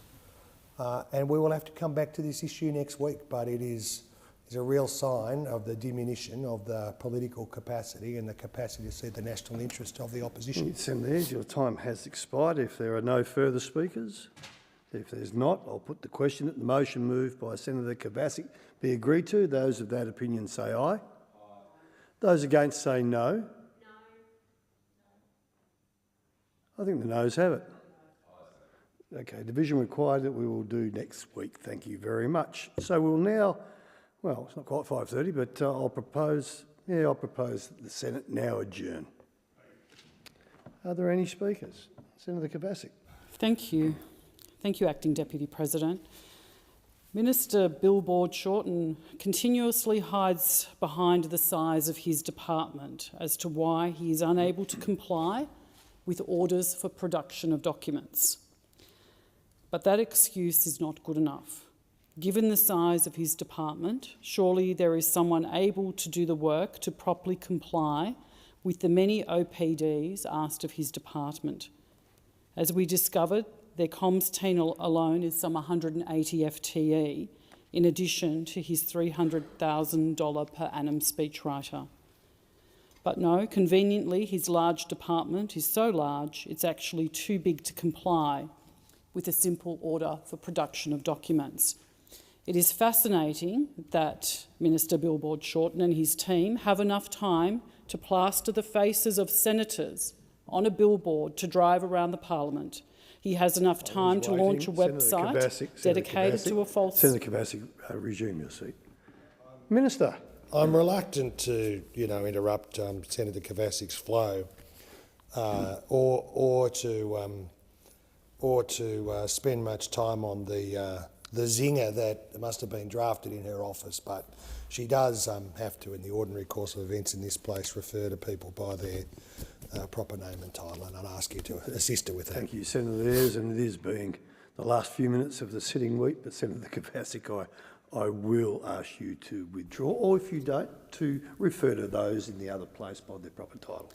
And we will have to come back to this issue next week, but it is a real sign of the diminution of the political capacity and the capacity to see the national interest of the opposition. Senator, your time has expired. If there are no further speakers, if there's not, I'll put the question that the motion moved by Senator Kovacic be agreed to. Those of that opinion say aye. Aye. Those against say no. No. I think the noes have it. Okay, division required that we will do next week. Thank you very much. So we'll now, well, it's not quite 5:30, but I'll propose that the Senate now adjourn. Are there any speakers? Senator Kovacic. Thank you. Thank you, Acting Deputy President. Minister Billboard Shorten continuously hides behind the size of his department as to why he is unable to comply with orders for production of documents. But that excuse is not good enough. Given the size of his department, surely there is someone able to do the work to properly comply with the many OPDs asked of his department. As we discovered, their comms team alone is some 180 FTE, in addition to his $300,000 per annum speechwriter. But no, conveniently, his large department is so large it's actually too big to comply with a simple order for production of documents. It is fascinating that Minister Billboard Shorten and his team have enough time to plaster the faces of senators on a billboard to drive around the parliament. He has enough time to launch a website dedicated to a false... Senator Kovacic, resume your seat. Minister. I'm reluctant to, interrupt Senator Kovacic's flow or to spend much time on the zinger that must have been drafted in her office, but she does have to, in the ordinary course of events in this place, refer to people by their proper name and title, and I'd ask you to assist her with that. Thank you, Senator Ayres, and it is being the last few minutes of the sitting week, but Senator Kovacic, I will ask you to withdraw, or if you don't, to refer to those in the other place by their proper title.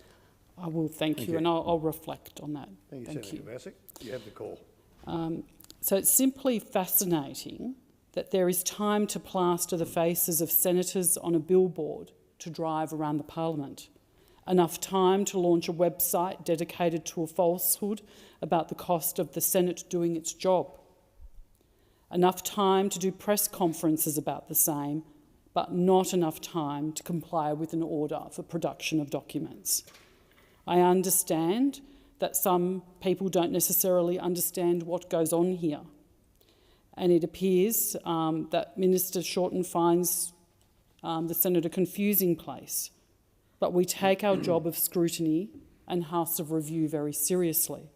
I will, thank you, and I'll reflect on that. Thank you, Senator Kovacic. You have the call. So it's simply fascinating that there is time to plaster the faces of senators on a billboard to drive around the parliament. Enough time to launch a website dedicated to a falsehood about the cost of the Senate doing its job. Enough time to do press conferences about the same, but not enough time to comply with an order for production of documents. I understand that some people don't necessarily understand what goes on here, and it appears that Minister Shorten finds the Senate a confusing place, but we take our job of scrutiny and House of Review very seriously.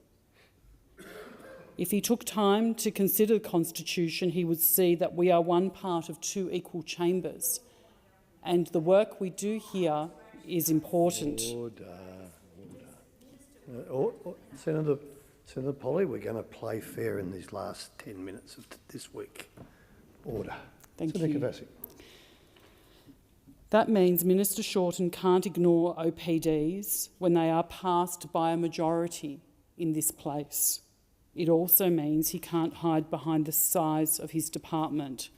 If he took time to consider the Constitution, he would see that we are one part of two equal chambers, and the work we do here is important. Senator Polly, we're going to play fair in these last 10 minutes of this week. Order. Thank you. Senator Kovacic. That means Minister Shorten can't ignore OPDs when they are passed by a majority in this place. It also means he can't hide behind the size of his department.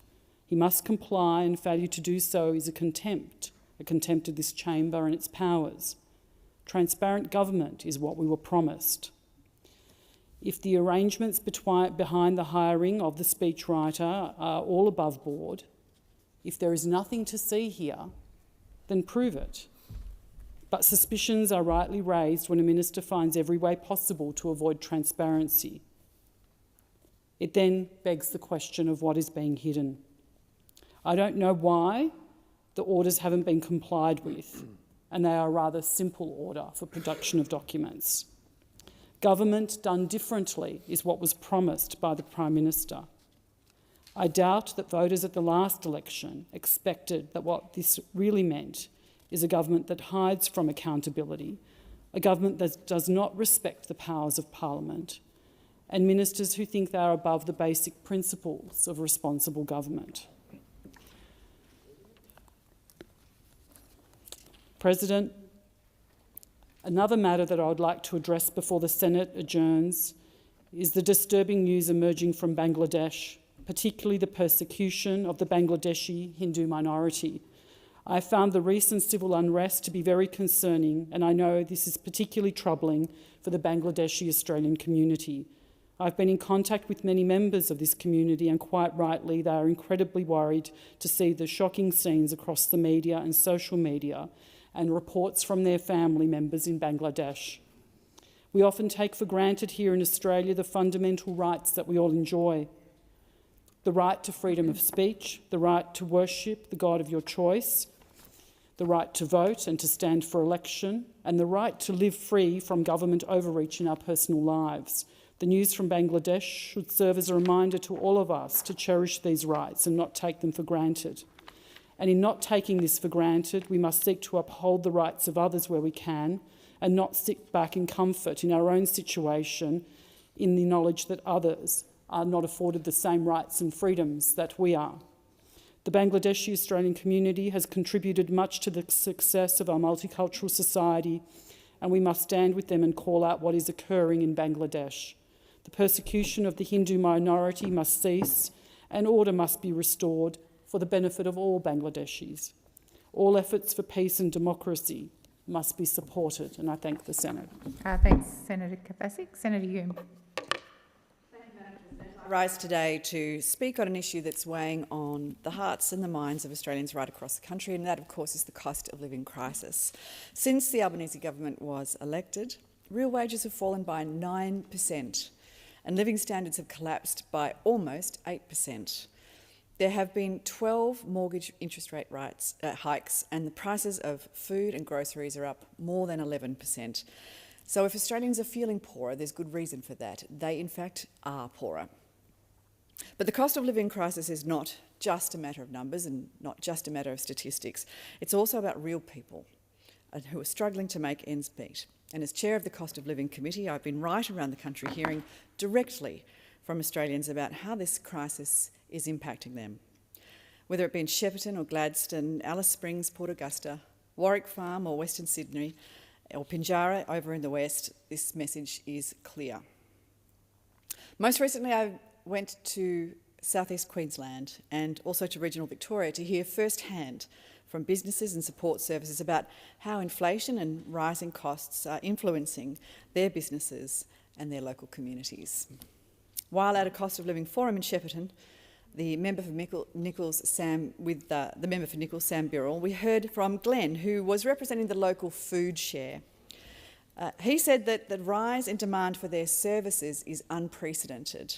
He must comply, and failure to do so is a contempt of this chamber and its powers. Transparent government is what we were promised. If the arrangements behind the hiring of the speechwriter are all above board, if there is nothing to see here, then prove it. But suspicions are rightly raised when a minister finds every way possible to avoid transparency. It then begs the question of what is being hidden. I don't know why the orders haven't been complied with, and they are a rather simple order for production of documents. Government done differently is what was promised by the Prime Minister. I doubt that voters at the last election expected that what this really meant is a government that hides from accountability, a government that does not respect the powers of Parliament, and ministers who think they are above the basic principles of responsible government. President, another matter that I would like to address before the Senate adjourns is the disturbing news emerging from Bangladesh, particularly the persecution of the Bangladeshi Hindu minority. I found the recent civil unrest to be very concerning, and I know this is particularly troubling for the Bangladeshi Australian community. I've been in contact with many members of this community, and quite rightly they are incredibly worried to see the shocking scenes across the media and social media and reports from their family members in Bangladesh. We often take for granted here in Australia the fundamental rights that we all enjoy. The right to freedom of speech, the right to worship the God of your choice, the right to vote and to stand for election, and the right to live free from government overreach in our personal lives. The news from Bangladesh should serve as a reminder to all of us to cherish these rights and not take them for granted. And in not taking this for granted, we must seek to uphold the rights of others where we can and not sit back in comfort in our own situation in the knowledge that others are not afforded the same rights and freedoms that we are. The Bangladeshi Australian community has contributed much to the success of our multicultural society, and we must stand with them and call out what is occurring in Bangladesh. The persecution of the Hindu minority must cease and order must be restored for the benefit of all Bangladeshis. All efforts for peace and democracy must be supported, and I thank the Senate. Thanks, Senator Kovacic. Senator Hume. I rise today to speak on an issue that's weighing on the hearts and the minds of Australians right across the country, and that, of course, is the cost of living crisis. Since the Albanese government was elected, real wages have fallen by 9%, and living standards have collapsed by almost 8%. There have been 12 mortgage interest rate hikes, and the prices of food and groceries are up more than 11%. So if Australians are feeling poorer, there's good reason for that. They, in fact, are poorer. But the cost of living crisis is not just a matter of numbers and not just a matter of statistics. It's also about real people who are struggling to make ends meet. And as chair of the Cost of Living Committee, I've been right around the country hearing directly from Australians about how this crisis is impacting them. Whether it be in Shepparton or Gladstone, Alice Springs, Port Augusta, Warwick Farm or Western Sydney, or Pinjarra over in the west, this message is clear. Most recently, I went to southeast Queensland and also to regional Victoria to hear firsthand from businesses and support services about how inflation and rising costs are influencing their businesses and their local communities. While at a cost of living forum in Shepparton, the member for Nichols, Sam Birrell, we heard from Glenn, who was representing the local food share. He said that the rise in demand for their services is unprecedented.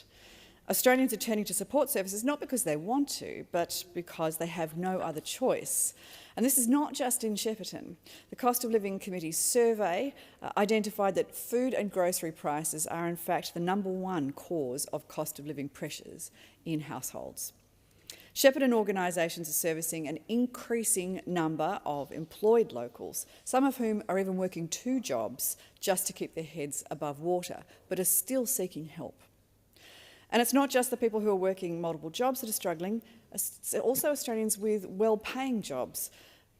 Australians are turning to support services not because they want to, but because they have no other choice. And this is not just in Shepparton. The Cost of Living Committee's survey identified that food and grocery prices are in fact the #1 cause of cost of living pressures in households. Shepparton organisations are servicing an increasing number of employed locals, some of whom are even working 2 jobs just to keep their heads above water, but are still seeking help. And it's not just the people who are working multiple jobs that are struggling, it's also Australians with well-paying jobs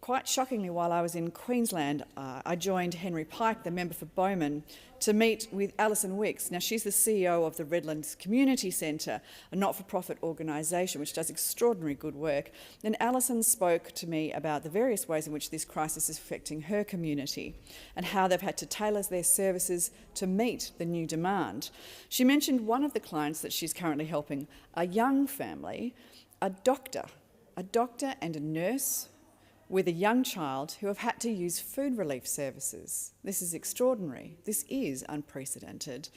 Quite shockingly, while I was in Queensland, I joined Henry Pike, the member for Bowman, to meet with Alison Wicks. Now, she's the CEO of the Redlands Community Centre, a not-for-profit organisation which does extraordinary good work. And Alison spoke to me about the various ways in which this crisis is affecting her community and how they've had to tailor their services to meet the new demand. She mentioned one of the clients that she's currently helping, a young family, a doctor and a nurse with a young child who have had to use food relief services. This is extraordinary. This is unprecedented.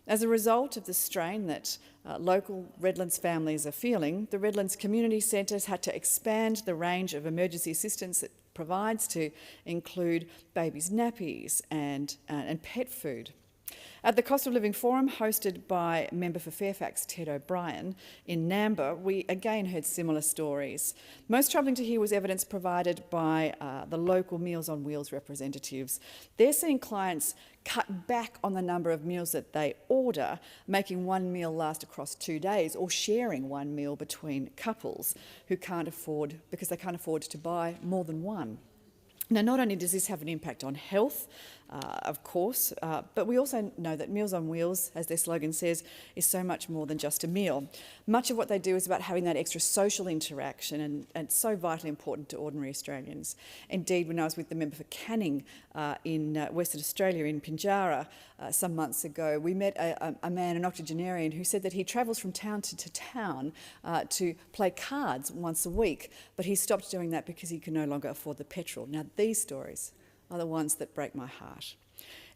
As a result of the strain that local Redlands families are feeling, the Redlands Community Centre has had to expand the range of emergency assistance it provides to include babies' nappies and pet food. At the Cost of Living Forum, hosted by member for Fairfax Ted O'Brien in Namba, we again heard similar stories. Most troubling to hear was evidence provided by the local Meals on Wheels representatives. They're seeing clients cut back on the number of meals that they order, making one meal last across 2 days, or sharing one meal between couples who can't afford, because they can't afford to buy more than one. Now, not only does this have an impact on health, of course, but we also know that Meals on Wheels, as their slogan says, is so much more than just a meal. Much of what they do is about having that extra social interaction, and so vitally important to ordinary Australians. Indeed, when I was with the member for Canning in Western Australia, in Pinjarra, some months ago, we met a man, an octogenarian, who said that he travels from town to town to play cards once a week, but he stopped doing that because he can no longer afford the petrol. Now, these stories are the ones that break my heart.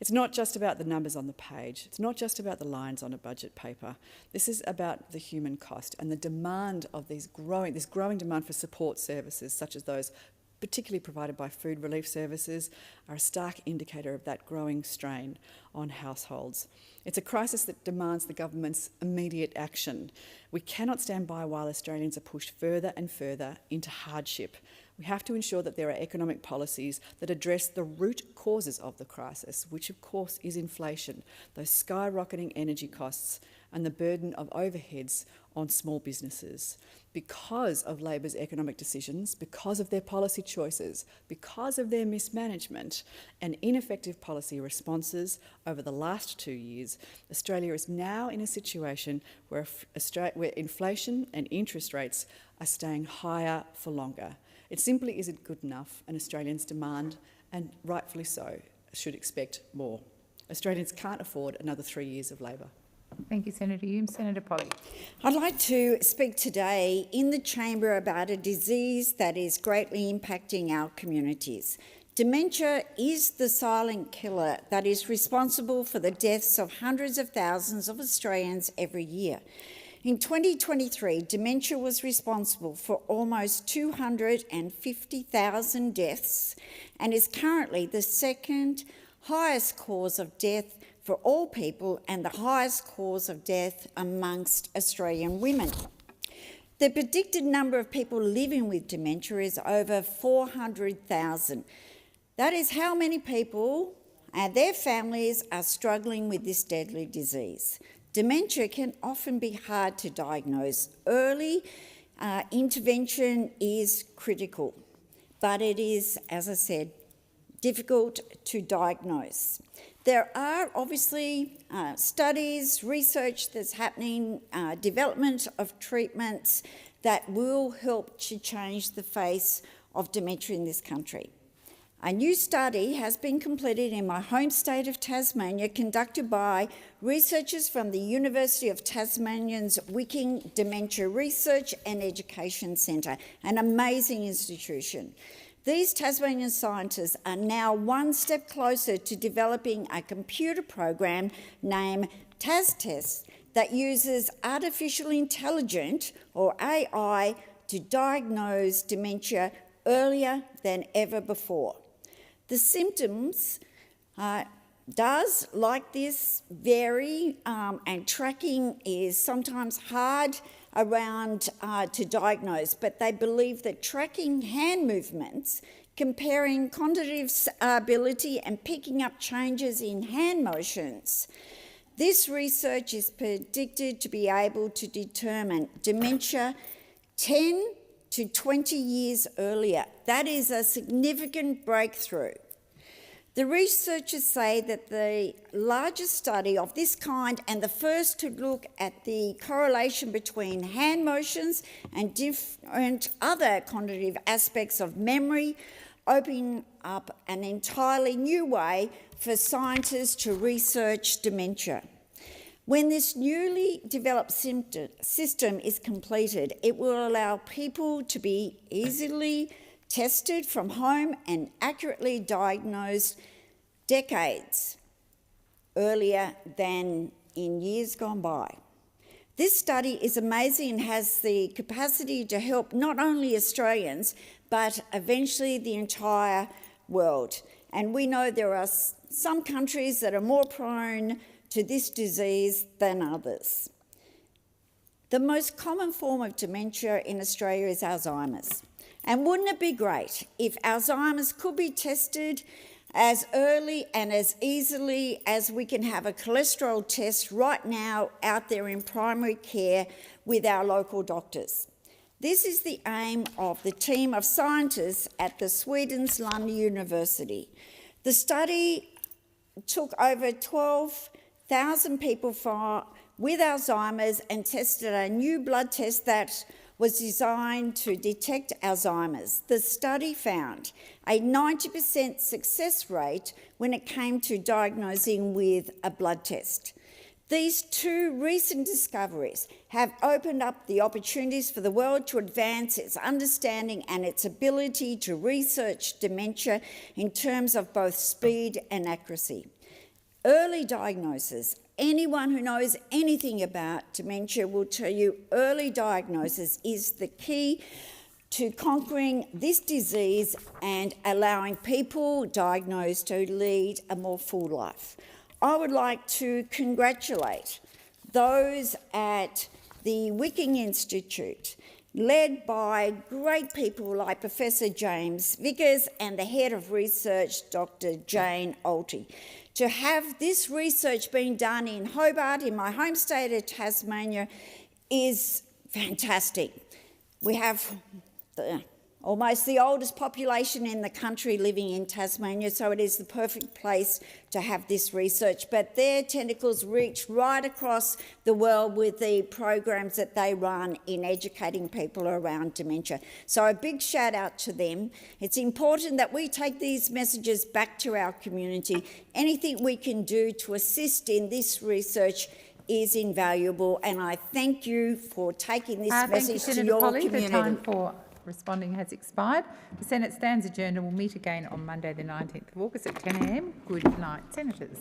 It's not just about the numbers on the page. It's not just about the lines on a budget paper. This is about the human cost and the demand of this growing demand for support services, such as those particularly provided by food relief services, are a stark indicator of that growing strain on households. It's a crisis that demands the government's immediate action. We cannot stand by while Australians are pushed further and further into hardship. We have to ensure that there are economic policies that address the root causes of the crisis, which of course is inflation, those skyrocketing energy costs and the burden of overheads on small businesses. Because of Labor's economic decisions, because of their policy choices, because of their mismanagement and ineffective policy responses over the last 2 years, Australia is now in a situation where inflation and interest rates are staying higher for longer. It simply isn't good enough, and Australians demand, and rightfully so, should expect more. Australians can't afford another 3 years of Labor. Thank you, Senator Hume. Senator Polly. I'd like to speak today in the chamber about a disease that is greatly impacting our communities. Dementia is the silent killer that is responsible for the deaths of hundreds of thousands of Australians every year. In 2023, dementia was responsible for almost 250,000 deaths and is currently the second highest cause of death for all people and the highest cause of death amongst Australian women. The predicted number of people living with dementia is over 400,000. That is how many people and their families are struggling with this deadly disease. Dementia can often be hard to diagnose. Early intervention is critical, but it is, as I said, difficult to diagnose. There are obviously studies, research that's happening, development of treatments that will help to change the face of dementia in this country. A new study has been completed in my home state of Tasmania, conducted by researchers from the University of Tasmania's Wicking Dementia Research and Education Centre, an amazing institution. These Tasmanian scientists are now one step closer to developing a computer program named TasTest that uses artificial intelligence, or AI, to diagnose dementia earlier than ever before. The symptoms does, like this, vary, and tracking is sometimes hard around to diagnose, but they believe that tracking hand movements, comparing cognitive ability and picking up changes in hand motions, this research is predicted to be able to determine dementia 10 to 20 years earlier. That is a significant breakthrough. The researchers say that the largest study of this kind and the first to look at the correlation between hand motions and different other cognitive aspects of memory open up an entirely new way for scientists to research dementia. When this newly developed system is completed, it will allow people to be easily tested from home and accurately diagnosed decades earlier than in years gone by. This study is amazing and has the capacity to help not only Australians, but eventually the entire world. And we know there are some countries that are more prone to this disease than others. The most common form of dementia in Australia is Alzheimer's. And wouldn't it be great if Alzheimer's could be tested as early and as easily as we can have a cholesterol test right now out there in primary care with our local doctors? This is the aim of the team of scientists at the Sweden's Lund University. The study took over 12,000 people with Alzheimer's and tested a new blood test that was designed to detect Alzheimer's. The study found a 90% success rate when it came to diagnosing with a blood test. These two recent discoveries have opened up the opportunities for the world to advance its understanding and its ability to research dementia in terms of both speed and accuracy. Early diagnosis. Anyone who knows anything about dementia will tell you early diagnosis is the key to conquering this disease and allowing people diagnosed to lead a more full life. I would like to congratulate those at the Wicking Institute, led by great people like Professor James Vickers and the head of research, Dr. Jane Olty. To have this research being done in Hobart, in my home state of Tasmania, is fantastic. We have almost the oldest population in the country living in Tasmania, so it is the perfect place to have this research. But their tentacles reach right across the world with the programs that they run in educating people around dementia. So a big shout out to them. It's important that we take these messages back to our community. Anything we can do to assist in this research is invaluable, and I thank you for taking this message to your community. The time for responding has expired. The Senate stands adjourned and will meet again on Monday the 19th of August at 10 a.m. Good night, Senators.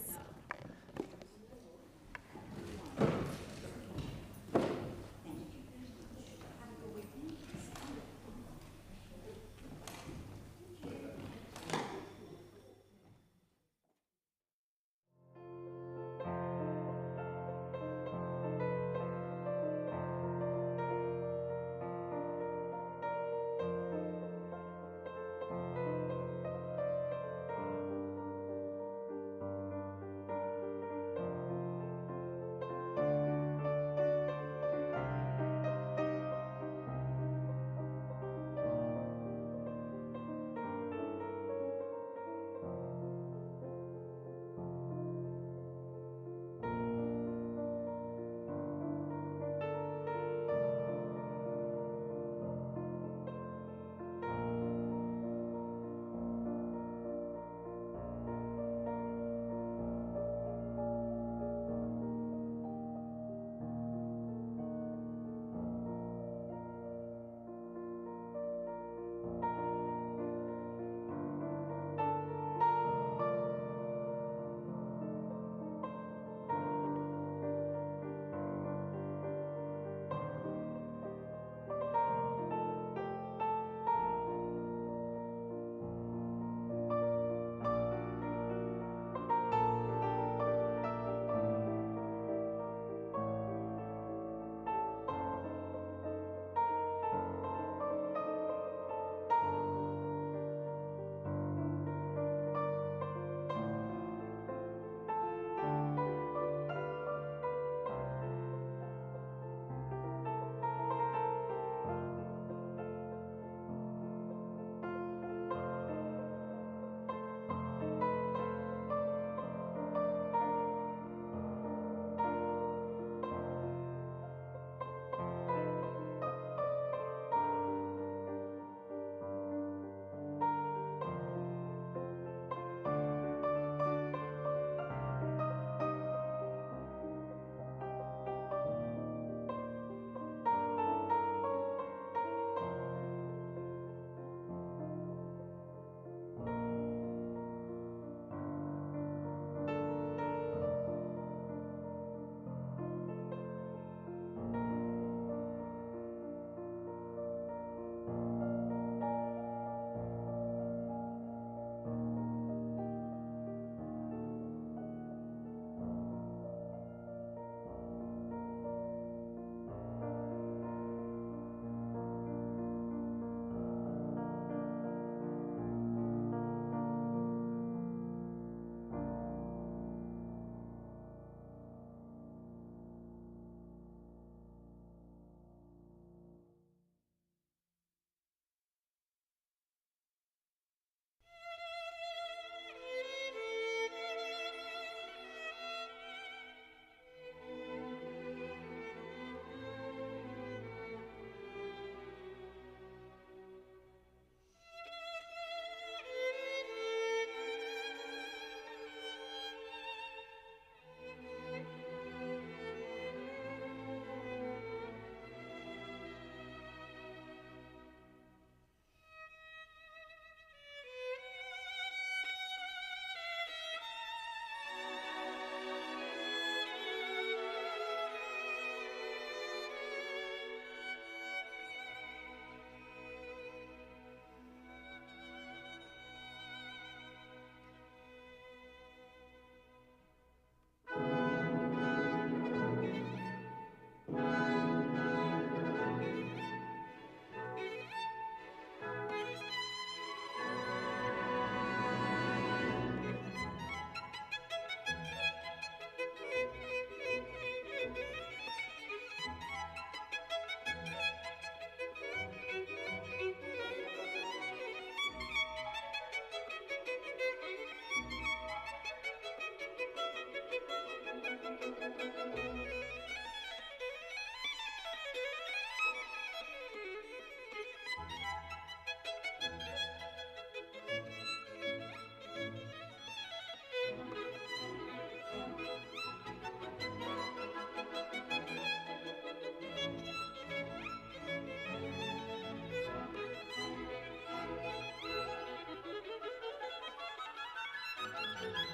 Thank you.